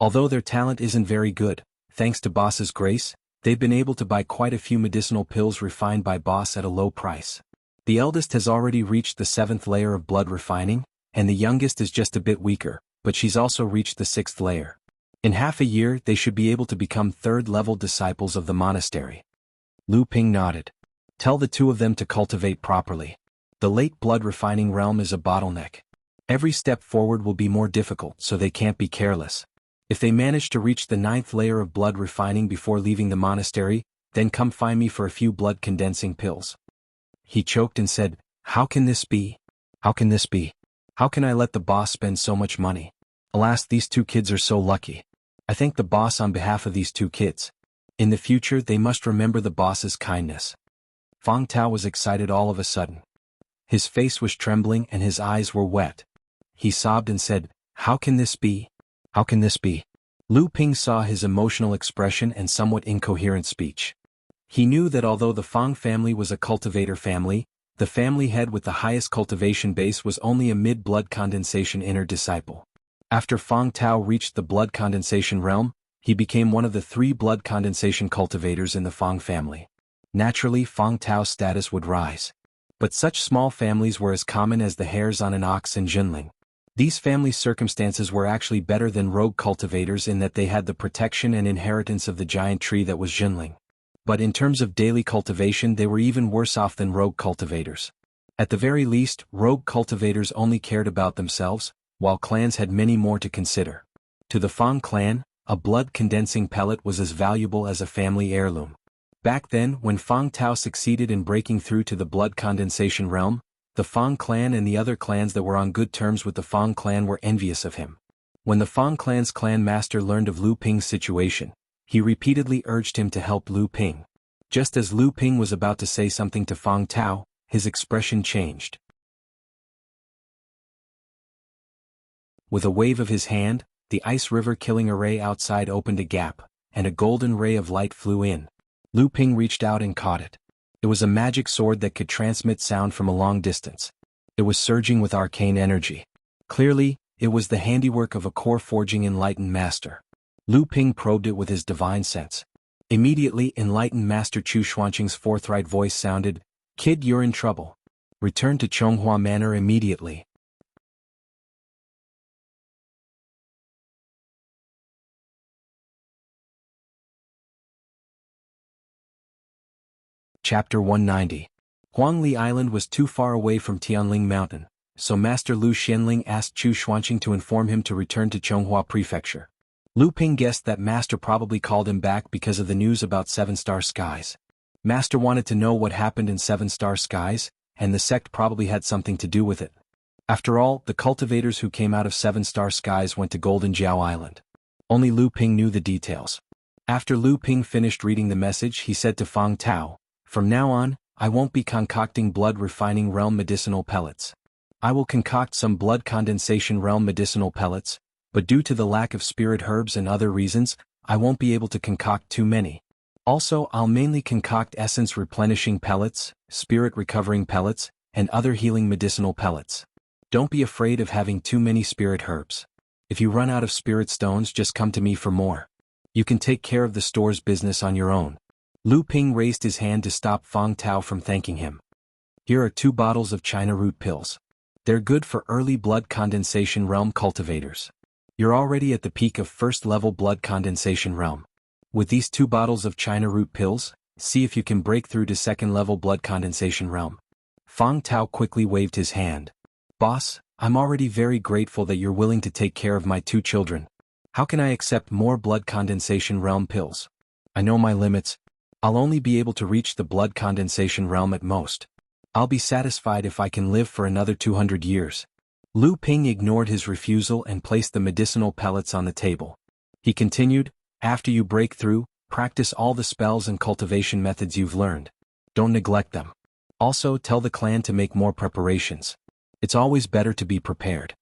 Although their talent isn't very good, thanks to boss's grace, they've been able to buy quite a few medicinal pills refined by boss at a low price. The eldest has already reached the 7th layer of blood refining, and the youngest is just a bit weaker, but she's also reached the 6th layer. In half a year they should be able to become 3rd-level disciples of the monastery. Lu Ping nodded. Tell the 2 of them to cultivate properly. The late blood refining realm is a bottleneck. Every step forward will be more difficult, so they can't be careless. If they manage to reach the 9th layer of blood refining before leaving the monastery, then come find me for a few blood condensing pills." He choked and said, "How can this be? How can this be? How can I let the boss spend so much money? Alas, these 2 kids are so lucky. I thank the boss on behalf of these 2 kids. In the future they must remember the boss's kindness." Fang Tao was excited all of a sudden. His face was trembling and his eyes were wet. He sobbed and said, "How can this be? How can this be?" Lu Ping saw his emotional expression and somewhat incoherent speech. He knew that although the Fang family was a cultivator family, the family head with the highest cultivation base was only a mid-blood condensation inner disciple. After Fang Tao reached the blood condensation realm, he became one of the 3 blood condensation cultivators in the Fang family. Naturally, Fang Tao's status would rise. But such small families were as common as the hairs on an ox in Jinling. These family circumstances were actually better than rogue cultivators in that they had the protection and inheritance of the giant tree that was Jinling. But in terms of daily cultivation they were even worse off than rogue cultivators. At the very least, rogue cultivators only cared about themselves, while clans had many more to consider. To the Fang clan, a blood-condensing pellet was as valuable as a family heirloom. Back then, when Fang Tao succeeded in breaking through to the blood condensation realm, the Fang clan and the other clans that were on good terms with the Fang clan were envious of him. When the Fang clan's clan master learned of Lu Ping's situation, he repeatedly urged him to help Lu Ping. Just as Lu Ping was about to say something to Fang Tao, his expression changed. With a wave of his hand, the ice river killing array outside opened a gap, and a golden ray of light flew in. Lu Ping reached out and caught it. It was a magic sword that could transmit sound from a long distance. It was surging with arcane energy. Clearly, it was the handiwork of a core forging enlightened master. Lu Ping probed it with his divine sense. Immediately, enlightened Master Chu Xuanqing's forthright voice sounded, "Kid, you're in trouble. Return to Chonghua Manor immediately." Chapter 190. Huangli Island was too far away from Tianling Mountain, so Master Lu Xianling asked Chu Xuanqing to inform him to return to Chonghua Prefecture. Lu Ping guessed that Master probably called him back because of the news about 7-star skies. Master wanted to know what happened in 7-star skies, and the sect probably had something to do with it. After all, the cultivators who came out of 7-star skies went to Golden Jiao Island. Only Lu Ping knew the details. After Lu Ping finished reading the message, he said to Fang Tao, "From now on, I won't be concocting blood refining realm medicinal pellets. I will concoct some blood condensation realm medicinal pellets, but due to the lack of spirit herbs and other reasons, I won't be able to concoct too many. Also, I'll mainly concoct essence replenishing pellets, spirit recovering pellets, and other healing medicinal pellets. Don't be afraid of having too many spirit herbs. If you run out of spirit stones, just come to me for more. You can take care of the store's business on your own. Lu Ping raised his hand to stop Fang Tao from thanking him. Here are 2 bottles of China root pills. They're good for early blood condensation realm cultivators. You're already at the peak of first level blood condensation realm. With these 2 bottles of China root pills, see if you can break through to second level blood condensation realm. Fang Tao quickly waved his hand. Boss, I'm already very grateful that you're willing to take care of my 2 children. How can I accept more blood condensation realm pills? I know my limits. I'll only be able to reach the blood condensation realm at most. I'll be satisfied if I can live for another 200 years. Lu Ping ignored his refusal and placed the medicinal pellets on the table. He continued, after you break through, practice all the spells and cultivation methods you've learned. Don't neglect them. Also, tell the clan to make more preparations. It's always better to be prepared.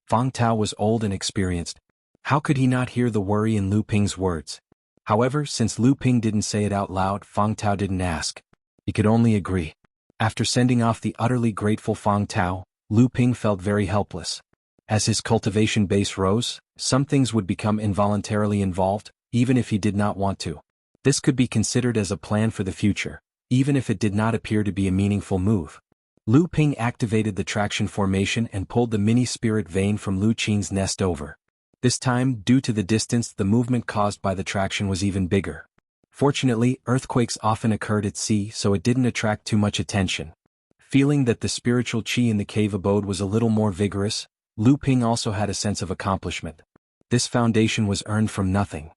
Fang Tao was old and experienced. How could he not hear the worry in Lu Ping's words? However, since Lu Ping didn't say it out loud, Fang Tao didn't ask. He could only agree. After sending off the utterly grateful Fang Tao, Lu Ping felt very helpless. As his cultivation base rose, some things would become involuntarily involved, even if he did not want to. This could be considered as a plan for the future, even if it did not appear to be a meaningful move. Lu Ping activated the traction formation and pulled the mini spirit vein from Lu Qin's nest over. This time, due to the distance, the movement caused by the traction was even bigger. Fortunately, earthquakes often occurred at sea, so it didn't attract too much attention. Feeling that the spiritual qi in the cave abode was a little more vigorous, Lu Ping also had a sense of accomplishment. This foundation was earned from nothing.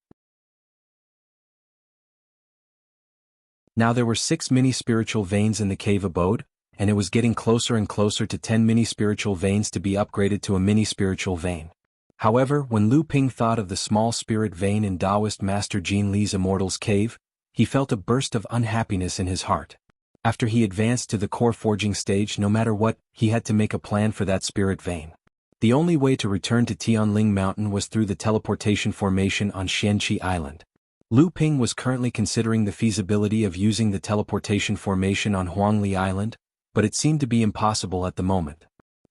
Now there were 6 mini-spiritual veins in the cave abode, and it was getting closer and closer to 10 mini-spiritual veins to be upgraded to a mini-spiritual vein. However, when Lu Ping thought of the small spirit vein in Taoist Master Jin Li's Immortal's cave, he felt a burst of unhappiness in his heart. After he advanced to the core forging stage, no matter what, he had to make a plan for that spirit vein. The only way to return to Tianling Mountain was through the teleportation formation on Xianqi Island. Lu Ping was currently considering the feasibility of using the teleportation formation on Huangli Island, but it seemed to be impossible at the moment.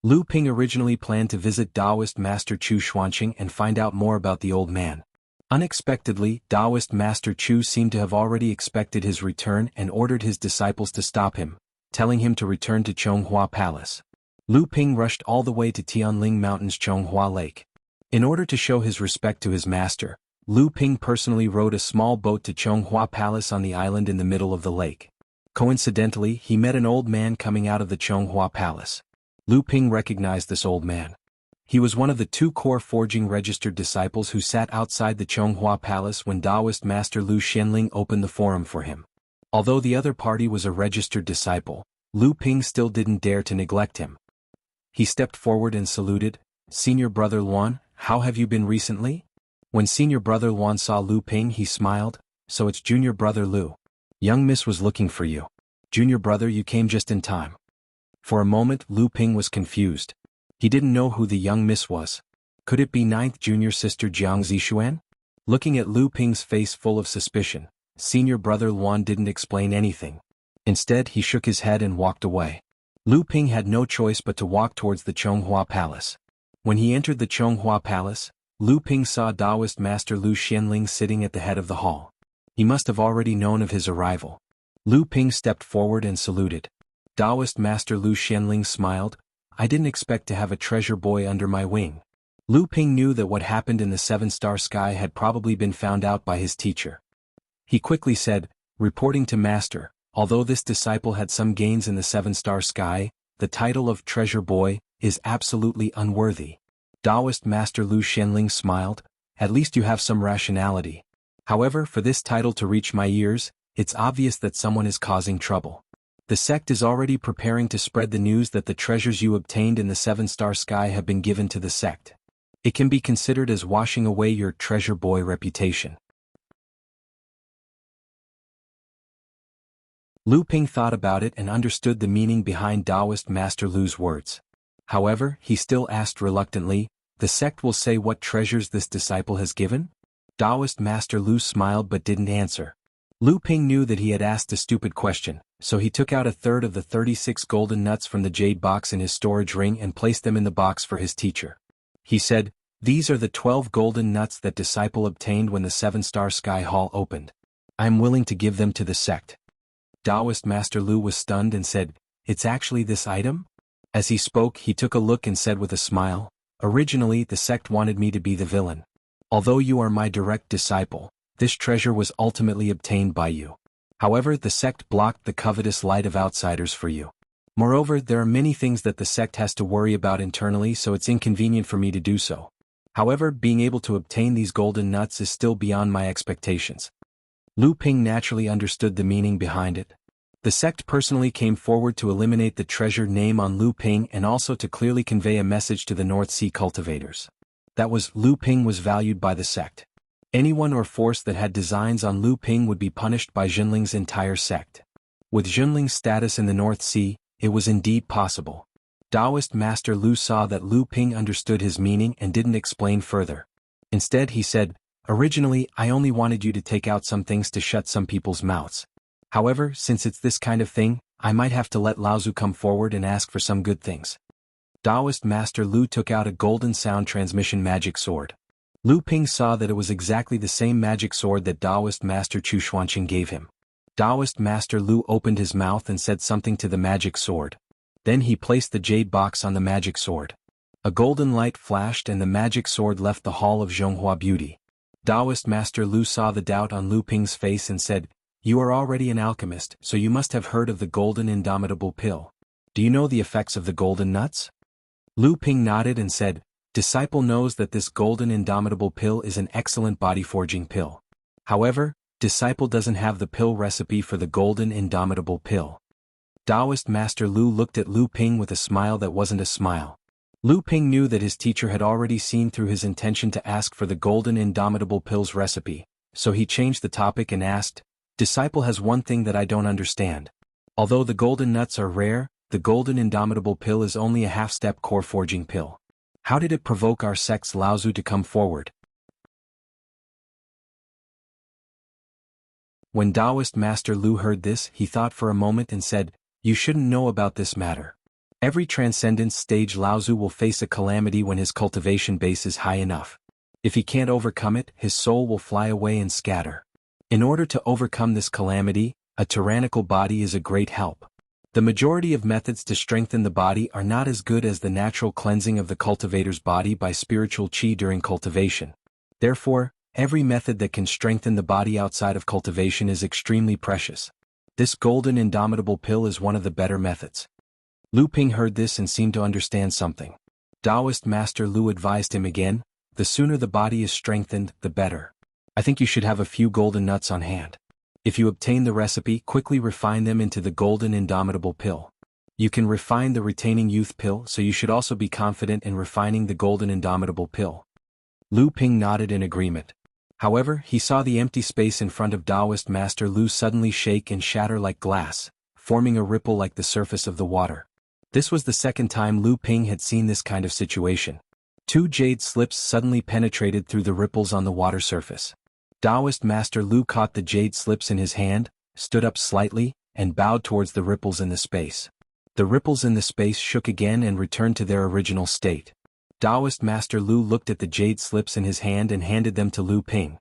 Lu Ping originally planned to visit Taoist Master Chu Xuanqing and find out more about the old man. Unexpectedly, Taoist Master Chu seemed to have already expected his return and ordered his disciples to stop him, telling him to return to Chonghua Palace. Lu Ping rushed all the way to Tianling Mountain's Chonghua Lake. In order to show his respect to his master, Lu Ping personally rowed a small boat to Chonghua Palace on the island in the middle of the lake. Coincidentally, he met an old man coming out of the Chonghua Palace. Lu Ping recognized this old man. He was one of the 2 core forging registered disciples who sat outside the Chonghua Palace when Taoist Master Lu Xianling opened the forum for him. Although the other party was a registered disciple, Lu Ping still didn't dare to neglect him. He stepped forward and saluted, "Senior Brother Luan, how have you been recently?" When Senior Brother Luan saw Lu Ping, he smiled, "So it's Junior Brother Lu. Young Miss was looking for you. Junior Brother, you came just in time." For a moment, Lu Ping was confused. He didn't know who the young miss was. Could it be 9th junior sister Jiang Zixuan? Looking at Lu Ping's face full of suspicion, Senior Brother Luan didn't explain anything. Instead, he shook his head and walked away. Lu Ping had no choice but to walk towards the Chonghua Palace. When he entered the Chonghua Palace, Lu Ping saw Taoist Master Lu Xianling sitting at the head of the hall. He must have already known of his arrival. Lu Ping stepped forward and saluted. Taoist Master Lu Xianling smiled, "I didn't expect to have a treasure boy under my wing." Lu Ping knew that what happened in the 7-star sky had probably been found out by his teacher. He quickly said, reporting to Master, although this disciple had some gains in the 7-star sky, the title of treasure boy is absolutely unworthy. Taoist Master Lu Xianling smiled, "At least you have some rationality. However, for this title to reach my ears, it's obvious that someone is causing trouble. The sect is already preparing to spread the news that the treasures you obtained in the 7-star sky have been given to the sect. It can be considered as washing away your treasure boy reputation." Lu Ping thought about it and understood the meaning behind Taoist Master Lu's words. However, he still asked reluctantly, "The sect will say what treasures this disciple has given?" Taoist Master Lu smiled but didn't answer. Lu Ping knew that he had asked a stupid question, so he took out a third of the 36 golden nuts from the jade box in his storage ring and placed them in the box for his teacher. He said, "These are the 12 golden nuts that disciple obtained when the 7-star sky hall opened. I am willing to give them to the sect." Taoist Master Lu was stunned and said, "It's actually this item?" As he spoke, he took a look and said with a smile, "Originally, the sect wanted me to be the villain. Although you are my direct disciple, this treasure was ultimately obtained by you. However, the sect blocked the covetous light of outsiders for you. Moreover, there are many things that the sect has to worry about internally, so it's inconvenient for me to do so. However, being able to obtain these golden nuts is still beyond my expectations." Lu Ping naturally understood the meaning behind it. The sect personally came forward to eliminate the treasure name on Lu Ping and also to clearly convey a message to the North Sea cultivators. That was, Lu Ping was valued by the sect. Anyone or force that had designs on Lu Ping would be punished by Junling's entire sect. With Junling's status in the North Sea, it was indeed possible. Taoist Master Lu saw that Lu Ping understood his meaning and didn't explain further. Instead he said, "Originally, I only wanted you to take out some things to shut some people's mouths. However, since it's this kind of thing, I might have to let Laozu come forward and ask for some good things." Taoist Master Lu took out a golden sound transmission magic sword. Lu Ping saw that it was exactly the same magic sword that Taoist Master Chu Xuanqing gave him. Taoist Master Lu opened his mouth and said something to the magic sword. Then he placed the jade box on the magic sword. A golden light flashed and the magic sword left the hall of Zhonghua Beauty. Taoist Master Lu saw the doubt on Lu Ping's face and said, "You are already an alchemist, so you must have heard of the golden indomitable pill. Do you know the effects of the golden nuts?" Lu Ping nodded and said, "Disciple knows that this golden indomitable pill is an excellent body-forging pill. However, Disciple doesn't have the pill recipe for the golden indomitable pill." Taoist Master Lu looked at Lu Ping with a smile that wasn't a smile. Lu Ping knew that his teacher had already seen through his intention to ask for the golden indomitable pill's recipe, so he changed the topic and asked, "Disciple has one thing that I don't understand. Although the golden nuts are rare, the golden indomitable pill is only a half-step core forging pill. How did it provoke our sect's Laozu to come forward?" When Taoist Master Lu heard this, he thought for a moment and said, "You shouldn't know about this matter. Every transcendence stage Laozu will face a calamity when his cultivation base is high enough. If he can't overcome it, his soul will fly away and scatter. In order to overcome this calamity, a tyrannical body is a great help. The majority of methods to strengthen the body are not as good as the natural cleansing of the cultivator's body by spiritual qi during cultivation. Therefore, every method that can strengthen the body outside of cultivation is extremely precious. This golden indomitable pill is one of the better methods." Lu Ping heard this and seemed to understand something. Taoist Master Lu advised him again, "The sooner the body is strengthened, the better. I think you should have a few golden nuts on hand. If you obtain the recipe, quickly refine them into the golden indomitable pill. You can refine the retaining youth pill, so you should also be confident in refining the golden indomitable pill." Lu Ping nodded in agreement. However, he saw the empty space in front of Taoist Master Lu suddenly shake and shatter like glass, forming a ripple like the surface of the water. This was the second time Lu Ping had seen this kind of situation. 2 jade slips suddenly penetrated through the ripples on the water surface. Taoist Master Lu caught the jade slips in his hand, stood up slightly, and bowed towards the ripples in the space. The ripples in the space shook again and returned to their original state. Taoist Master Lu looked at the jade slips in his hand and handed them to Lu Ping.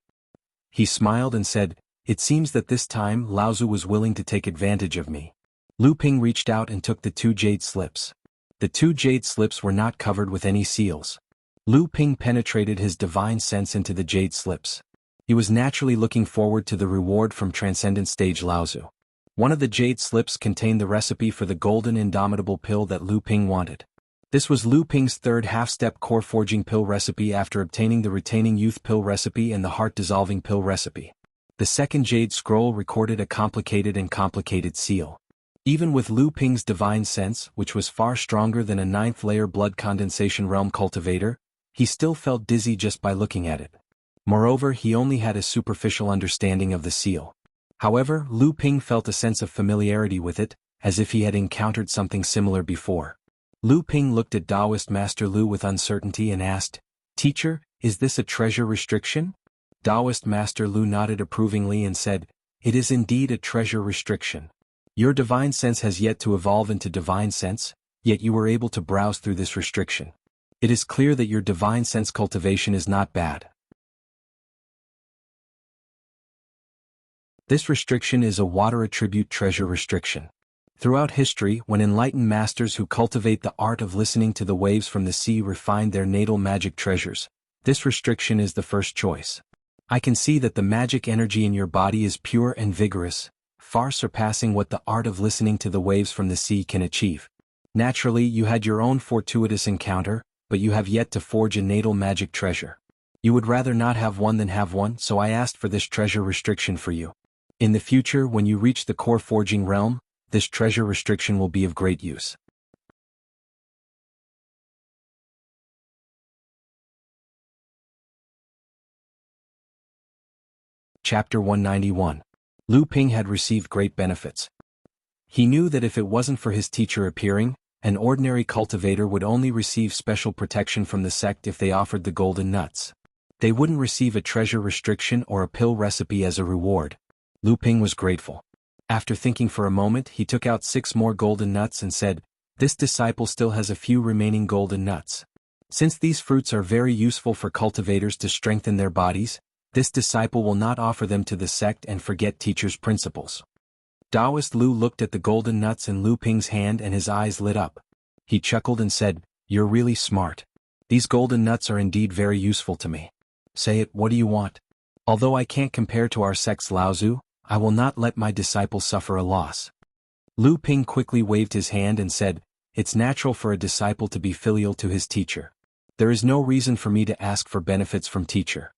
He smiled and said, "It seems that this time Laozu was willing to take advantage of me." Lu Ping reached out and took the 2 jade slips. The 2 jade slips were not covered with any seals. Lu Ping penetrated his divine sense into the jade slips. He was naturally looking forward to the reward from Transcendent Stage Laozu. One of the jade slips contained the recipe for the golden indomitable pill that Lu Ping wanted. This was Lu Ping's third half-step core forging pill recipe after obtaining the retaining youth pill recipe and the heart-dissolving pill recipe. The second jade scroll recorded a complicated seal. Even with Lu Ping's divine sense, which was far stronger than a 9th-layer blood condensation realm cultivator, he still felt dizzy just by looking at it. Moreover, he only had a superficial understanding of the seal. However, Lu Ping felt a sense of familiarity with it, as if he had encountered something similar before. Lu Ping looked at Taoist Master Lu with uncertainty and asked, "Teacher, is this a treasure restriction?" Taoist Master Lu nodded approvingly and said, It is indeed a treasure restriction. Your divine sense has yet to evolve into divine sense, yet you were able to browse through this restriction. It is clear that your divine sense cultivation is not bad. This restriction is a water attribute treasure restriction. Throughout history, when enlightened masters who cultivate the art of listening to the waves from the sea refined their natal magic treasures, this restriction is the first choice. I can see that the magic energy in your body is pure and vigorous, far surpassing what the art of listening to the waves from the sea can achieve. Naturally, you had your own fortuitous encounter, but you have yet to forge a natal magic treasure. You would rather not have one than have one, so I asked for this treasure restriction for you. In the future, when you reach the core forging realm, this treasure restriction will be of great use. Chapter 191. Lu Ping had received great benefits. He knew that if it wasn't for his teacher appearing, an ordinary cultivator would only receive special protection from the sect if they offered the golden nuts. They wouldn't receive a treasure restriction or a pill recipe as a reward. Lu Ping was grateful. After thinking for a moment, he took out 6 more golden nuts and said, "This disciple still has a few remaining golden nuts. Since these fruits are very useful for cultivators to strengthen their bodies, this disciple will not offer them to the sect and forget teacher's principles." Taoist Lu looked at the golden nuts in Lu Ping's hand and his eyes lit up. He chuckled and said, "You're really smart. These golden nuts are indeed very useful to me. Say it, what do you want? Although I can't compare to our sect's Laozu, I will not let my disciple suffer a loss." Lu Ping quickly waved his hand and said, "It's natural for a disciple to be filial to his teacher. There is no reason for me to ask for benefits from teacher."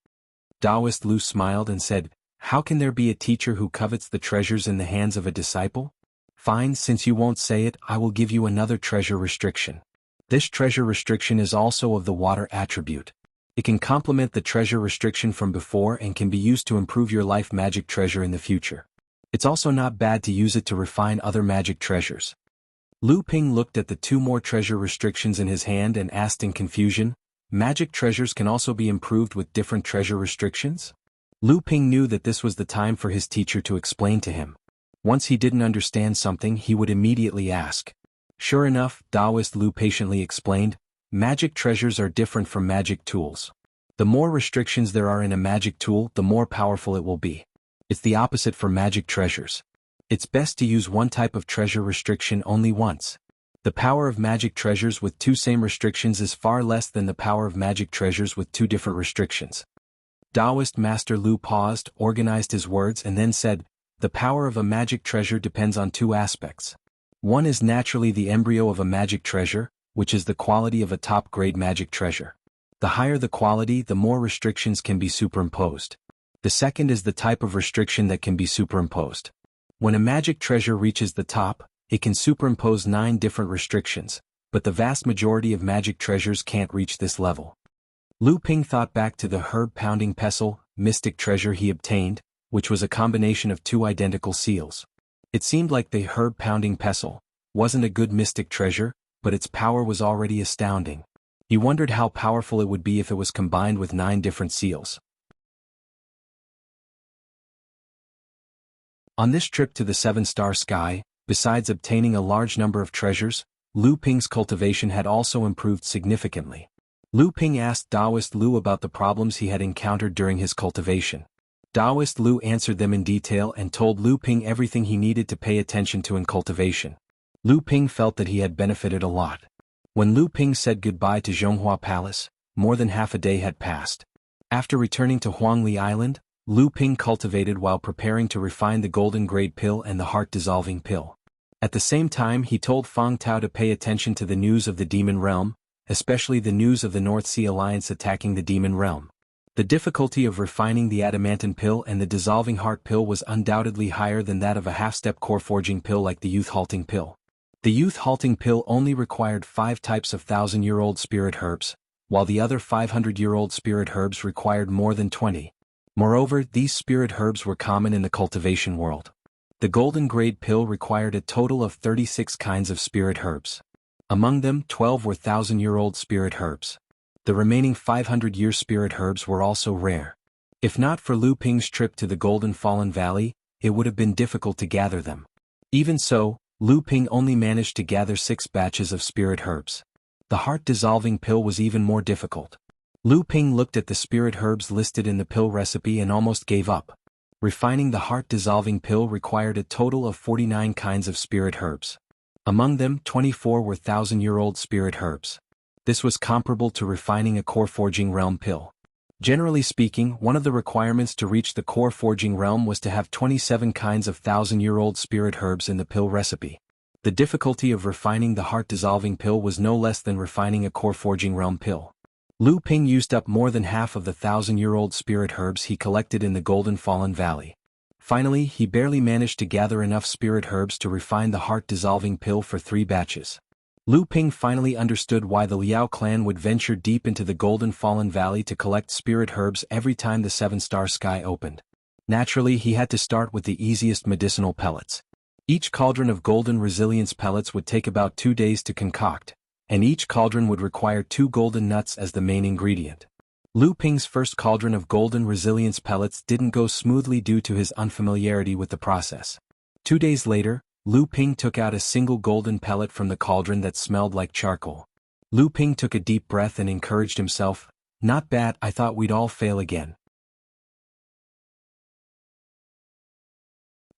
Taoist Lu smiled and said, "How can there be a teacher who covets the treasures in the hands of a disciple? Fine, since you won't say it, I will give you another treasure restriction. This treasure restriction is also of the water attribute. It can complement the treasure restriction from before and can be used to improve your life magic treasure in the future. It's also not bad to use it to refine other magic treasures." Lu Ping looked at the 2 more treasure restrictions in his hand and asked in confusion, "Magic treasures can also be improved with different treasure restrictions?" Lu Ping knew that this was the time for his teacher to explain to him. Once he didn't understand something, he would immediately ask. Sure enough, Taoist Lu patiently explained, "Magic treasures are different from magic tools. The more restrictions there are in a magic tool, the more powerful it will be. It's the opposite for magic treasures. It's best to use one type of treasure restriction only once. The power of magic treasures with 2 same restrictions is far less than the power of magic treasures with 2 different restrictions." Taoist Master Lu paused, organized his words and then said, "The power of a magic treasure depends on 2 aspects. One is naturally the embryo of a magic treasure, which is the quality of a top-grade magic treasure. The higher the quality, the more restrictions can be superimposed. The second is the type of restriction that can be superimposed. When a magic treasure reaches the top, it can superimpose 9 different restrictions, but the vast majority of magic treasures can't reach this level." Lu Ping thought back to the herb-pounding pestle, mystic treasure he obtained, which was a combination of 2 identical seals. It seemed like the herb-pounding pestle wasn't a good mystic treasure, but its power was already astounding. He wondered how powerful it would be if it was combined with 9 different seals. On this trip to the 7-star sky, besides obtaining a large number of treasures, Lu Ping's cultivation had also improved significantly. Lu Ping asked Taoist Lu about the problems he had encountered during his cultivation. Taoist Lu answered them in detail and told Lu Ping everything he needed to pay attention to in cultivation. Lu Ping felt that he had benefited a lot. When Lu Ping said goodbye to Zhonghua Palace, more than half a day had passed. After returning to Huangli Island, Lu Ping cultivated while preparing to refine the golden grade pill and the heart-dissolving pill. At the same time, he told Fang Tao to pay attention to the news of the demon realm, especially the news of the North Sea Alliance attacking the demon realm. The difficulty of refining the adamantine pill and the dissolving heart pill was undoubtedly higher than that of a half-step core forging pill like the youth halting pill. The youth halting pill only required 5 types of 1,000-year-old spirit herbs, while the other 500-year-old spirit herbs required more than 20. Moreover, these spirit herbs were common in the cultivation world. The golden grade pill required a total of 36 kinds of spirit herbs. Among them, 12 were 1,000-year-old spirit herbs. The remaining 500-year spirit herbs were also rare. If not for Lu Ping's trip to the Golden Fallen Valley, it would have been difficult to gather them. Even so, Lu Ping only managed to gather 6 batches of spirit herbs. The heart-dissolving pill was even more difficult. Lu Ping looked at the spirit herbs listed in the pill recipe and almost gave up. Refining the heart-dissolving pill required a total of 49 kinds of spirit herbs. Among them, 24 were 1,000-year-old spirit herbs. This was comparable to refining a core forging realm pill. Generally speaking, one of the requirements to reach the core forging realm was to have 27 kinds of 1,000-year-old spirit herbs in the pill recipe. The difficulty of refining the heart-dissolving pill was no less than refining a core forging realm pill. Lu Ping used up more than half of the 1,000-year-old spirit herbs he collected in the Golden Fallen Valley. Finally, he barely managed to gather enough spirit herbs to refine the heart-dissolving pill for 3 batches. Lu Ping finally understood why the Liao clan would venture deep into the Golden Fallen Valley to collect spirit herbs every time the 7-star sky opened. Naturally, he had to start with the easiest medicinal pellets. Each cauldron of golden resilience pellets would take about 2 days to concoct, and each cauldron would require 2 golden nuts as the main ingredient. Lu Ping's first cauldron of golden resilience pellets didn't go smoothly due to his unfamiliarity with the process. 2 days later, Lu Ping took out a single golden pellet from the cauldron that smelled like charcoal. Lu Ping took a deep breath and encouraged himself, "Not bad, I thought we'd all fail again.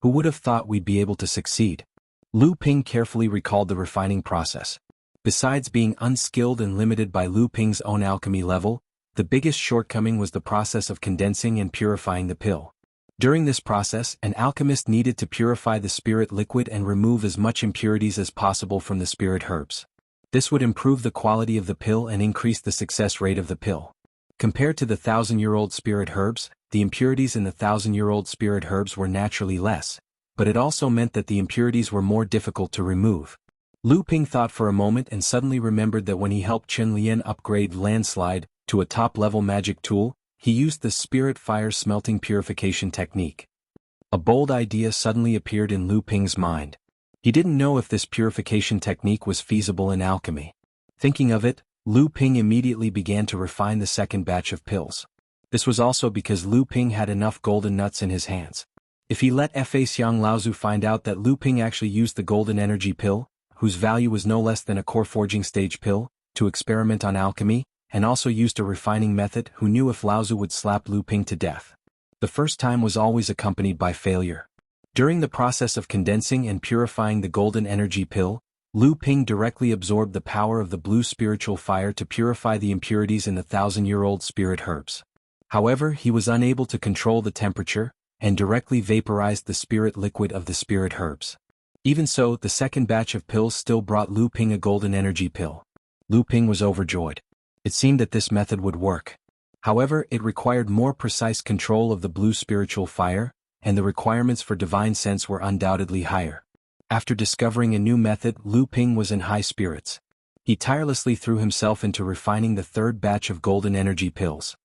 Who would have thought we'd be able to succeed?" Lu Ping carefully recalled the refining process. Besides being unskilled and limited by Lu Ping's own alchemy level, the biggest shortcoming was the process of condensing and purifying the pill. During this process, an alchemist needed to purify the spirit liquid and remove as much impurities as possible from the spirit herbs. This would improve the quality of the pill and increase the success rate of the pill. Compared to the 1,000-year-old spirit herbs, the impurities in the 1,000-year-old spirit herbs were naturally less, but it also meant that the impurities were more difficult to remove. Lu Ping thought for a moment and suddenly remembered that when he helped Chen Lian upgrade Landslide to a top-level magic tool, he used the spirit fire smelting purification technique. A bold idea suddenly appeared in Lu Ping's mind. He didn't know if this purification technique was feasible in alchemy. Thinking of it, Lu Ping immediately began to refine the second batch of pills. This was also because Lu Ping had enough golden nuts in his hands. If he let Fa Xiang Laozu find out that Lu Ping actually used the golden energy pill, whose value was no less than a core forging stage pill, to experiment on alchemy, and also used a refining method, who knew if Laozu would slap Lu Ping to death? The first time was always accompanied by failure. During the process of condensing and purifying the golden energy pill, Lu Ping directly absorbed the power of the blue spiritual fire to purify the impurities in the 1,000-year-old spirit herbs. However, he was unable to control the temperature, and directly vaporized the spirit liquid of the spirit herbs. Even so, the second batch of pills still brought Lu Ping a golden energy pill. Lu Ping was overjoyed. It seemed that this method would work. However, it required more precise control of the blue spiritual fire, and the requirements for divine sense were undoubtedly higher. After discovering a new method, Lu Ping was in high spirits. He tirelessly threw himself into refining the third batch of golden energy pills.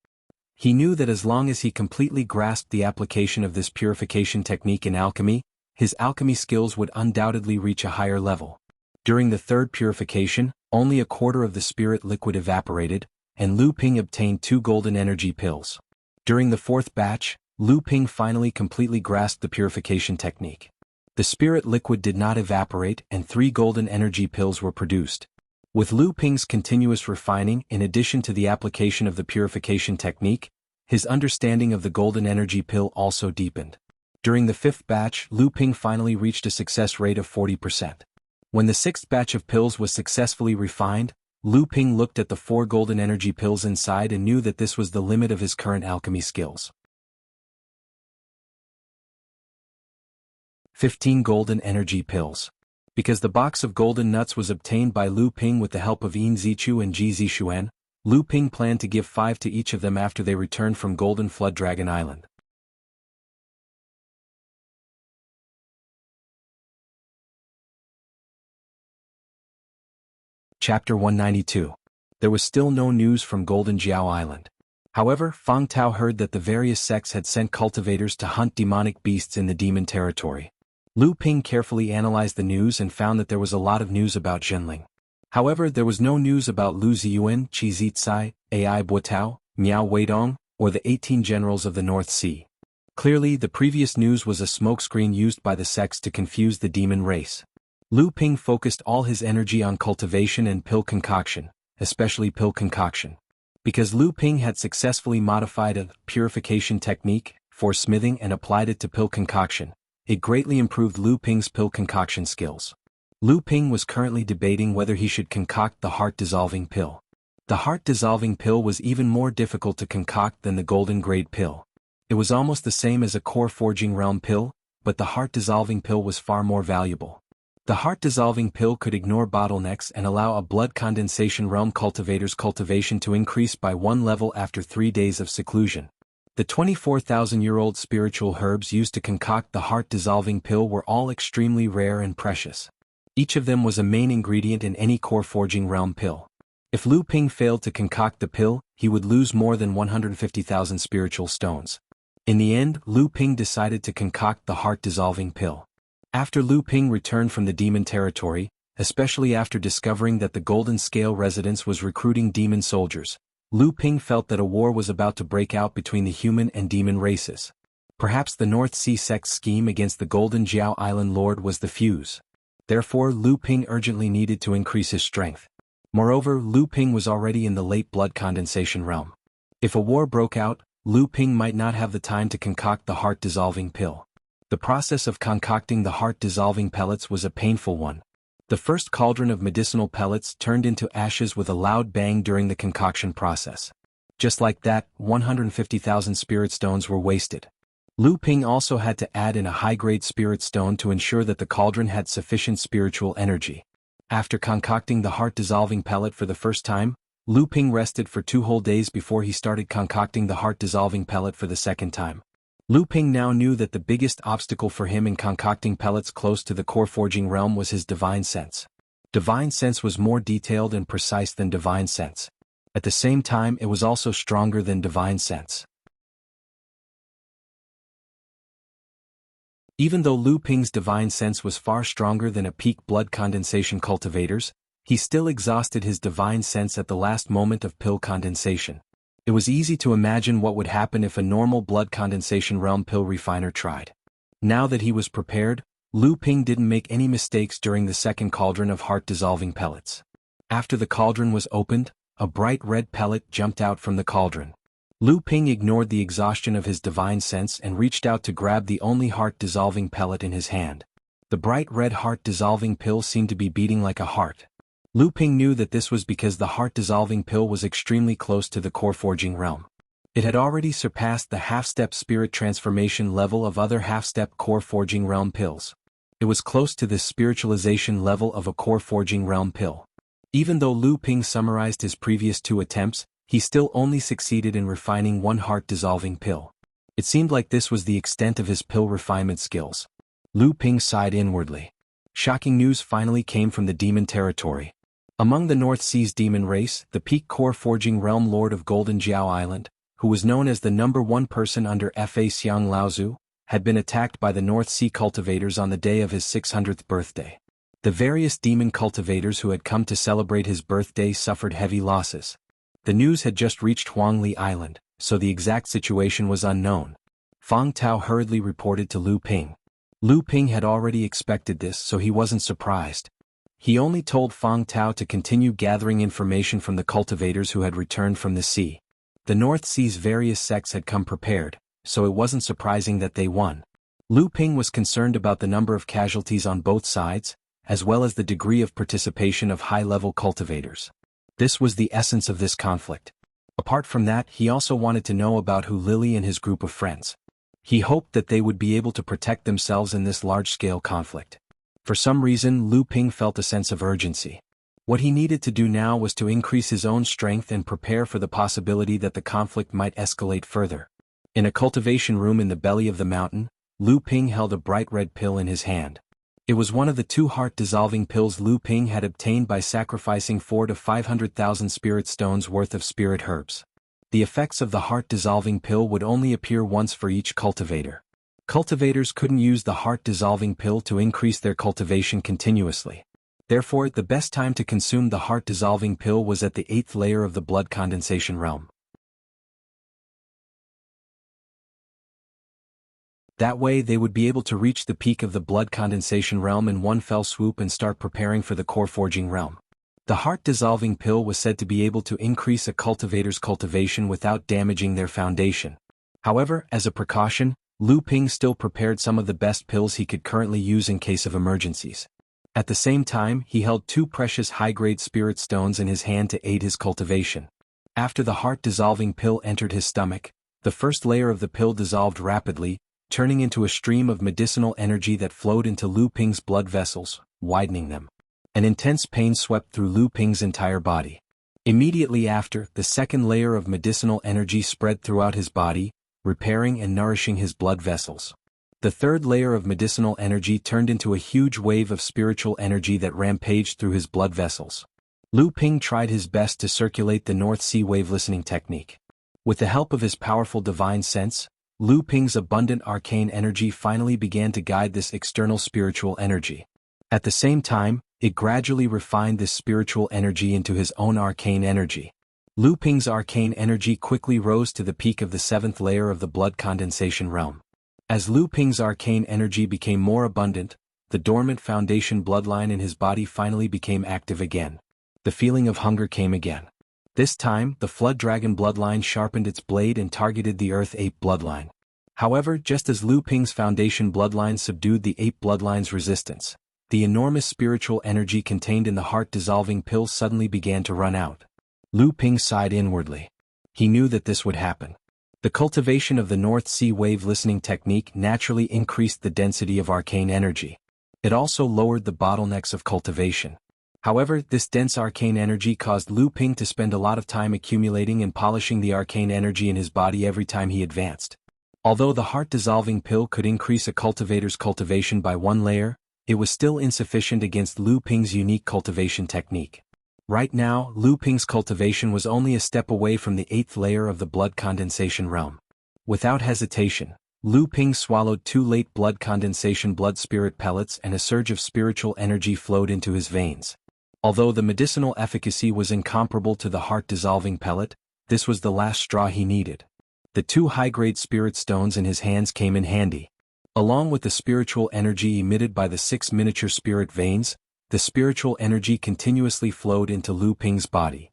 He knew that as long as he completely grasped the application of this purification technique in alchemy, his alchemy skills would undoubtedly reach a higher level. During the third purification, only a quarter of the spirit liquid evaporated, and Lu Ping obtained 2 golden energy pills. During the fourth batch, Lu Ping finally completely grasped the purification technique. The spirit liquid did not evaporate and 3 golden energy pills were produced. With Lu Ping's continuous refining in addition to the application of the purification technique, his understanding of the golden energy pill also deepened. During the fifth batch, Lu Ping finally reached a success rate of 40%. When the sixth batch of pills was successfully refined, Lu Ping looked at the 4 golden energy pills inside and knew that this was the limit of his current alchemy skills. 15 golden energy pills. Because the box of golden nuts was obtained by Lu Ping with the help of Yin Zichu and Ji Zixuan, Lu Ping planned to give 5 to each of them after they returned from Golden Flood Dragon Island. Chapter 192. There was still no news from Golden Jiao Island. However, Fang Tao heard that the various sects had sent cultivators to hunt demonic beasts in the demon territory. Lu Ping carefully analyzed the news and found that there was a lot of news about Zhenling. However, there was no news about Lu Ziyuan, Qi Zicai, Ai Buotao, Miao Weidong, or the 18 generals of the North Sea. Clearly, the previous news was a smokescreen used by the sects to confuse the demon race. Lu Ping focused all his energy on cultivation and pill concoction, especially pill concoction. Because Lu Ping had successfully modified a purification technique for smithing and applied it to pill concoction, it greatly improved Lu Ping's pill concoction skills. Lu Ping was currently debating whether he should concoct the heart-dissolving pill. The heart-dissolving pill was even more difficult to concoct than the golden grade pill. It was almost the same as a core forging realm pill, but the heart-dissolving pill was far more valuable. The heart-dissolving pill could ignore bottlenecks and allow a blood condensation realm cultivator's cultivation to increase by 1 level after 3 days of seclusion. The 24,000-year-old spiritual herbs used to concoct the heart-dissolving pill were all extremely rare and precious. Each of them was a main ingredient in any core forging realm pill. If Lu Ping failed to concoct the pill, he would lose more than 150,000 spiritual stones. In the end, Lu Ping decided to concoct the heart-dissolving pill. After Lu Ping returned from the demon territory, especially after discovering that the Golden Scale residence was recruiting demon soldiers, Lu Ping felt that a war was about to break out between the human and demon races. Perhaps the North Sea sect's scheme against the Golden Jiao Island Lord was the fuse. Therefore, Lu Ping urgently needed to increase his strength. Moreover, Lu Ping was already in the late blood condensation realm. If a war broke out, Lu Ping might not have the time to concoct the heart-dissolving pill. The process of concocting the heart-dissolving pellets was a painful one. The first cauldron of medicinal pellets turned into ashes with a loud bang during the concoction process. Just like that, 150,000 spirit stones were wasted. Lu Ping also had to add in a high-grade spirit stone to ensure that the cauldron had sufficient spiritual energy. After concocting the heart-dissolving pellet for the first time, Lu Ping rested for 2 whole days before he started concocting the heart-dissolving pellet for the second time. Lu Ping now knew that the biggest obstacle for him in concocting pellets close to the core forging realm was his divine sense. Divine sense was more detailed and precise than divine sense. At the same time, it was also stronger than divine sense. Even though Lu Ping's divine sense was far stronger than a peak blood condensation cultivator's, he still exhausted his divine sense at the last moment of pill condensation. It was easy to imagine what would happen if a normal blood condensation realm pill refiner tried. Now that he was prepared, Lu Ping didn't make any mistakes during the second cauldron of heart-dissolving pellets. After the cauldron was opened, a bright red pellet jumped out from the cauldron. Lu Ping ignored the exhaustion of his divine sense and reached out to grab the only heart-dissolving pellet in his hand. The bright red heart-dissolving pill seemed to be beating like a heart. Lu Ping knew that this was because the heart-dissolving pill was extremely close to the core forging realm. It had already surpassed the half-step spirit transformation level of other half-step core forging realm pills. It was close to the spiritualization level of a core forging realm pill. Even though Lu Ping summarized his previous 2 attempts, he still only succeeded in refining 1 heart-dissolving pill. It seemed like this was the extent of his pill refinement skills. Lu Ping sighed inwardly. Shocking news finally came from the demon territory. Among the North Sea's demon race, the peak core forging realm lord of Golden Jiao Island, who was known as the #1 person under Fa Xiang Laozu, had been attacked by the North Sea cultivators on the day of his 600th birthday. The various demon cultivators who had come to celebrate his birthday suffered heavy losses. The news had just reached Huangli Island, so the exact situation was unknown. Fang Tao hurriedly reported to Lu Ping. Lu Ping had already expected this, so he wasn't surprised. He only told Fang Tao to continue gathering information from the cultivators who had returned from the sea. The North Sea's various sects had come prepared, so it wasn't surprising that they won. Lu Ping was concerned about the number of casualties on both sides, as well as the degree of participation of high-level cultivators. This was the essence of this conflict. Apart from that, he also wanted to know about Hu Lily and his group of friends. He hoped that they would be able to protect themselves in this large-scale conflict. For some reason, Lu Ping felt a sense of urgency. What he needed to do now was to increase his own strength and prepare for the possibility that the conflict might escalate further. In a cultivation room in the belly of the mountain, Lu Ping held a bright red pill in his hand. It was one of the 2 heart-dissolving pills Lu Ping had obtained by sacrificing 400,000 to 500,000 spirit stones worth of spirit herbs. The effects of the heart-dissolving pill would only appear once for each cultivator. Cultivators couldn't use the heart-dissolving pill to increase their cultivation continuously. Therefore, the best time to consume the heart-dissolving pill was at the 8th layer of the blood condensation realm. That way they would be able to reach the peak of the blood condensation realm in one fell swoop and start preparing for the core forging realm. The heart-dissolving pill was said to be able to increase a cultivator's cultivation without damaging their foundation. However, as a precaution, Lu Ping still prepared some of the best pills he could currently use in case of emergencies. At the same time, he held 2 precious high-grade spirit stones in his hand to aid his cultivation. After the heart-dissolving pill entered his stomach, the first layer of the pill dissolved rapidly, turning into a stream of medicinal energy that flowed into Lu Ping's blood vessels, widening them. An intense pain swept through Lu Ping's entire body. Immediately after, the second layer of medicinal energy spread throughout his body, repairing and nourishing his blood vessels. The third layer of medicinal energy turned into a huge wave of spiritual energy that rampaged through his blood vessels. Lu Ping tried his best to circulate the North Sea wave listening technique. With the help of his powerful divine sense, Lu Ping's abundant arcane energy finally began to guide this external spiritual energy. At the same time, it gradually refined this spiritual energy into his own arcane energy. Lu Ping's arcane energy quickly rose to the peak of the 7th layer of the blood condensation realm. As Lu Ping's arcane energy became more abundant, the dormant foundation bloodline in his body finally became active again. The feeling of hunger came again. This time, the Flood Dragon bloodline sharpened its blade and targeted the Earth Ape bloodline. However, just as Lu Ping's foundation bloodline subdued the Ape bloodline's resistance, the enormous spiritual energy contained in the heart-dissolving pill suddenly began to run out. Lu Ping sighed inwardly. He knew that this would happen. The cultivation of the North Sea wave listening technique naturally increased the density of arcane energy. It also lowered the bottlenecks of cultivation. However, this dense arcane energy caused Lu Ping to spend a lot of time accumulating and polishing the arcane energy in his body every time he advanced. Although the heart-dissolving pill could increase a cultivator's cultivation by 1 layer, it was still insufficient against Lu Ping's unique cultivation technique. Right now, Lu Ping's cultivation was only a step away from the 8th layer of the blood condensation realm. Without hesitation, Lu Ping swallowed 2 late blood condensation blood spirit pellets and a surge of spiritual energy flowed into his veins. Although the medicinal efficacy was incomparable to the heart-dissolving pellet, this was the last straw he needed. The 2 high-grade spirit stones in his hands came in handy. Along with the spiritual energy emitted by the 6 miniature spirit veins, the spiritual energy continuously flowed into Lu Ping's body.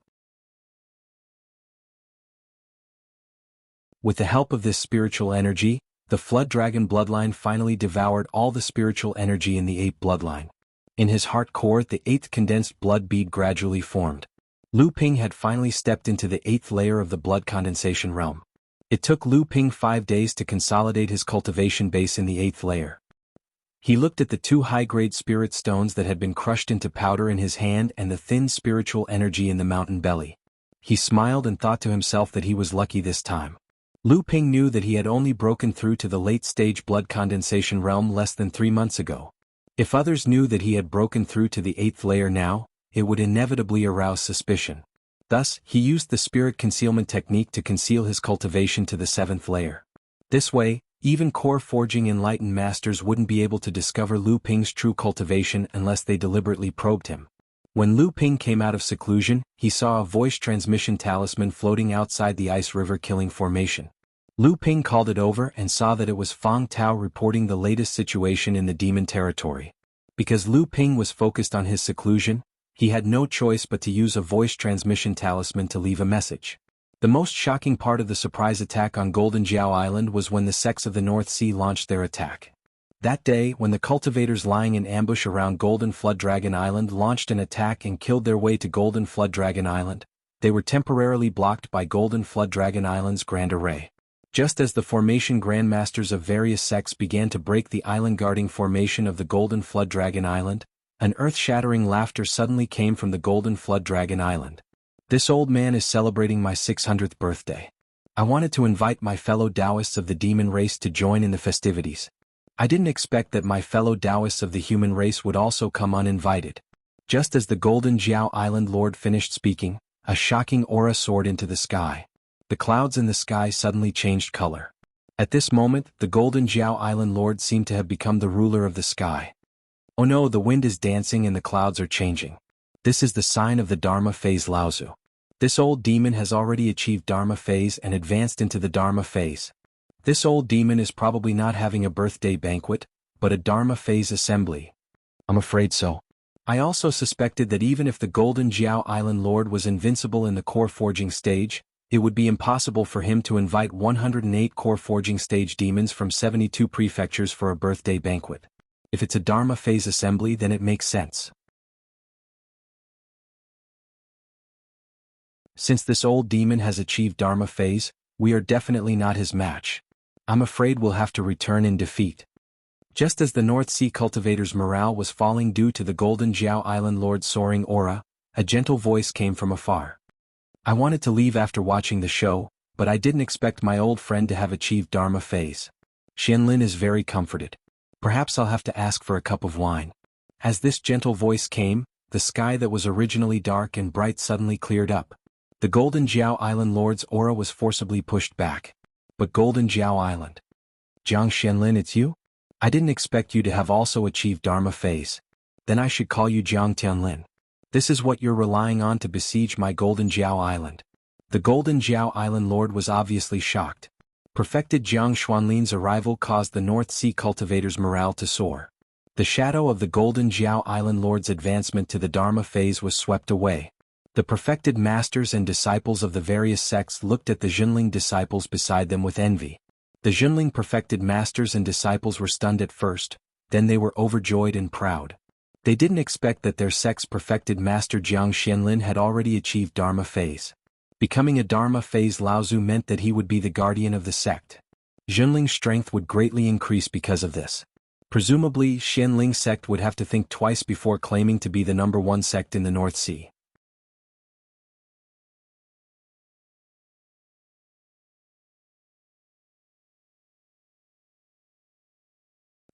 With the help of this spiritual energy, the Flood Dragon bloodline finally devoured all the spiritual energy in the Ape bloodline. In his heart core, the 8th condensed blood bead gradually formed. Lu Ping had finally stepped into the 8th layer of the blood condensation realm. It took Lu Ping 5 days to consolidate his cultivation base in the 8th layer. He looked at the 2 high-grade spirit stones that had been crushed into powder in his hand and the thin spiritual energy in the mountain belly. He smiled and thought to himself that he was lucky this time. Lu Ping knew that he had only broken through to the late-stage blood condensation realm less than 3 months ago. If others knew that he had broken through to the 8th layer now, it would inevitably arouse suspicion. Thus, he used the spirit concealment technique to conceal his cultivation to the 7th layer. This way, even core forging enlightened masters wouldn't be able to discover Lu Ping's true cultivation unless they deliberately probed him. When Lu Ping came out of seclusion, he saw a voice transmission talisman floating outside the ice river killing formation. Lu Ping called it over and saw that it was Fang Tao reporting the latest situation in the demon territory. Because Lu Ping was focused on his seclusion, he had no choice but to use a voice transmission talisman to leave a message. The most shocking part of the surprise attack on Golden Jiao Island was when the sects of the North Sea launched their attack. That day, when the cultivators lying in ambush around Golden Flood Dragon Island launched an attack and killed their way to Golden Flood Dragon Island, they were temporarily blocked by Golden Flood Dragon Island's Grand Array. Just as the formation grandmasters of various sects began to break the island-guarding formation of the Golden Flood Dragon Island, an earth-shattering laughter suddenly came from the Golden Flood Dragon Island. This old man is celebrating my 600th birthday. I wanted to invite my fellow Taoists of the demon race to join in the festivities. I didn't expect that my fellow Taoists of the human race would also come uninvited. Just as the Golden Jiao Island Lord finished speaking, a shocking aura soared into the sky. The clouds in the sky suddenly changed color. At this moment, the Golden Jiao Island Lord seemed to have become the ruler of the sky. Oh no, the wind is dancing and the clouds are changing. This is the sign of the Dharma phase Laozu. This old demon has already achieved Dharma phase and advanced into the Dharma phase. This old demon is probably not having a birthday banquet, but a Dharma phase assembly. I'm afraid so. I also suspected that even if the Golden Jiao Island Lord was invincible in the core forging stage, it would be impossible for him to invite 108 core forging stage demons from 72 prefectures for a birthday banquet. If it's a Dharma phase assembly, then it makes sense. Since this old demon has achieved Dharma phase, we are definitely not his match. I'm afraid we'll have to return in defeat. Just as the North Sea cultivator's morale was falling due to the Golden Jiao Island Lord's soaring aura, a gentle voice came from afar. I wanted to leave after watching the show, but I didn't expect my old friend to have achieved Dharma phase. Xianlin is very comforted. Perhaps I'll have to ask for a cup of wine. As this gentle voice came, the sky that was originally dark and bright suddenly cleared up. The Golden Jiao Island Lord's aura was forcibly pushed back. But Golden Jiao Island. Jiang Xianlin, it's you? I didn't expect you to have also achieved Dharma phase. Then I should call you Jiang Tianlin. This is what you're relying on to besiege my Golden Jiao Island. The Golden Jiao Island Lord was obviously shocked. Perfected Jiang Xuanlin's arrival caused the North Sea cultivator's morale to soar. The shadow of the Golden Jiao Island Lord's advancement to the Dharma phase was swept away. The perfected masters and disciples of the various sects looked at the Junling disciples beside them with envy. The Junling perfected masters and disciples were stunned at first, then they were overjoyed and proud. They didn't expect that their sect's perfected master Jiang Xianlin had already achieved Dharma phase. Becoming a Dharma phase Laozu meant that he would be the guardian of the sect. Junling's strength would greatly increase because of this. Presumably, Xianling's sect would have to think twice before claiming to be the #1 sect in the North Sea.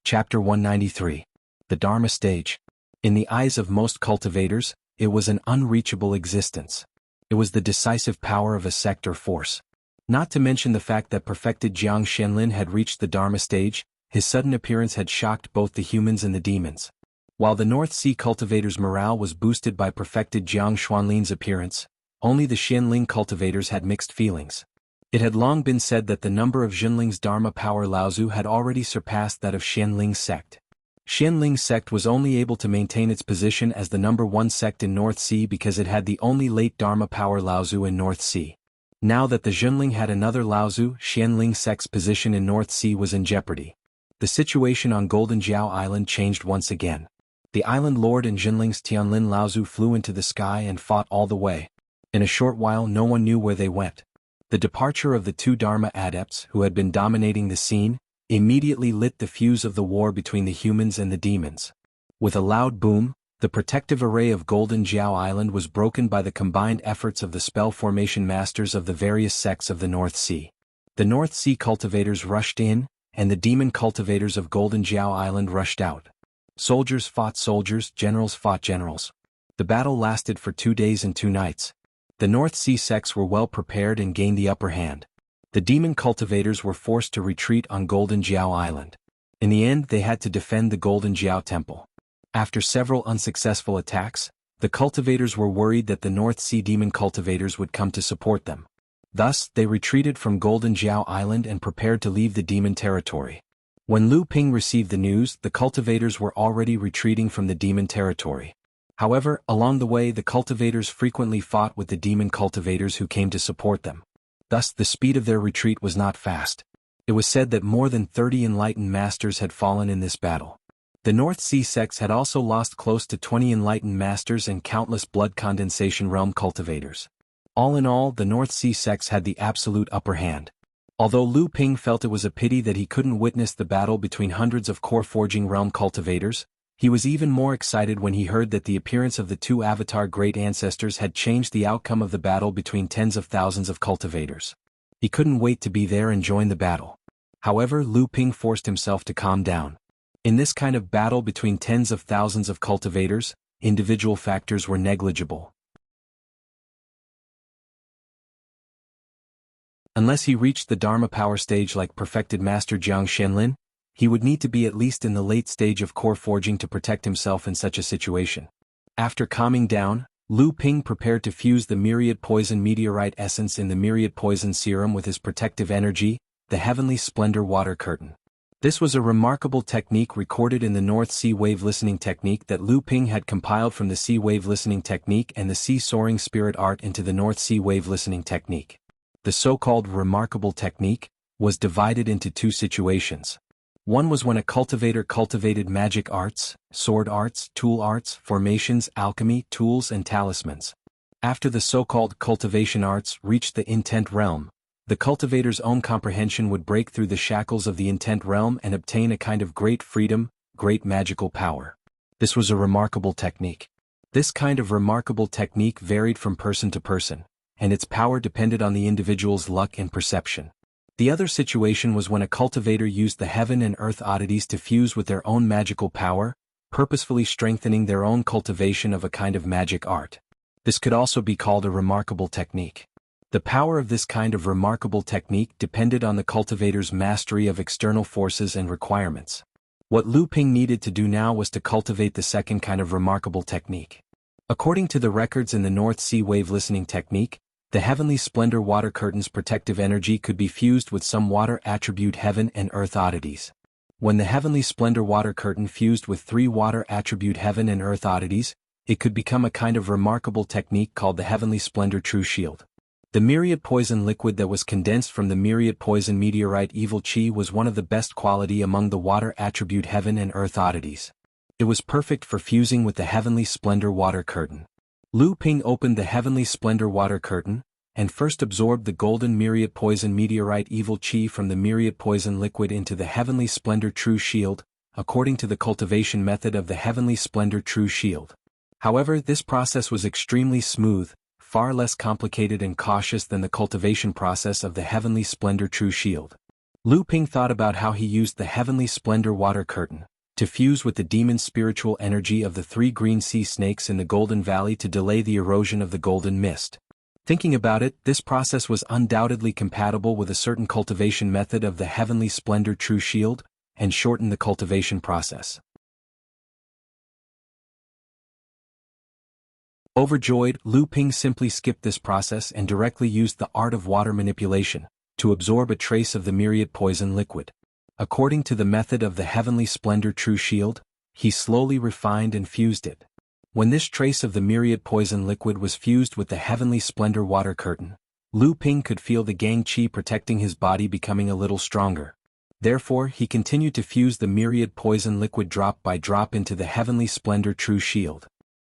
Chapter 193. The Dharma Stage. In the eyes of most cultivators, it was an unreachable existence. It was the decisive power of a sect or force. Not to mention the fact that perfected Jiang Xianlin had reached the Dharma stage, his sudden appearance had shocked both the humans and the demons. While the North Sea cultivators' morale was boosted by perfected Jiang Xuanlin's appearance, only the Xianling cultivators had mixed feelings. It had long been said that the number of Junling's Dharma power Laozu had already surpassed that of Xianling's sect. Xianling's sect was only able to maintain its position as the #1 sect in North Sea because it had the only late Dharma power Laozu in North Sea. Now that the Junling had another Laozu, Xianling's sect's position in North Sea was in jeopardy. The situation on Golden Jiao Island changed once again. The island lord and Junling's Tianlin Laozu flew into the sky and fought all the way. In a short while no one knew where they went. The departure of the two Dharma adepts who had been dominating the scene immediately lit the fuse of the war between the humans and the demons. With a loud boom, the protective array of Golden Jiao Island was broken by the combined efforts of the spell formation masters of the various sects of the North Sea. The North Sea cultivators rushed in, and the demon cultivators of Golden Jiao Island rushed out. Soldiers fought soldiers, generals fought generals. The battle lasted for 2 days and 2 nights. The North Sea sects were well prepared and gained the upper hand. The demon cultivators were forced to retreat on Golden Jiao Island. In the end they had to defend the Golden Jiao Temple. After several unsuccessful attacks, the cultivators were worried that the North Sea demon cultivators would come to support them. Thus, they retreated from Golden Jiao Island and prepared to leave the demon territory. When Lu Ping received the news, the cultivators were already retreating from the demon territory. However, along the way the cultivators frequently fought with the demon cultivators who came to support them. Thus the speed of their retreat was not fast. It was said that more than 30 enlightened masters had fallen in this battle. The North Sea sects had also lost close to 20 enlightened masters and countless blood condensation realm cultivators. All in all, the North Sea sects had the absolute upper hand. Although Lu Ping felt it was a pity that he couldn't witness the battle between hundreds of core forging realm cultivators, he was even more excited when he heard that the appearance of the two Avatar Great Ancestors had changed the outcome of the battle between tens of thousands of cultivators. He couldn't wait to be there and join the battle. However, Lu Ping forced himself to calm down. In this kind of battle between tens of thousands of cultivators, individual factors were negligible. Unless he reached the Dharma power stage like perfected Master Jiang Xianlin, he would need to be at least in the late stage of core forging to protect himself in such a situation. After calming down, Lu Ping prepared to fuse the myriad poison meteorite essence in the myriad poison serum with his protective energy, the Heavenly Splendor Water Curtain. This was a remarkable technique recorded in the North Sea Wave Listening Technique that Lu Ping had compiled from the Sea Wave Listening Technique and the Sea Soaring Spirit Art into the North Sea Wave Listening Technique. The so-called remarkable technique was divided into two situations. One was when a cultivator cultivated magic arts, sword arts, tool arts, formations, alchemy, tools and talismans. After the so-called cultivation arts reached the intent realm, the cultivator's own comprehension would break through the shackles of the intent realm and obtain a kind of great freedom, great magical power. This was a remarkable technique. This kind of remarkable technique varied from person to person, and its power depended on the individual's luck and perception. The other situation was when a cultivator used the heaven and earth oddities to fuse with their own magical power, purposefully strengthening their own cultivation of a kind of magic art. This could also be called a remarkable technique. The power of this kind of remarkable technique depended on the cultivator's mastery of external forces and requirements. What Lu Ping needed to do now was to cultivate the second kind of remarkable technique. According to the records in the North Sea Wave Listening Technique, the Heavenly Splendor Water Curtain's protective energy could be fused with some water attribute heaven and earth oddities. When the Heavenly Splendor Water Curtain fused with 3 water attribute heaven and earth oddities, it could become a kind of remarkable technique called the Heavenly Splendor True Shield. The myriad poison liquid that was condensed from the myriad poison meteorite evil chi was one of the best quality among the water attribute heaven and earth oddities. It was perfect for fusing with the Heavenly Splendor Water Curtain. Lu Ping opened the Heavenly Splendor Water Curtain, and first absorbed the golden myriad poison meteorite evil chi from the myriad poison liquid into the Heavenly Splendor True Shield, according to the cultivation method of the Heavenly Splendor True Shield. However, this process was extremely smooth, far less complicated and cautious than the cultivation process of the Heavenly Splendor True Shield. Lu Ping thought about how he used the Heavenly Splendor Water Curtain to fuse with the demon spiritual energy of the 3 green sea snakes in the Golden Valley to delay the erosion of the golden mist. Thinking about it, this process was undoubtedly compatible with a certain cultivation method of the Heavenly Splendor True Shield, and shortened the cultivation process. Overjoyed, Lu Ping simply skipped this process and directly used the art of water manipulation to absorb a trace of the myriad poison liquid. According to the method of the Heavenly Splendor True Shield, he slowly refined and fused it. When this trace of the myriad poison liquid was fused with the Heavenly Splendor Water Curtain, Lu Ping could feel the Gang Qi protecting his body becoming a little stronger. Therefore, he continued to fuse the myriad poison liquid drop by drop into the Heavenly Splendor True Shield.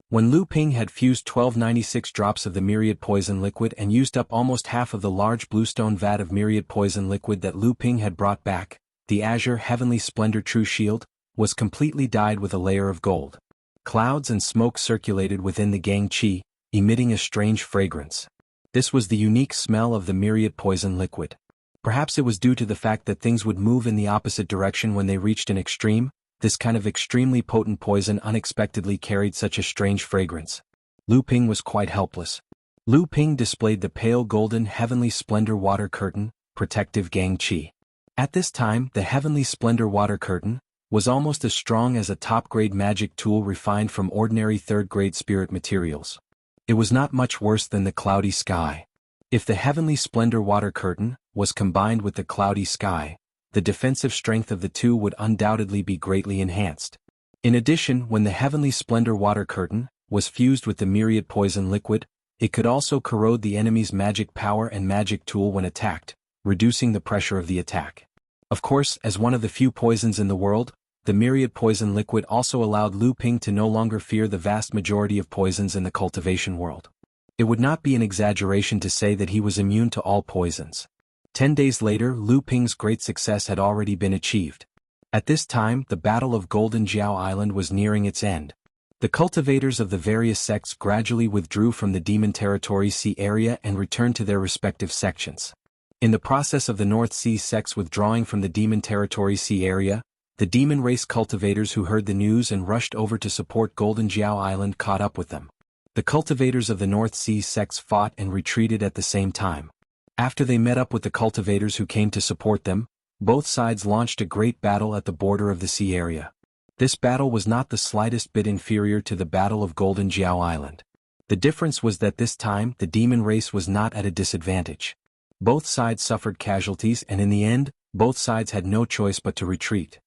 When Lu Ping had fused 1296 drops of the myriad poison liquid and used up almost half of the large bluestone vat of myriad poison liquid that Lu Ping had brought back, the azure Heavenly Splendor True Shield was completely dyed with a layer of gold. Clouds and smoke circulated within the Gang Qi, emitting a strange fragrance. This was the unique smell of the myriad poison liquid. Perhaps it was due to the fact that things would move in the opposite direction when they reached an extreme. This kind of extremely potent poison unexpectedly carried such a strange fragrance. Lu Ping was quite helpless. Lu Ping displayed the pale golden Heavenly Splendor Water Curtain, protective Gang Qi. At this time, the Heavenly Splendor Water Curtain was almost as strong as a top-grade magic tool refined from ordinary third-grade spirit materials. It was not much worse than the cloudy sky. If the Heavenly Splendor Water Curtain was combined with the cloudy sky, the defensive strength of the two would undoubtedly be greatly enhanced. In addition, when the Heavenly Splendor Water Curtain was fused with the myriad poison liquid, it could also corrode the enemy's magic power and magic tool when attacked, reducing the pressure of the attack. Of course, as one of the few poisons in the world, the myriad poison liquid also allowed Lu Ping to no longer fear the vast majority of poisons in the cultivation world. It would not be an exaggeration to say that he was immune to all poisons. 10 days later, Lu Ping's great success had already been achieved. At this time, the Battle of Golden Jiao Island was nearing its end. The cultivators of the various sects gradually withdrew from the Demon Territory Sea area and returned to their respective sections. In the process of the North Sea sects withdrawing from the Demon Territory Sea area, the demon race cultivators who heard the news and rushed over to support Golden Jiao Island caught up with them. The cultivators of the North Sea sects fought and retreated at the same time. After they met up with the cultivators who came to support them, both sides launched a great battle at the border of the sea area. This battle was not the slightest bit inferior to the Battle of Golden Jiao Island. The difference was that this time the demon race was not at a disadvantage. Both sides suffered casualties and in the end, both sides had no choice but to retreat.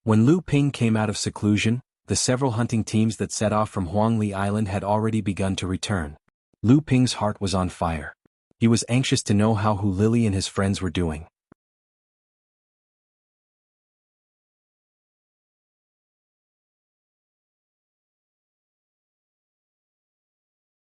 When Lu Ping came out of seclusion, the several hunting teams that set off from Huangli Island had already begun to return. Lu Ping's heart was on fire. He was anxious to know how Hu Lili and his friends were doing.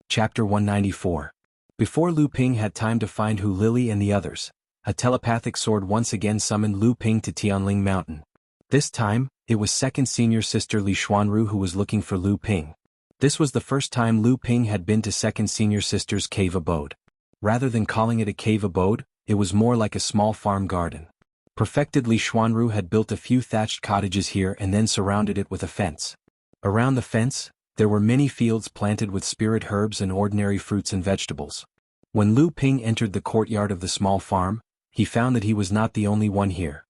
Chapter 194. Before Lu Ping had time to find Hu Lili and the others, a telepathic sword once again summoned Lu Ping to Tianling Mountain. This time, it was second senior sister Li Xuanru who was looking for Lu Ping. This was the first time Lu Ping had been to second senior sister's cave abode. Rather than calling it a cave abode, it was more like a small farm garden. Perfected Li Xuanru had built a few thatched cottages here and then surrounded it with a fence. Around the fence, there were many fields planted with spirit herbs and ordinary fruits and vegetables. When Lu Ping entered the courtyard of the small farm, he found that he was not the only one here.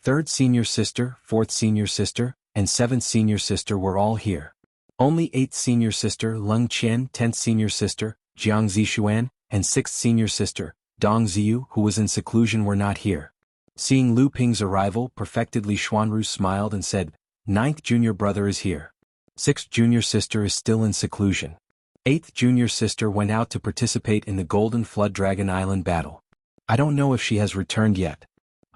Third senior sister, fourth senior sister, and seventh senior sister were all here. Only eighth senior sister Leng Qian, 10th senior sister, Jiang Zixuan, and sixth senior sister, Dong Ziyu, who was in seclusion, were not here. Seeing Lu Ping's arrival, perfected Li Xuanru smiled and said, "Ninth junior brother is here. Sixth junior sister is still in seclusion. Eighth junior sister went out to participate in the Golden Flood Dragon Island battle. I don't know if she has returned yet.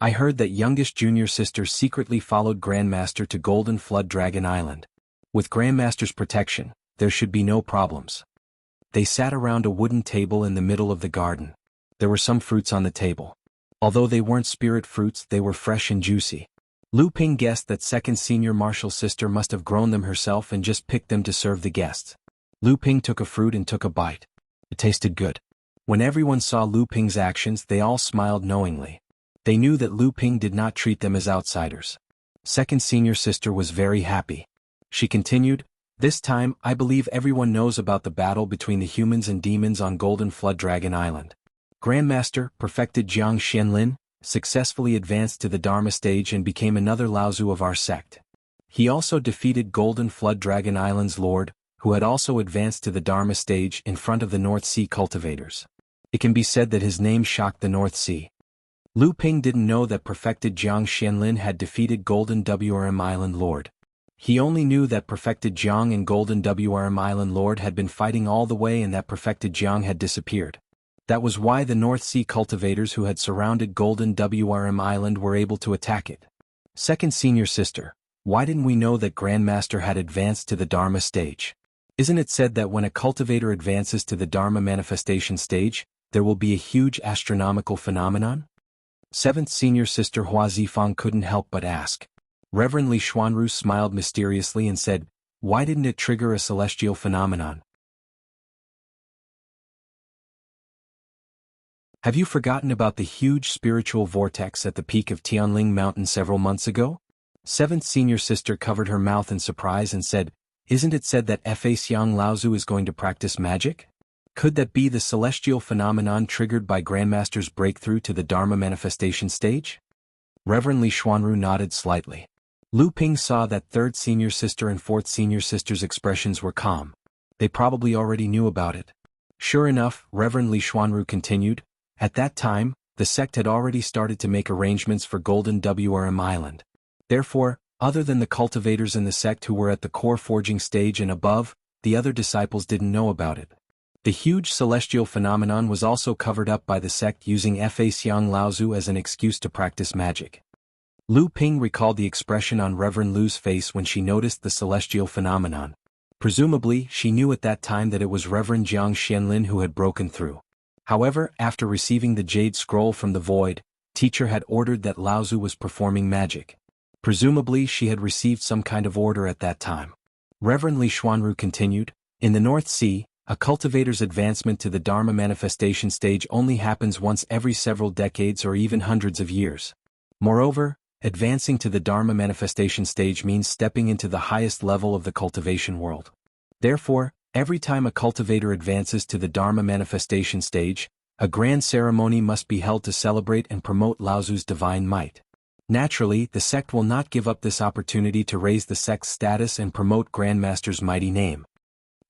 I heard that youngest junior sister secretly followed Grandmaster to Golden Flood Dragon Island. With Grandmaster's protection, there should be no problems." They sat around a wooden table in the middle of the garden. There were some fruits on the table. Although they weren't spirit fruits, they were fresh and juicy. Lu Ping guessed that second senior martial sister must have grown them herself and just picked them to serve the guests. Lu Ping took a fruit and took a bite. It tasted good. When everyone saw Lu Ping's actions, they all smiled knowingly. They knew that Lu Ping did not treat them as outsiders. Second senior sister was very happy. She continued, "This time, I believe everyone knows about the battle between the humans and demons on Golden Flood Dragon Island. Grandmaster, perfected Jiang Xianlin, successfully advanced to the Dharma stage and became another Laozu of our sect. He also defeated Golden Flood Dragon Island's lord, who had also advanced to the Dharma stage in front of the North Sea cultivators. It can be said that his name shocked the North Sea." Lu Ping didn't know that perfected Jiang Xianlin had defeated Golden WRM Island lord. He only knew that perfected Jiang and Golden WRM Island lord had been fighting all the way and that perfected Jiang had disappeared. That was why the North Sea cultivators who had surrounded Golden WRM Island were able to attack it. Second senior sister, why didn't we know that Grandmaster had advanced to the Dharma stage? Isn't it said that when a cultivator advances to the Dharma manifestation stage, there will be a huge astronomical phenomenon? Seventh senior sister Hua Zifang couldn't help but ask. Reverend Li Xuanru smiled mysteriously and said, "Why didn't it trigger a celestial phenomenon? Have you forgotten about the huge spiritual vortex at the peak of Tianling Mountain several months ago?" Seventh senior sister covered her mouth in surprise and said, "Isn't it said that Fa Xiang Laozu is going to practice magic? Could that be the celestial phenomenon triggered by Grandmaster's breakthrough to the Dharma manifestation stage?" Reverend Li Xuanru nodded slightly. Lu Ping saw that third senior sister and fourth senior sister's expressions were calm. They probably already knew about it. Sure enough, Reverend Li Xuanru continued, "At that time, the sect had already started to make arrangements for Golden WRM Island. Therefore, other than the cultivators in the sect who were at the core forging stage and above, the other disciples didn't know about it. The huge celestial phenomenon was also covered up by the sect using Fa Xiang Laozu as an excuse to practice magic." Lu Ping recalled the expression on Reverend Lu's face when she noticed the celestial phenomenon. Presumably, she knew at that time that it was Reverend Jiang Xianlin who had broken through. However, after receiving the jade scroll from the void, teacher had ordered that Laozu was performing magic. Presumably she had received some kind of order at that time. Reverend Li Xuanru continued, "In the North Sea, a cultivator's advancement to the Dharma manifestation stage only happens once every several decades or even hundreds of years. Moreover, advancing to the Dharma manifestation stage means stepping into the highest level of the cultivation world. Therefore, every time a cultivator advances to the Dharma manifestation stage, a grand ceremony must be held to celebrate and promote Laozu's divine might. Naturally, the sect will not give up this opportunity to raise the sect's status and promote Grandmaster's mighty name."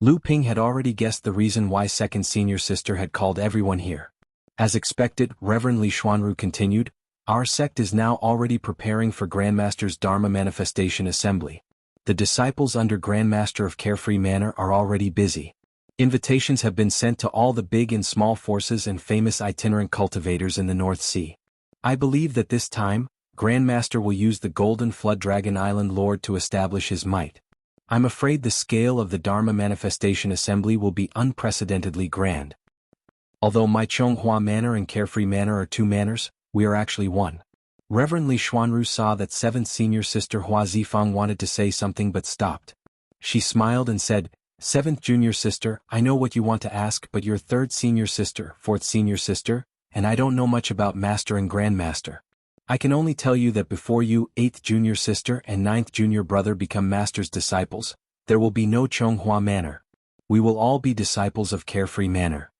Lu Ping had already guessed the reason why second senior sister had called everyone here. As expected, Reverend Li Xuanru continued, our sect is now already preparing for Grandmaster's Dharma Manifestation Assembly. The disciples under Grandmaster of Carefree Manor are already busy. Invitations have been sent to all the big and small forces and famous itinerant cultivators in the North Sea. I believe that this time, Grandmaster will use the Golden Flood Dragon Island Lord to establish his might. I'm afraid the scale of the Dharma Manifestation Assembly will be unprecedentedly grand. Although my Chonghua Manor and Carefree Manor are two manors, we are actually one. Reverend Li Xuanru saw that 7th senior sister Hua Zifang wanted to say something but stopped. She smiled and said, 7th junior sister, I know what you want to ask, but you're 3rd senior sister, 4th senior sister, and I don't know much about Master and Grandmaster. I can only tell you that before you, 8th junior sister and 9th junior brother become Master's disciples, there will be no Chonghua Manor. We will all be disciples of Carefree Manor.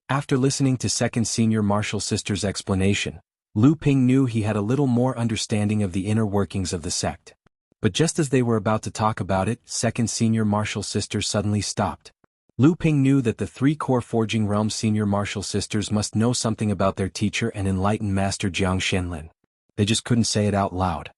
After listening to 2nd senior martial sister's explanation, Lu Ping knew he had a little more understanding of the inner workings of the sect. But just as they were about to talk about it, 2nd senior martial sister suddenly stopped. Lu Ping knew that the 3 core Forging Realm senior martial sisters must know something about their teacher and enlightened master Jiang Shenlin. They just couldn't say it out loud.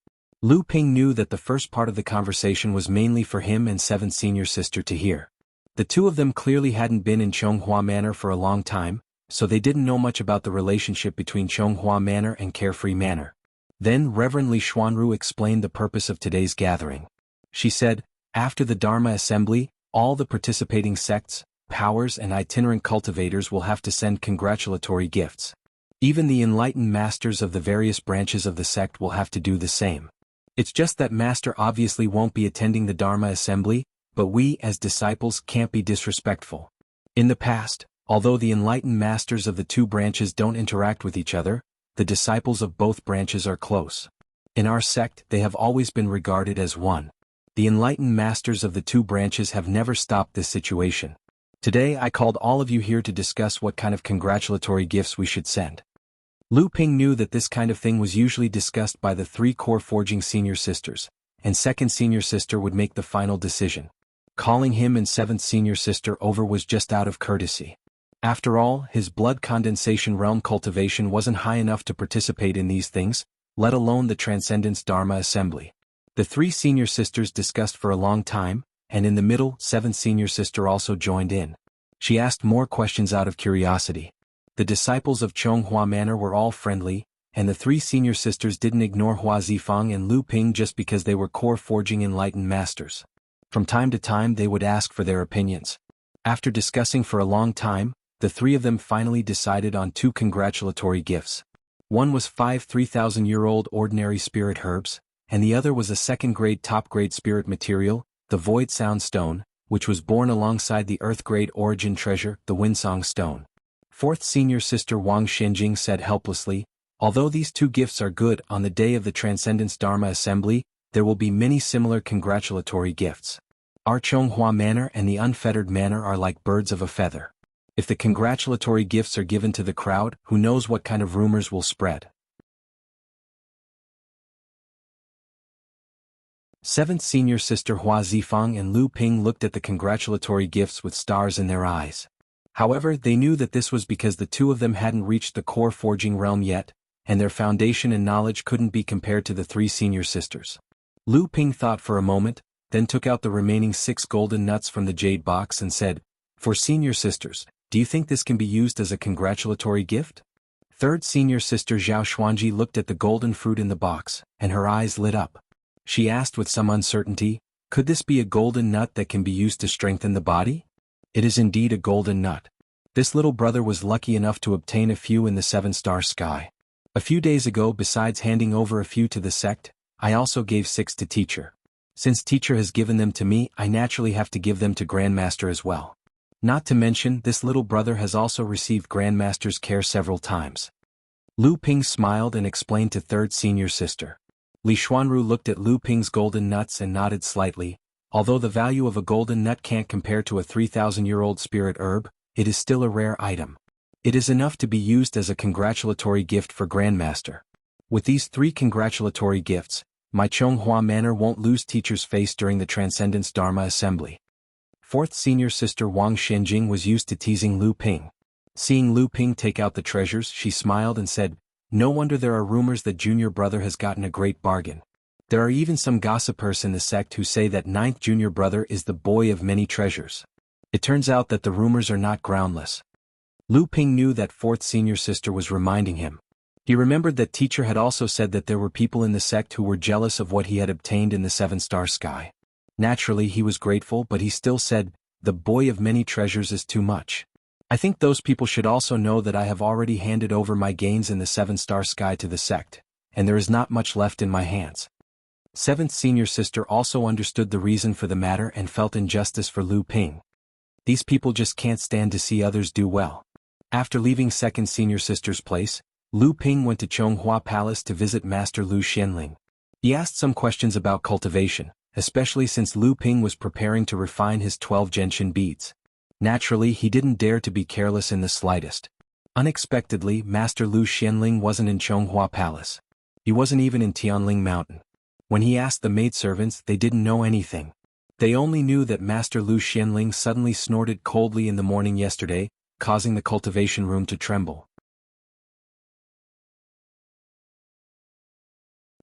Lu Ping knew that the first part of the conversation was mainly for him and 7th senior sister to hear. The two of them clearly hadn't been in Chonghua Manor for a long time, so they didn't know much about the relationship between Chonghua Manor and Carefree Manor. Then Reverend Li Xuanru explained the purpose of today's gathering. She said, after the Dharma Assembly, all the participating sects, powers and itinerant cultivators will have to send congratulatory gifts. Even the enlightened masters of the various branches of the sect will have to do the same. It's just that Master obviously won't be attending the Dharma Assembly, but we as disciples can't be disrespectful. In the past, although the enlightened masters of the two branches don't interact with each other, the disciples of both branches are close. In our sect, they have always been regarded as one. The enlightened masters of the two branches have never stopped this situation. Today I called all of you here to discuss what kind of congratulatory gifts we should send. Lu Ping knew that this kind of thing was usually discussed by the 3 core Forging senior sisters, and 2nd senior sister would make the final decision. Calling him and 7th senior sister over was just out of courtesy. After all, his blood condensation realm cultivation wasn't high enough to participate in these things, let alone the Transcendence Dharma Assembly. The 3 senior sisters discussed for a long time, and in the middle, 7th senior sister also joined in. She asked more questions out of curiosity. The disciples of Chonghua Manor were all friendly, and the 3 senior sisters didn't ignore Hua Zifang and Lu Ping just because they were core Forging enlightened masters. From time to time they would ask for their opinions. After discussing for a long time, the 3 of them finally decided on 2 congratulatory gifts. One was 5 3,000-year-old ordinary spirit herbs, and the other was a 2nd-grade top-grade spirit material, the Void Sound Stone, which was born alongside the Earth-grade origin treasure, the Windsong Stone. 4th senior sister Wang Shenjing said helplessly, although these 2 gifts are good, on the day of the Transcendence Dharma Assembly, there will be many similar congratulatory gifts. Our Chonghua Manor and the Unfettered Manor are like birds of a feather. If the congratulatory gifts are given to the crowd, who knows what kind of rumors will spread. 7th senior sister Hua Zifang and Lu Ping looked at the congratulatory gifts with stars in their eyes. However, they knew that this was because the 2 of them hadn't reached the core Forging realm yet, and their foundation and knowledge couldn't be compared to the 3 senior sisters. Lu Ping thought for a moment, then took out the remaining 6 golden nuts from the jade box and said, for senior sisters, do you think this can be used as a congratulatory gift? 3rd senior sister Zhao Xuanji looked at the golden fruit in the box, and her eyes lit up. She asked with some uncertainty, could this be a golden nut that can be used to strengthen the body? It is indeed a golden nut. This little brother was lucky enough to obtain a few in the 7-star sky. A few days ago, besides handing over a few to the sect, I also gave 6 to teacher. Since teacher has given them to me, I naturally have to give them to Grandmaster as well. Not to mention, this little brother has also received Grandmaster's care several times. Lu Ping smiled and explained to 3rd senior sister. Li Xuanru looked at Lu Ping's golden nuts and nodded slightly. Although the value of a golden nut can't compare to a 3,000-year-old spirit herb, it is still a rare item. It is enough to be used as a congratulatory gift for Grandmaster. With these 3 congratulatory gifts, My Chonghua manner won't lose teacher's face during the Transcendence Dharma Assembly. Fourth senior sister Wang Shenjing was used to teasing Lu Ping. Seeing Lu Ping take out the treasures, she smiled and said, "No wonder there are rumors that junior brother has gotten a great bargain. There are even some gossipers in the sect who say that ninth junior brother is the boy of many treasures." It turns out that the rumors are not groundless. Lu Ping knew that fourth senior sister was reminding him. He remembered that teacher had also said that there were people in the sect who were jealous of what he had obtained in the seven-star sky. Naturally he was grateful, but he still said, "The boy of many treasures is too much. I think those people should also know that I have already handed over my gains in the seven-star sky to the sect, and there is not much left in my hands." Seventh senior sister also understood the reason for the matter and felt injustice for Lu Ping. These people just can't stand to see others do well. After leaving second senior sister's place, Lu Ping went to Chonghua Palace to visit Master Lu Xianling. He asked some questions about cultivation, especially since Lu Ping was preparing to refine his 12 gentian beads. Naturally he didn't dare to be careless in the slightest. Unexpectedly, Master Lu Xianling wasn't in Chonghua Palace. He wasn't even in Tianling Mountain. When he asked the maidservants, they didn't know anything. They only knew that Master Lu Xianling suddenly snorted coldly in the morning yesterday, causing the cultivation room to tremble.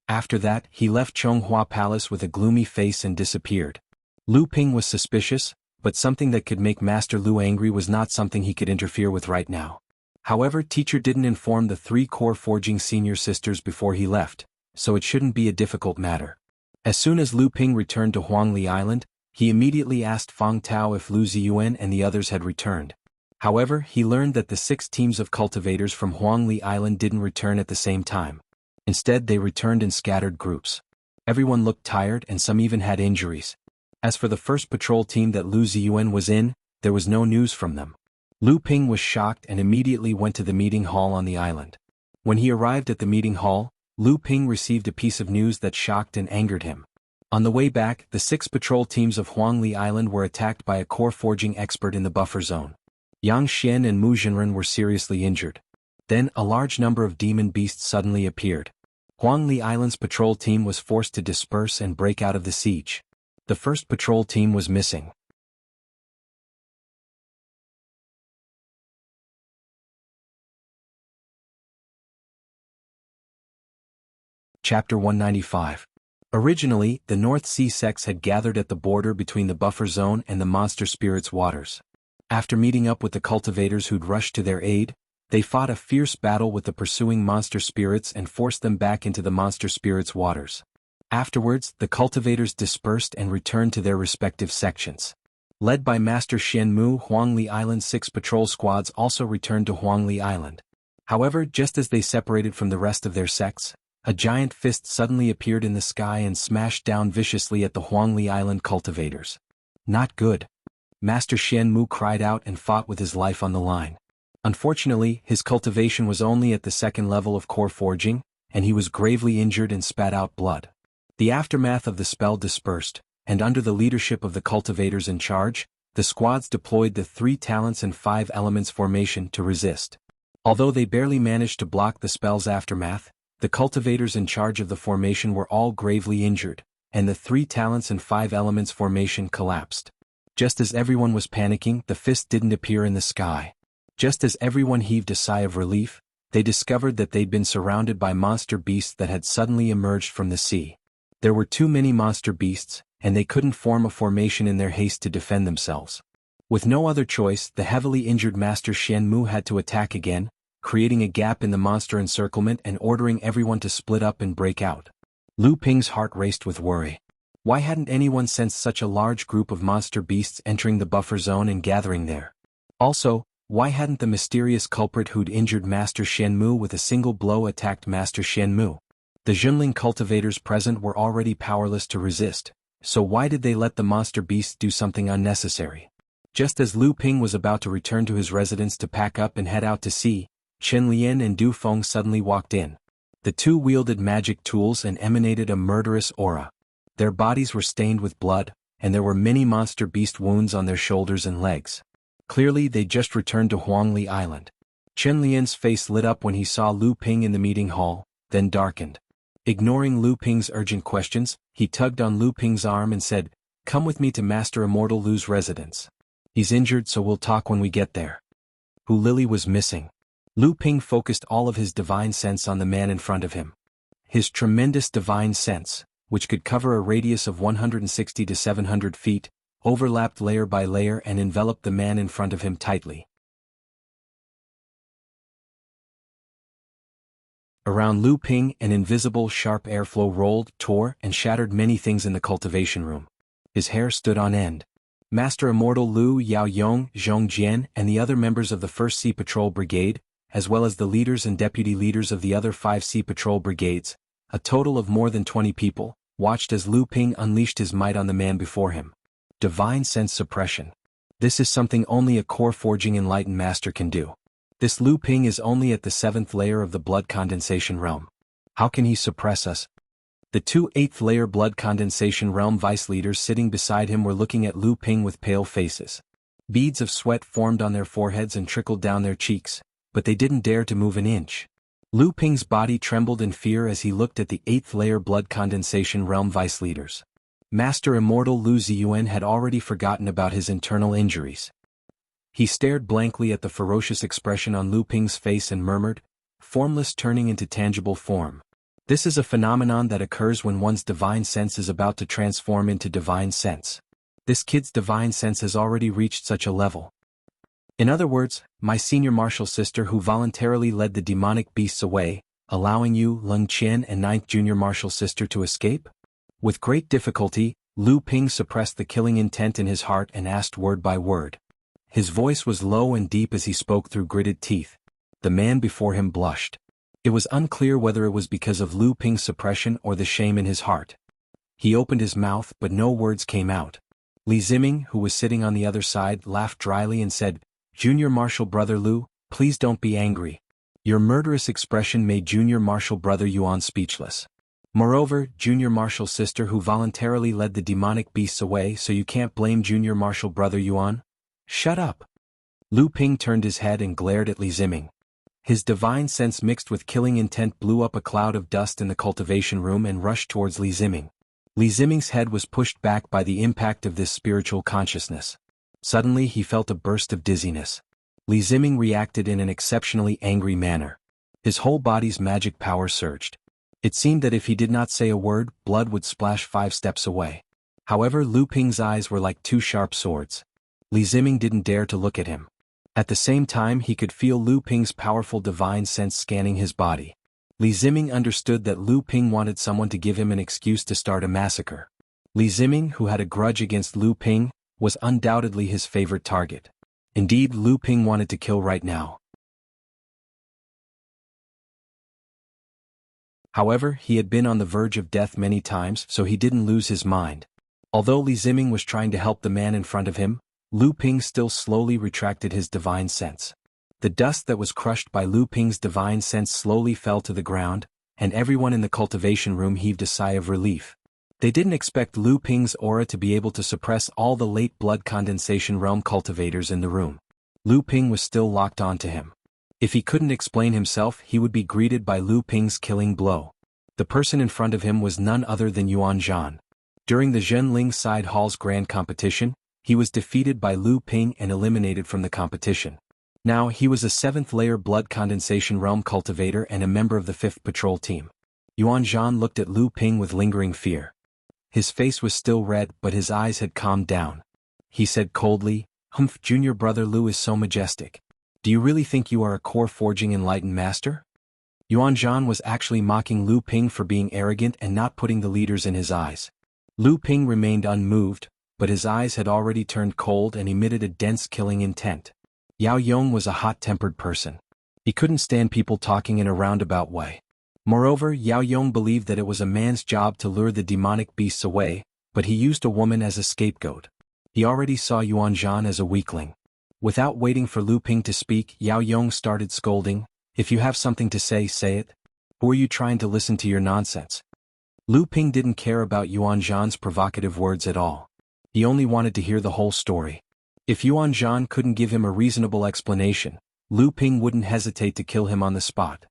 After that, he left Chonghua Palace with a gloomy face and disappeared. Lu Ping was suspicious, but something that could make Master Lu angry was not something he could interfere with right now. However, teacher didn't inform the three core forging senior sisters before he left, so it shouldn't be a difficult matter. As soon as Lu Ping returned to Huangli Island, he immediately asked Fang Tao if Lu Ziyuan and the others had returned. However, he learned that the 6 teams of cultivators from Huangli Island didn't return at the same time. Instead, they returned in scattered groups. Everyone looked tired and some even had injuries. As for the first patrol team that Lu Ziyuan was in, there was no news from them. Lu Ping was shocked and immediately went to the meeting hall on the island. When he arrived at the meeting hall, Lu Ping received a piece of news that shocked and angered him. On the way back, the 6 patrol teams of Huangli Island were attacked by a core forging expert in the buffer zone. Yang Xian and Mu Jinren were seriously injured. Then, a large number of demon beasts suddenly appeared. Huangli Island's patrol team was forced to disperse and break out of the siege. The first patrol team was missing. Chapter 195. Originally, the North Sea sects had gathered at the border between the buffer zone and the monster spirits' waters. After meeting up with the cultivators who'd rushed to their aid, they fought a fierce battle with the pursuing monster spirits and forced them back into the monster spirits' waters. Afterwards, the cultivators dispersed and returned to their respective sections. Led by Master Shen Mu, Huangli Island's 6 patrol squads also returned to Huangli Island. However, just as they separated from the rest of their sects, a giant fist suddenly appeared in the sky and smashed down viciously at the Huangli Island cultivators. Not good. Master Shen Mu cried out and fought with his life on the line. Unfortunately, his cultivation was only at the 2nd level of core forging, and he was gravely injured and spat out blood. The aftermath of the spell dispersed, and under the leadership of the cultivators in charge, the squads deployed the 3 talents and 5 elements formation to resist. Although they barely managed to block the spell's aftermath, the cultivators in charge of the formation were all gravely injured, and the 3 talents and 5 elements formation collapsed. Just as everyone was panicking, the fist didn't appear in the sky. Just as everyone heaved a sigh of relief, they discovered that they'd been surrounded by monster beasts that had suddenly emerged from the sea. There were too many monster beasts, and they couldn't form a formation in their haste to defend themselves. With no other choice, the heavily injured Master Shen Mu had to attack again, creating a gap in the monster encirclement and ordering everyone to split up and break out. Lu Ping's heart raced with worry. Why hadn't anyone sensed such a large group of monster beasts entering the buffer zone and gathering there? Also, why hadn't the mysterious culprit who'd injured Master Shen Mu with a single blow attacked Master Shen Mu? The Junling cultivators present were already powerless to resist, so why did they let the monster beasts do something unnecessary? Just as Lu Ping was about to return to his residence to pack up and head out to sea, Chen Lian and Du Feng suddenly walked in. The 2 wielded magic tools and emanated a murderous aura. Their bodies were stained with blood, and there were many monster beast wounds on their shoulders and legs. Clearly, they just returned to Huangli Island. Chen Lian's face lit up when he saw Lu Ping in the meeting hall, then darkened. Ignoring Lu Ping's urgent questions, he tugged on Lu Ping's arm and said, "Come with me to Master Immortal Lu's residence. He's injured, so we'll talk when we get there." Hu Lili was missing. Lu Ping focused all of his divine sense on the man in front of him. His tremendous divine sense, which could cover a radius of 160 to 700 feet, overlapped layer by layer and enveloped the man in front of him tightly. Around Lu Ping, an invisible sharp airflow rolled, tore, and shattered many things in the cultivation room. His hair stood on end. Master Immortal Lu, Yao Yong, Zhong Jian, and the other members of the 1st Sea Patrol Brigade, as well as the leaders and deputy leaders of the other 5 Sea Patrol Brigades, a total of more than 20 people, watched as Lu Ping unleashed his might on the man before him. Divine sense suppression. This is something only a core-forging enlightened master can do. This Lu Ping is only at the 7th layer of the blood condensation realm. How can he suppress us? The 2 8th layer blood condensation realm vice leaders sitting beside him were looking at Lu Ping with pale faces. Beads of sweat formed on their foreheads and trickled down their cheeks, but they didn't dare to move an inch. Lu Ping's body trembled in fear as he looked at the 8th layer blood condensation realm vice leaders. Master Immortal Lu Ziyuan had already forgotten about his internal injuries. He stared blankly at the ferocious expression on Lu Ping's face and murmured, "Formless turning into tangible form. This is a phenomenon that occurs when one's divine sense is about to transform into divine sense. This kid's divine sense has already reached such a level. In other words, my senior martial sister who voluntarily led the demonic beasts away, allowing you, Leng Qian and 9th junior martial sister to escape?" With great difficulty, Lu Ping suppressed the killing intent in his heart and asked word by word. His voice was low and deep as he spoke through gritted teeth. The man before him blushed. It was unclear whether it was because of Lu Ping's suppression or the shame in his heart. He opened his mouth but no words came out. Li Ziming, who was sitting on the other side, laughed dryly and said, "Junior Marshal Brother Lu, please don't be angry." Your murderous expression made Junior Marshal Brother Yuan speechless. Moreover, Junior Marshal Sister who voluntarily led the demonic beasts away, so you can't blame Junior Marshal Brother Yuan? Shut up. Lu Ping turned his head and glared at Li Ziming. His divine sense mixed with killing intent blew up a cloud of dust in the cultivation room and rushed towards Li Ziming. Li Ziming's head was pushed back by the impact of this spiritual consciousness. Suddenly he felt a burst of dizziness. Li Ziming reacted in an exceptionally angry manner. His whole body's magic power surged. It seemed that if he did not say a word, blood would splash 5 steps away. However, Lu Ping's eyes were like 2 sharp swords. Li Ziming didn't dare to look at him. At the same time he could feel Lu Ping's powerful divine sense scanning his body. Li Ziming understood that Lu Ping wanted someone to give him an excuse to start a massacre. Li Ziming, who had a grudge against Lu Ping, was undoubtedly his favorite target. Indeed, Lu Ping wanted to kill right now. However, he had been on the verge of death many times, so he didn't lose his mind. Although Li Ziming was trying to help the man in front of him, Lu Ping still slowly retracted his divine sense. The dust that was crushed by Lu Ping's divine sense slowly fell to the ground, and everyone in the cultivation room heaved a sigh of relief. They didn't expect Lu Ping's aura to be able to suppress all the late blood condensation realm cultivators in the room. Lu Ping was still locked onto him. If he couldn't explain himself, he would be greeted by Lu Ping's killing blow. The person in front of him was none other than Yuan Zhan. During the Zhenling Side Hall's grand competition, he was defeated by Lu Ping and eliminated from the competition. Now he was a 7th layer blood condensation realm cultivator and a member of the 5th patrol team. Yuan Zhan looked at Lu Ping with lingering fear. His face was still red but his eyes had calmed down. He said coldly, "Humph, Junior Brother Lu is so majestic. Do you really think you are a core-forging enlightened master?" Yuan Zhan was actually mocking Lu Ping for being arrogant and not putting the leaders in his eyes. Lu Ping remained unmoved, but his eyes had already turned cold and emitted a dense killing intent. Yao Yong was a hot-tempered person. He couldn't stand people talking in a roundabout way. Moreover, Yao Yong believed that it was a man's job to lure the demonic beasts away, but he used a woman as a scapegoat. He already saw Yuan Zhan as a weakling. Without waiting for Lu Ping to speak, Yao Yong started scolding, "If you have something to say, say it. Who are you trying to listen to your nonsense?" Lu Ping didn't care about Yuan Zhan's provocative words at all. He only wanted to hear the whole story. If Yuan Zhan couldn't give him a reasonable explanation, Lu Ping wouldn't hesitate to kill him on the spot.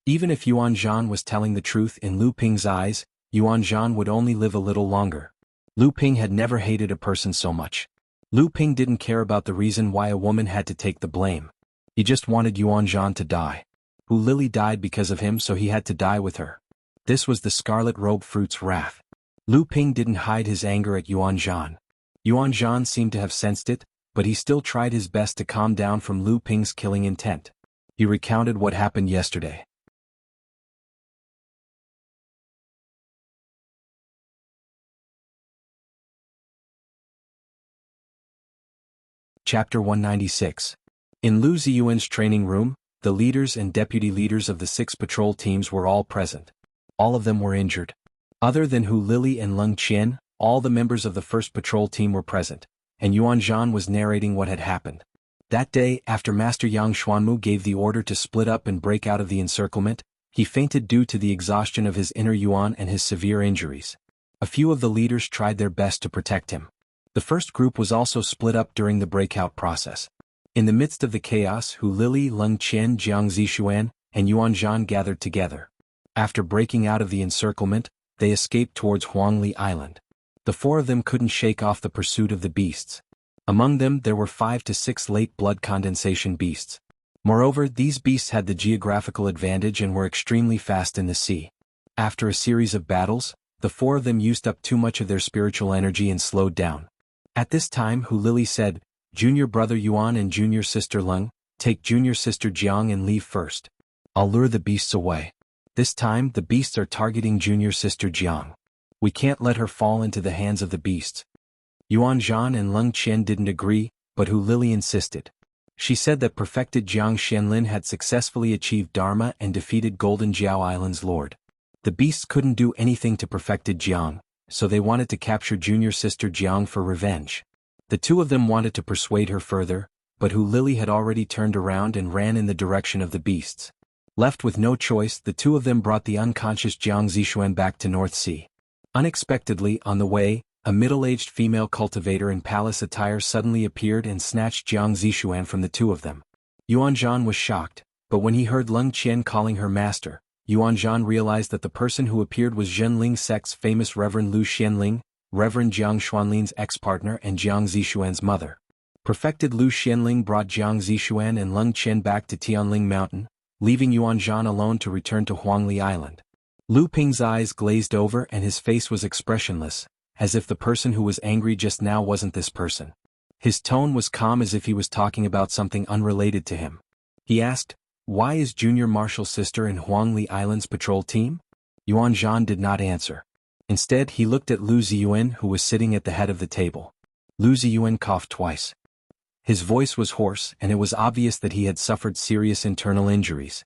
Even if Yuan Zhan was telling the truth in Lu Ping's eyes, Yuan Zhan would only live a little longer. Lu Ping had never hated a person so much. Lu Ping didn't care about the reason why a woman had to take the blame. He just wanted Yuan Zhan to die. Hu Lili died because of him, so he had to die with her. This was the Scarlet Robe Fruit's wrath. Lu Ping didn't hide his anger at Yuan Zhan. Yuan Zhan seemed to have sensed it, but he still tried his best to calm down from Lu Ping's killing intent. He recounted what happened yesterday. Chapter 196. In Lu Ziyuan's training room, the leaders and deputy leaders of the 6 patrol teams were all present. All of them were injured. Other than Hu Lili and Leng Qian, all the members of the 1st patrol team were present, and Yuan Zhan was narrating what had happened. That day, after Master Yang Xuanmu gave the order to split up and break out of the encirclement, he fainted due to the exhaustion of his inner Yuan and his severe injuries. A few of the leaders tried their best to protect him. The first group was also split up during the breakout process. In the midst of the chaos, Hu Lili, Leng Qian, Jiang Zixuan, and Yuan Zhan gathered together. After breaking out of the encirclement, they escaped towards Huangli Island. The 4 of them couldn't shake off the pursuit of the beasts. Among them there were 5 to 6 late blood condensation beasts. Moreover, these beasts had the geographical advantage and were extremely fast in the sea. After a series of battles, the 4 of them used up too much of their spiritual energy and slowed down. At this time Hu Lili said, "Junior brother Yuan and junior sister Leng, take junior sister Jiang and leave first. I'll lure the beasts away. This time the beasts are targeting junior sister Jiang. We can't let her fall into the hands of the beasts." Yuan Zhan and Leng Qian didn't agree, but Hu Lili insisted. She said that perfected Jiang Xianlin had successfully achieved Dharma and defeated Golden Jiao Island's lord. The beasts couldn't do anything to perfected Jiang, so they wanted to capture junior sister Jiang for revenge. The 2 of them wanted to persuade her further, but Hu Lili had already turned around and ran in the direction of the beasts. Left with no choice, the 2 of them brought the unconscious Jiang Zixuan back to North Sea. Unexpectedly, on the way, a middle-aged female cultivator in palace attire suddenly appeared and snatched Jiang Zixuan from the 2 of them. Yuan Zhan was shocked, but when he heard Leng Qian calling her master, Yuan Zhan realized that the person who appeared was Zhenling sect's famous Reverend Lu Xianling, Reverend Jiang Xuanlin's ex-partner and Jiang Zixuan's mother. Perfected Lu Xianling brought Jiang Zixuan and Leng Qian back to Tianling Mountain, leaving Yuan Zhan alone to return to Huangli Island. Lu Ping's eyes glazed over and his face was expressionless, as if the person who was angry just now wasn't this person. His tone was calm as if he was talking about something unrelated to him. He asked, "Why is Junior Marshall's sister in Huangli Island's patrol team?" Yuan Zhan did not answer. Instead he looked at Lu Ziyuan, who was sitting at the head of the table. Lu Ziyuan coughed twice. His voice was hoarse and it was obvious that he had suffered serious internal injuries.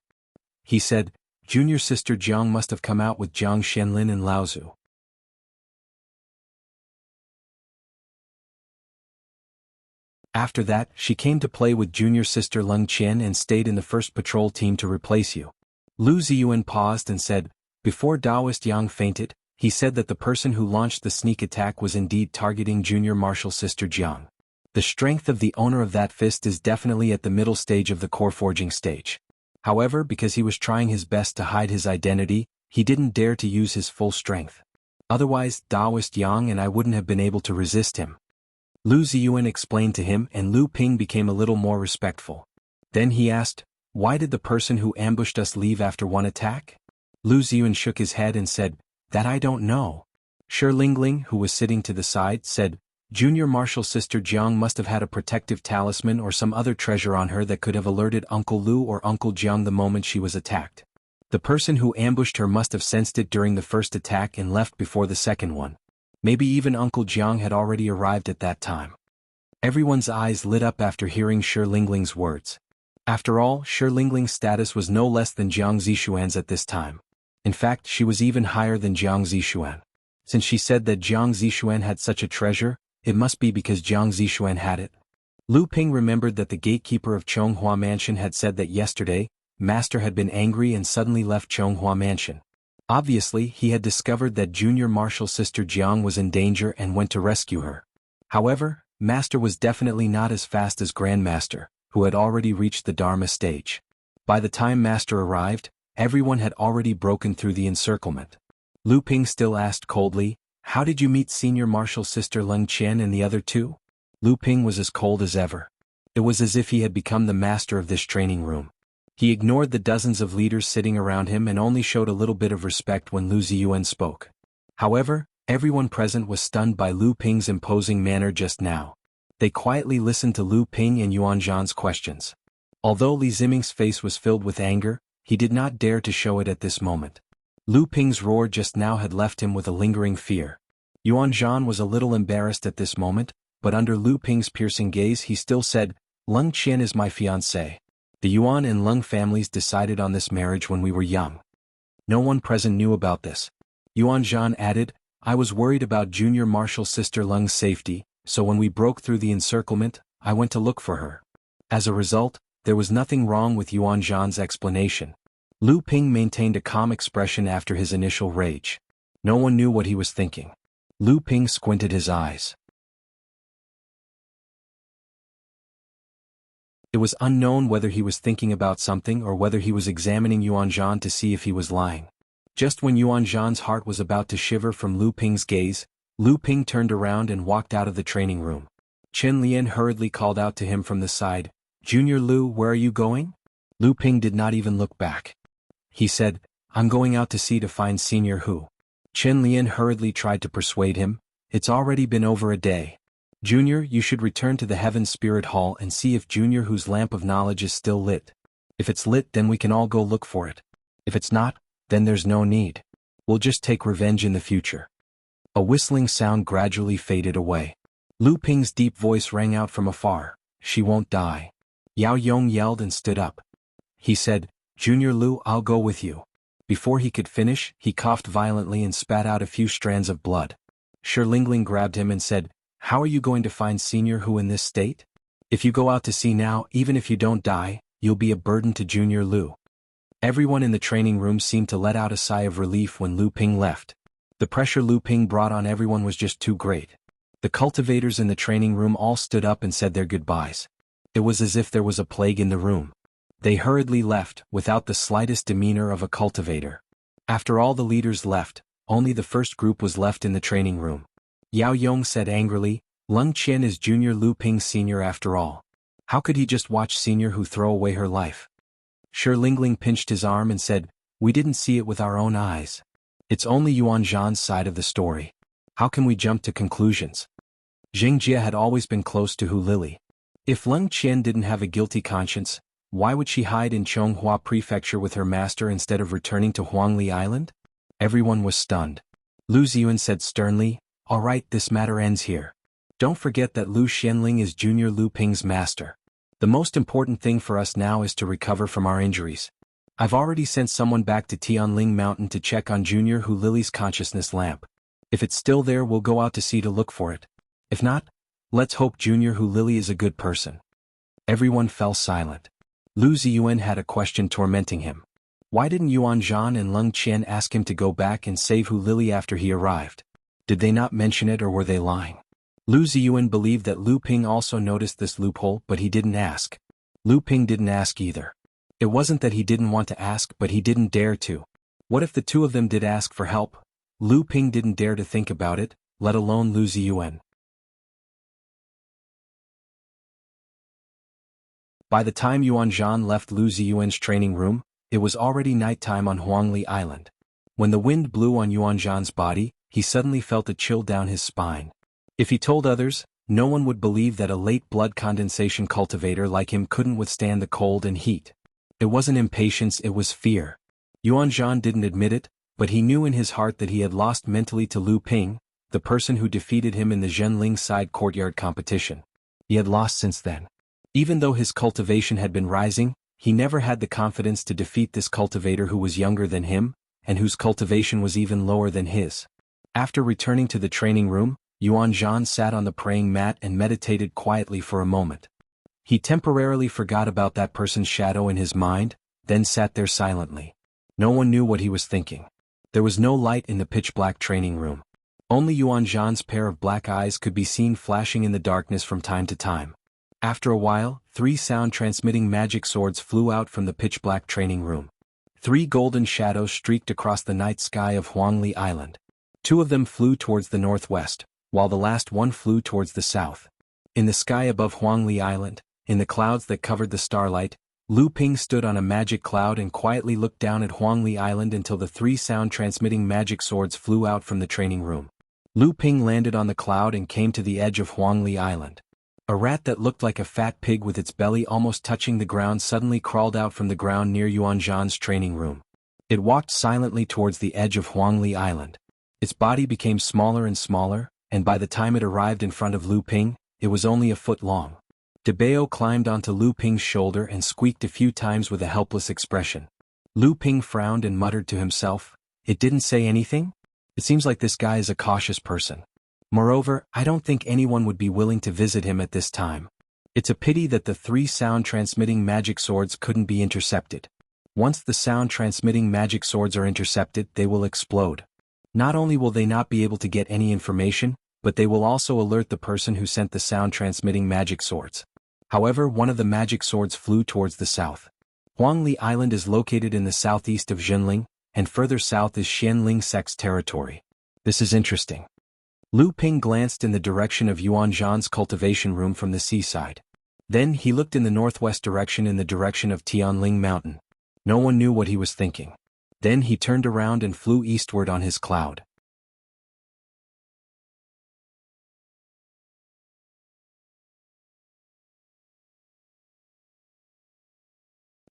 He said, "Junior sister Jiang must have come out with Jiang Xianlin and Laozu. After that, she came to play with junior sister Leng Qian and stayed in the 1st patrol team to replace you." Lu Ziyuan paused and said, "Before Daoist Yang fainted, he said that the person who launched the sneak attack was indeed targeting junior marshal sister Jiang. The strength of the owner of that fist is definitely at the middle stage of the core forging stage. However, because he was trying his best to hide his identity, he didn't dare to use his full strength. Otherwise, Daoist Yang and I wouldn't have been able to resist him." Lu Ziyuan explained to him and Lu Ping became a little more respectful. Then he asked, "Why did the person who ambushed us leave after one attack?" Lu Ziyuan shook his head and said, "That I don't know." Shi Lingling, who was sitting to the side, said, "Junior Marshal Sister Jiang must have had a protective talisman or some other treasure on her that could have alerted Uncle Lu or Uncle Jiang the moment she was attacked. The person who ambushed her must have sensed it during the first attack and left before the second one. Maybe even Uncle Jiang had already arrived at that time." Everyone's eyes lit up after hearing Shi Lingling's words. After all, Shi Lingling's status was no less than Jiang Zixuan's at this time. In fact, she was even higher than Jiang Zixuan. Since she said that Jiang Zixuan had such a treasure, it must be because Jiang Zixuan had it. Lu Ping remembered that the gatekeeper of Chonghua Mansion had said that yesterday, Master had been angry and suddenly left Chonghua Mansion. Obviously, he had discovered that Junior Marshal Sister Jiang was in danger and went to rescue her. However, Master was definitely not as fast as Grandmaster, who had already reached the Dharma stage. By the time Master arrived, Everyone had already broken through the encirclement. Lu Ping still asked coldly, "How did you meet Senior Marshal Sister Leng Qian and the other two?" Lu Ping was as cold as ever. It was as if he had become the master of this training room. He ignored the dozens of leaders sitting around him and only showed a little bit of respect when Lu Ziyuan spoke. However, everyone present was stunned by Lu Ping's imposing manner just now. They quietly listened to Lu Ping and Yuan Zhan's questions. Although Li Ziming's face was filled with anger, he did not dare to show it at this moment. Lu Ping's roar just now had left him with a lingering fear. Yuan Zhan was a little embarrassed at this moment, but under Lu Ping's piercing gaze he still said, "Leng Qian is my fiancée. The Yuan and Leng families decided on this marriage when we were young." No one present knew about this. Yuan Zhan added, "I was worried about Junior Marshal Sister Leng's safety, so when we broke through the encirclement, I went to look for her." As a result, there was nothing wrong with Yuan Zhan's explanation. Lu Ping maintained a calm expression after his initial rage. No one knew what he was thinking. Lu Ping squinted his eyes. It was unknown whether he was thinking about something or whether he was examining Yuan Zhan to see if he was lying. Just when Yuan Zhan's heart was about to shiver from Lu Ping's gaze, Lu Ping turned around and walked out of the training room. Chen Lian hurriedly called out to him from the side, "Junior Lu, where are you going?" Lu Ping did not even look back. He said, "I'm going out to sea to find Senior Hu." Chen Lian hurriedly tried to persuade him, "It's already been over a day. Junior, you should return to the Heaven Spirit Hall and see if Junior Hu's lamp of knowledge is still lit. If it's lit, then we can all go look for it. If it's not, then there's no need. We'll just take revenge in the future." A whistling sound gradually faded away. Lu Ping's deep voice rang out from afar, "She won't die." Yao Yong yelled and stood up. He said, "Junior Lu, I'll go with you." Before he could finish, he coughed violently and spat out a few strands of blood. Shi Lingling grabbed him and said, "How are you going to find Senior Hu in this state? If you go out to sea now, even if you don't die, you'll be a burden to Junior Lu." Everyone in the training room seemed to let out a sigh of relief when Lu Ping left. The pressure Lu Ping brought on everyone was just too great. The cultivators in the training room all stood up and said their goodbyes. It was as if there was a plague in the room. They hurriedly left, without the slightest demeanor of a cultivator. After all the leaders left, only the first group was left in the training room. Yao Yong said angrily, "Leng Qian is Junior Lu Ping's senior after all. How could he just watch Senior Hu throw away her life?" Shi Lingling pinched his arm and said, "We didn't see it with our own eyes. It's only Yuan Zhan's side of the story. How can we jump to conclusions?" Jing Jia had always been close to Hu Lili. If Leng Qian didn't have a guilty conscience, why would she hide in Chonghua Prefecture with her master instead of returning to Huangli Island? Everyone was stunned. Lu Ziyuan said sternly, "All right, this matter ends here. Don't forget that Lu Xianling is Junior Lu Ping's master. The most important thing for us now is to recover from our injuries. I've already sent someone back to Tianling Mountain to check on Junior Hu Lily's consciousness lamp. If it's still there, we'll go out to sea to look for it. If not, let's hope Junior Hu Lily is a good person." Everyone fell silent. Lu Ziyuan had a question tormenting him. Why didn't Yuan Zhan and Leng Qian ask him to go back and save Hu Lili after he arrived? Did they not mention it or were they lying? Lu Ziyuan believed that Lu Ping also noticed this loophole, but he didn't ask. Lu Ping didn't ask either. It wasn't that he didn't want to ask, but he didn't dare to. What if the two of them did ask for help? Lu Ping didn't dare to think about it, let alone Lu Ziyuan. By the time Yuan Zhan left Lu Ziyuan's training room, it was already nighttime on Huangli Island. When the wind blew on Yuan Zhan's body, he suddenly felt a chill down his spine. If he told others, no one would believe that a late blood condensation cultivator like him couldn't withstand the cold and heat. It wasn't impatience, it was fear. Yuan Zhan didn't admit it, but he knew in his heart that he had lost mentally to Lu Ping, the person who defeated him in the Zhenling side courtyard competition. He had lost since then. Even though his cultivation had been rising, he never had the confidence to defeat this cultivator who was younger than him, and whose cultivation was even lower than his. After returning to the training room, Yuan Zhan sat on the praying mat and meditated quietly for a moment. He temporarily forgot about that person's shadow in his mind, then sat there silently. No one knew what he was thinking. There was no light in the pitch-black training room. Only Yuan Zhan's pair of black eyes could be seen flashing in the darkness from time to time. After a while, 3 sound-transmitting magic swords flew out from the pitch-black training room. 3 golden shadows streaked across the night sky of Huangli Island. 2 of them flew towards the northwest, while the last one flew towards the south. In the sky above Huangli Island, in the clouds that covered the starlight, Lu Ping stood on a magic cloud and quietly looked down at Huangli Island until the 3 sound-transmitting magic swords flew out from the training room. Lu Ping landed on the cloud and came to the edge of Huangli Island. A rat that looked like a fat pig with its belly almost touching the ground suddenly crawled out from the ground near Yuan Zhan's training room. It walked silently towards the edge of Huangli Island. Its body became smaller and smaller, and by the time it arrived in front of Lu Ping, it was only a foot long. Debao climbed onto Lu Ping's shoulder and squeaked a few times with a helpless expression. Lu Ping frowned and muttered to himself, "It didn't say anything? It seems like this guy is a cautious person. Moreover, I don't think anyone would be willing to visit him at this time. It's a pity that the 3 sound-transmitting magic swords couldn't be intercepted. Once the sound-transmitting magic swords are intercepted, they will explode. Not only will they not be able to get any information, but they will also alert the person who sent the sound-transmitting magic swords." However, one of the magic swords flew towards the south. Huangli Island is located in the southeast of Jinling, and further south is Xianling Sect's territory. This is interesting. Lu Ping glanced in the direction of Yuan Zhan's cultivation room from the seaside. Then he looked in the northwest direction in the direction of Tianling Mountain. No one knew what he was thinking. Then he turned around and flew eastward on his cloud.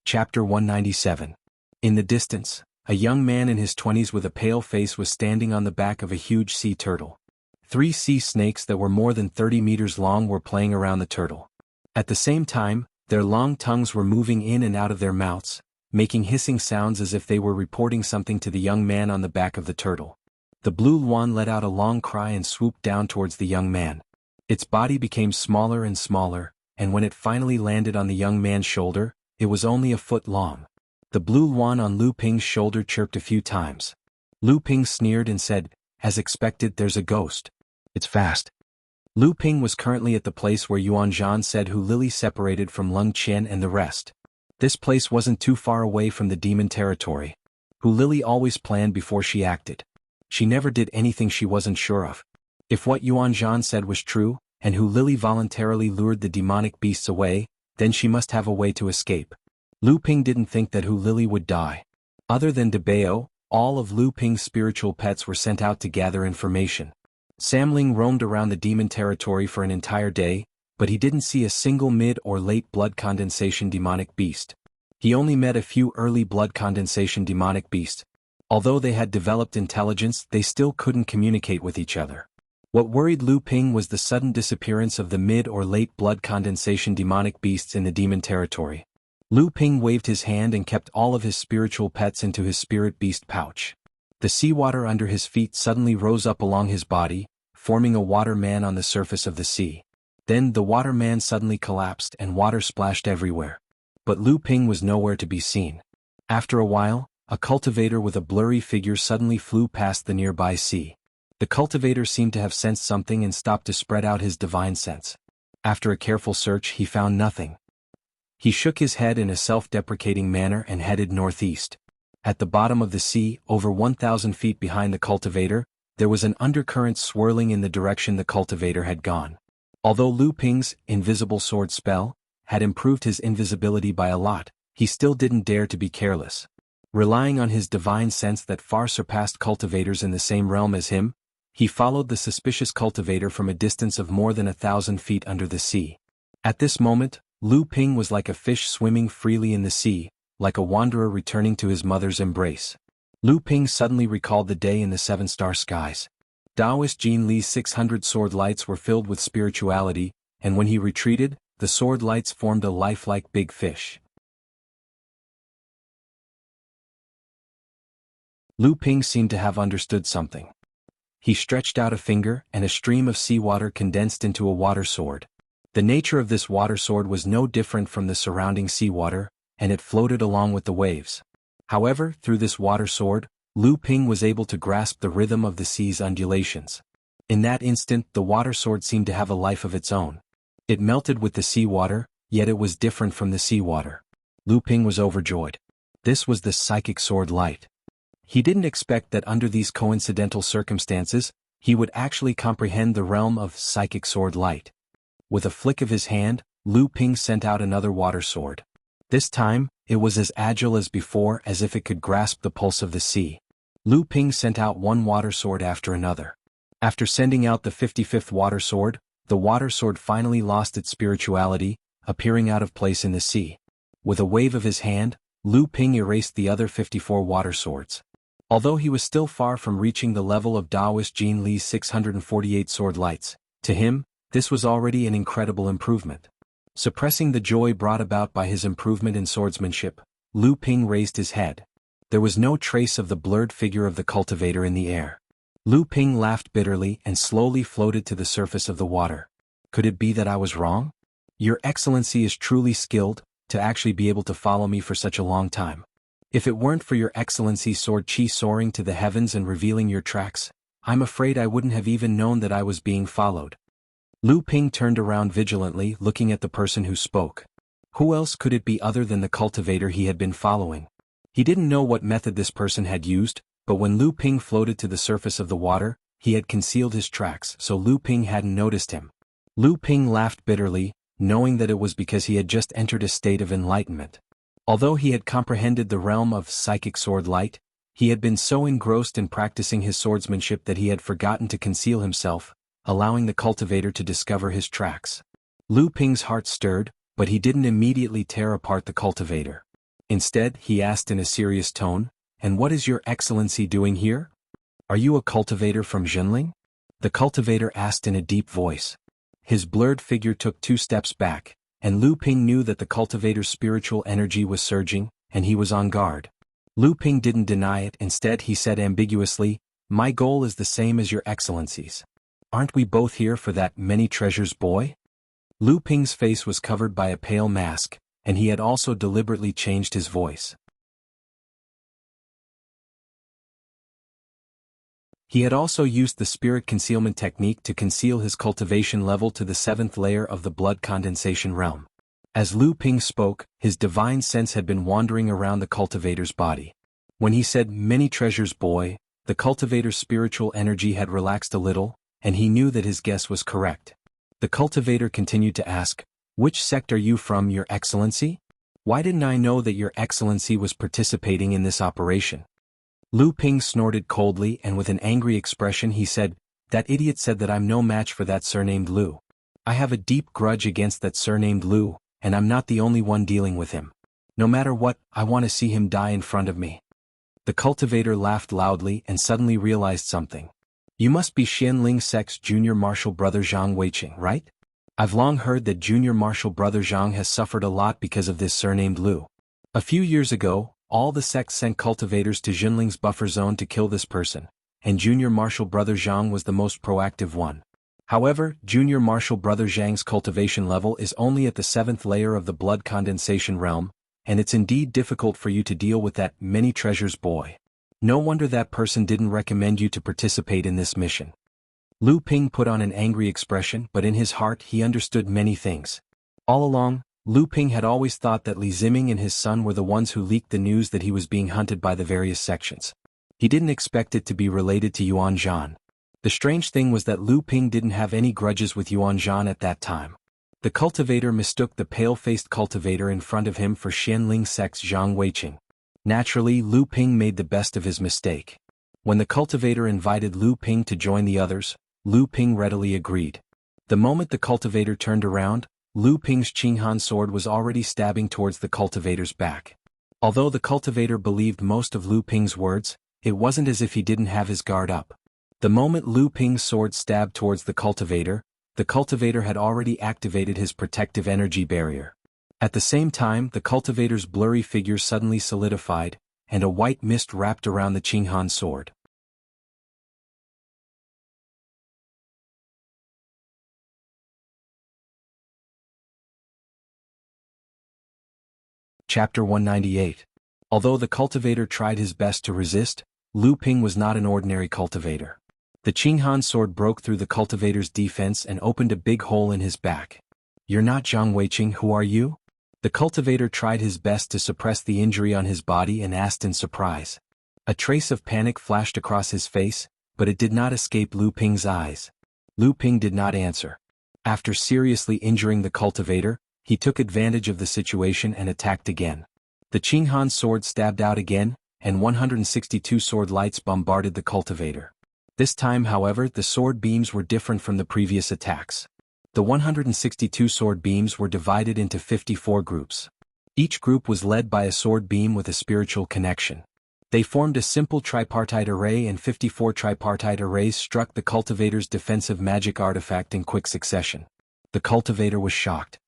Chapter 197. In the distance, a young man in his 20s with a pale face was standing on the back of a huge sea turtle. 3 sea snakes that were more than 30 meters long were playing around the turtle. At the same time, their long tongues were moving in and out of their mouths, making hissing sounds as if they were reporting something to the young man on the back of the turtle. The blue luan let out a long cry and swooped down towards the young man. Its body became smaller and smaller, and when it finally landed on the young man's shoulder, it was only a foot long. The blue luan on Lu Ping's shoulder chirped a few times. Lu Ping sneered and said, "As expected, there's a ghost. It's fast." Lu Ping was currently at the place where Yuan Zhan said Hu Lili separated from Leng Qian and the rest. This place wasn't too far away from the demon territory. Hu Lili always planned before she acted. She never did anything she wasn't sure of. If what Yuan Zhan said was true, and Hu Lili voluntarily lured the demonic beasts away, then she must have a way to escape. Lu Ping didn't think that Hu Lili would die. Other than Debao, all of Lu Ping's spiritual pets were sent out to gather information. Samling roamed around the demon territory for an entire day, but he didn't see a single mid or late blood condensation demonic beast. He only met a few early blood condensation demonic beasts. Although they had developed intelligence, they still couldn't communicate with each other. What worried Lu Ping was the sudden disappearance of the mid or late blood condensation demonic beasts in the demon territory. Lu Ping waved his hand and kept all of his spiritual pets into his spirit beast pouch. The seawater under his feet suddenly rose up along his body, forming a water man on the surface of the sea. Then the water man suddenly collapsed and water splashed everywhere. But Lu Ping was nowhere to be seen. After a while, a cultivator with a blurry figure suddenly flew past the nearby sea. The cultivator seemed to have sensed something and stopped to spread out his divine sense. After a careful search, he found nothing. He shook his head in a self-deprecating manner and headed northeast. At the bottom of the sea, over 1,000 feet behind the cultivator, there was an undercurrent swirling in the direction the cultivator had gone. Although Lu Ping's invisible sword spell had improved his invisibility by a lot, he still didn't dare to be careless. Relying on his divine sense that far surpassed cultivators in the same realm as him, he followed the suspicious cultivator from a distance of more than 1,000 feet under the sea. At this moment, Lu Ping was like a fish swimming freely in the sea, like a wanderer returning to his mother's embrace. Lu Ping suddenly recalled the day in the 7-star skies. Taoist Jin Li's 600 sword lights were filled with spirituality, and when he retreated, the sword lights formed a lifelike big fish. Lu Ping seemed to have understood something. He stretched out a finger, and a stream of seawater condensed into a water sword. The nature of this water sword was no different from the surrounding seawater, and it floated along with the waves. However, through this water sword, Lu Ping was able to grasp the rhythm of the sea's undulations. In that instant, the water sword seemed to have a life of its own. It melted with the seawater, yet it was different from the seawater. Lu Ping was overjoyed. This was the psychic sword light. He didn't expect that under these coincidental circumstances, he would actually comprehend the realm of psychic sword light. With a flick of his hand, Lu Ping sent out another water sword. This time, it was as agile as before, as if it could grasp the pulse of the sea. Lu Ping sent out one water sword after another. After sending out the 55th water sword, the water sword finally lost its spirituality, appearing out of place in the sea. With a wave of his hand, Lu Ping erased the other 54 water swords. Although he was still far from reaching the level of Taoist Jin Li's 648 sword lights, to him, this was already an incredible improvement. Suppressing the joy brought about by his improvement in swordsmanship, Lu Ping raised his head. There was no trace of the blurred figure of the cultivator in the air. Lu Ping laughed bitterly and slowly floated to the surface of the water. Could it be that I was wrong? Your Excellency is truly skilled, to actually be able to follow me for such a long time. If it weren't for your Excellency's sword chi soaring to the heavens and revealing your tracks, I'm afraid I wouldn't have even known that I was being followed. Lu Ping turned around vigilantly, looking at the person who spoke. Who else could it be other than the cultivator he had been following? He didn't know what method this person had used, but when Lu Ping floated to the surface of the water, he had concealed his tracks, so Lu Ping hadn't noticed him. Lu Ping laughed bitterly, knowing that it was because he had just entered a state of enlightenment. Although he had comprehended the realm of psychic sword light, he had been so engrossed in practicing his swordsmanship that he had forgotten to conceal himself, allowing the cultivator to discover his tracks. Lu Ping's heart stirred, but he didn't immediately tear apart the cultivator. Instead, he asked in a serious tone, "And what is your Excellency doing here? Are you a cultivator from Jinling?" The cultivator asked in a deep voice. His blurred figure took 2 steps back, and Lu Ping knew that the cultivator's spiritual energy was surging, and he was on guard. Lu Ping didn't deny it. Instead, he said ambiguously, "My goal is the same as your Excellency's. Aren't we both here for that many treasures boy?" Lu Ping's face was covered by a pale mask, and he had also deliberately changed his voice. He had also used the spirit concealment technique to conceal his cultivation level to the 7th layer of the blood condensation realm. As Lu Ping spoke, his divine sense had been wandering around the cultivator's body. When he said, "Many treasures boy," the cultivator's spiritual energy had relaxed a little, and he knew that his guess was correct. The cultivator continued to ask, "Which sect are you from, Your Excellency? Why didn't I know that Your Excellency was participating in this operation?" Lu Ping snorted coldly, and with an angry expression he said, "That idiot said that I'm no match for that surnamed Lu. I have a deep grudge against that surnamed Lu, and I'm not the only one dealing with him. No matter what, I want to see him die in front of me." The cultivator laughed loudly and suddenly realized something. "You must be Xianling Sect's junior martial brother Zhang Weiqing, right? I've long heard that junior martial brother Zhang has suffered a lot because of this surnamed Lu. A few years ago, all the sects sent cultivators to Jinling's buffer zone to kill this person, and junior martial brother Zhang was the most proactive one. However, junior martial brother Zhang's cultivation level is only at the 7th layer of the blood condensation realm, and it's indeed difficult for you to deal with that many treasures boy. No wonder that person didn't recommend you to participate in this mission." Lu Ping put on an angry expression, but in his heart he understood many things. All along, Lu Ping had always thought that Li Ziming and his son were the ones who leaked the news that he was being hunted by the various sections. He didn't expect it to be related to Yuan Zhan. The strange thing was that Lu Ping didn't have any grudges with Yuan Zhan at that time. The cultivator mistook the pale-faced cultivator in front of him for Xianling Sect's Zhang Weiqing. Naturally, Lu Ping made the best of his mistake. When the cultivator invited Lu Ping to join the others, Lu Ping readily agreed. The moment the cultivator turned around, Lu Ping's Qinghan sword was already stabbing towards the cultivator's back. Although the cultivator believed most of Lu Ping's words, it wasn't as if he didn't have his guard up. The moment Lu Ping's sword stabbed towards the cultivator had already activated his protective energy barrier. At the same time, the cultivator's blurry figure suddenly solidified, and a white mist wrapped around the Qinghan sword. Chapter 198. Although the cultivator tried his best to resist, Lu Ping was not an ordinary cultivator. The Qinghan sword broke through the cultivator's defense and opened a big hole in his back. "You're not Zhang Weiqing, who are you?" The The cultivator tried his best to suppress the injury on his body and asked in surprise. A trace of panic flashed across his face, but it did not escape Lu Ping's eyes. Lu Ping did not answer. After seriously injuring the cultivator, he took advantage of the situation and attacked again. The Qinghan sword stabbed out again, and 162 sword lights bombarded the cultivator. This time, however, the sword beams were different from the previous attacks. The 162 sword beams were divided into 54 groups. Each group was led by a sword beam with a spiritual connection. They formed a simple tripartite array, and 54 tripartite arrays struck the cultivator's defensive magic artifact in quick succession. The cultivator was shocked.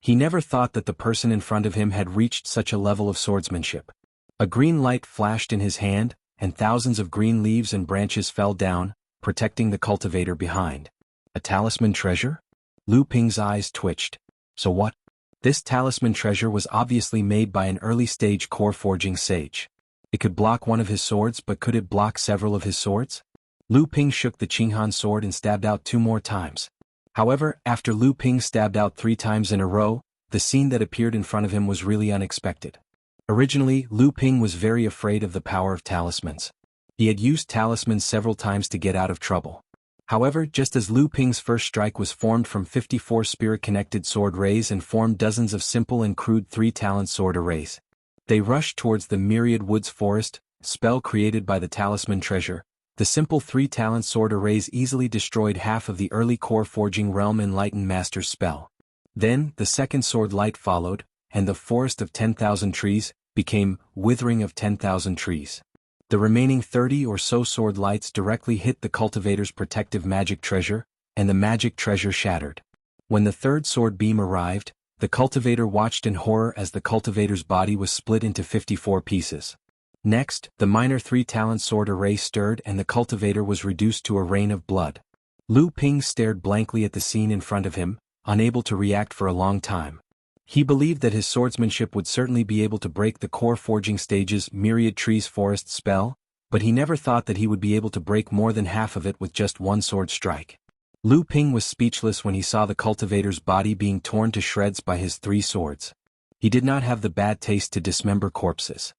He never thought that the person in front of him had reached such a level of swordsmanship. A green light flashed in his hand, and thousands of green leaves and branches fell down, protecting the cultivator behind. A talisman treasure? Lu Ping's eyes twitched. So what? This talisman treasure was obviously made by an early-stage core forging sage. It could block one of his swords, but could it block several of his swords? Lu Ping shook the Qinghan sword and stabbed out 2 more times. However, after Lu Ping stabbed out 3 times in a row, the scene that appeared in front of him was really unexpected. Originally, Lu Ping was very afraid of the power of talismans. He had used talismans several times to get out of trouble. However, just as Lu Ping's first strike was formed from 54 spirit-connected sword rays and formed dozens of simple and crude 3-talent sword arrays, they rushed towards the myriad woods forest, spell created by the talisman treasure. The simple 3-talent sword arrays easily destroyed half of the early core forging realm enlightened master's spell. Then, the second sword light followed, and the forest of 10,000 trees became withering of 10,000 trees. The remaining 30 or so sword lights directly hit the cultivator's protective magic treasure, and the magic treasure shattered. When the third sword beam arrived, the cultivator watched in horror as the cultivator's body was split into 54 pieces. Next, the minor 3-talent sword array stirred and the cultivator was reduced to a rain of blood. Lu Ping stared blankly at the scene in front of him, unable to react for a long time. He believed that his swordsmanship would certainly be able to break the core forging stage's myriad trees forest spell, but he never thought that he would be able to break more than half of it with just one sword strike. Lu Ping was speechless when he saw the cultivator's body being torn to shreds by his 3 swords. He did not have the bad taste to dismember corpses.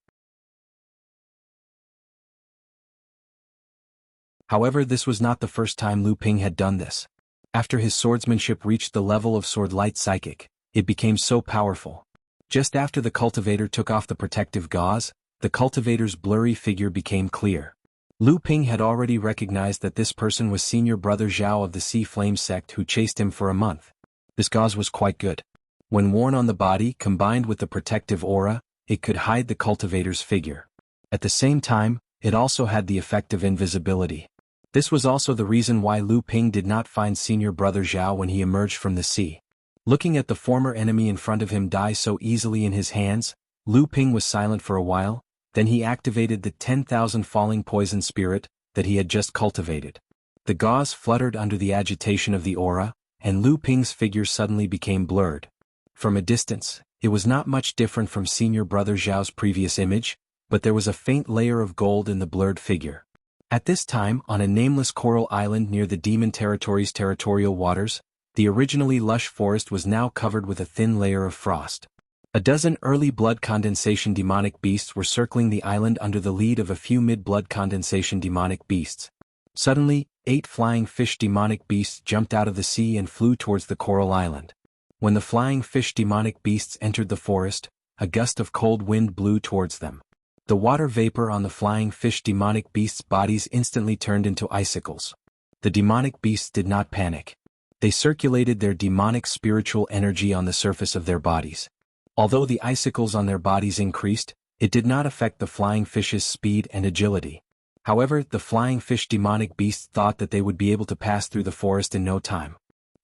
However, this was not the first time Lu Ping had done this. After his swordsmanship reached the level of sword light psychic, it became so powerful. Just after the cultivator took off the protective gauze, the cultivator's blurry figure became clear. Lu Ping had already recognized that this person was senior brother Zhao of the Sea Flame sect who chased him for a month. This gauze was quite good. When worn on the body, combined with the protective aura, it could hide the cultivator's figure. At the same time, it also had the effect of invisibility. This was also the reason why Lu Ping did not find senior brother Zhao when he emerged from the sea. Looking at the former enemy in front of him die so easily in his hands, Lu Ping was silent for a while, then he activated the 10,000 falling poison spirit that he had just cultivated. The gauze fluttered under the agitation of the aura, and Lu Ping's figure suddenly became blurred. From a distance, it was not much different from senior brother Zhao's previous image, but there was a faint layer of gold in the blurred figure. At this time, on a nameless coral island near the Demon Territory's territorial waters, the originally lush forest was now covered with a thin layer of frost. A dozen early blood condensation demonic beasts were circling the island under the lead of a few mid-blood condensation demonic beasts. Suddenly, 8 flying fish demonic beasts jumped out of the sea and flew towards the coral island. When the flying fish demonic beasts entered the forest, a gust of cold wind blew towards them. The water vapor on the flying fish demonic beasts' bodies instantly turned into icicles. The demonic beasts did not panic. They circulated their demonic spiritual energy on the surface of their bodies. Although the icicles on their bodies increased, it did not affect the flying fish's speed and agility. However, the flying fish demonic beasts thought that they would be able to pass through the forest in no time.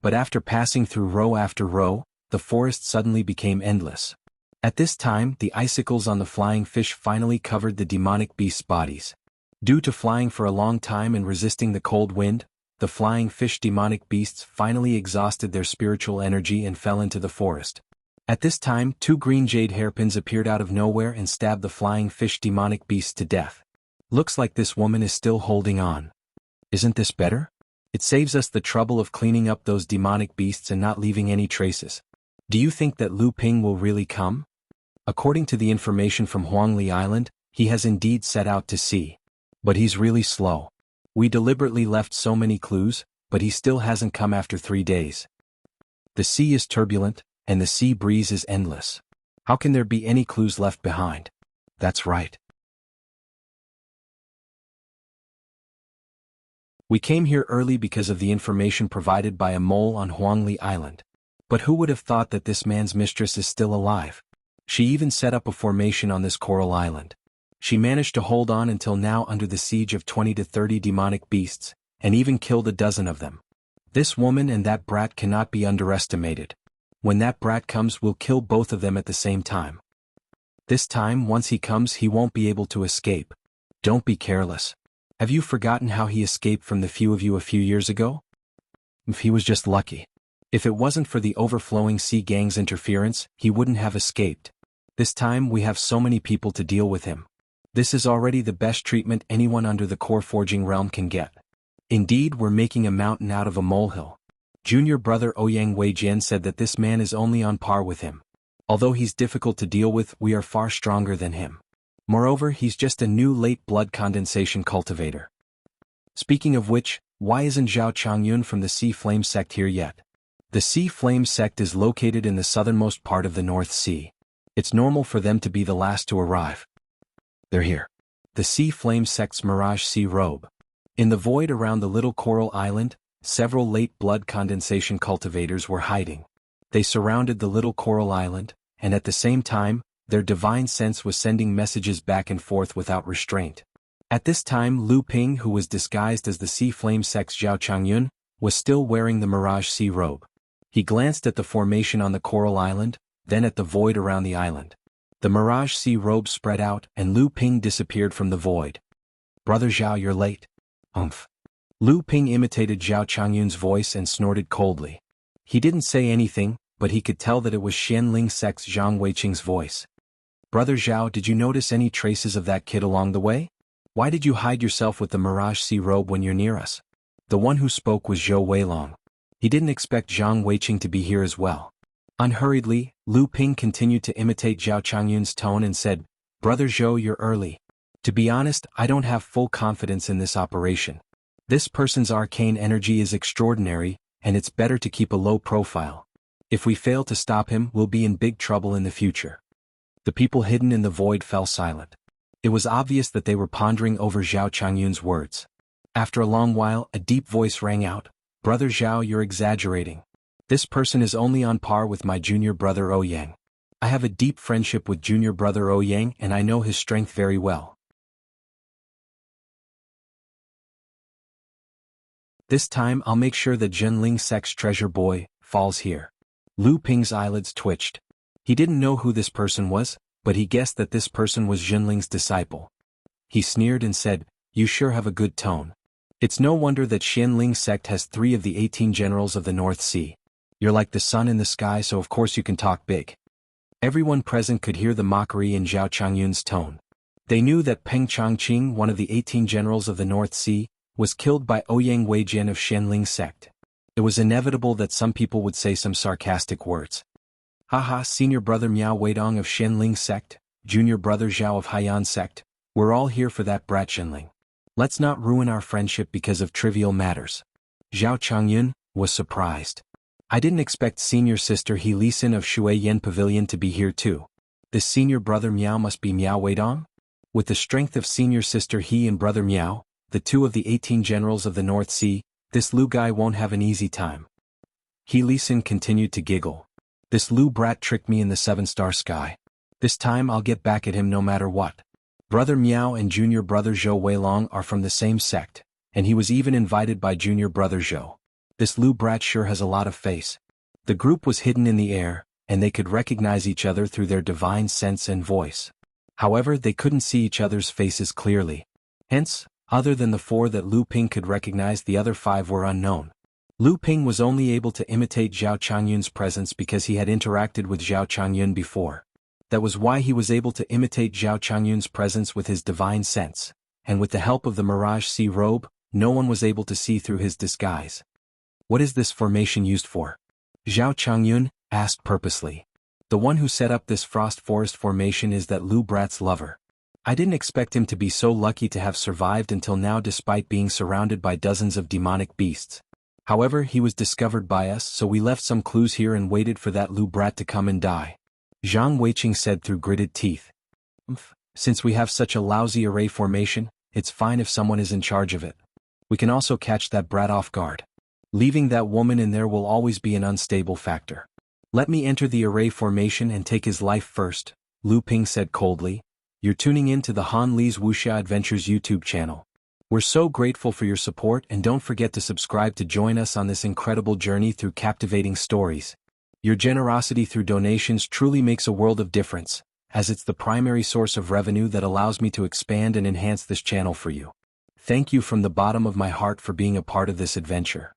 But after passing through row after row, the forest suddenly became endless. At this time, the icicles on the flying fish finally covered the demonic beasts' bodies. Due to flying for a long time and resisting the cold wind, the flying fish demonic beasts finally exhausted their spiritual energy and fell into the forest. At this time, 2 green jade hairpins appeared out of nowhere and stabbed the flying fish demonic beasts to death. Looks like this woman is still holding on. Isn't this better? It saves us the trouble of cleaning up those demonic beasts and not leaving any traces. Do you think that Lu Ping will really come? According to the information from Huangli Island, he has indeed set out to sea. But he's really slow. We deliberately left so many clues, but he still hasn't come after 3 days. The sea is turbulent, and the sea breeze is endless. How can there be any clues left behind? That's right. We came here early because of the information provided by a mole on Huangli Island. But who would have thought that this man's mistress is still alive? She even set up a formation on this coral island. She managed to hold on until now under the siege of 20 to 30 demonic beasts, and even killed a dozen of them. This woman and that brat cannot be underestimated. When that brat comes, we'll kill both of them at the same time. This time, once he comes, he won't be able to escape. Don't be careless. Have you forgotten how he escaped from the few of you a few years ago? He was just lucky. If it wasn't for the overflowing sea gang's interference, he wouldn't have escaped. This time we have so many people to deal with him. This is already the best treatment anyone under the core forging realm can get. Indeed, we're making a mountain out of a molehill. Junior brother Ouyang Weijin said that this man is only on par with him. Although he's difficult to deal with, we are far stronger than him. Moreover, he's just a new late blood condensation cultivator. Speaking of which, why isn't Zhao Changyun from the Sea Flame sect here yet? The Sea Flame sect is located in the southernmost part of the North Sea. It's normal for them to be the last to arrive. They're here. The Sea Flame sect's Mirage Sea Robe. In the void around the little coral island, several late blood condensation cultivators were hiding. They surrounded the little coral island, and at the same time, their divine sense was sending messages back and forth without restraint. At this time, Lu Ping, who was disguised as the Sea Flame sect's Zhao Changyun, was still wearing the Mirage Sea Robe. He glanced at the formation on the coral island, then at the void around the island. The Mirage Sea Robe spread out, and Lu Ping disappeared from the void. Brother Zhao, you're late. Umph. Lu Ping imitated Zhao Changyun's voice and snorted coldly. He didn't say anything, but he could tell that it was Xianling sect's Zhang Weiqing's voice. Brother Zhao, did you notice any traces of that kid along the way? Why did you hide yourself with the Mirage Sea Robe when you're near us? The one who spoke was Zhou Weilong. He didn't expect Zhang Weiqing to be here as well. Unhurriedly, Lu Ping continued to imitate Zhao Changyun's tone and said, Brother Zhou, you're early. To be honest, I don't have full confidence in this operation. This person's arcane energy is extraordinary, and it's better to keep a low profile. If we fail to stop him, we'll be in big trouble in the future. The people hidden in the void fell silent. It was obvious that they were pondering over Zhao Changyun's words. After a long while, a deep voice rang out, Brother Zhao, you're exaggerating. This person is only on par with my junior brother Ouyang. I have a deep friendship with junior brother Ouyang and I know his strength very well. This time I'll make sure that Zhenling sect's treasure boy falls here. Lu Ping's eyelids twitched. He didn't know who this person was, but he guessed that this person was Zhenling's disciple. He sneered and said, You sure have a good tone. It's no wonder that Xianling sect has 3 of the 18 generals of the North Sea. You're like the sun in the sky, so of course you can talk big. Everyone present could hear the mockery in Zhao Changyun's tone. They knew that Peng Changqing, one of the 18 generals of the North Sea, was killed by Ouyang Weijin of Xianling sect. It was inevitable that some people would say some sarcastic words. Haha, senior brother Miao Weidong of Xianling sect, junior brother Zhao of Haiyan sect, we're all here for that brat Xianling. Let's not ruin our friendship because of trivial matters. Zhao Changyun was surprised. I didn't expect senior sister He Lisin of Shui Yen Pavilion to be here too. This senior brother Miao must be Miao Weidong? With the strength of senior sister He and brother Miao, the 2 of the 18 generals of the North Sea, this Lu guy won't have an easy time. He Lisin continued to giggle. This Lu brat tricked me in the 7-star sky. This time I'll get back at him no matter what. Brother Miao and junior brother Zhou Weilong are from the same sect, and he was even invited by junior brother Zhou. This Lu brat sure has a lot of face. The group was hidden in the air, and they could recognize each other through their divine sense and voice. However, they couldn't see each other's faces clearly. Hence, other than the 4 that Lu Ping could recognize, the other 5 were unknown. Lu Ping was only able to imitate Zhao Changyun's presence because he had interacted with Zhao Changyun before. That was why he was able to imitate Zhao Changyun's presence with his divine sense, and with the help of the Mirage Sea Robe, no one was able to see through his disguise. What is this formation used for? Zhao Changyun, asked purposely. The one who set up this frost forest formation is that Lu Brat's lover. I didn't expect him to be so lucky to have survived until now despite being surrounded by dozens of demonic beasts. However, he was discovered by us, so we left some clues here and waited for that Lu Brat to come and die. Zhang Weiqing said through gritted teeth. Since we have such a lousy array formation, it's fine if someone is in charge of it. We can also catch that brat off guard. Leaving that woman in there will always be an unstable factor. Let me enter the array formation and take his life first, Lu Ping said coldly. You're tuning in to the Han Li's Wuxia Adventures YouTube channel. We're so grateful for your support, and don't forget to subscribe to join us on this incredible journey through captivating stories. Your generosity through donations truly makes a world of difference, as it's the primary source of revenue that allows me to expand and enhance this channel for you. Thank you from the bottom of my heart for being a part of this adventure.